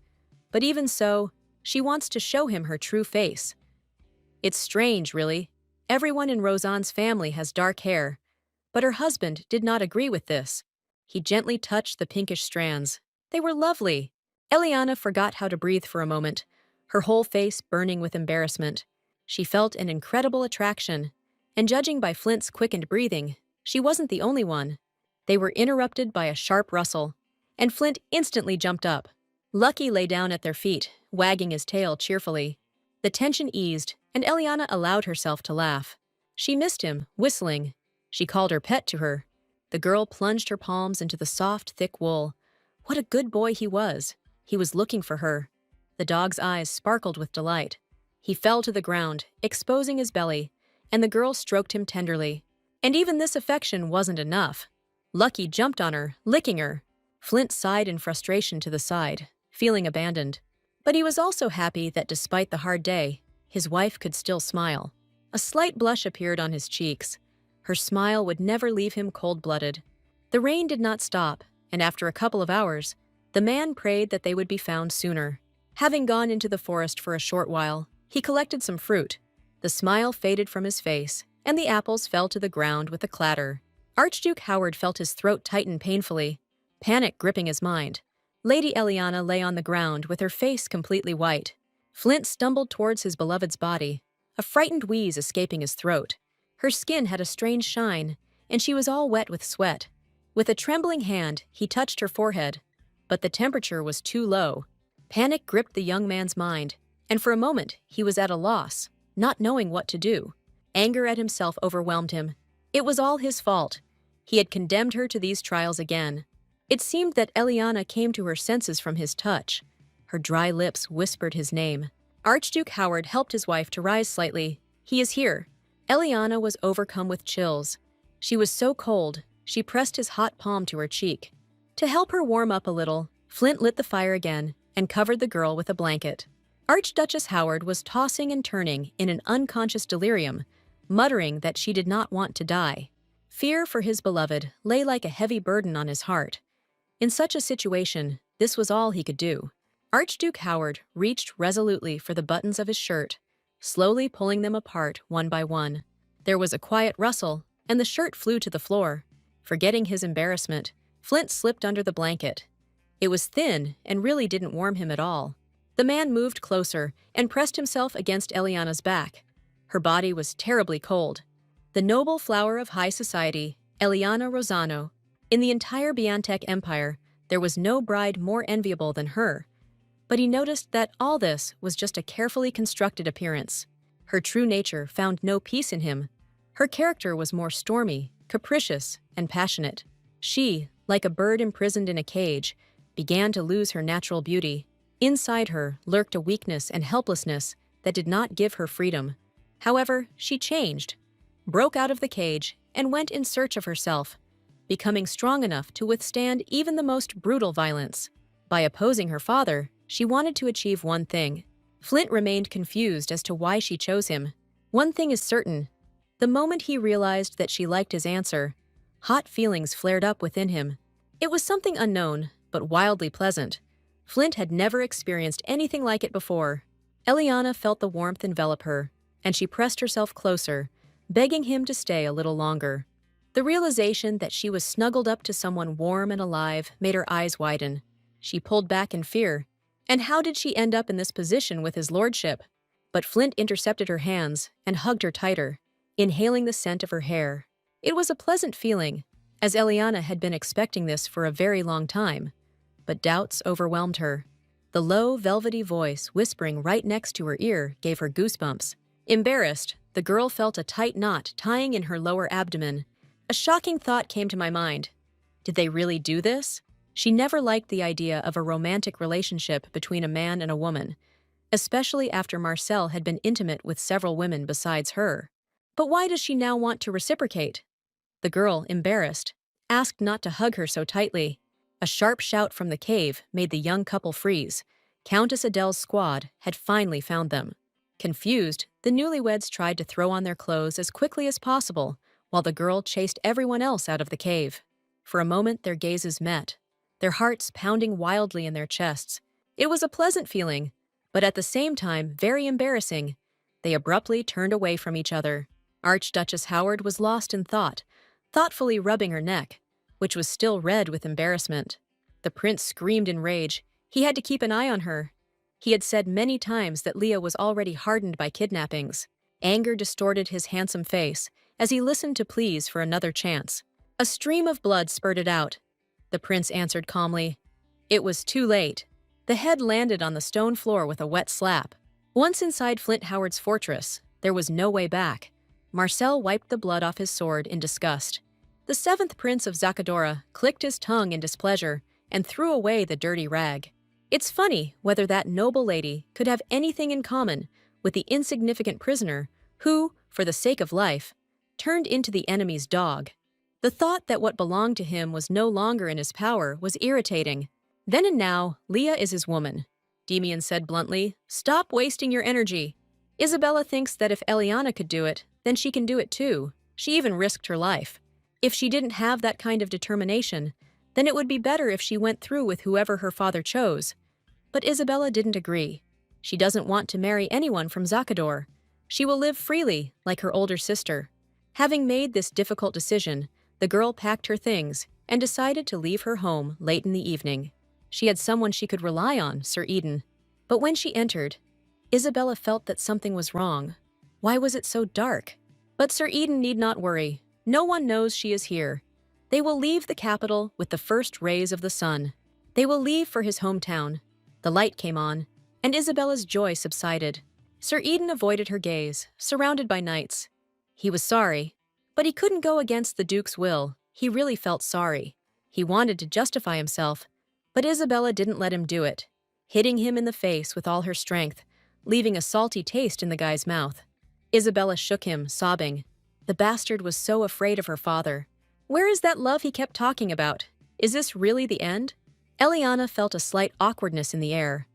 But even so, she wants to show him her true face. It's strange, really. Everyone in Roseanne's family has dark hair, but her husband did not agree with this. He gently touched the pinkish strands. They were lovely. Eliana forgot how to breathe for a moment, her whole face burning with embarrassment. She felt an incredible attraction, and judging by Flint's quickened breathing, she wasn't the only one. They were interrupted by a sharp rustle, and Flint instantly jumped up. Lucky lay down at their feet, wagging his tail cheerfully. The tension eased, and Eliana allowed herself to laugh. She missed him, whistling. She called her pet to her. The girl plunged her palms into the soft, thick wool. What a good boy he was. He was looking for her. The dog's eyes sparkled with delight. He fell to the ground, exposing his belly, and the girl stroked him tenderly. And even this affection wasn't enough. Lucky jumped on her, licking her. Flint sighed in frustration to the side, feeling abandoned. But he was also happy that despite the hard day, his wife could still smile. A slight blush appeared on his cheeks. Her smile would never leave him cold-blooded. The rain did not stop, and after a couple of hours, the man prayed that they would be found sooner. Having gone into the forest for a short while, he collected some fruit. The smile faded from his face, and the apples fell to the ground with a clatter. Archduke Howard felt his throat tighten painfully, panic gripping his mind. Lady Eliana lay on the ground with her face completely white. Flint stumbled towards his beloved's body, a frightened wheeze escaping his throat. Her skin had a strange shine, and she was all wet with sweat. With a trembling hand, he touched her forehead, but the temperature was too low. Panic gripped the young man's mind, and for a moment he was at a loss, not knowing what to do. Anger at himself overwhelmed him. It was all his fault. He had condemned her to these trials again. It seemed that Eliana came to her senses from his touch. Her dry lips whispered his name. Archduke Howard helped his wife to rise slightly. He is here. Eliana was overcome with chills. She was so cold, she pressed his hot palm to her cheek. To help her warm up a little, Flint lit the fire again and covered the girl with a blanket. Archduchess Howard was tossing and turning in an unconscious delirium, muttering that she did not want to die. Fear for his beloved lay like a heavy burden on his heart. In such a situation, this was all he could do. Archduke Howard reached resolutely for the buttons of his shirt, slowly pulling them apart one by one. There was a quiet rustle, and the shirt flew to the floor. Forgetting his embarrassment, Flint slipped under the blanket. It was thin and really didn't warm him at all. The man moved closer and pressed himself against Eliana's back. Her body was terribly cold. The noble flower of high society, Eliana Rosano. In the entire Biantech Empire, there was no bride more enviable than her. But he noticed that all this was just a carefully constructed appearance. Her true nature found no peace in him. Her character was more stormy, capricious, and passionate. She, like a bird imprisoned in a cage, began to lose her natural beauty. Inside her lurked a weakness and helplessness that did not give her freedom. However, she changed, broke out of the cage, and went in search of herself, becoming strong enough to withstand even the most brutal violence. By opposing her father, she wanted to achieve one thing. Flint remained confused as to why she chose him. One thing is certain. The moment he realized that she liked his answer, hot feelings flared up within him. It was something unknown, but wildly pleasant. Flint had never experienced anything like it before. Eliana felt the warmth envelop her, and she pressed herself closer, begging him to stay a little longer. The realization that she was snuggled up to someone warm and alive made her eyes widen. She pulled back in fear. And how did she end up in this position with his lordship? But Flint intercepted her hands and hugged her tighter, inhaling the scent of her hair. It was a pleasant feeling, as Eliana had been expecting this for a very long time. But doubts overwhelmed her. The low, velvety voice whispering right next to her ear gave her goosebumps. Embarrassed, the girl felt a tight knot tying in her lower abdomen. A shocking thought came to my mind. Did they really do this? She never liked the idea of a romantic relationship between a man and a woman, especially after Marcel had been intimate with several women besides her. But why does she now want to reciprocate? The girl, embarrassed, asked not to hug her so tightly. A sharp shout from the cave made the young couple freeze. Countess Adele's squad had finally found them. Confused, the newlyweds tried to throw on their clothes as quickly as possible, while the girl chased everyone else out of the cave. For a moment, their gazes met, their hearts pounding wildly in their chests. It was a pleasant feeling, but at the same time very embarrassing. They abruptly turned away from each other. Archduchess Howard was lost in thought, thoughtfully rubbing her neck, which was still red with embarrassment. The prince screamed in rage. He had to keep an eye on her. He had said many times that Leah was already hardened by kidnappings. Anger distorted his handsome face as he listened to pleas for another chance. A stream of blood spurted out. The prince answered calmly. It was too late. The head landed on the stone floor with a wet slap. Once inside Flint Howard's fortress, there was no way back. Marcel wiped the blood off his sword in disgust. The seventh prince of Zakadora clicked his tongue in displeasure and threw away the dirty rag. It's funny whether that noble lady could have anything in common with the insignificant prisoner who, for the sake of life, turned into the enemy's dog. The thought that what belonged to him was no longer in his power was irritating. Then and now, Leah is his woman. Demian said bluntly, "Stop wasting your energy." Isabella thinks that if Eliana could do it, then she can do it too. She even risked her life. If she didn't have that kind of determination, then it would be better if she went through with whoever her father chose. But Isabella didn't agree. She doesn't want to marry anyone from Zakador. She will live freely, like her older sister. Having made this difficult decision, the girl packed her things and decided to leave her home late in the evening. She had someone she could rely on, Sir Eden. But when she entered, Isabella felt that something was wrong. Why was it so dark? But Sir Eden need not worry. No one knows she is here. They will leave the capital with the first rays of the sun. They will leave for his hometown. The light came on, and Isabella's joy subsided. Sir Eden avoided her gaze, surrounded by knights. He was sorry, but he couldn't go against the Duke's will. He really felt sorry. He wanted to justify himself, but Isabella didn't let him do it, hitting him in the face with all her strength, leaving a salty taste in the guy's mouth. Isabella shook him, sobbing. The bastard was so afraid of her father. Where is that love he kept talking about? Is this really the end? Eliana felt a slight awkwardness in the air.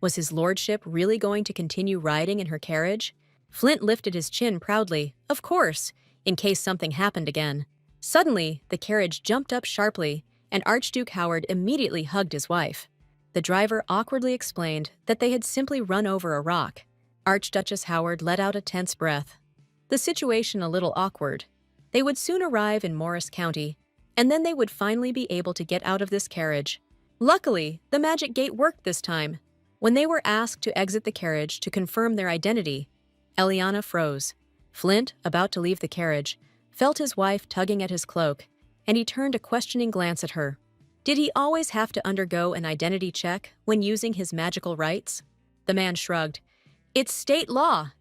Was his lordship really going to continue riding in her carriage? Flint lifted his chin proudly, of course, in case something happened again. Suddenly, the carriage jumped up sharply, and Archduke Howard immediately hugged his wife. The driver awkwardly explained that they had simply run over a rock. Archduchess Howard let out a tense breath. The situation a little awkward. They would soon arrive in Morris County, and then they would finally be able to get out of this carriage. Luckily, the magic gate worked this time. When they were asked to exit the carriage to confirm their identity, Eliana froze. Flint, about to leave the carriage, felt his wife tugging at his cloak, and he turned a questioning glance at her. Did he always have to undergo an identity check when using his magical rights? The man shrugged. It's state law.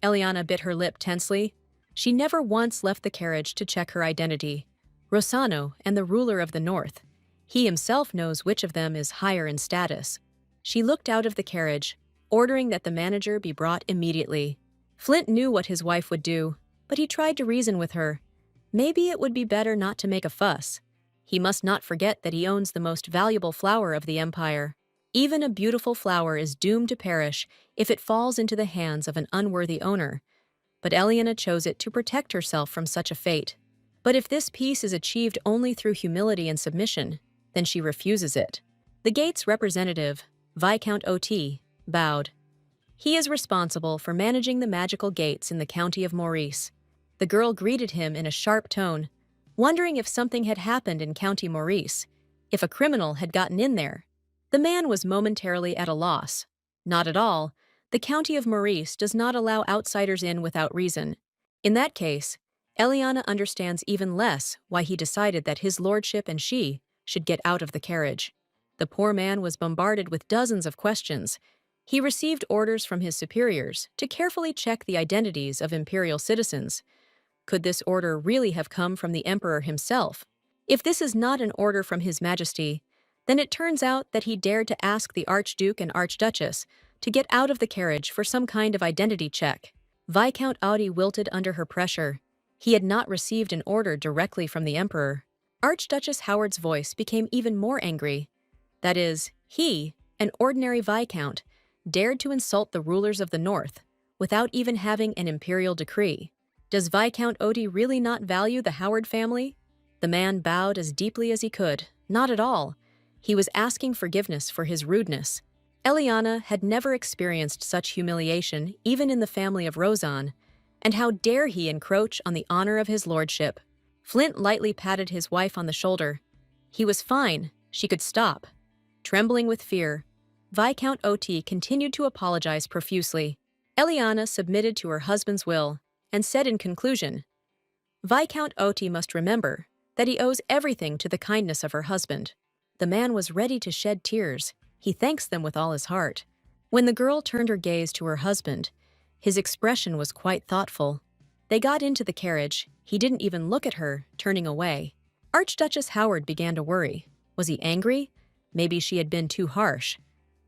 Eliana bit her lip tensely. She never once left the carriage to check her identity. Rossano and the ruler of the north. He himself knows which of them is higher in status. She looked out of the carriage, ordering that the manager be brought immediately. Flint knew what his wife would do, but he tried to reason with her. Maybe it would be better not to make a fuss. He must not forget that he owns the most valuable flower of the empire. Even a beautiful flower is doomed to perish if it falls into the hands of an unworthy owner. But Eliana chose it to protect herself from such a fate. But if this peace is achieved only through humility and submission, then she refuses it. The gate's representative, Viscount Ot, bowed. He is responsible for managing the magical gates in the county of Maurice. The girl greeted him in a sharp tone, wondering if something had happened in County Maurice, if a criminal had gotten in there. The man was momentarily at a loss. Not at all. The county of Maurice does not allow outsiders in without reason. In that case, Eliana understands even less why he decided that his lordship and she should get out of the carriage. The poor man was bombarded with dozens of questions. He received orders from his superiors to carefully check the identities of imperial citizens. Could this order really have come from the emperor himself? If this is not an order from His Majesty, then it turns out that he dared to ask the Archduke and Archduchess to get out of the carriage for some kind of identity check. Viscount Audi wilted under her pressure. He had not received an order directly from the emperor. Archduchess Howard's voice became even more angry. That is, he, an ordinary viscount, dared to insult the rulers of the north without even having an imperial decree. Does Viscount Odi really not value the Howard family? The man bowed as deeply as he could. Not at all. He was asking forgiveness for his rudeness. Eliana had never experienced such humiliation, even in the family of Rozan. And how dare he encroach on the honor of his lordship? Flint lightly patted his wife on the shoulder. He was fine. She could stop. Trembling with fear, Viscount Oti continued to apologize profusely. Eliana submitted to her husband's will and said in conclusion, Viscount Oti must remember that he owes everything to the kindness of her husband. The man was ready to shed tears. He thanks them with all his heart. When the girl turned her gaze to her husband, his expression was quite thoughtful. They got into the carriage. He didn't even look at her, turning away. Archduchess Howard began to worry. Was he angry? Maybe she had been too harsh.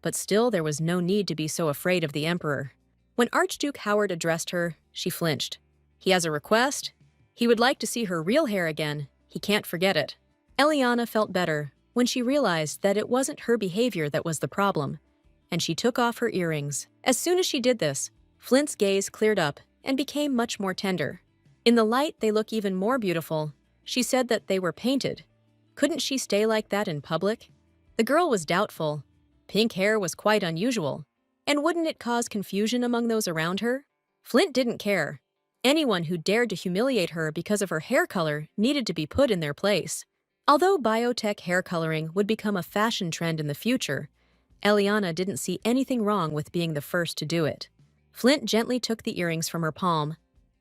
But still there was no need to be so afraid of the emperor. When Archduke Howard addressed her, she flinched. He has a request? He would like to see her real hair again. He can't forget it. Eliana felt better when she realized that it wasn't her behavior that was the problem, and she took off her earrings. As soon as she did this, Flint's gaze cleared up and became much more tender. In the light, they look even more beautiful. She said that they were painted. Couldn't she stay like that in public? The girl was doubtful. Pink hair was quite unusual. And wouldn't it cause confusion among those around her? Flint didn't care. Anyone who dared to humiliate her because of her hair color needed to be put in their place. Although biotech hair coloring would become a fashion trend in the future, Eliana didn't see anything wrong with being the first to do it. Flint gently took the earrings from her palm.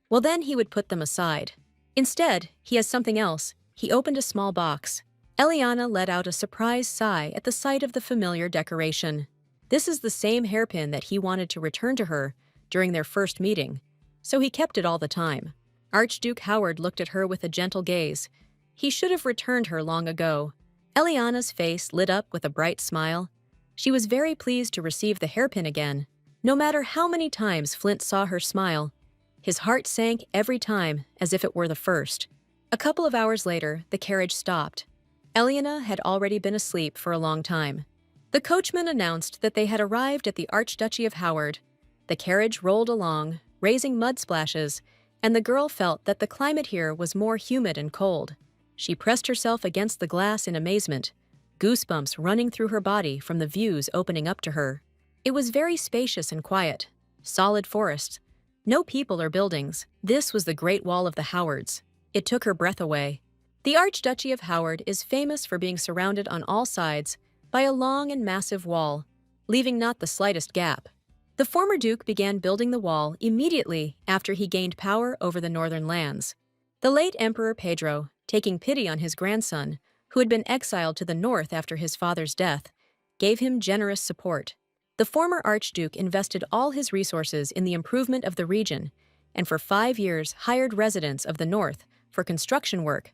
Well, then he would put them aside. Instead, he has something else. He opened a small box. Eliana let out a surprised sigh at the sight of the familiar decoration. This is the same hairpin that he wanted to return to her during their first meeting, so he kept it all the time. Archduke Howard looked at her with a gentle gaze. He should have returned her long ago. Eliana's face lit up with a bright smile. She was very pleased to receive the hairpin again. No matter how many times Flint saw her smile, his heart sank every time as if it were the first. A couple of hours later, the carriage stopped. Eliana had already been asleep for a long time. The coachman announced that they had arrived at the Archduchy of Howard. The carriage rolled along, raising mud splashes, and the girl felt that the climate here was more humid and cold. She pressed herself against the glass in amazement, goosebumps running through her body from the views opening up to her. It was very spacious and quiet. Solid forests. No people or buildings. This was the Great Wall of the Howards. It took her breath away. The Archduchy of Howard is famous for being surrounded on all sides by a long and massive wall, leaving not the slightest gap. The former duke began building the wall immediately after he gained power over the northern lands. The late Emperor Pedro, taking pity on his grandson, who had been exiled to the north after his father's death, gave him generous support. The former Archduke invested all his resources in the improvement of the region, and for 5 years hired residents of the north for construction work.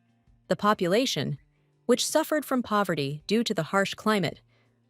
The population, which suffered from poverty due to the harsh climate,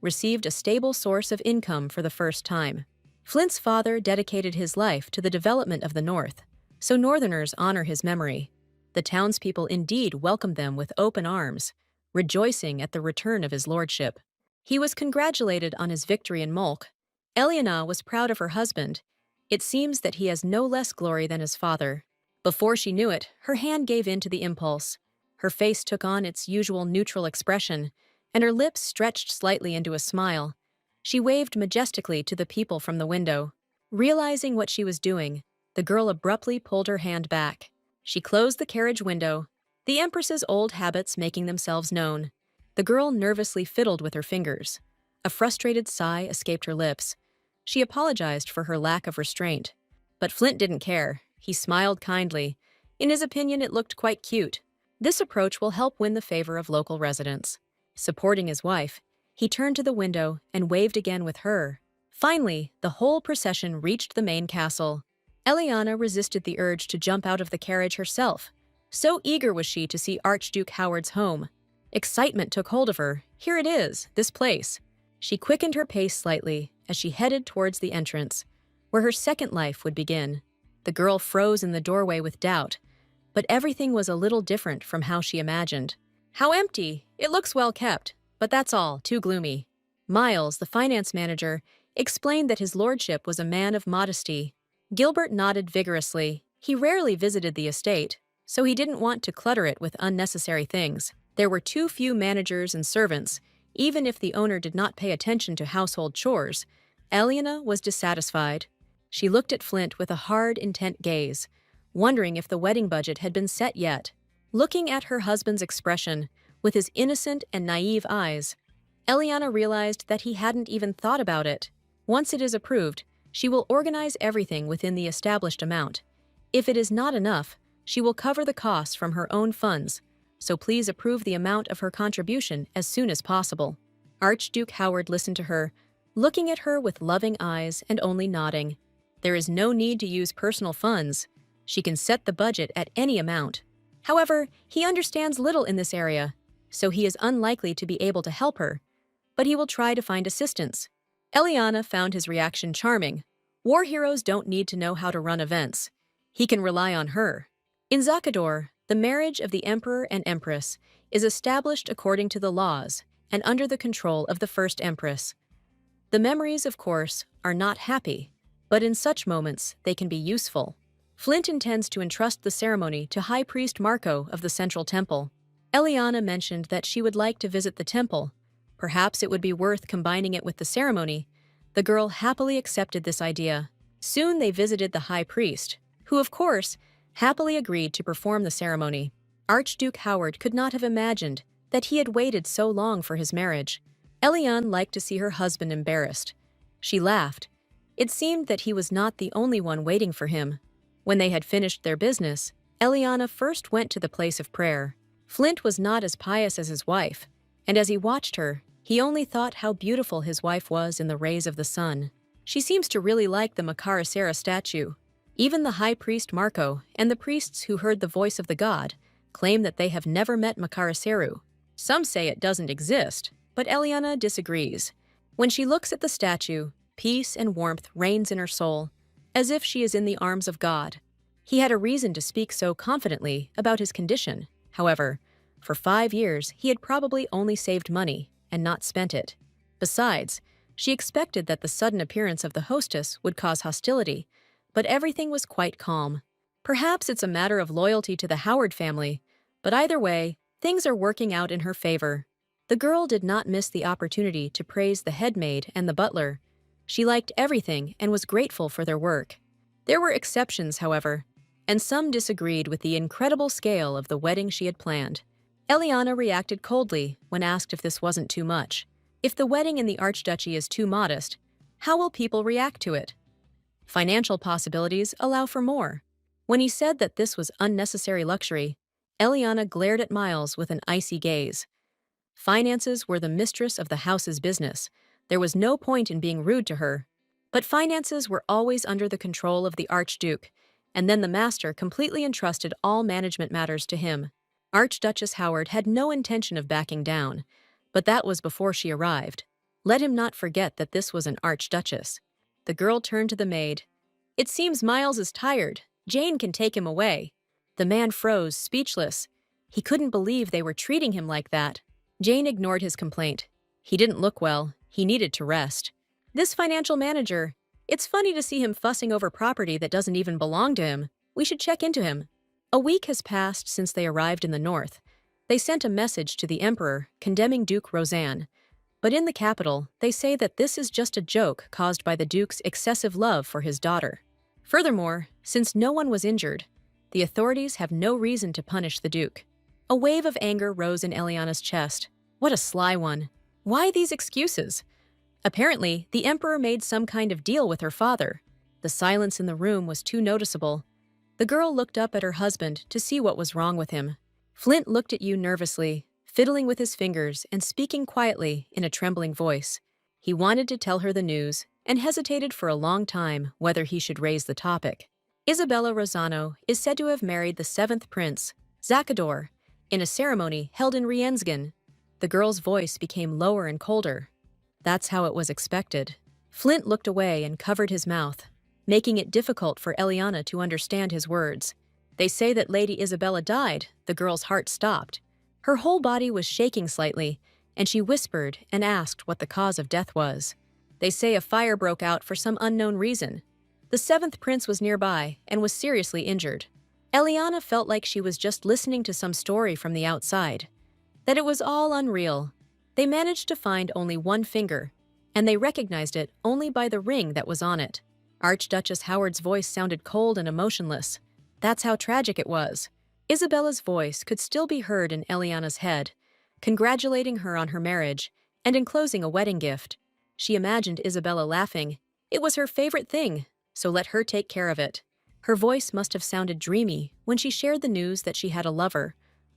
received a stable source of income for the first time. Flint's father dedicated his life to the development of the north, so northerners honor his memory. The townspeople indeed welcomed them with open arms, rejoicing at the return of his lordship. He was congratulated on his victory in Molk. Eliana was proud of her husband. It seems that he has no less glory than his father. Before she knew it, her hand gave in to the impulse. Her face took on its usual neutral expression, and her lips stretched slightly into a smile. She waved majestically to the people from the window. Realizing what she was doing, the girl abruptly pulled her hand back. She closed the carriage window, the Empress's old habits making themselves known. The girl nervously fiddled with her fingers. A frustrated sigh escaped her lips. She apologized for her lack of restraint. But Flint didn't care. He smiled kindly. In his opinion, it looked quite cute. This approach will help win the favor of local residents. Supporting his wife, he turned to the window and waved again with her. Finally, the whole procession reached the main castle. Eliana resisted the urge to jump out of the carriage herself. So eager was she to see Archduke Howard's home. Excitement took hold of her. Here it is, this place. She quickened her pace slightly as she headed towards the entrance, where her second life would begin. The girl froze in the doorway with doubt, but everything was a little different from how she imagined. How empty! It looks well kept, but that's all, too gloomy. Miles, the finance manager, explained that his lordship was a man of modesty. Gilbert nodded vigorously. He rarely visited the estate, so he didn't want to clutter it with unnecessary things. There were too few managers and servants. Even if the owner did not pay attention to household chores, Eliana was dissatisfied. She looked at Flint with a hard, intent gaze, wondering if the wedding budget had been set yet. Looking at her husband's expression, with his innocent and naive eyes, Eliana realized that he hadn't even thought about it. Once it is approved, she will organize everything within the established amount. If it is not enough, she will cover the costs from her own funds, so please approve the amount of her contribution as soon as possible. Archduke Howard listened to her, looking at her with loving eyes and only nodding. There is no need to use personal funds. She can set the budget at any amount. However, he understands little in this area, so he is unlikely to be able to help her, but he will try to find assistance. Eliana found his reaction charming. War heroes don't need to know how to run events. He can rely on her. In Zakador, the marriage of the emperor and empress is established according to the laws and under the control of the first empress. The memories, of course, are not happy, but in such moments they can be useful. Flint intends to entrust the ceremony to High Priest Marco of the Central Temple. Eliana mentioned that she would like to visit the temple. Perhaps it would be worth combining it with the ceremony. The girl happily accepted this idea. Soon they visited the High Priest, who, of course, happily agreed to perform the ceremony. Archduke Howard could not have imagined that he had waited so long for his marriage. Eliana liked to see her husband embarrassed. She laughed. It seemed that he was not the only one waiting for him. When they had finished their business, Eliana first went to the place of prayer. Flint was not as pious as his wife, and as he watched her, he only thought how beautiful his wife was in the rays of the sun. She seems to really like the Makarasera statue. Even the high priest Marco and the priests who heard the voice of the god claim that they have never met Makaraseru. Some say it doesn't exist, but Eliana disagrees. When she looks at the statue, peace and warmth reigns in her soul, as if she is in the arms of God. He had a reason to speak so confidently about his condition. However, for 5 years he had probably only saved money and not spent it. Besides, she expected that the sudden appearance of the hostess would cause hostility, but everything was quite calm. Perhaps it's a matter of loyalty to the Howard family, but either way, things are working out in her favor. The girl did not miss the opportunity to praise the headmaid and the butler. She liked everything and was grateful for their work. There were exceptions, however, and some disagreed with the incredible scale of the wedding she had planned. Eliana reacted coldly when asked if this wasn't too much. If the wedding in the Archduchy is too modest, how will people react to it? Financial possibilities allow for more. When he said that this was unnecessary luxury, Eliana glared at Miles with an icy gaze. Finances were the mistress of the house's business. There was no point in being rude to her. But finances were always under the control of the Archduke, and then the master completely entrusted all management matters to him. Archduchess Howard had no intention of backing down, but that was before she arrived. Let him not forget that this was an archduchess. The girl turned to the maid. "It seems Miles is tired. Jane can take him away." The man froze, speechless. He couldn't believe they were treating him like that. Jane ignored his complaint. He didn't look well. He needed to rest. "This financial manager, it's funny to see him fussing over property that doesn't even belong to him. We should check into him." A week has passed since they arrived in the north. They sent a message to the emperor condemning Duke Roseanne. But in the capital, they say that this is just a joke caused by the duke's excessive love for his daughter. Furthermore, since no one was injured, the authorities have no reason to punish the duke. A wave of anger rose in Eliana's chest. What a sly one. Why these excuses? Apparently, the emperor made some kind of deal with her father. The silence in the room was too noticeable. The girl looked up at her husband to see what was wrong with him. Flint looked at you nervously, fiddling with his fingers and speaking quietly in a trembling voice. He wanted to tell her the news and hesitated for a long time whether he should raise the topic. Isabella Rosano is said to have married the seventh prince, Zacador, in a ceremony held in Rienzgen. The girl's voice became lower and colder. That's how it was expected. Flint looked away and covered his mouth, making it difficult for Eliana to understand his words. "They say that Lady Isabella died." The girl's heart stopped. Her whole body was shaking slightly, and she whispered and asked what the cause of death was. "They say a fire broke out for some unknown reason. The seventh prince was nearby and was seriously injured." Eliana felt like she was just listening to some story from the outside. That it was all unreal. They managed to find only one finger, and they recognized it only by the ring that was on it. Archduchess Howard's voice sounded cold and emotionless. That's how tragic it was. Isabella's voice could still be heard in Eliana's head, congratulating her on her marriage and enclosing a wedding gift. She imagined Isabella laughing. It was her favorite thing, so let her take care of it. Her voice must have sounded dreamy when she shared the news that she had a lover.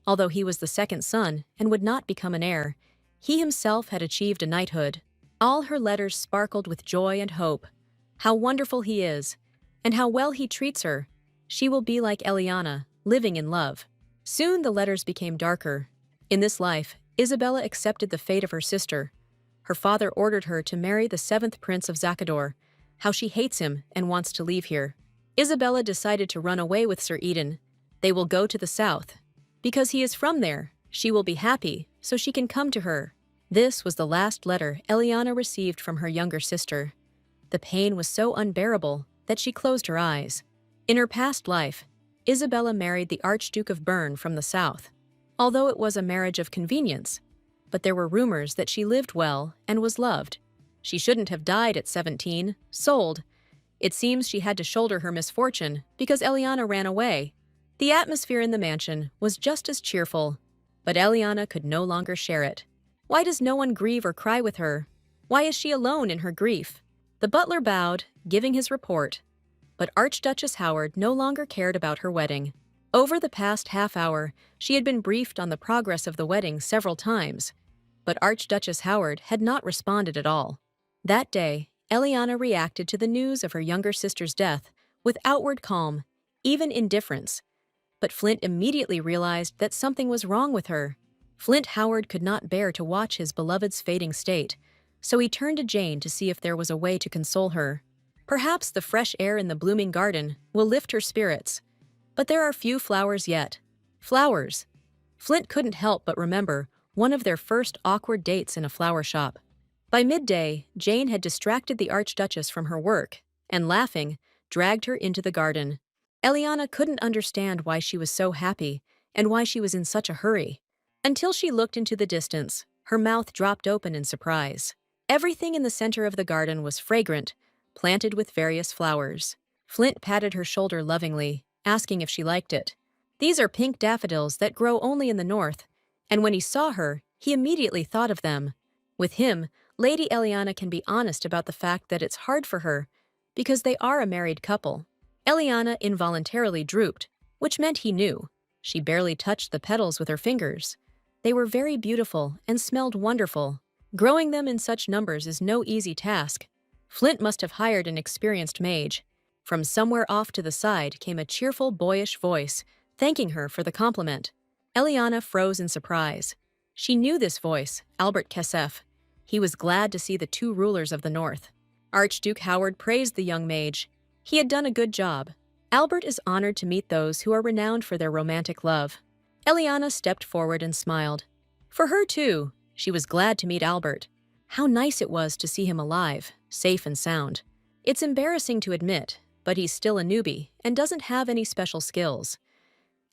Although he was the second son and would not become an heir, he himself had achieved a knighthood. All her letters sparkled with joy and hope. How wonderful he is, and how well he treats her. She will be like Eliana, living in love. Soon the letters became darker. In this life, Isabella accepted the fate of her sister. Her father ordered her to marry the seventh prince of Zacador. How she hates him and wants to leave here. Isabella decided to run away with Sir Eden. They will go to the south. Because he is from there, she will be happy, so she can come to her. This was the last letter Eliana received from her younger sister. The pain was so unbearable that she closed her eyes. In her past life, Isabella married the Archduke of Bern from the south, although it was a marriage of convenience. But there were rumors that she lived well and was loved. She shouldn't have died at 17, sold. It seems she had to shoulder her misfortune because Eliana ran away. The atmosphere in the mansion was just as cheerful, but Eliana could no longer share it. Why does no one grieve or cry with her? Why is she alone in her grief? The butler bowed, giving his report. But Archduchess Howard no longer cared about her wedding. Over the past half hour, she had been briefed on the progress of the wedding several times, but Archduchess Howard had not responded at all. That day, Eliana reacted to the news of her younger sister's death with outward calm, even indifference. But Flint immediately realized that something was wrong with her. Flint Howard could not bear to watch his beloved's fading state, so he turned to Jane to see if there was a way to console her. Perhaps the fresh air in the blooming garden will lift her spirits. But there are few flowers yet. Flowers. Flint couldn't help but remember one of their first awkward dates in a flower shop. By midday, Jane had distracted the Archduchess from her work and, laughing, dragged her into the garden. Eliana couldn't understand why she was so happy and why she was in such a hurry. Until she looked into the distance, her mouth dropped open in surprise. Everything in the center of the garden was fragrant, planted with various flowers. Flint patted her shoulder lovingly, asking if she liked it. These are pink daffodils that grow only in the north, and when he saw her, he immediately thought of them. With him, Lady Eliana can be honest about the fact that it's hard for her, because they are a married couple. Eliana involuntarily drooped, which meant he knew. She barely touched the petals with her fingers. They were very beautiful and smelled wonderful. Growing them in such numbers is no easy task. Flint must have hired an experienced mage. From somewhere off to the side came a cheerful, boyish voice, thanking her for the compliment. Eliana froze in surprise. She knew this voice, Albert Kesef. He was glad to see the two rulers of the North. Archduke Howard praised the young mage. He had done a good job. Albert is honored to meet those who are renowned for their romantic love. Eliana stepped forward and smiled. For her, too, she was glad to meet Albert. How nice it was to see him alive, safe and sound. It's embarrassing to admit, but he's still a newbie and doesn't have any special skills.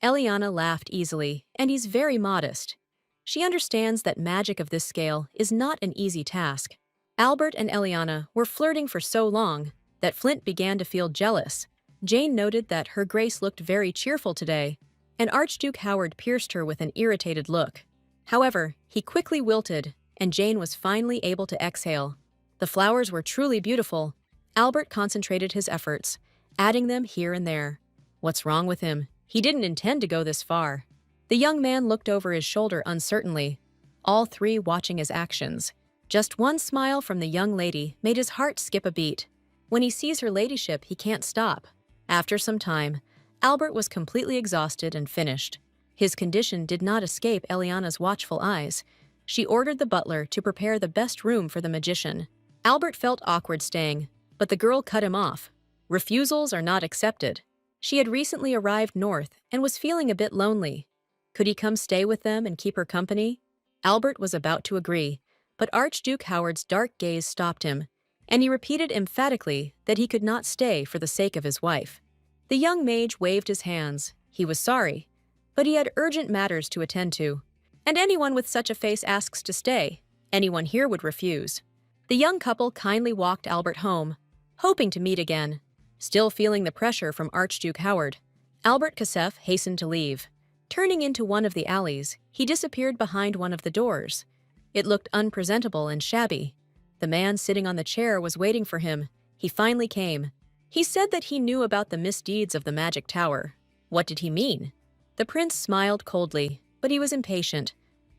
Eliana laughed easily, and he's very modest. She understands that magic of this scale is not an easy task. Albert and Eliana were flirting for so long that Flint began to feel jealous. Jane noted that her Grace looked very cheerful today, and Archduke Howard pierced her with an irritated look. However, he quickly wilted, and Jane was finally able to exhale. The flowers were truly beautiful. Albert concentrated his efforts, adding them here and there. What's wrong with him? He didn't intend to go this far. The young man looked over his shoulder uncertainly, all three watching his actions. Just one smile from the young lady made his heart skip a beat. When he sees her ladyship, he can't stop. After some time, Albert was completely exhausted and finished. His condition did not escape Eliana's watchful eyes. She ordered the butler to prepare the best room for the magician. Albert felt awkward staying, but the girl cut him off. Refusals are not accepted. She had recently arrived north and was feeling a bit lonely. Could he come stay with them and keep her company? Albert was about to agree, but Archduke Howard's dark gaze stopped him, and he repeated emphatically that he could not stay for the sake of his wife. The young mage waved his hands. He was sorry, but he had urgent matters to attend to. And anyone with such a face asks to stay. Anyone here would refuse. The young couple kindly walked Albert home, hoping to meet again. Still feeling the pressure from Archduke Howard, Albert Kesef hastened to leave. Turning into one of the alleys, he disappeared behind one of the doors. It looked unpresentable and shabby. The man sitting on the chair was waiting for him. He finally came. He said that he knew about the misdeeds of the magic tower. What did he mean? The prince smiled coldly, but he was impatient.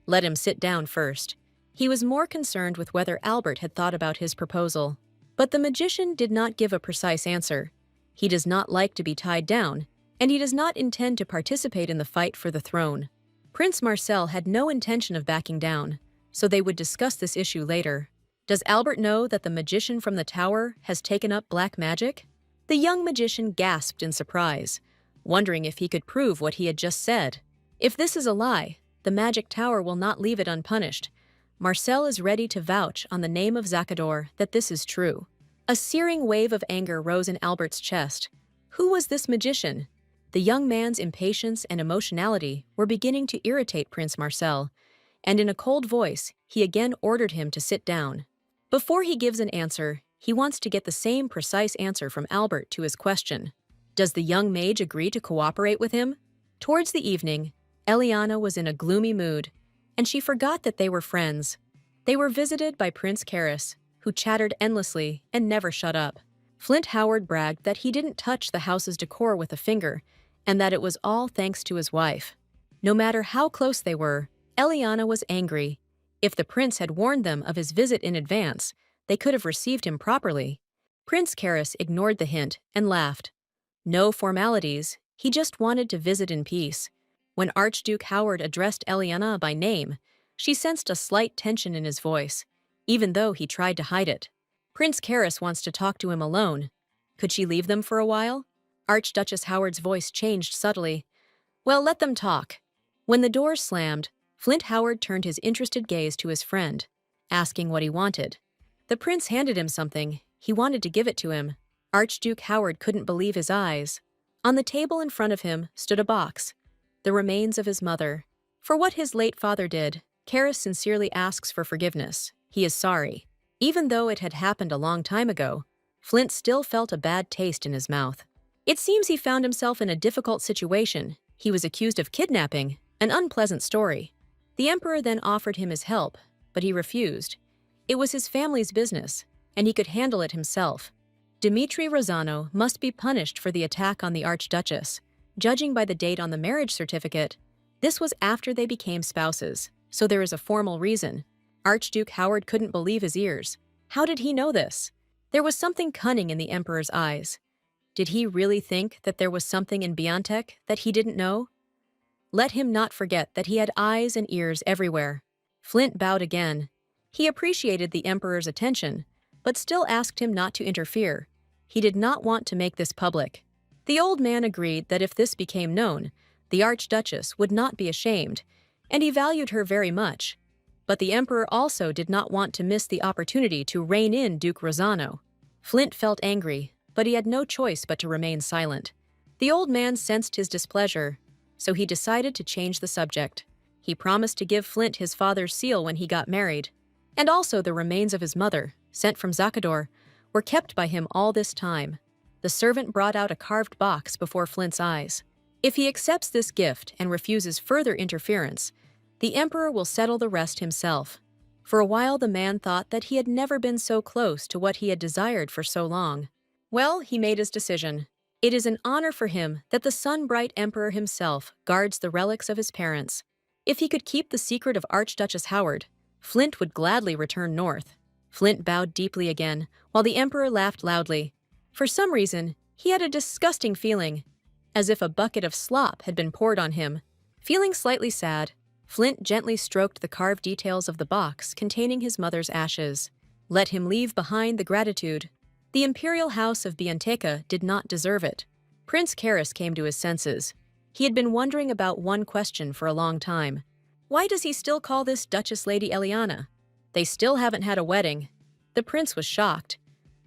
Let him sit down first. He was more concerned with whether Albert had thought about his proposal. But the magician did not give a precise answer. He does not like to be tied down, and he does not intend to participate in the fight for the throne. Prince Marcel had no intention of backing down, so they would discuss this issue later. Does Albert know that the magician from the tower has taken up black magic? The young magician gasped in surprise, wondering if he could prove what he had just said. If this is a lie, the magic tower will not leave it unpunished. Marcel is ready to vouch on the name of Zacador that this is true. A searing wave of anger rose in Albert's chest. Who was this magician? The young man's impatience and emotionality were beginning to irritate Prince Marcel, and in a cold voice, he again ordered him to sit down. Before he gives an answer, he wants to get the same precise answer from Albert to his question. Does the young mage agree to cooperate with him? Towards the evening, Eliana was in a gloomy mood, and she forgot that they were friends. They were visited by Prince Karis, who chattered endlessly and never shut up. Flint Howard bragged that he didn't touch the house's decor with a finger, and that it was all thanks to his wife. No matter how close they were, Eliana was angry. If the prince had warned them of his visit in advance, they could have received him properly. Prince Karis ignored the hint and laughed. No formalities, he just wanted to visit in peace. When Archduke Howard addressed Eliana by name, she sensed a slight tension in his voice, even though he tried to hide it. Prince Karis wants to talk to him alone. Could she leave them for a while? Archduchess Howard's voice changed subtly. Well, let them talk. When the door slammed, Flint Howard turned his interested gaze to his friend, asking what he wanted. The prince handed him something. He wanted to give it to him. Archduke Howard couldn't believe his eyes. On the table in front of him stood a box, the remains of his mother. For what his late father did, Karis sincerely asks for forgiveness. He is sorry. Even though it had happened a long time ago, Flint still felt a bad taste in his mouth. It seems he found himself in a difficult situation. He was accused of kidnapping, an unpleasant story. The emperor then offered him his help, but he refused. It was his family's business, and he could handle it himself. Dmitri Rosano must be punished for the attack on the Archduchess. Judging by the date on the marriage certificate, this was after they became spouses, so there is a formal reason. Archduke Howard couldn't believe his ears. How did he know this? There was something cunning in the Emperor's eyes. Did he really think that there was something in Biontech that he didn't know? Let him not forget that he had eyes and ears everywhere. Flint bowed again. He appreciated the Emperor's attention, but still asked him not to interfere. He did not want to make this public. The old man agreed that if this became known, the Archduchess would not be ashamed, and he valued her very much. But the Emperor also did not want to miss the opportunity to rein in Duke Rosano. Flint felt angry, but he had no choice but to remain silent. The old man sensed his displeasure, so he decided to change the subject. He promised to give Flint his father's seal when he got married, and also the remains of his mother, sent from Zakador, were kept by him all this time. The servant brought out a carved box before Flint's eyes. If he accepts this gift and refuses further interference, the Emperor will settle the rest himself. For a while the man thought that he had never been so close to what he had desired for so long. Well, he made his decision. It is an honor for him that the sun-bright Emperor himself guards the relics of his parents. If he could keep the secret of Archduchess Howard, Flint would gladly return north. Flint bowed deeply again, while the Emperor laughed loudly. For some reason, he had a disgusting feeling, as if a bucket of slop had been poured on him. Feeling slightly sad, Flint gently stroked the carved details of the box containing his mother's ashes. Let him leave behind the gratitude. The imperial house of Biontech did not deserve it. Prince Karis came to his senses. He had been wondering about one question for a long time. Why does he still call this Duchess Lady Eliana? They still haven't had a wedding. The prince was shocked.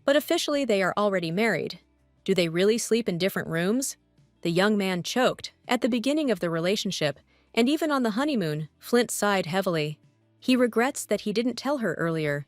But officially they are already married. Do they really sleep in different rooms? The young man choked. At the beginning of the relationship, and even on the honeymoon, Flint sighed heavily. He regrets that he didn't tell her earlier.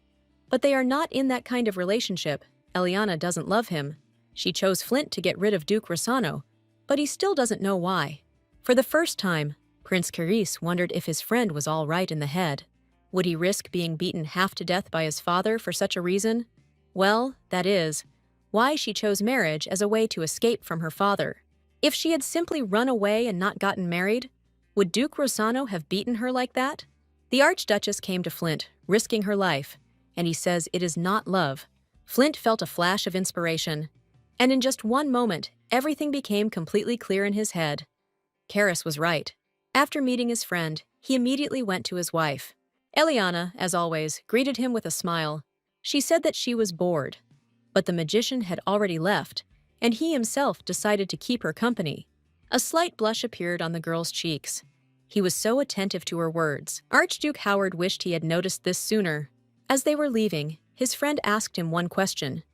But they are not in that kind of relationship. Eliana doesn't love him. She chose Flint to get rid of Duke Rosano, but he still doesn't know why. For the first time, Prince Karis wondered if his friend was all right in the head. Would he risk being beaten half to death by his father for such a reason? Well, that is why she chose marriage as a way to escape from her father. If she had simply run away and not gotten married, would Duke Rosano have beaten her like that? The Archduchess came to Flint, risking her life, and he says it is not love. Flint felt a flash of inspiration, and in just one moment, everything became completely clear in his head. Karis was right. After meeting his friend, he immediately went to his wife. Eliana, as always, greeted him with a smile. She said that she was bored, but the magician had already left, and he himself decided to keep her company. A slight blush appeared on the girl's cheeks. He was so attentive to her words. Archduke Howard wished he had noticed this sooner. As they were leaving, his friend asked him one question,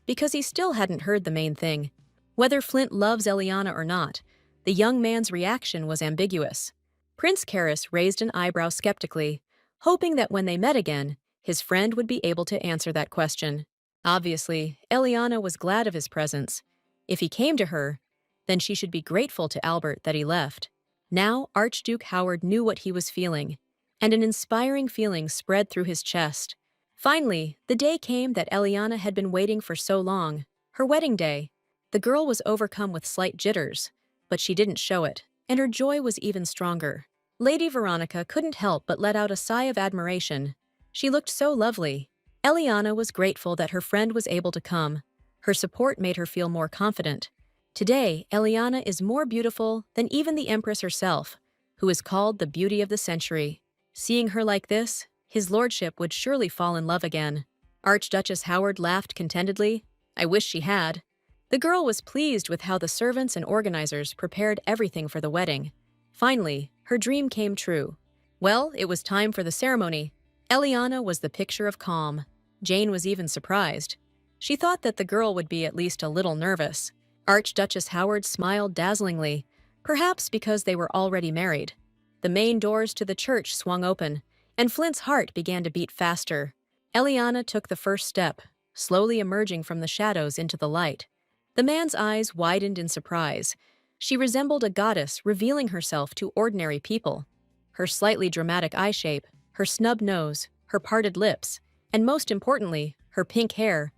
because he still hadn't heard the main thing. Whether Flint loves Eliana or not, the young man's reaction was ambiguous. Prince Karis raised an eyebrow skeptically, hoping that when they met again, his friend would be able to answer that question. Obviously, Eliana was glad of his presence. If he came to her, then she should be grateful to Albert that he left. Now Archduke Howard knew what he was feeling, and an inspiring feeling spread through his chest. Finally, the day came that Eliana had been waiting for so long, her wedding day. The girl was overcome with slight jitters, but she didn't show it, and her joy was even stronger. Lady Veronica couldn't help but let out a sigh of admiration. She looked so lovely. Eliana was grateful that her friend was able to come. Her support made her feel more confident. Today, Eliana is more beautiful than even the Empress herself, who is called the beauty of the century. Seeing her like this, his lordship would surely fall in love again. Archduchess Howard laughed contentedly. I wish she had. The girl was pleased with how the servants and organizers prepared everything for the wedding. Finally, her dream came true. Well, it was time for the ceremony. Eliana was the picture of calm. Jane was even surprised. She thought that the girl would be at least a little nervous. Archduchess Howard smiled dazzlingly, perhaps because they were already married. The main doors to the church swung open, and Flint's heart began to beat faster. Eliana took the first step, slowly emerging from the shadows into the light. The man's eyes widened in surprise. She resembled a goddess revealing herself to ordinary people. Her slightly dramatic eye shape, her snub nose, her parted lips, and most importantly, her pink hair.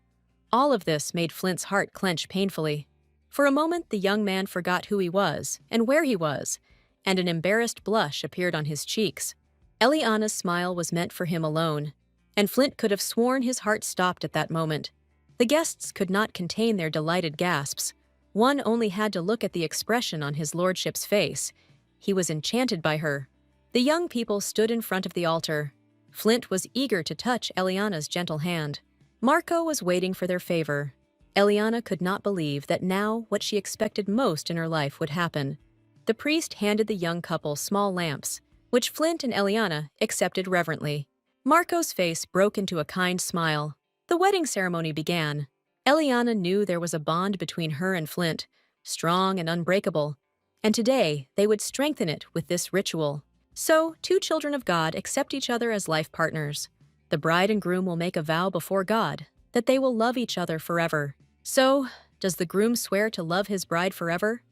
All of this made Flint's heart clench painfully. For a moment, the young man forgot who he was and where he was, and an embarrassed blush appeared on his cheeks. Eliana's smile was meant for him alone, and Flint could have sworn his heart stopped at that moment. The guests could not contain their delighted gasps. One only had to look at the expression on his lordship's face. He was enchanted by her. The young people stood in front of the altar. Flint was eager to touch Eliana's gentle hand. Marco was waiting for their favor. Eliana could not believe that now what she expected most in her life would happen. The priest handed the young couple small lamps, which Flint and Eliana accepted reverently. Marco's face broke into a kind smile. The wedding ceremony began. Eliana knew there was a bond between her and Flint, strong and unbreakable, and today they would strengthen it with this ritual. So, two children of God accept each other as life partners. The bride and groom will make a vow before God that they will love each other forever. So, does the groom swear to love his bride forever?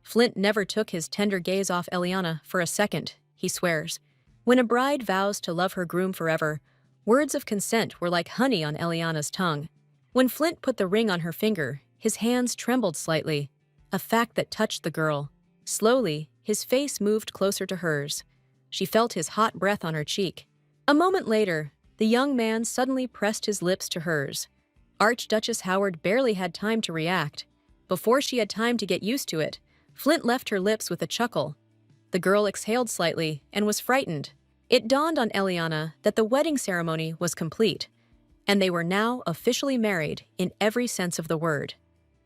Flint never took his tender gaze off Eliana for a second, he swears. When a bride vows to love her groom forever, words of consent were like honey on Eliana's tongue. When Flint put the ring on her finger, his hands trembled slightly, a fact that touched the girl. Slowly, his face moved closer to hers. She felt his hot breath on her cheek. A moment later, the young man suddenly pressed his lips to hers. Archduchess Howard barely had time to react. Before she had time to get used to it, Flint left her lips with a chuckle. The girl exhaled slightly and was frightened. It dawned on Eliana that the wedding ceremony was complete, and they were now officially married in every sense of the word.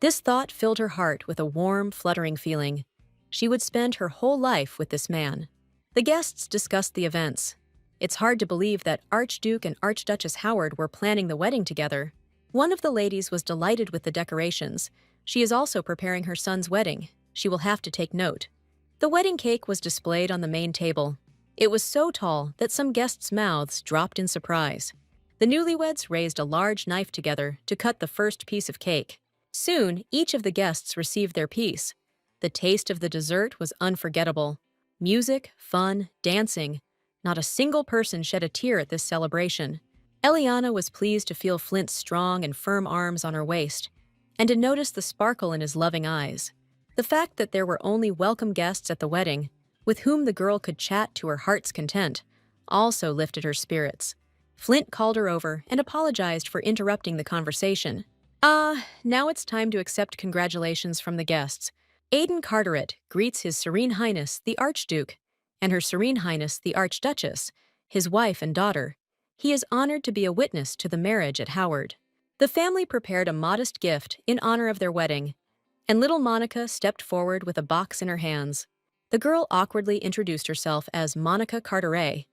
This thought filled her heart with a warm, fluttering feeling. She would spend her whole life with this man. The guests discussed the events. It's hard to believe that Archduke and Archduchess Howard were planning the wedding together. One of the ladies was delighted with the decorations. She is also preparing her son's wedding. She will have to take note. The wedding cake was displayed on the main table. It was so tall that some guests' mouths dropped in surprise. The newlyweds raised a large knife together to cut the first piece of cake. Soon, each of the guests received their piece. The taste of the dessert was unforgettable. Music, fun, dancing. Not a single person shed a tear at this celebration. Eliana was pleased to feel Flint's strong and firm arms on her waist, and to notice the sparkle in his loving eyes. The fact that there were only welcome guests at the wedding, with whom the girl could chat to her heart's content, also lifted her spirits. Flint called her over and apologized for interrupting the conversation. Now it's time to accept congratulations from the guests. Aiden Carteret greets His Serene Highness the Archduke, and Her Serene Highness the Archduchess, his wife and daughter. He is honored to be a witness to the marriage at Howard. The family prepared a modest gift in honor of their wedding, and little Monica stepped forward with a box in her hands. The girl awkwardly introduced herself as Monica Carteret.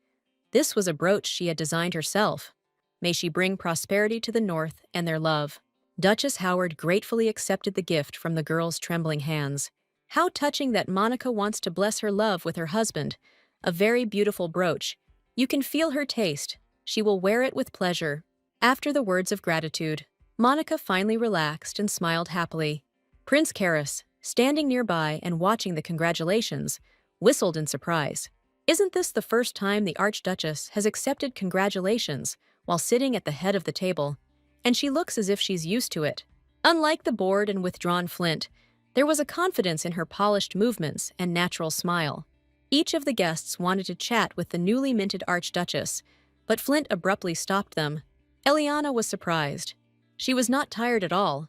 This was a brooch she had designed herself. May she bring prosperity to the North and their love. Duchess Howard gratefully accepted the gift from the girl's trembling hands. How touching that Monica wants to bless her love with her husband. A very beautiful brooch. You can feel her taste. She will wear it with pleasure. After the words of gratitude, Monica finally relaxed and smiled happily. Prince Karis, standing nearby and watching the congratulations, whistled in surprise. Isn't this the first time the Archduchess has accepted congratulations while sitting at the head of the table? And she looks as if she's used to it. Unlike the bored and withdrawn Flint, there was a confidence in her polished movements and natural smile. Each of the guests wanted to chat with the newly minted Archduchess, but Flint abruptly stopped them. Eliana was surprised. She was not tired at all.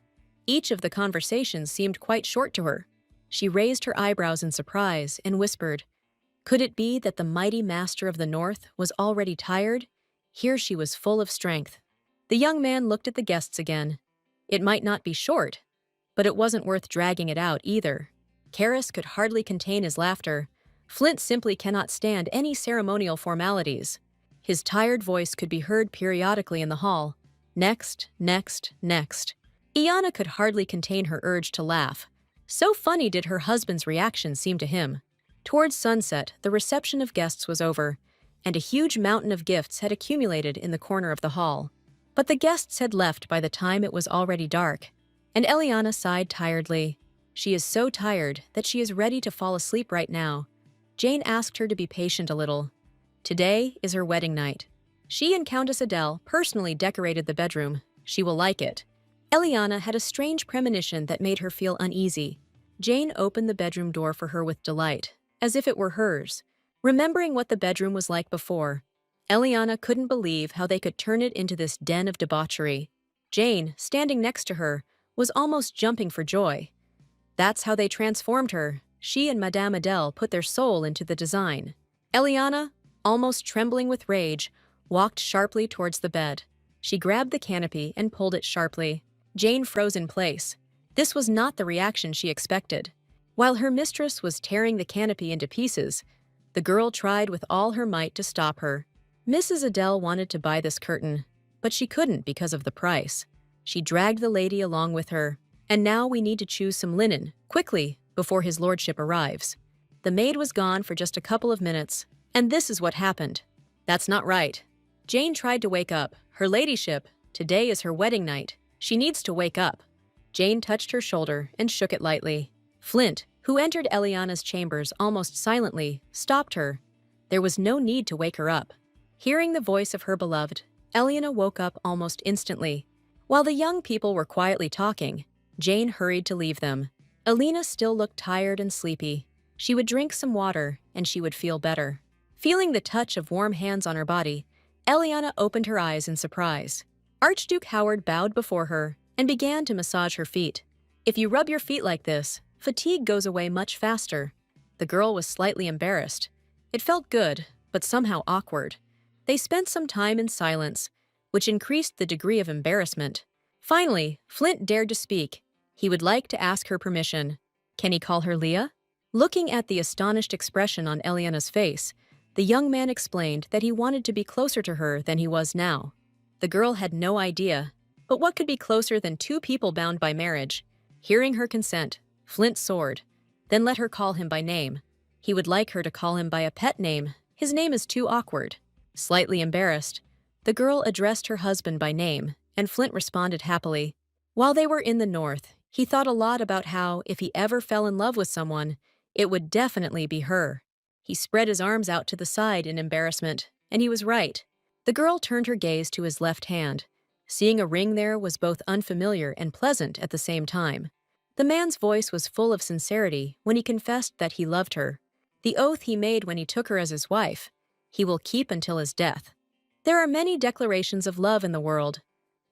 Each of the conversations seemed quite short to her. She raised her eyebrows in surprise and whispered, "Could it be that the mighty master of the North was already tired?" Here she was full of strength. The young man looked at the guests again. It might not be short, but it wasn't worth dragging it out either. Karis could hardly contain his laughter. Flint simply cannot stand any ceremonial formalities. His tired voice could be heard periodically in the hall. Next, next, next. Iana could hardly contain her urge to laugh. So funny did her husband's reaction seem to him. Towards sunset, the reception of guests was over, and a huge mountain of gifts had accumulated in the corner of the hall. But the guests had left by the time it was already dark, and Eliana sighed tiredly. She is so tired that she is ready to fall asleep right now. Jane asked her to be patient a little. Today is her wedding night. She and Countess Adele personally decorated the bedroom. She will like it. Eliana had a strange premonition that made her feel uneasy. Jane opened the bedroom door for her with delight, as if it were hers. Remembering what the bedroom was like before, Eliana couldn't believe how they could turn it into this den of debauchery. Jane, standing next to her, was almost jumping for joy. That's how they transformed her. She and Madame Adele put their soul into the design. Eliana, almost trembling with rage, walked sharply towards the bed. She grabbed the canopy and pulled it sharply. Jane froze in place. This was not the reaction she expected. While her mistress was tearing the canopy into pieces, the girl tried with all her might to stop her. Mrs. Adele wanted to buy this curtain, but she couldn't because of the price. She dragged the lady along with her. And now we need to choose some linen, quickly, before his lordship arrives. The maid was gone for just a couple of minutes, and this is what happened. That's not right. Jane tried to wake up. Her ladyship, today is her wedding night. She needs to wake up. Jane touched her shoulder and shook it lightly. Flint, who entered Eliana's chambers almost silently, stopped her. There was no need to wake her up. Hearing the voice of her beloved, Eliana woke up almost instantly. While the young people were quietly talking, Jane hurried to leave them. Alina still looked tired and sleepy. She would drink some water, and she would feel better. Feeling the touch of warm hands on her body, Eliana opened her eyes in surprise. Archduke Howard bowed before her and began to massage her feet. If you rub your feet like this, fatigue goes away much faster. The girl was slightly embarrassed. It felt good, but somehow awkward. They spent some time in silence, which increased the degree of embarrassment. Finally, Flint dared to speak. He would like to ask her permission. Can he call her Leah? Looking at the astonished expression on Eliana's face, the young man explained that he wanted to be closer to her than he was now. The girl had no idea, but what could be closer than two people bound by marriage? Hearing her consent, Flint soared, then let her call him by name. He would like her to call him by a pet name. His name is too awkward. Slightly embarrassed, the girl addressed her husband by name, and Flint responded happily. While they were in the north, he thought a lot about how, if he ever fell in love with someone, it would definitely be her. He spread his arms out to the side in embarrassment, and he was right. The girl turned her gaze to his left hand. Seeing a ring there was both unfamiliar and pleasant at the same time. The man's voice was full of sincerity when he confessed that he loved her. The oath he made when he took her as his wife, he will keep until his death. There are many declarations of love in the world,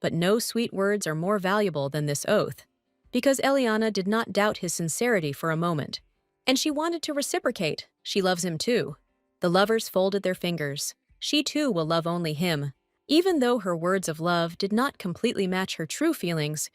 but no sweet words are more valuable than this oath. Because Eliana did not doubt his sincerity for a moment, and she wanted to reciprocate. She loves him too. The lovers folded their fingers. She too will love only him. Even though her words of love did not completely match her true feelings,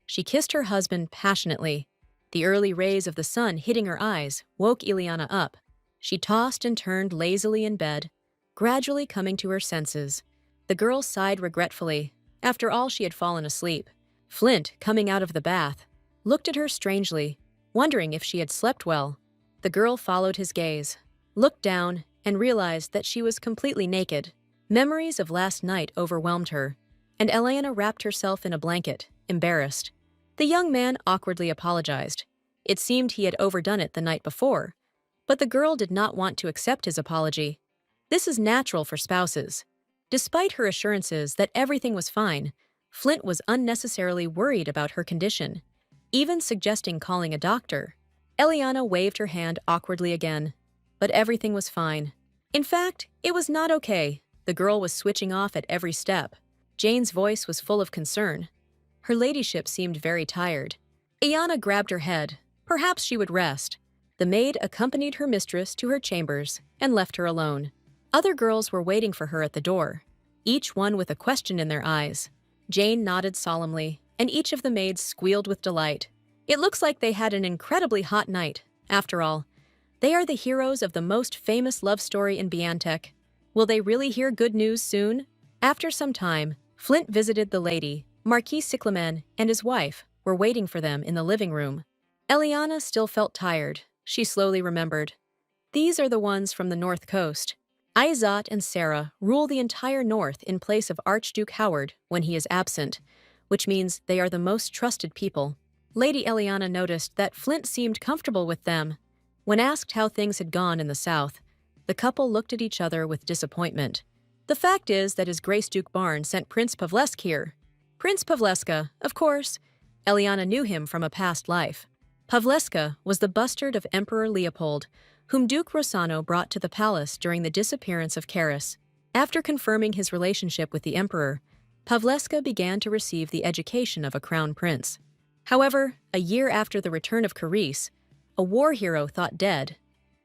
she kissed her husband passionately. The early rays of the sun hitting her eyes woke Eliana up. She tossed and turned lazily in bed, gradually coming to her senses. The girl sighed regretfully. After all, she had fallen asleep. Flint, coming out of the bath, looked at her strangely, wondering if she had slept well. The girl followed his gaze, looked down, and realized that she was completely naked. Memories of last night overwhelmed her, and Eliana wrapped herself in a blanket, embarrassed. The young man awkwardly apologized. It seemed he had overdone it the night before, but the girl did not want to accept his apology. This is natural for spouses. Despite her assurances that everything was fine, Flint was unnecessarily worried about her condition, even suggesting calling a doctor. Eliana waved her hand awkwardly again, but everything was fine. In fact, it was not okay. The girl was switching off at every step. Jane's voice was full of concern. Her ladyship seemed very tired. Eliana grabbed her head. Perhaps she would rest. The maid accompanied her mistress to her chambers and left her alone. Other girls were waiting for her at the door, each one with a question in their eyes. Jane nodded solemnly, and each of the maids squealed with delight. It looks like they had an incredibly hot night. After all, they are the heroes of the most famous love story in Biantech. Will they really hear good news soon? After some time, Flint visited the lady. Marquis Cyclamen and his wife were waiting for them in the living room. Eliana still felt tired. She slowly remembered. These are the ones from the north coast. Aizat and Sarah rule the entire north in place of Archduke Howard when he is absent, which means they are the most trusted people. Lady Eliana noticed that Flint seemed comfortable with them. When asked how things had gone in the south, the couple looked at each other with disappointment. The fact is that His Grace Duke Barn sent Prince Pavlesk here. Prince Pavleska, of course. Eliana knew him from a past life. Pavleska was the bastard of Emperor Leopold, whom Duke Rossano brought to the palace during the disappearance of Karis. After confirming his relationship with the emperor, Pavleska began to receive the education of a crown prince. However, a year after the return of Karis, a war hero thought dead,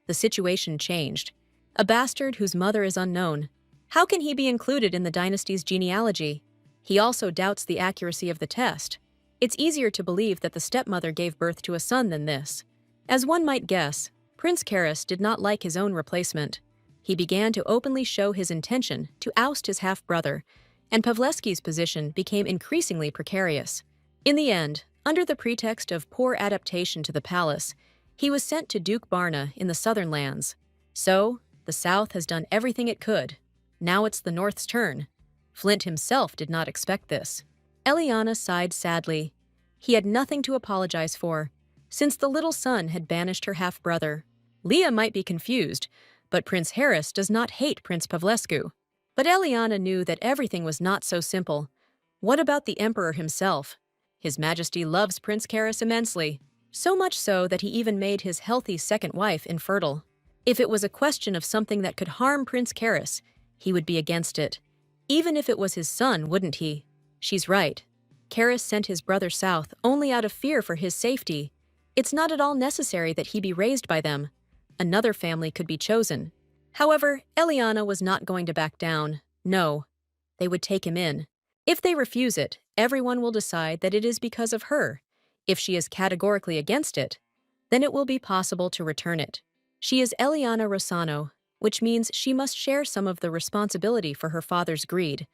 the situation changed. A bastard whose mother is unknown. How can he be included in the dynasty's genealogy? He also doubts the accuracy of the test. It's easier to believe that the stepmother gave birth to a son than this. As one might guess, Prince Karis did not like his own replacement. He began to openly show his intention to oust his half-brother, and Pavleski's position became increasingly precarious. In the end, under the pretext of poor adaptation to the palace, he was sent to Duke Barna in the southern lands. So, the South has done everything it could. Now it's the North's turn. Flint himself did not expect this. Eliana sighed sadly. He had nothing to apologize for, since the little son had banished her half-brother. Leah might be confused, but Prince Harris does not hate Prince Pavlescu. But Eliana knew that everything was not so simple. What about the Emperor himself? His Majesty loves Prince Karis immensely, so much so that he even made his healthy second wife infertile. If it was a question of something that could harm Prince Karis, he would be against it. Even if it was his son, wouldn't he? She's right. Karis sent his brother south only out of fear for his safety. It's not at all necessary that he be raised by them. Another family could be chosen. However, Eliana was not going to back down. No, they would take him in. If they refuse it, everyone will decide that it is because of her. If she is categorically against it, then it will be possible to return it. She is Eliana Rossano, which means she must share some of the responsibility for her father's greed,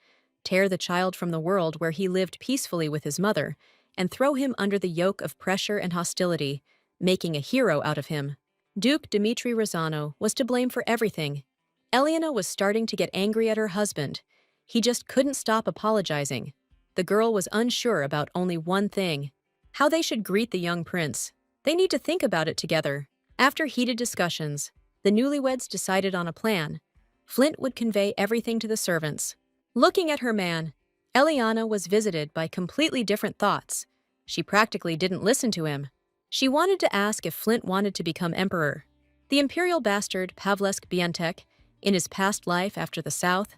tear the child from the world where he lived peacefully with his mother, and throw him under the yoke of pressure and hostility, making a hero out of him. Duke Dmitry Rossano was to blame for everything. Eliana was starting to get angry at her husband. He just couldn't stop apologizing. The girl was unsure about only one thing: how they should greet the young prince. They need to think about it together. After heated discussions, the newlyweds decided on a plan. Flint would convey everything to the servants. Looking at her man, Eliana was visited by completely different thoughts. She practically didn't listen to him. She wanted to ask if Flint wanted to become emperor. The imperial bastard Pavlesk Biantek, in his past life after the South,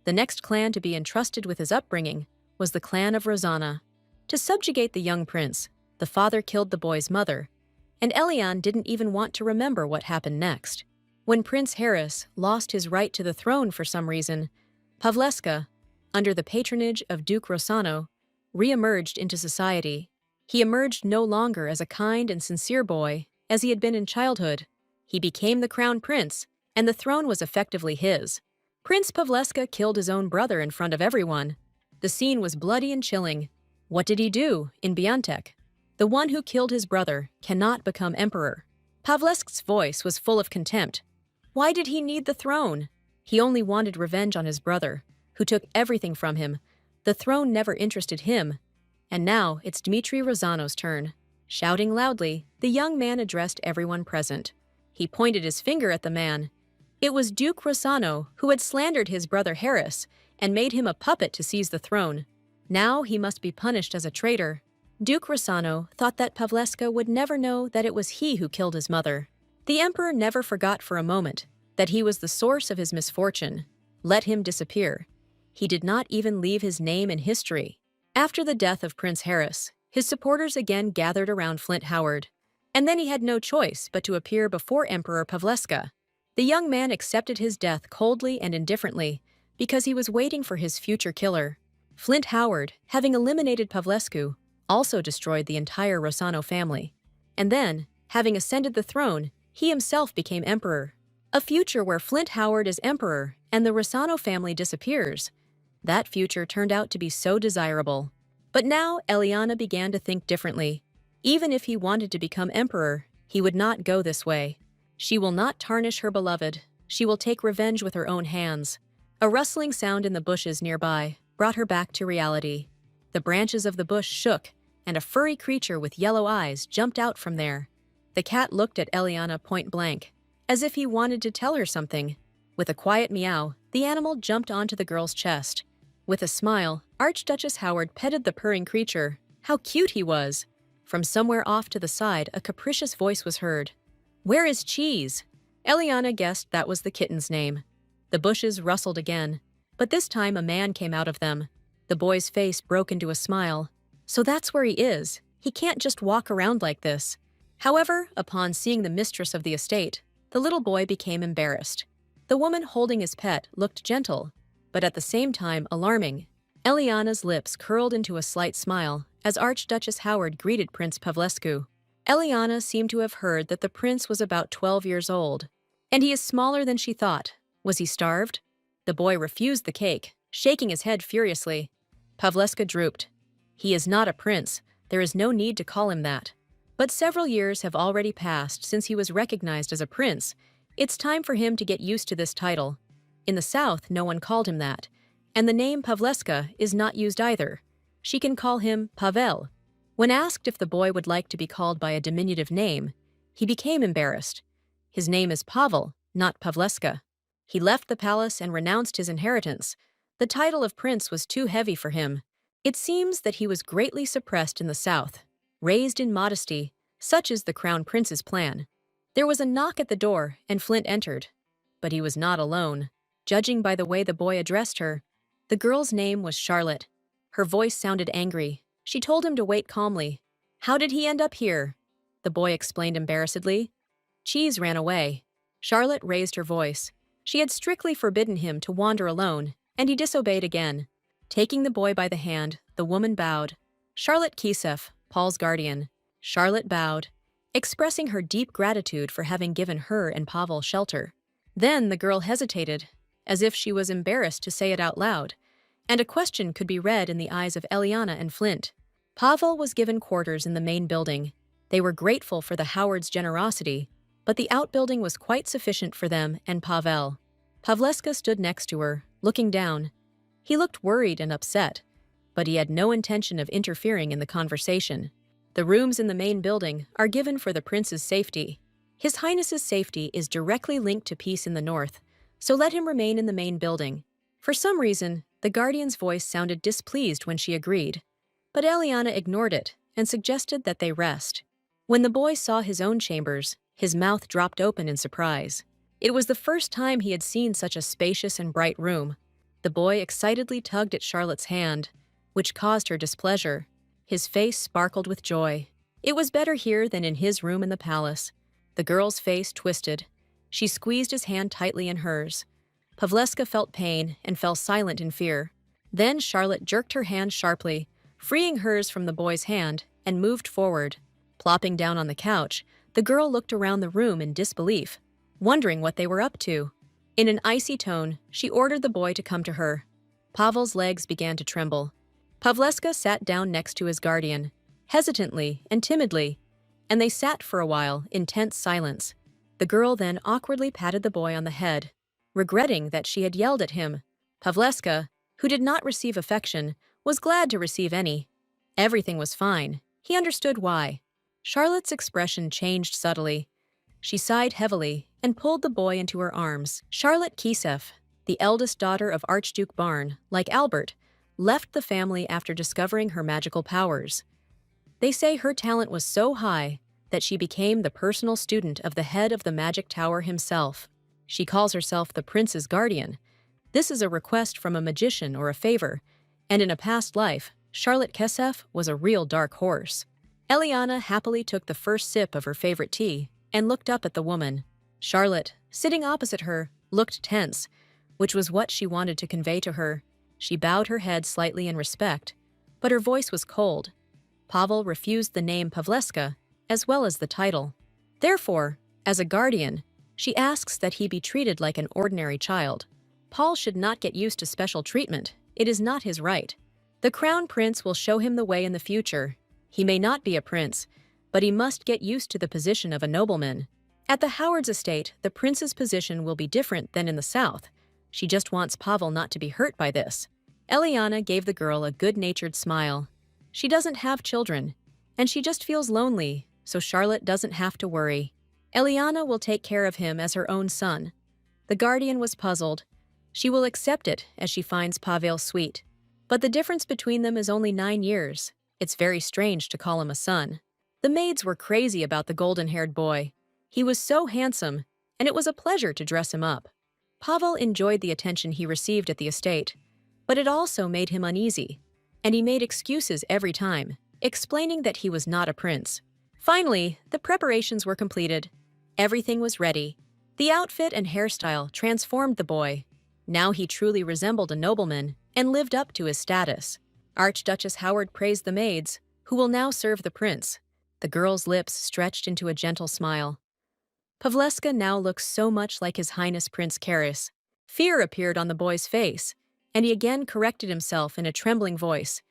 the next clan to be entrusted with his upbringing was the clan of Rosanna. To subjugate the young prince, the father killed the boy's mother, and Elian didn't even want to remember what happened next. When Prince Harris lost his right to the throne for some reason, Pavleska, under the patronage of Duke Rossano, re-emerged into society. He emerged no longer as a kind and sincere boy, as he had been in childhood. He became the crown prince, and the throne was effectively his. Prince Pavleska killed his own brother in front of everyone. The scene was bloody and chilling. What did he do in Biantek? The one who killed his brother cannot become emperor. Pavlesk's voice was full of contempt. Why did he need the throne? He only wanted revenge on his brother, who took everything from him. The throne never interested him. And now it's Dmitry Rossano's turn. Shouting loudly, the young man addressed everyone present. He pointed his finger at the man. It was Duke Rossano who had slandered his brother Harris and made him a puppet to seize the throne. Now he must be punished as a traitor. Duke Rossano thought that Pavleska would never know that it was he who killed his mother. The emperor never forgot for a moment that he was the source of his misfortune. Let him disappear. He did not even leave his name in history. After the death of Prince Harris, his supporters again gathered around Flint Howard. And then he had no choice but to appear before Emperor Pavleska. The young man accepted his death coldly and indifferently because he was waiting for his future killer. Flint Howard, having eliminated Pavlescu, also destroyed the entire Rossano family. And then, having ascended the throne, he himself became emperor. A future where Flint Howard is emperor and the Rossano family disappears. That future turned out to be so desirable. But now Eliana began to think differently. Even if he wanted to become emperor, he would not go this way. She will not tarnish her beloved. She will take revenge with her own hands. A rustling sound in the bushes nearby brought her back to reality. The branches of the bush shook, and a furry creature with yellow eyes jumped out from there. The cat looked at Eliana point blank, as if he wanted to tell her something. With a quiet meow, the animal jumped onto the girl's chest. With a smile, Archduchess Howard petted the purring creature. How cute he was! From somewhere off to the side, a capricious voice was heard. "Where is Cheese?" Eliana guessed that was the kitten's name. The bushes rustled again, but this time a man came out of them. The boy's face broke into a smile. So that's where he is. He can't just walk around like this. However, upon seeing the mistress of the estate, the little boy became embarrassed. The woman holding his pet looked gentle, but at the same time alarming. Eliana's lips curled into a slight smile as Archduchess Howard greeted Prince Pavlescu. Eliana seemed to have heard that the prince was about 12 years old. And he is smaller than she thought. Was he starved? The boy refused the cake, shaking his head furiously. Pavleska drooped. He is not a prince. There is no need to call him that. But several years have already passed since he was recognized as a prince. It's time for him to get used to this title. In the South, no one called him that. And the name Pavleska is not used either. She can call him Pavel. When asked if the boy would like to be called by a diminutive name, he became embarrassed. His name is Pavel, not Pavleska. He left the palace and renounced his inheritance. The title of prince was too heavy for him. It seems that he was greatly suppressed in the South, raised in modesty, such is the crown prince's plan. There was a knock at the door, and Flint entered. But he was not alone. Judging by the way the boy addressed her, the girl's name was Charlotte. Her voice sounded angry. She told him to wait calmly. How did he end up here? The boy explained embarrassedly. Cheese ran away. Charlotte raised her voice. She had strictly forbidden him to wander alone, and he disobeyed again. Taking the boy by the hand, the woman bowed. Charlotte Kisef, Paul's guardian. Charlotte bowed, expressing her deep gratitude for having given her and Pavel shelter. Then the girl hesitated, as if she was embarrassed to say it out loud, and a question could be read in the eyes of Eliana and Flint. Pavel was given quarters in the main building. They were grateful for the Howards' generosity, but the outbuilding was quite sufficient for them and Pavel. Pavleska stood next to her, looking down. He looked worried and upset, but he had no intention of interfering in the conversation. The rooms in the main building are given for the prince's safety. His Highness's safety is directly linked to peace in the north, so let him remain in the main building. For some reason, the guardian's voice sounded displeased when she agreed, but Eliana ignored it and suggested that they rest. When the boy saw his own chambers, his mouth dropped open in surprise. It was the first time he had seen such a spacious and bright room. The boy excitedly tugged at Charlotte's hand, which caused her displeasure. His face sparkled with joy. It was better here than in his room in the palace. The girl's face twisted. She squeezed his hand tightly in hers. Pavleska felt pain and fell silent in fear. Then Charlotte jerked her hand sharply, freeing hers from the boy's hand, and moved forward. Plopping down on the couch, the girl looked around the room in disbelief, wondering what they were up to. In an icy tone, she ordered the boy to come to her. Pavel's legs began to tremble. Pavleska sat down next to his guardian, hesitantly and timidly, and they sat for a while in tense silence. The girl then awkwardly patted the boy on the head, regretting that she had yelled at him. Pavleska, who did not receive affection, was glad to receive any. Everything was fine. He understood why. Charlotte's expression changed subtly. She sighed heavily and pulled the boy into her arms. Charlotte Kisef, the eldest daughter of Archduke Barn, like Albert, left the family after discovering her magical powers. They say her talent was so high that she became the personal student of the head of the magic tower himself. She calls herself the prince's guardian. This is a request from a magician or a favor, and in a past life, Charlotte Kisef was a real dark horse. Eliana happily took the first sip of her favorite tea and looked up at the woman. Charlotte, sitting opposite her, looked tense, which was what she wanted to convey to her. She bowed her head slightly in respect, but her voice was cold. Pavel refused the name Pavleska, as well as the title. Therefore, as a guardian, she asks that he be treated like an ordinary child. Paul should not get used to special treatment. It is not his right. The crown prince will show him the way in the future. He may not be a prince, but he must get used to the position of a nobleman. At the Howards estate, the prince's position will be different than in the south. She just wants Pavel not to be hurt by this. Eliana gave the girl a good-natured smile. She doesn't have children, and she just feels lonely, so Charlotte doesn't have to worry. Eliana will take care of him as her own son. The guardian was puzzled. She will accept it as she finds Pavel sweet. But the difference between them is only 9 years. It's very strange to call him a son. The maids were crazy about the golden-haired boy. He was so handsome, and it was a pleasure to dress him up. Pavel enjoyed the attention he received at the estate, but it also made him uneasy, and he made excuses every time, explaining that he was not a prince. Finally, the preparations were completed. Everything was ready. The outfit and hairstyle transformed the boy. Now he truly resembled a nobleman and lived up to his status. Archduchess Howard praised the maids, who will now serve the prince. The girl's lips stretched into a gentle smile. Pavleska now looks so much like His Highness Prince Karis. Fear appeared on the boy's face, and he again corrected himself in a trembling voice.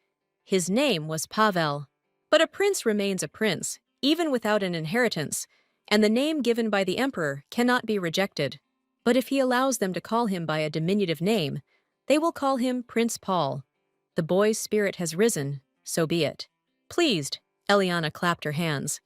His name was Pavel. But a prince remains a prince, even without an inheritance, and the name given by the emperor cannot be rejected. But if he allows them to call him by a diminutive name, they will call him Prince Paul. The boy's spirit has risen, so be it. Pleased, Eliana clapped her hands.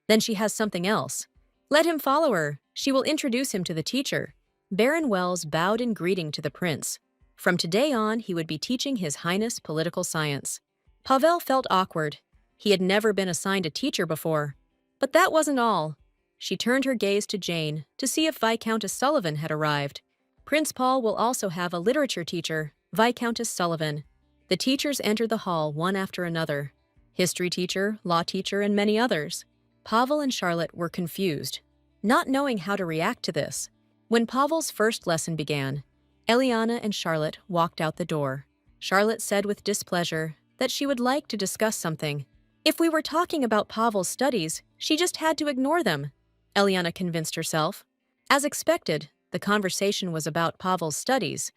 Then she has something else. Let him follow her. She will introduce him to the teacher. Baron Wells bowed in greeting to the prince. From today on, he would be teaching His Highness political science. Pavel felt awkward. He had never been assigned a teacher before. But that wasn't all. She turned her gaze to Jane to see if Viscountess Sullivan had arrived. Prince Paul will also have a literature teacher, Viscountess Sullivan. The teachers entered the hall one after another. History teacher, law teacher, and many others. Pavel and Charlotte were confused, not knowing how to react to this. When Pavel's first lesson began, Eliana and Charlotte walked out the door. Charlotte said with displeasure that she would like to discuss something. If we were talking about Pavel's studies, she just had to ignore them, Eliana convinced herself. As expected, the conversation was about Pavel's studies,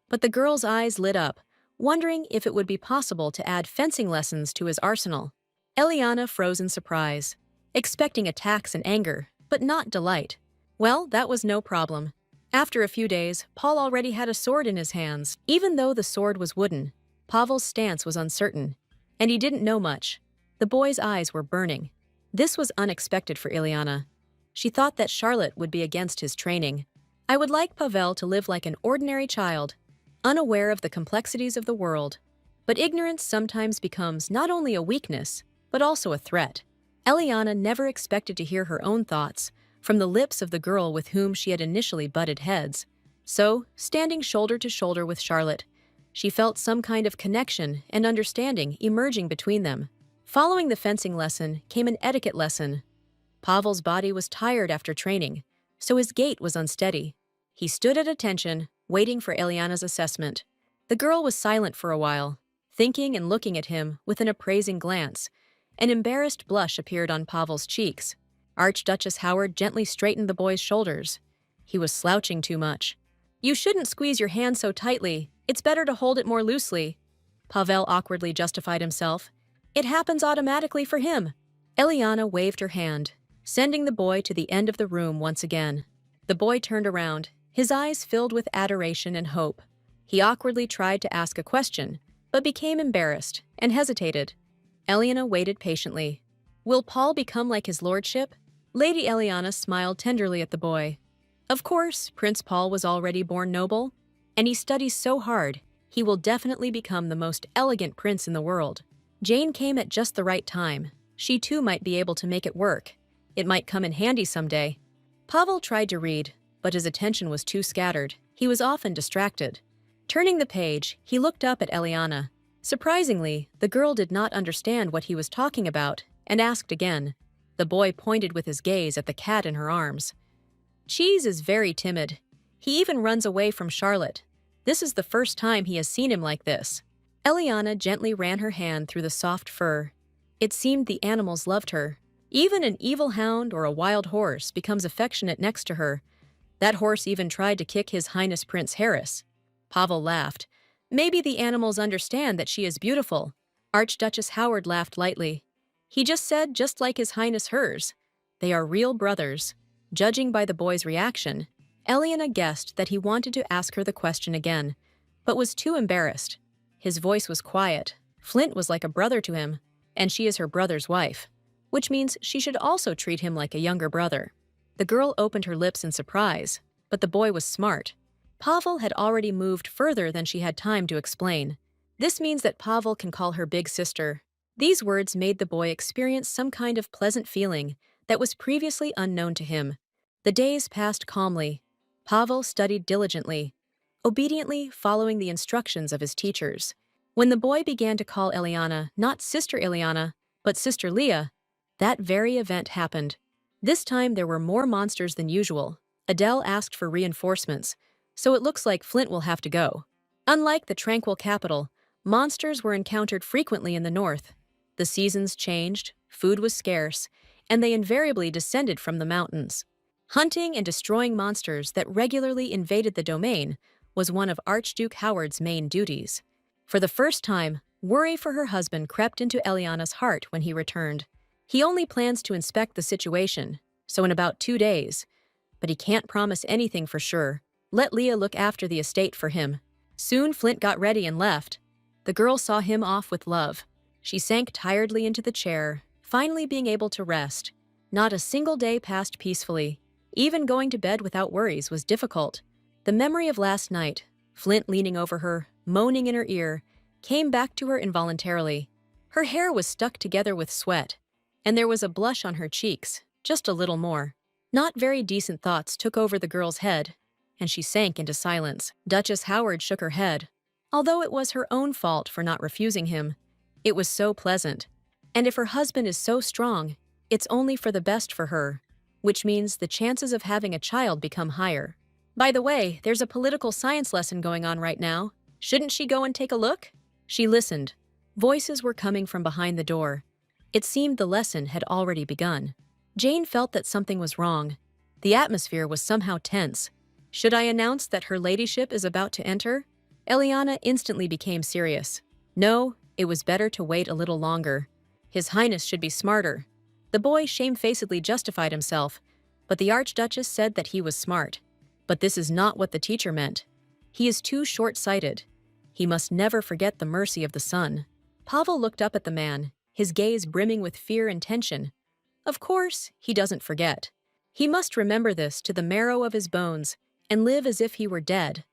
but the girl's eyes lit up, wondering if it would be possible to add fencing lessons to his arsenal. Eliana froze in surprise, expecting attacks and anger, but not delight. Well, that was no problem. After a few days, Paul already had a sword in his hands. Even though the sword was wooden, Pavel's stance was uncertain, and he didn't know much. The boy's eyes were burning. This was unexpected for Eliana. She thought that Charlotte would be against his training. I would like Pavel to live like an ordinary child, unaware of the complexities of the world. But ignorance sometimes becomes not only a weakness, but also a threat. Eliana never expected to hear her own thoughts from the lips of the girl with whom she had initially butted heads. So, standing shoulder to shoulder with Charlotte, she felt some kind of connection and understanding emerging between them. Following the fencing lesson came an etiquette lesson. Pavel's body was tired after training, so his gait was unsteady. He stood at attention, waiting for Eliana's assessment. The girl was silent for a while, thinking and looking at him with an appraising glance. An embarrassed blush appeared on Pavel's cheeks. Archduchess Howard gently straightened the boy's shoulders. He was slouching too much. You shouldn't squeeze your hand so tightly. It's better to hold it more loosely. Pavel awkwardly justified himself. It happens automatically for him. Eliana waved her hand, sending the boy to the end of the room once again. The boy turned around, his eyes filled with adoration and hope. He awkwardly tried to ask a question, but became embarrassed and hesitated. Eliana waited patiently. Will Paul become like his lordship? Lady Eliana smiled tenderly at the boy. Of course, Prince Paul was already born noble, and he studies so hard, he will definitely become the most elegant prince in the world. Jane came at just the right time. She too might be able to make it work. It might come in handy someday. Pavel tried to read, but his attention was too scattered. He was often distracted. Turning the page, he looked up at Eliana. Surprisingly, the girl did not understand what he was talking about and asked again. The boy pointed with his gaze at the cat in her arms. Cheese is very timid. He even runs away from Charlotte. This is the first time he has seen him like this. Eliana gently ran her hand through the soft fur. It seemed the animals loved her. Even an evil hound or a wild horse becomes affectionate next to her. That horse even tried to kick His Highness Prince Harris. Pavel laughed. Maybe the animals understand that she is beautiful. Archduchess Howard laughed lightly. He just said just like His Highness hers. They are real brothers. Judging by the boy's reaction, Eliana guessed that he wanted to ask her the question again, but was too embarrassed. His voice was quiet. Flint was like a brother to him, and she is her brother's wife, which means she should also treat him like a younger brother. The girl opened her lips in surprise, but the boy was smart. Pavel had already moved further than she had time to explain. This means that Pavel can call her big sister. These words made the boy experience some kind of pleasant feeling that was previously unknown to him. The days passed calmly. Pavel studied diligently, obediently following the instructions of his teachers. When the boy began to call Eliana not Sister Eliana, but Sister Leah, that very event happened. This time there were more monsters than usual. Adele asked for reinforcements, so it looks like Flint will have to go. Unlike the tranquil capital, monsters were encountered frequently in the north. The seasons changed, food was scarce, and they invariably descended from the mountains. Hunting and destroying monsters that regularly invaded the domain was one of Archduke Howard's main duties. For the first time, worry for her husband crept into Eliana's heart when he returned. He only plans to inspect the situation, so in about 2 days. But he can't promise anything for sure. Let Leah look after the estate for him. Soon Flint got ready and left. The girl saw him off with love. She sank tiredly into the chair, finally being able to rest. Not a single day passed peacefully. Even going to bed without worries was difficult. The memory of last night, Flint leaning over her, moaning in her ear, came back to her involuntarily. Her hair was stuck together with sweat, and there was a blush on her cheeks, just a little more. Not very decent thoughts took over the girl's head, and she sank into silence. Duchess Howard shook her head. Although it was her own fault for not refusing him, it was so pleasant. And if her husband is so strong, it's only for the best for her, which means the chances of having a child become higher. By the way, there's a political science lesson going on right now. Shouldn't she go and take a look? She listened. Voices were coming from behind the door. It seemed the lesson had already begun. Jane felt that something was wrong. The atmosphere was somehow tense. Should I announce that her ladyship is about to enter? Eliana instantly became serious. No, it was better to wait a little longer. His Highness should be smarter. The boy shamefacedly justified himself, but the Archduchess said that he was smart. But this is not what the teacher meant. He is too short-sighted. He must never forget the mercy of the sun. Pavel looked up at the man, his gaze brimming with fear and tension. Of course, he doesn't forget. He must remember this to the marrow of his bones and live as if he were dead.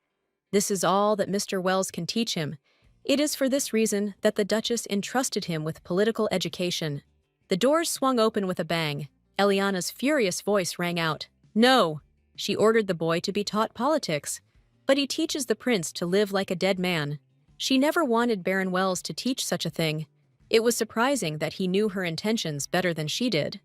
This is all that Mr. Wells can teach him. It is for this reason that the Duchess entrusted him with political education. The doors swung open with a bang. Eliana's furious voice rang out. No! She ordered the boy to be taught politics. But he teaches the prince to live like a dead man. She never wanted Baron Wells to teach such a thing. It was surprising that he knew her intentions better than she did.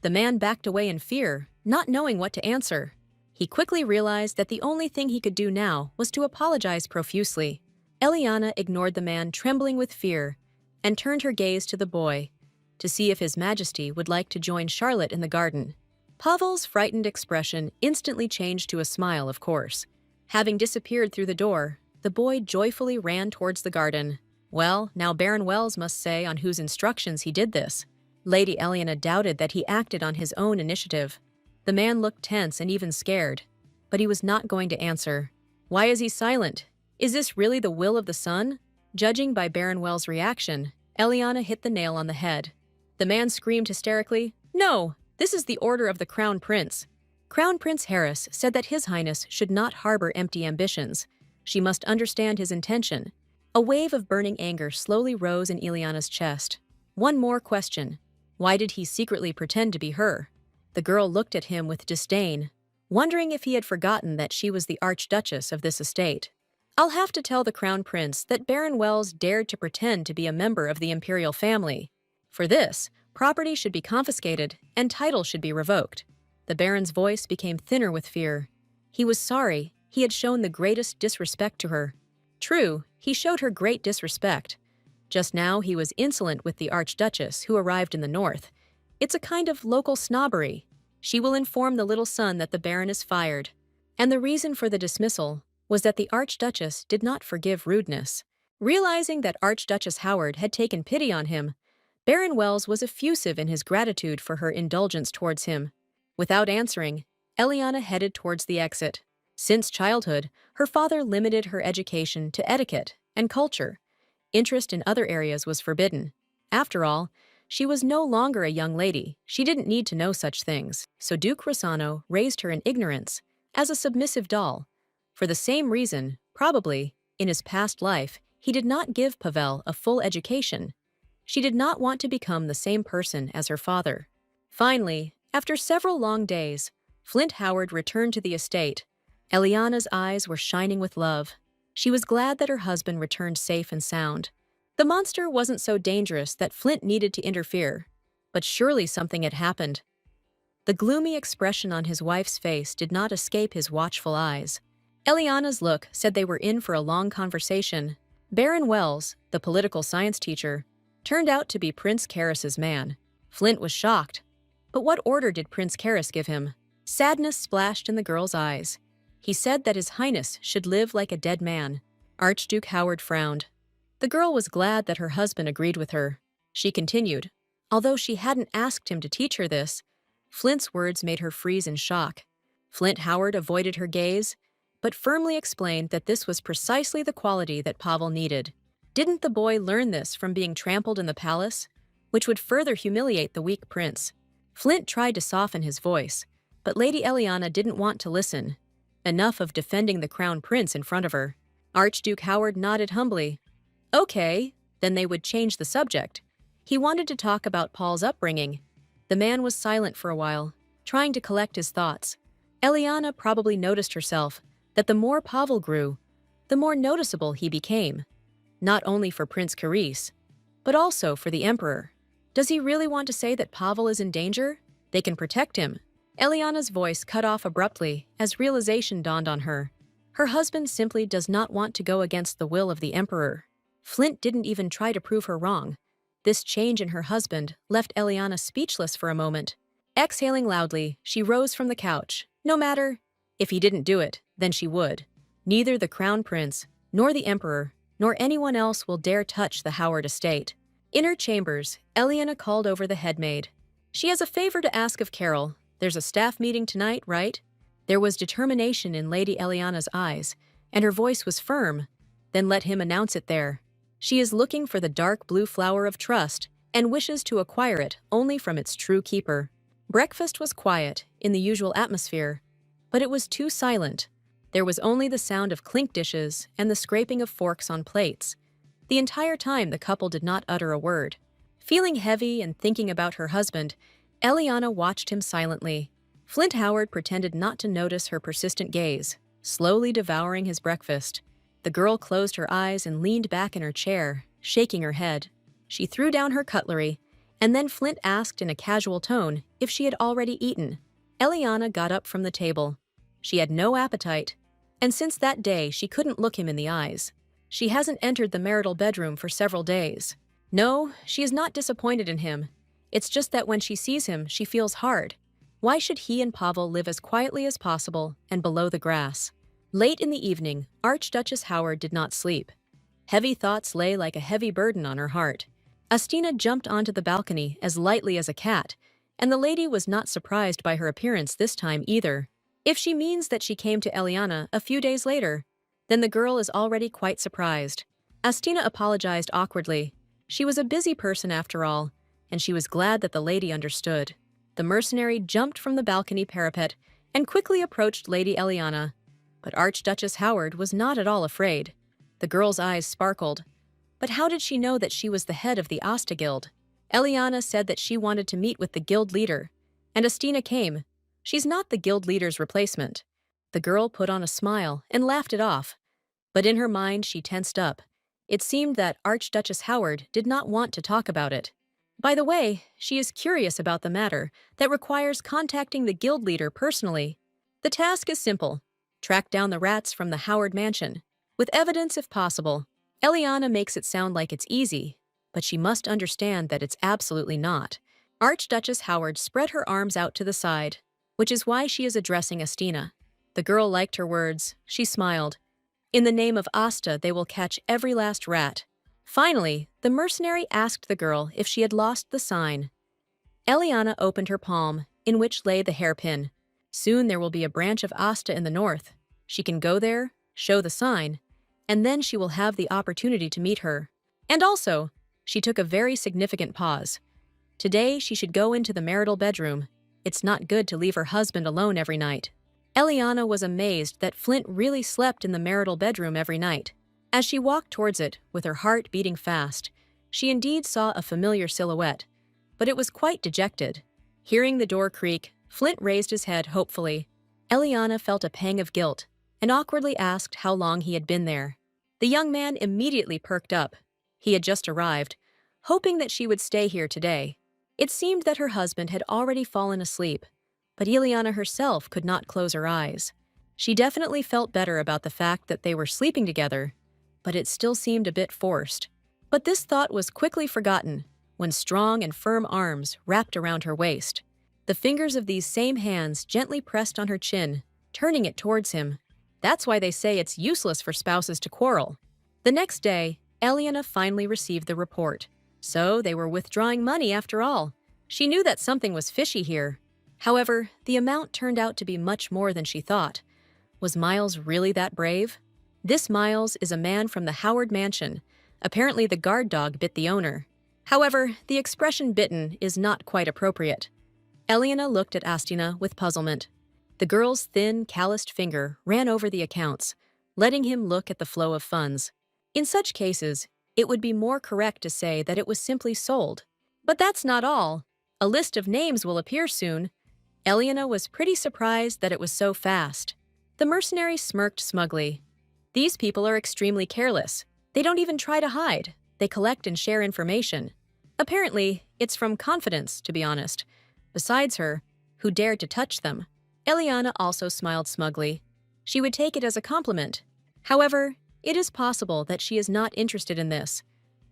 The man backed away in fear, not knowing what to answer. He quickly realized that the only thing he could do now was to apologize profusely. Eliana ignored the man, trembling with fear, and turned her gaze to the boy, to see if His Majesty would like to join Charlotte in the garden. Pavel's frightened expression instantly changed to a smile, of course. Having disappeared through the door, the boy joyfully ran towards the garden. Well, now Baron Wells must say on whose instructions he did this. Lady Eliana doubted that he acted on his own initiative. The man looked tense and even scared, but he was not going to answer. Why is he silent? Is this really the will of the sun? Judging by Baron Wells' reaction, Eliana hit the nail on the head. The man screamed hysterically, "No! This is the order of the Crown Prince." Crown Prince Harris said that His Highness should not harbor empty ambitions. She must understand his intention. A wave of burning anger slowly rose in Eliana's chest. One more question. Why did he secretly pretend to be her? The girl looked at him with disdain, wondering if he had forgotten that she was the Archduchess of this estate. I'll have to tell the Crown Prince that Baron Wells dared to pretend to be a member of the imperial family. For this, property should be confiscated and title should be revoked. The Baron's voice became thinner with fear. He was sorry. He had shown the greatest disrespect to her. True, he showed her great disrespect. Just now he was insolent with the Archduchess who arrived in the north. It's a kind of local snobbery. She will inform the little son that the Baron is fired. And the reason for the dismissal was that the Archduchess did not forgive rudeness. Realizing that Archduchess Howard had taken pity on him, Baron Wells was effusive in his gratitude for her indulgence towards him. Without answering, Eliana headed towards the exit. Since childhood, her father limited her education to etiquette and culture. Interest in other areas was forbidden. After all, she was no longer a young lady. She didn't need to know such things. So Duke Rossano raised her in ignorance, as a submissive doll. For the same reason, probably, in his past life, he did not give Pavel a full education. She did not want to become the same person as her father. Finally, after several long days, Flint Howard returned to the estate. Eliana's eyes were shining with love. She was glad that her husband returned safe and sound. The monster wasn't so dangerous that Flint needed to interfere, but surely something had happened. The gloomy expression on his wife's face did not escape his watchful eyes. Eliana's look said they were in for a long conversation. Baron Wells, the political science teacher, turned out to be Prince Karras's man. Flint was shocked. But what order did Prince Karras give him? Sadness splashed in the girl's eyes. He said that His Highness should live like a dead man. Archduke Howard frowned. The girl was glad that her husband agreed with her. She continued. Although she hadn't asked him to teach her this, Flint's words made her freeze in shock. Flint Howard avoided her gaze, but firmly explained that this was precisely the quality that Pavel needed. Didn't the boy learn this from being trampled in the palace, which would further humiliate the weak prince? Flint tried to soften his voice, but Lady Eliana didn't want to listen. Enough of defending the crown prince in front of her. Archduke Howard nodded humbly. Okay, then they would change the subject. He wanted to talk about Paul's upbringing. The man was silent for a while, trying to collect his thoughts. Eliana probably noticed herself that the more Pavel grew, the more noticeable he became. Not only for Prince Karras, but also for the Emperor. Does he really want to say that Pavel is in danger? They can protect him. Eliana's voice cut off abruptly as realization dawned on her. Her husband simply does not want to go against the will of the Emperor. Flint didn't even try to prove her wrong. This change in her husband left Eliana speechless for a moment. Exhaling loudly, she rose from the couch. No matter. If he didn't do it, then she would. Neither the crown prince, nor the Emperor, nor anyone else will dare touch the Howard estate. In her chambers, Eliana called over the headmaid. She has a favor to ask of Carol. There's a staff meeting tonight, right? There was determination in Lady Eliana's eyes, and her voice was firm. Then let him announce it there. She is looking for the dark blue flower of trust and wishes to acquire it only from its true keeper. Breakfast was quiet, in the usual atmosphere, but it was too silent. There was only the sound of clink dishes and the scraping of forks on plates. The entire time the couple did not utter a word. Feeling heavy and thinking about her husband, Eliana watched him silently. Flint Howard pretended not to notice her persistent gaze, slowly devouring his breakfast. The girl closed her eyes and leaned back in her chair, shaking her head. She threw down her cutlery, and then Flint asked in a casual tone if she had already eaten. Eliana got up from the table. She had no appetite, and since that day she couldn't look him in the eyes. She hasn't entered the marital bedroom for several days. No, she is not disappointed in him. It's just that when she sees him, she feels hard. Why should he and Pavel live as quietly as possible and below the grass? Late in the evening, Archduchess Howard did not sleep. Heavy thoughts lay like a heavy burden on her heart. Astina jumped onto the balcony as lightly as a cat, and the lady was not surprised by her appearance this time either. If she means that she came to Eliana a few days later, then the girl is already quite surprised. Astina apologized awkwardly. She was a busy person after all, and she was glad that the lady understood. The mercenary jumped from the balcony parapet and quickly approached Lady Eliana. But Archduchess Howard was not at all afraid. The girl's eyes sparkled. But how did she know that she was the head of the Asta Guild? Eliana said that she wanted to meet with the guild leader, and Astina came. She's not the guild leader's replacement. The girl put on a smile and laughed it off. But in her mind she tensed up. It seemed that Archduchess Howard did not want to talk about it. By the way, she is curious about the matter that requires contacting the guild leader personally. The task is simple. Track down the rats from the Howard mansion, with evidence if possible. Eliana makes it sound like it's easy, but she must understand that it's absolutely not. Archduchess Howard spread her arms out to the side, which is why she is addressing Astina. The girl liked her words. She smiled. In the name of Asta, they will catch every last rat. Finally, the mercenary asked the girl if she had lost the sign. Eliana opened her palm, in which lay the hairpin. Soon there will be a branch of Asta in the north. She can go there, show the sign, and then she will have the opportunity to meet her. And also, she took a very significant pause. Today she should go into the marital bedroom. It's not good to leave her husband alone every night. Eliana was amazed that Flint really slept in the marital bedroom every night. As she walked towards it, with her heart beating fast, she indeed saw a familiar silhouette, but it was quite dejected. Hearing the door creak, Flint raised his head hopefully. Eliana felt a pang of guilt and awkwardly asked how long he had been there. The young man immediately perked up. He had just arrived, hoping that she would stay here today. It seemed that her husband had already fallen asleep, but Eliana herself could not close her eyes. She definitely felt better about the fact that they were sleeping together, but it still seemed a bit forced. But this thought was quickly forgotten when strong and firm arms wrapped around her waist. The fingers of these same hands gently pressed on her chin, turning it towards him. That's why they say it's useless for spouses to quarrel. The next day, Eliana finally received the report. So they were withdrawing money after all. She knew that something was fishy here. However, the amount turned out to be much more than she thought. Was Miles really that brave? This Miles is a man from the Howard mansion. Apparently the guard dog bit the owner. However, the expression bitten is not quite appropriate. Eliana looked at Astina with puzzlement. The girl's thin, calloused finger ran over the accounts, letting him look at the flow of funds. In such cases, it would be more correct to say that it was simply sold. But that's not all. A list of names will appear soon. Eliana was pretty surprised that it was so fast. The mercenary smirked smugly. These people are extremely careless. They don't even try to hide. They collect and share information. Apparently, it's from confidence, to be honest. Besides her, who dared to touch them? Eliana also smiled smugly. She would take it as a compliment. However, it is possible that she is not interested in this,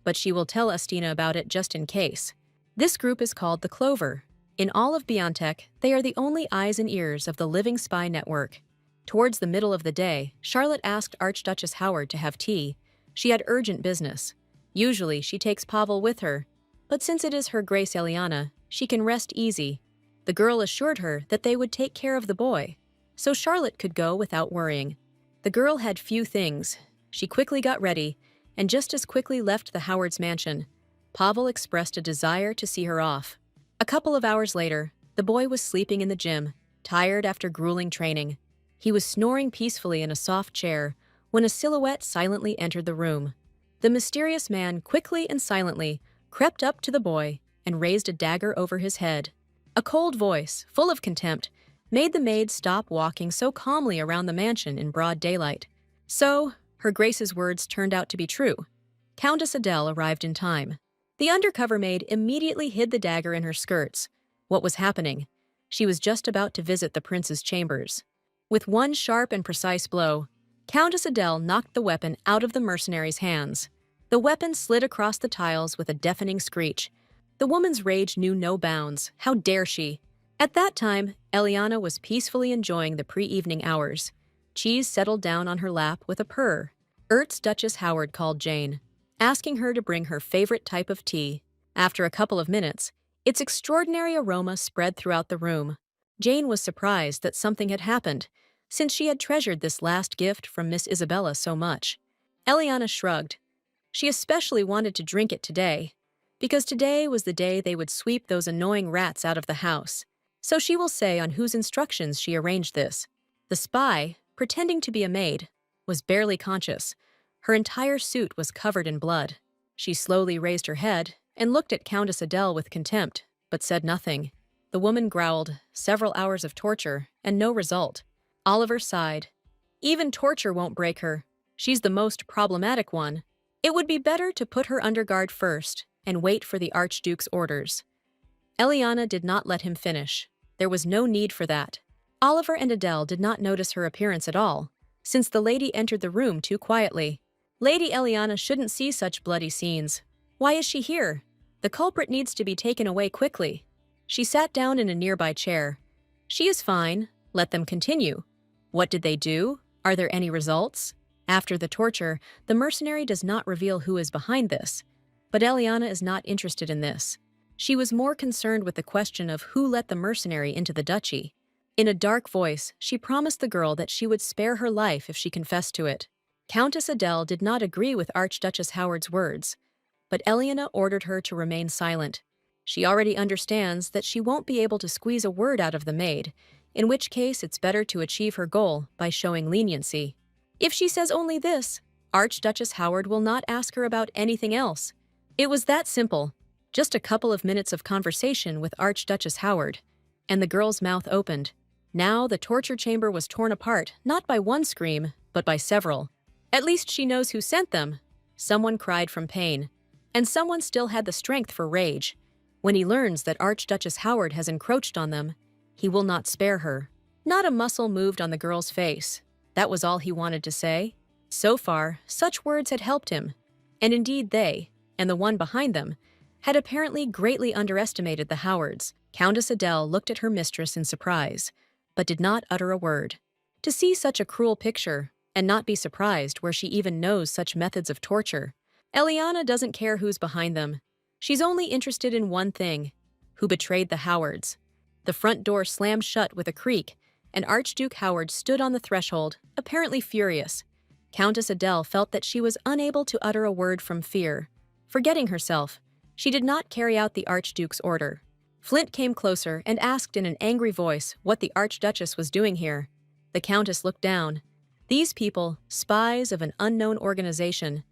but she will tell Astina about it just in case. This group is called the Clover. In all of Biontech, they are the only eyes and ears of the living spy network. Towards the middle of the day, Charlotte asked Archduchess Howard to have tea. She had urgent business. Usually, she takes Pavel with her, but since it is Her Grace Eliana, she can rest easy. The girl assured her that they would take care of the boy, so Charlotte could go without worrying. The girl had few things. She quickly got ready, and just as quickly left the Howard's mansion. Pavel expressed a desire to see her off. A couple of hours later, the boy was sleeping in the gym, tired after grueling training. He was snoring peacefully in a soft chair when a silhouette silently entered the room. The mysterious man quickly and silently crept up to the boy and raised a dagger over his head. A cold voice, full of contempt, made the maid stop walking so calmly around the mansion in broad daylight. So, Her Grace's words turned out to be true. Countess Adele arrived in time. The undercover maid immediately hid the dagger in her skirts. What was happening? She was just about to visit the prince's chambers. With one sharp and precise blow, Countess Adele knocked the weapon out of the mercenary's hands. The weapon slid across the tiles with a deafening screech. The woman's rage knew no bounds. How dare she? At that time, Eliana was peacefully enjoying the pre-evening hours. Cheese settled down on her lap with a purr. Duchess Howard called Jane, asking her to bring her favorite type of tea. After a couple of minutes, its extraordinary aroma spread throughout the room. Jane was surprised that something had happened, since she had treasured this last gift from Miss Isabella so much. Eliana shrugged. She especially wanted to drink it today, because today was the day they would sweep those annoying rats out of the house. So she will say on whose instructions she arranged this. The spy, pretending to be a maid, was barely conscious. Her entire suit was covered in blood. She slowly raised her head and looked at Countess Adele with contempt, but said nothing. The woman growled, several hours of torture, and no result. Oliver sighed. Even torture won't break her. She's the most problematic one. It would be better to put her under guard first and wait for the Archduke's orders. Eliana did not let him finish. There was no need for that. Oliver and Adele did not notice her appearance at all, since the lady entered the room too quietly. Lady Eliana shouldn't see such bloody scenes. Why is she here? The culprit needs to be taken away quickly. She sat down in a nearby chair. She is fine. Let them continue. What did they do? Are there any results? After the torture, the mercenary does not reveal who is behind this. But Eliana is not interested in this. She was more concerned with the question of who let the mercenary into the duchy. In a dark voice, she promised the girl that she would spare her life if she confessed to it. Countess Adele did not agree with Archduchess Howard's words, but Eliana ordered her to remain silent. She already understands that she won't be able to squeeze a word out of the maid, in which case it's better to achieve her goal by showing leniency. If she says only this, Archduchess Howard will not ask her about anything else. It was that simple. Just a couple of minutes of conversation with Archduchess Howard. and the girl's mouth opened. Now the torture chamber was torn apart, not by one scream, but by several. At least she knows who sent them. Someone cried from pain. And someone still had the strength for rage. When he learns that Archduchess Howard has encroached on them, he will not spare her. Not a muscle moved on the girl's face. That was all he wanted to say. So far, such words had helped him. And indeed they, and the one behind them, had apparently greatly underestimated the Howards. Countess Adele looked at her mistress in surprise, but did not utter a word. To see such a cruel picture, and not be surprised where she even knows such methods of torture. Eliana doesn't care who's behind them. She's only interested in one thing: who betrayed the Howards. The front door slammed shut with a creak, and Archduke Howard stood on the threshold, apparently furious. Countess Adele felt that she was unable to utter a word from fear. Forgetting herself, she did not carry out the Archduke's order. Flint came closer and asked in an angry voice what the Archduchess was doing here. The Countess looked down. These people, spies of an unknown organization.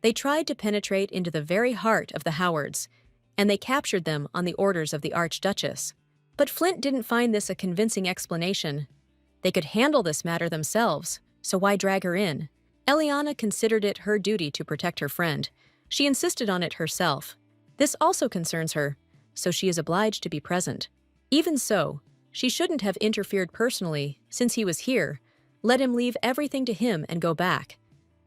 They tried to penetrate into the very heart of the Howards, and they captured them on the orders of the Archduchess. But Flint didn't find this a convincing explanation. They could handle this matter themselves, so why drag her in? Eliana considered it her duty to protect her friend. She insisted on it herself. This also concerns her, so she is obliged to be present. Even so, she shouldn't have interfered personally, since he was here. Let him leave everything to him and go back.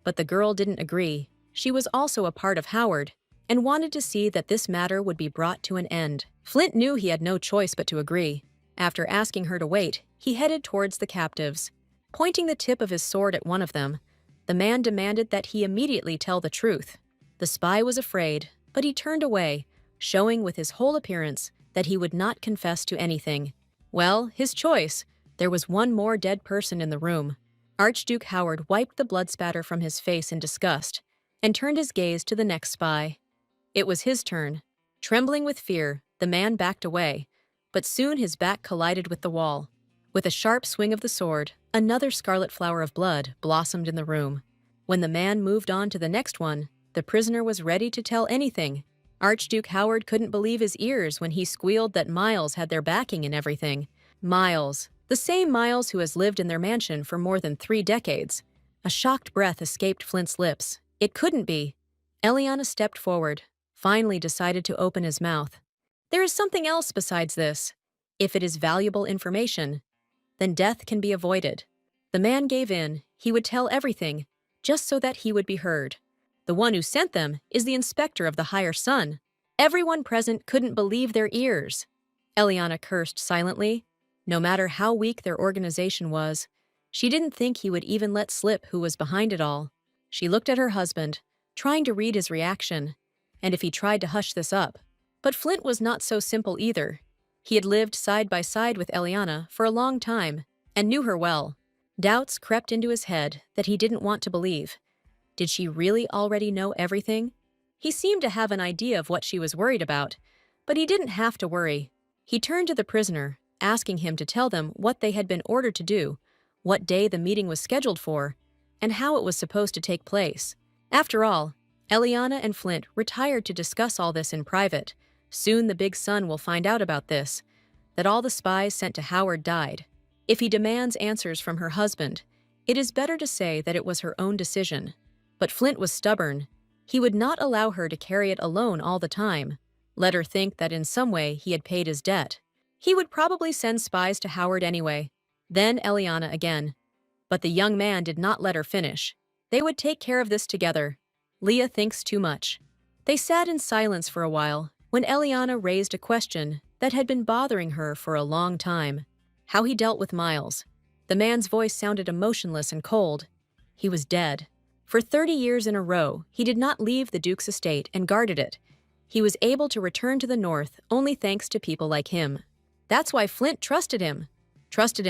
But the girl didn't agree. She was also a part of Howard, and wanted to see that this matter would be brought to an end. Flint knew he had no choice but to agree. After asking her to wait, he headed towards the captives. Pointing the tip of his sword at one of them, the man demanded that he immediately tell the truth. The spy was afraid, but he turned away, showing with his whole appearance that he would not confess to anything. Well, his choice. There was one more dead person in the room. Archduke Howard wiped the blood spatter from his face in disgust and turned his gaze to the next spy. It was his turn. Trembling with fear, the man backed away, but soon his back collided with the wall. With a sharp swing of the sword, another scarlet flower of blood blossomed in the room. When the man moved on to the next one, the prisoner was ready to tell anything. Archduke Howard couldn't believe his ears when he squealed that Miles had their backing in everything. Miles. The same Miles who has lived in their mansion for more than 3 decades. A shocked breath escaped Flint's lips. It couldn't be. Eliana stepped forward, finally decided to open his mouth. There is something else besides this. If it is valuable information, then death can be avoided. The man gave in. He would tell everything, just so that he would be heard. The one who sent them is the inspector of the Heir son. Everyone present couldn't believe their ears. Eliana cursed silently. No matter how weak their organization was, she didn't think he would even let slip who was behind it all. She looked at her husband, trying to read his reaction, and if he tried to hush this up. But Flint was not so simple either. He had lived side by side with Eliana for a long time and knew her well. Doubts crept into his head that he didn't want to believe. Did she really already know everything? He seemed to have an idea of what she was worried about, but he didn't have to worry. He turned to the prisoner, asking him to tell them what they had been ordered to do, what day the meeting was scheduled for, and how it was supposed to take place. After all, Eliana and Flint retired to discuss all this in private. Soon the big son will find out about this, that all the spies sent to Howard died. If he demands answers from her husband, it is better to say that it was her own decision. But Flint was stubborn. He would not allow her to carry it alone all the time. Let her think that in some way he had paid his debt. He would probably send spies to Howard anyway. Then Eliana again. But the young man did not let her finish. They would take care of this together. Leah thinks too much. They sat in silence for a while when Eliana raised a question that had been bothering her for a long time. How he dealt with Miles. The man's voice sounded emotionless and cold. He was dead. For 30 years in a row, he did not leave the Duke's estate and guarded it. He was able to return to the north only thanks to people like him. That's why Flint trusted him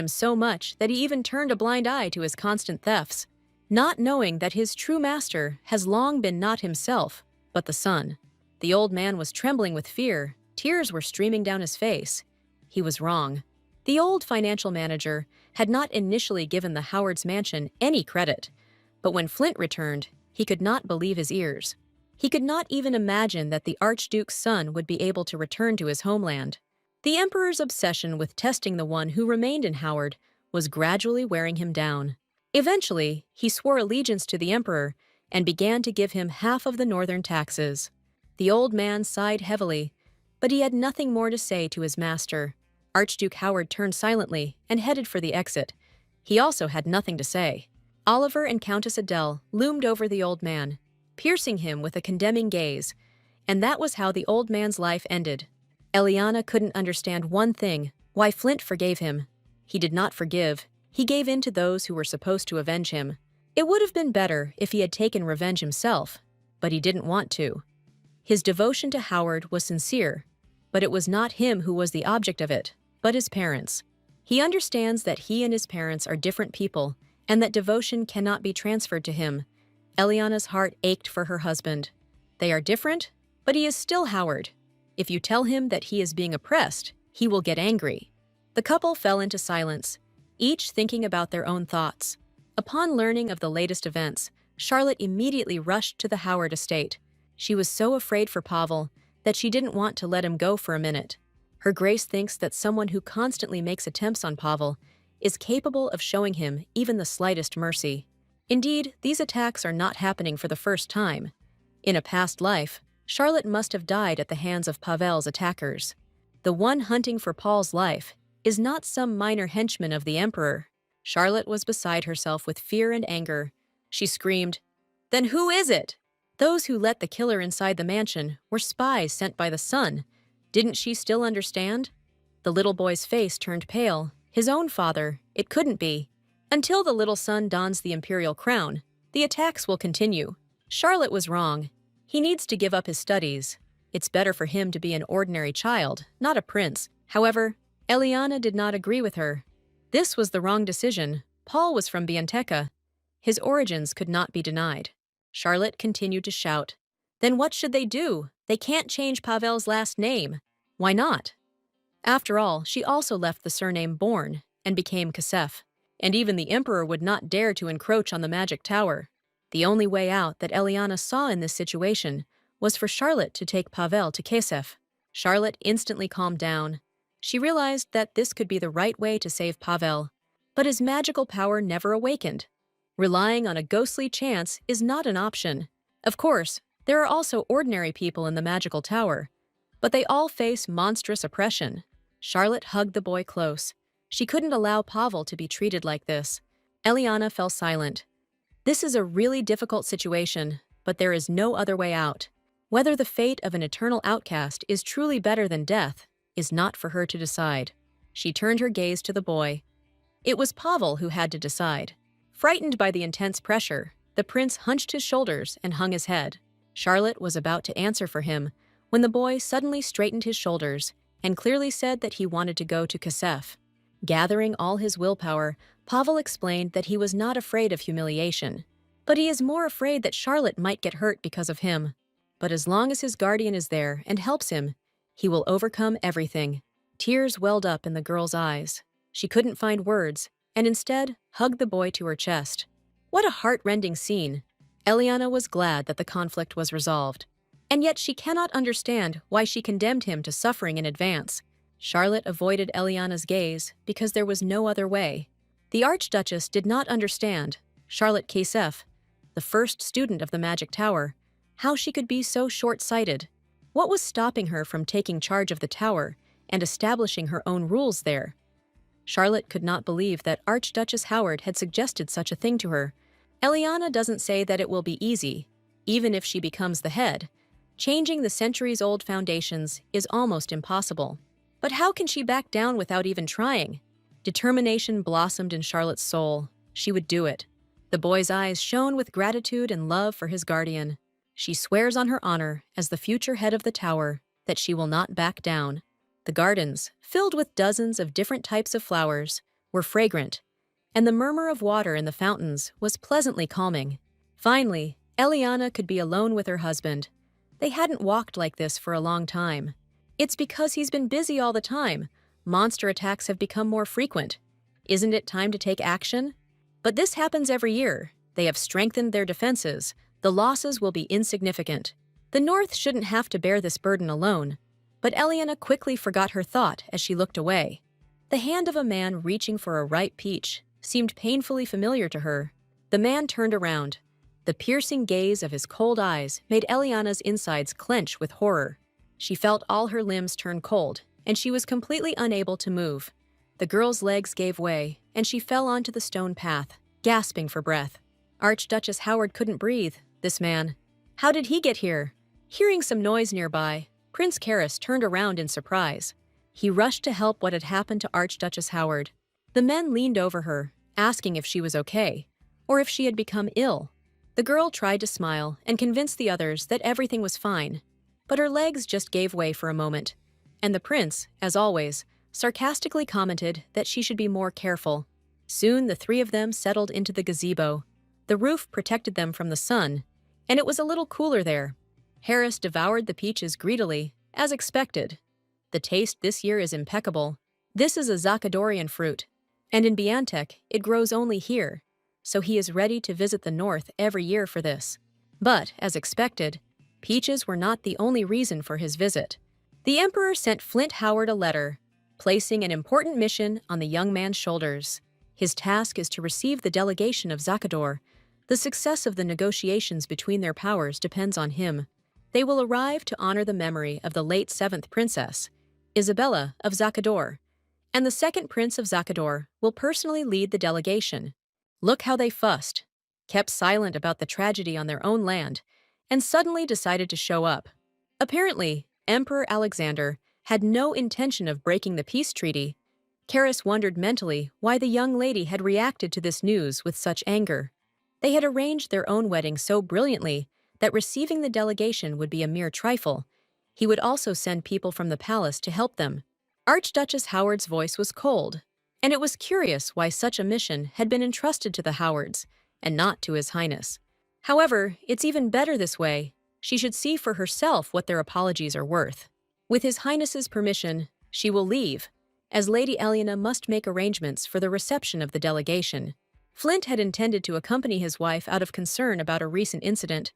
so much that he even turned a blind eye to his constant thefts, not knowing that his true master has long been not himself, but the son. The old man was trembling with fear. Tears were streaming down his face. He was wrong. The old financial manager had not initially given the Howard's mansion any credit, but when Flint returned, he could not believe his ears. He could not even imagine that the Archduke's son would be able to return to his homeland. The emperor's obsession with testing the one who remained in Howard was gradually wearing him down. Eventually, he swore allegiance to the emperor and began to give him half of the northern taxes. The old man sighed heavily, but he had nothing more to say to his master. Archduke Howard turned silently and headed for the exit. He also had nothing to say. Oliver and Countess Adele loomed over the old man, piercing him with a condemning gaze, and that was how the old man's life ended. Eliana couldn't understand one thing: why Flint forgave him. He did not forgive. He gave in to those who were supposed to avenge him. It would have been better if he had taken revenge himself, but he didn't want to. His devotion to Howard was sincere, but it was not him who was the object of it, but his parents. He understands that he and his parents are different people, and that devotion cannot be transferred to him. Eliana's heart ached for her husband. They are different, but he is still Howard. If you tell him that he is being oppressed, he will get angry. The couple fell into silence, each thinking about their own thoughts. Upon learning of the latest events, Charlotte immediately rushed to the Howard estate. She was so afraid for Pavel that she didn't want to let him go for a minute. Her Grace thinks that someone who constantly makes attempts on Pavel is capable of showing him even the slightest mercy. Indeed, these attacks are not happening for the first time. In a past life, Charlotte must have died at the hands of Pavel's attackers. The one hunting for Paul's life is not some minor henchman of the Emperor. Charlotte was beside herself with fear and anger. She screamed, "Then who is it?" Those who let the killer inside the mansion were spies sent by the son. Didn't she still understand? The little boy's face turned pale. His own father. It couldn't be. Until the little son dons the imperial crown, the attacks will continue. Charlotte was wrong. He needs to give up his studies. It's better for him to be an ordinary child, not a prince. However, Eliana did not agree with her. This was the wrong decision. Paul was from Bianteca. His origins could not be denied. Charlotte continued to shout. Then what should they do? They can't change Pavel's last name. Why not? After all, she also left the surname Born and became Kasef. And even the emperor would not dare to encroach on the magic tower. The only way out that Eliana saw in this situation was for Charlotte to take Pavel to Kasef. Charlotte instantly calmed down. She realized that this could be the right way to save Pavel, but his magical power never awakened. Relying on a ghostly chance is not an option. Of course, there are also ordinary people in the magical tower, but they all face monstrous oppression. Charlotte hugged the boy close. She couldn't allow Pavel to be treated like this. Eliana fell silent. This is a really difficult situation, but there is no other way out. Whether the fate of an eternal outcast is truly better than death is not for her to decide. She turned her gaze to the boy. It was Pavel who had to decide. Frightened by the intense pressure, the prince hunched his shoulders and hung his head. Charlotte was about to answer for him when the boy suddenly straightened his shoulders and clearly said that he wanted to go to Kasef. Gathering all his willpower, Pavel explained that he was not afraid of humiliation, but he is more afraid that Charlotte might get hurt because of him. But as long as his guardian is there and helps him, he will overcome everything. Tears welled up in the girl's eyes. She couldn't find words, and instead hugged the boy to her chest. What a heart-rending scene. Eliana was glad that the conflict was resolved. And yet she cannot understand why she condemned him to suffering in advance. Charlotte avoided Eliana's gaze because there was no other way. The Archduchess did not understand, Charlotte Kasef, the first student of the Magic Tower, how she could be so short-sighted. What was stopping her from taking charge of the tower and establishing her own rules there? Charlotte could not believe that Archduchess Howard had suggested such a thing to her. Eliana doesn't say that it will be easy, even if she becomes the head. Changing the centuries-old foundations is almost impossible. But how can she back down without even trying? Determination blossomed in Charlotte's soul. She would do it. The boy's eyes shone with gratitude and love for his guardian. She swears on her honor as the future head of the tower that she will not back down. The gardens, filled with dozens of different types of flowers, were fragrant, and the murmur of water in the fountains was pleasantly calming. Finally, Eliana could be alone with her husband. They hadn't walked like this for a long time. It's because he's been busy all the time. Monster attacks have become more frequent. Isn't it time to take action? But this happens every year. They have strengthened their defenses. The losses will be insignificant. The North shouldn't have to bear this burden alone. But Eliana quickly forgot her thought as she looked away. The hand of a man reaching for a ripe peach seemed painfully familiar to her. The man turned around. The piercing gaze of his cold eyes made Eliana's insides clench with horror. She felt all her limbs turn cold, and she was completely unable to move. The girl's legs gave way, and she fell onto the stone path, gasping for breath. Archduchess Howard couldn't breathe, this man. How did he get here? Hearing some noise nearby, Prince Karis turned around in surprise. He rushed to help what had happened to Archduchess Howard. The men leaned over her, asking if she was okay, or if she had become ill. The girl tried to smile and convince the others that everything was fine, but her legs just gave way for a moment, and the prince, as always, sarcastically commented that she should be more careful. Soon the three of them settled into the gazebo. The roof protected them from the sun, and it was a little cooler there. Harris devoured the peaches greedily, as expected. The taste this year is impeccable. This is a Zakadorian fruit, and in Biantek it grows only here, so he is ready to visit the north every year for this. But, as expected, peaches were not the only reason for his visit. The emperor sent Flint Howard a letter, placing an important mission on the young man's shoulders. His task is to receive the delegation of Zakador. The success of the negotiations between their powers depends on him. They will arrive to honor the memory of the late 7th princess, Isabella of Zakador, and the 2nd prince of Zakador will personally lead the delegation. Look how they fussed, kept silent about the tragedy on their own land, and suddenly decided to show up. Apparently, Emperor Alexander had no intention of breaking the peace treaty. Karis wondered mentally why the young lady had reacted to this news with such anger. They had arranged their own wedding so brilliantly that receiving the delegation would be a mere trifle. He would also send people from the palace to help them. Archduchess Howard's voice was cold, and it was curious why such a mission had been entrusted to the Howards and not to His Highness. However, it's even better this way. She should see for herself what their apologies are worth. With His Highness's permission, she will leave, as Lady Eliana must make arrangements for the reception of the delegation. Flint had intended to accompany his wife out of concern about a recent incident,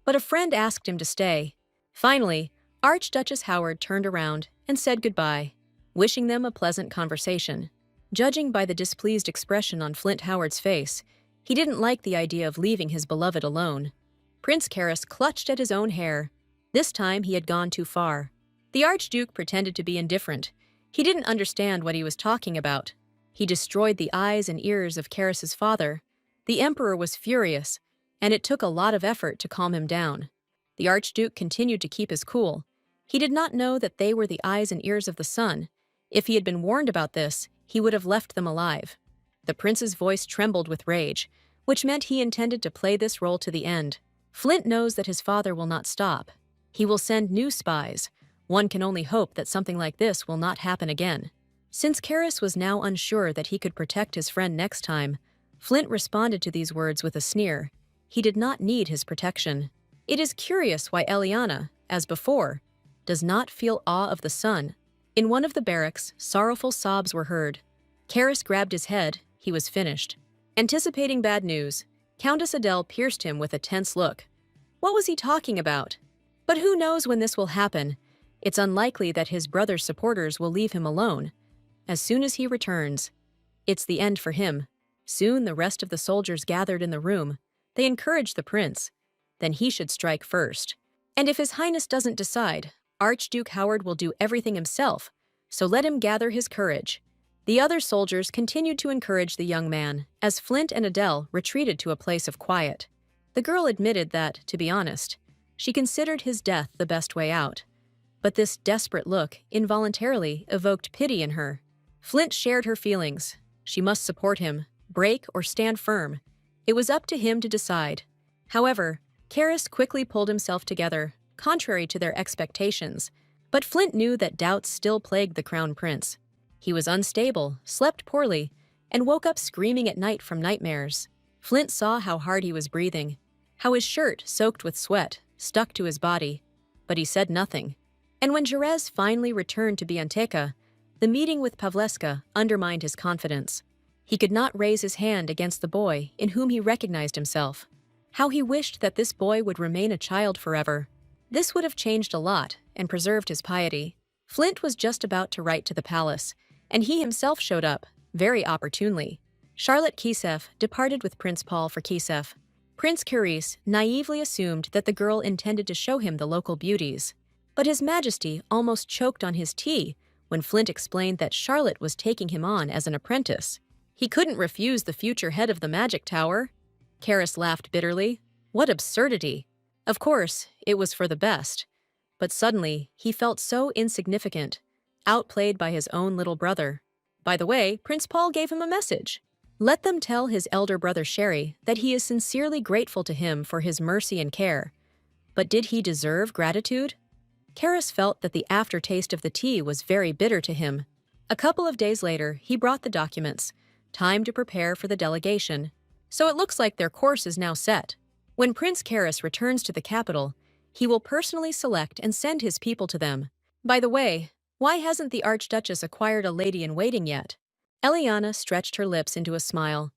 but a friend asked him to stay. Finally, Archduchess Howard turned around and said goodbye, wishing them a pleasant conversation. Judging by the displeased expression on Flint Howard's face, he didn't like the idea of leaving his beloved alone. Prince Karis clutched at his own hair. This time he had gone too far. The Archduke pretended to be indifferent. He didn't understand what he was talking about. He destroyed the eyes and ears of Karis's father. The Emperor was furious, and it took a lot of effort to calm him down. The Archduke continued to keep his cool. He did not know that they were the eyes and ears of the sun. If he had been warned about this, he would have left them alive. The prince's voice trembled with rage, which meant he intended to play this role to the end. Flint knows that his father will not stop. He will send new spies. One can only hope that something like this will not happen again. Since Karis was now unsure that he could protect his friend next time, Flint responded to these words with a sneer. He did not need his protection. It is curious why Eliana, as before, does not feel awe of the sun. In one of the barracks, sorrowful sobs were heard. Karis grabbed his head. He was finished. Anticipating bad news, Countess Adele pierced him with a tense look. What was he talking about? But who knows when this will happen? It's unlikely that his brother's supporters will leave him alone. As soon as he returns, it's the end for him. Soon the rest of the soldiers gathered in the room. They encouraged the prince. Then he should strike first. And if His Highness doesn't decide, Archduke Howard will do everything himself, so let him gather his courage. The other soldiers continued to encourage the young man, as Flint and Adele retreated to a place of quiet. The girl admitted that, to be honest, she considered his death the best way out. But this desperate look involuntarily evoked pity in her. Flint shared her feelings. She must support him, break or stand firm. It was up to him to decide. However, Karis quickly pulled himself together, contrary to their expectations, but Flint knew that doubts still plagued the crown prince. He was unstable, slept poorly, and woke up screaming at night from nightmares. Flint saw how hard he was breathing, how his shirt, soaked with sweat, stuck to his body, but he said nothing. And when Jerez finally returned to Bianteca, the meeting with Pavleska undermined his confidence. He could not raise his hand against the boy in whom he recognized himself. How he wished that this boy would remain a child forever. This would have changed a lot and preserved his piety. Flint was just about to write to the palace, and he himself showed up, very opportunely. Charlotte Kisef departed with Prince Paul for Kisef. Prince Curice naively assumed that the girl intended to show him the local beauties. But His Majesty almost choked on his tea when Flint explained that Charlotte was taking him on as an apprentice. He couldn't refuse the future head of the magic tower. Karis laughed bitterly. What absurdity! Of course, it was for the best. But suddenly, he felt so insignificant, outplayed by his own little brother. By the way, Prince Paul gave him a message. Let them tell his elder brother Sherry that he is sincerely grateful to him for his mercy and care. But did he deserve gratitude? Karis felt that the aftertaste of the tea was very bitter to him. A couple of days later, he brought the documents. Time to prepare for the delegation. So it looks like their course is now set. When Prince Karis returns to the capital, he will personally select and send his people to them. By the way, why hasn't the Archduchess acquired a lady-in-waiting yet? Eliana stretched her lips into a smile.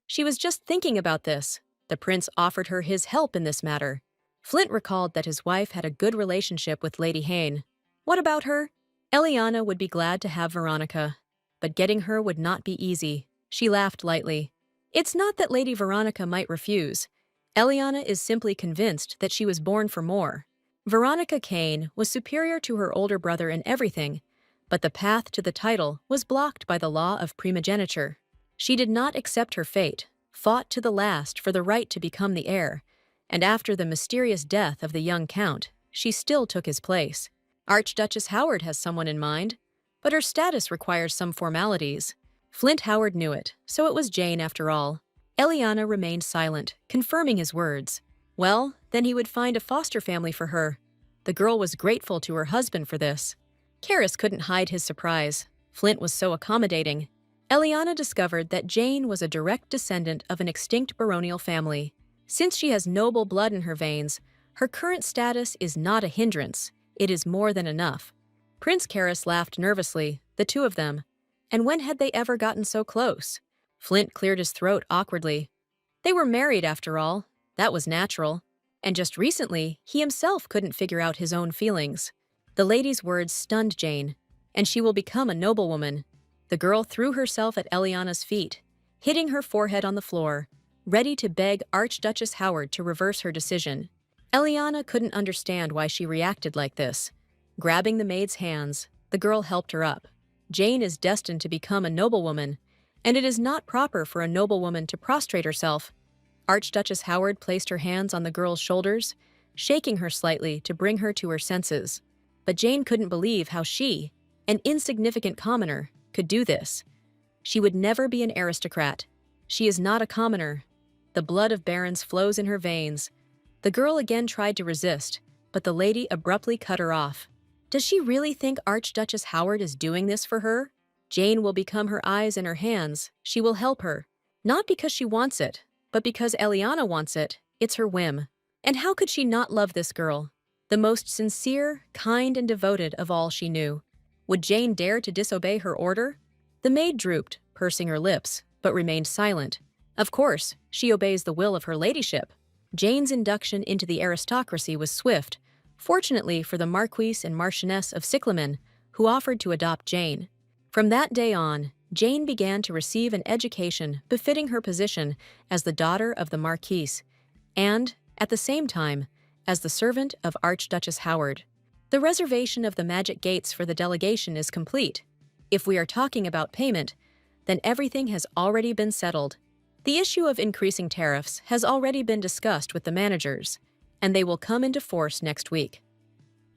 She was just thinking about this. The prince offered her his help in this matter. Flint recalled that his wife had a good relationship with Lady Heir. What about her? Eliana would be glad to have Veronica, but getting her would not be easy. She laughed lightly. It's not that Lady Veronica might refuse. Eliana is simply convinced that she was born for more. Veronica Kane was superior to her older brother in everything, but the path to the title was blocked by the law of primogeniture. She did not accept her fate, fought to the last for the right to become the heir, and after the mysterious death of the young count, she still took his place. Archduchess Howard has someone in mind, but her status requires some formalities. Flint Howard knew it, so it was Jane after all. Eliana remained silent, confirming his words. Well, then he would find a foster family for her. The girl was grateful to her husband for this. Karis couldn't hide his surprise. Flint was so accommodating. Eliana discovered that Jane was a direct descendant of an extinct baronial family. Since she has noble blood in her veins, her current status is not a hindrance. It is more than enough. Prince Karis laughed nervously, the two of them. And when had they ever gotten so close? Flint cleared his throat awkwardly. They were married, after all. That was natural. And just recently, he himself couldn't figure out his own feelings. The lady's words stunned Jane, and she will become a noblewoman. The girl threw herself at Eliana's feet, hitting her forehead on the floor, ready to beg Archduchess Howard to reverse her decision. Eliana couldn't understand why she reacted like this. Grabbing the maid's hands, the girl helped her up. Jane is destined to become a noblewoman, and it is not proper for a noblewoman to prostrate herself. Archduchess Howard placed her hands on the girl's shoulders, shaking her slightly to bring her to her senses. But Jane couldn't believe how she, an insignificant commoner, could do this. She would never be an aristocrat. She is not a commoner. The blood of barons flows in her veins. The girl again tried to resist, but the lady abruptly cut her off. Does she really think Archduchess Howard is doing this for her? Jane will become her eyes and her hands. She will help her. Not because she wants it, but because Eliana wants it. It's her whim. And how could she not love this girl? The most sincere, kind, and devoted of all she knew. Would Jane dare to disobey her order? The maid drooped, pursing her lips, but remained silent. Of course, she obeys the will of her ladyship. Jane's induction into the aristocracy was swift, fortunately for the Marquise and Marchioness of Cyclamen, who offered to adopt Jane. From that day on, Jane began to receive an education befitting her position as the daughter of the Marquise, and, at the same time, as the servant of Archduchess Howard. The reservation of the magic gates for the delegation is complete. If we are talking about payment, then everything has already been settled. The issue of increasing tariffs has already been discussed with the managers, and they will come into force next week.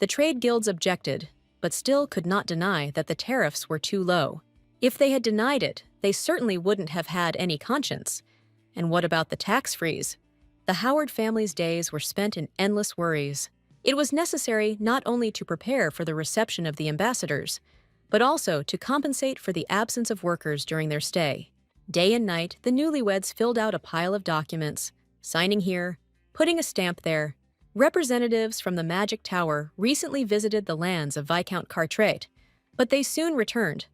The trade guilds objected, but still could not deny that the tariffs were too low. If they had denied it, they certainly wouldn't have had any conscience. And what about the tax freeze? The Howard family's days were spent in endless worries. It was necessary not only to prepare for the reception of the ambassadors, but also to compensate for the absence of workers during their stay. Day and night, the newlyweds filled out a pile of documents, signing here, putting a stamp there. Representatives from the Magic Tower recently visited the lands of Viscount Carteret, but they soon returned.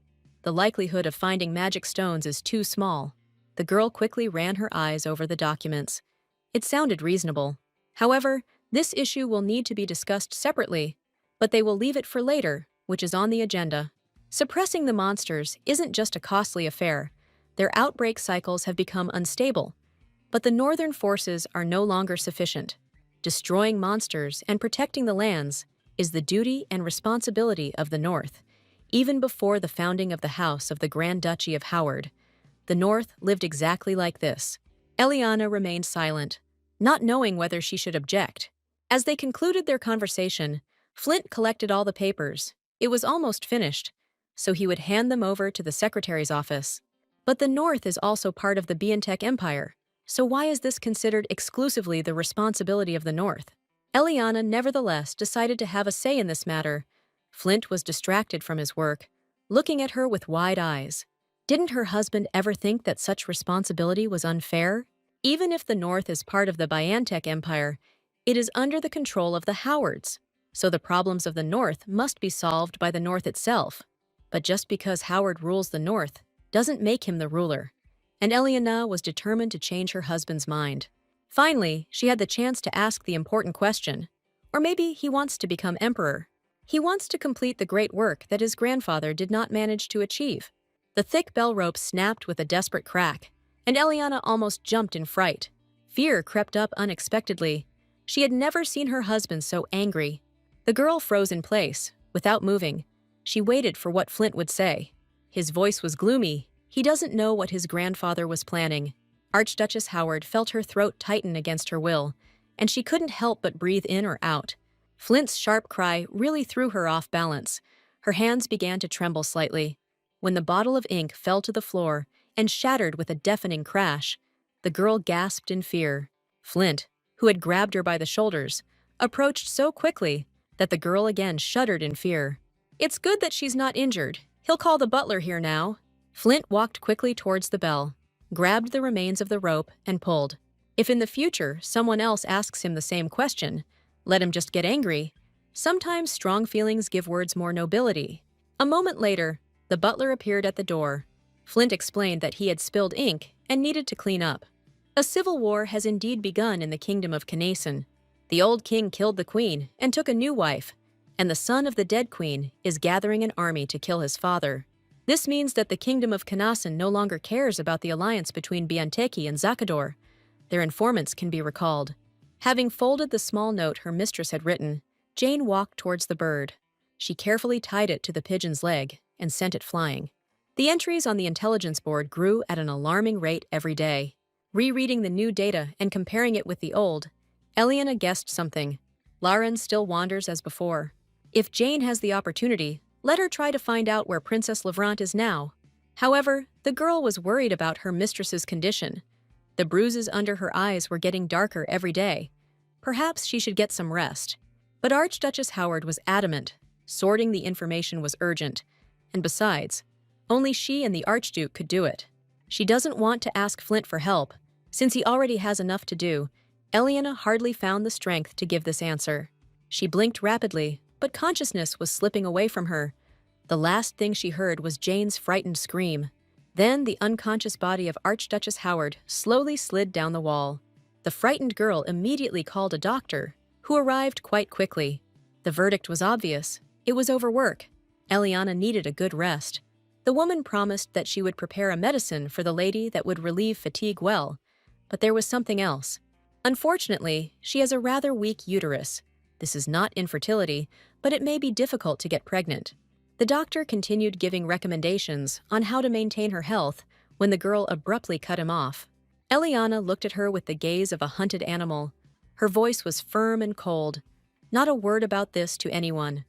The likelihood of finding magic stones is too small. The girl quickly ran her eyes over the documents. It sounded reasonable. However, this issue will need to be discussed separately, but they will leave it for later, which is on the agenda. Suppressing the monsters isn't just a costly affair. Their outbreak cycles have become unstable. But the northern forces are no longer sufficient. Destroying monsters and protecting the lands is the duty and responsibility of the North. Even before the founding of the House of the Grand Duchy of Howard, the North lived exactly like this. Eliana remained silent, not knowing whether she should object. As they concluded their conversation, Flint collected all the papers. It was almost finished, so he would hand them over to the secretary's office. But the North is also part of the Biantech Empire, so why is this considered exclusively the responsibility of the North? Eliana nevertheless decided to have a say in this matter. Flint was distracted from his work, looking at her with wide eyes. Didn't her husband ever think that such responsibility was unfair? Even if the North is part of the Biantech Empire, it is under the control of the Howards, so the problems of the North must be solved by the North itself. But just because Howard rules the North doesn't make him the ruler, and Eliana was determined to change her husband's mind. Finally, she had the chance to ask the important question. Or maybe he wants to become emperor. He wants to complete the great work that his grandfather did not manage to achieve. The thick bell rope snapped with a desperate crack, and Eliana almost jumped in fright. Fear crept up unexpectedly. She had never seen her husband so angry. The girl froze in place, without moving. She waited for what Flint would say. His voice was gloomy. He doesn't know what his grandfather was planning. Archduchess Howard felt her throat tighten against her will, and she couldn't help but breathe in or out. Flint's sharp cry really threw her off balance. Her hands began to tremble slightly. When the bottle of ink fell to the floor and shattered with a deafening crash, the girl gasped in fear. Flint, who had grabbed her by the shoulders, approached so quickly that the girl again shuddered in fear. "It's good that she's not injured. He'll call the butler here now." Flint walked quickly towards the bell, grabbed the remains of the rope, and pulled. If in the future someone else asks him the same question, let him just get angry. Sometimes strong feelings give words more nobility. A moment later, the butler appeared at the door. Flint explained that he had spilled ink and needed to clean up. A civil war has indeed begun in the kingdom of Kanason. The old king killed the queen and took a new wife, and the son of the dead queen is gathering an army to kill his father. This means that the kingdom of Kanason no longer cares about the alliance between Bianteki and Zakador. Their informants can be recalled. Having folded the small note her mistress had written, Jane walked towards the bird. She carefully tied it to the pigeon's leg and sent it flying. The entries on the intelligence board grew at an alarming rate every day. Rereading the new data and comparing it with the old, Eliana guessed something. Lauren still wanders as before. If Jane has the opportunity, let her try to find out where Princess Levrant is now. However, the girl was worried about her mistress's condition. The bruises under her eyes were getting darker every day. Perhaps she should get some rest. But Archduchess Howard was adamant. Sorting the information was urgent. And besides, only she and the Archduke could do it. She doesn't want to ask Flint for help. Since he already has enough to do, Eliana hardly found the strength to give this answer. She blinked rapidly, but consciousness was slipping away from her. The last thing she heard was Jane's frightened scream. Then the unconscious body of Archduchess Howard slowly slid down the wall. The frightened girl immediately called a doctor, who arrived quite quickly. The verdict was obvious. It was overwork. Eliana needed a good rest. The woman promised that she would prepare a medicine for the lady that would relieve fatigue well, but there was something else. Unfortunately, she has a rather weak uterus. This is not infertility, but it may be difficult to get pregnant. The doctor continued giving recommendations on how to maintain her health when the girl abruptly cut him off. Eliana looked at her with the gaze of a hunted animal. Her voice was firm and cold. Not a word about this to anyone.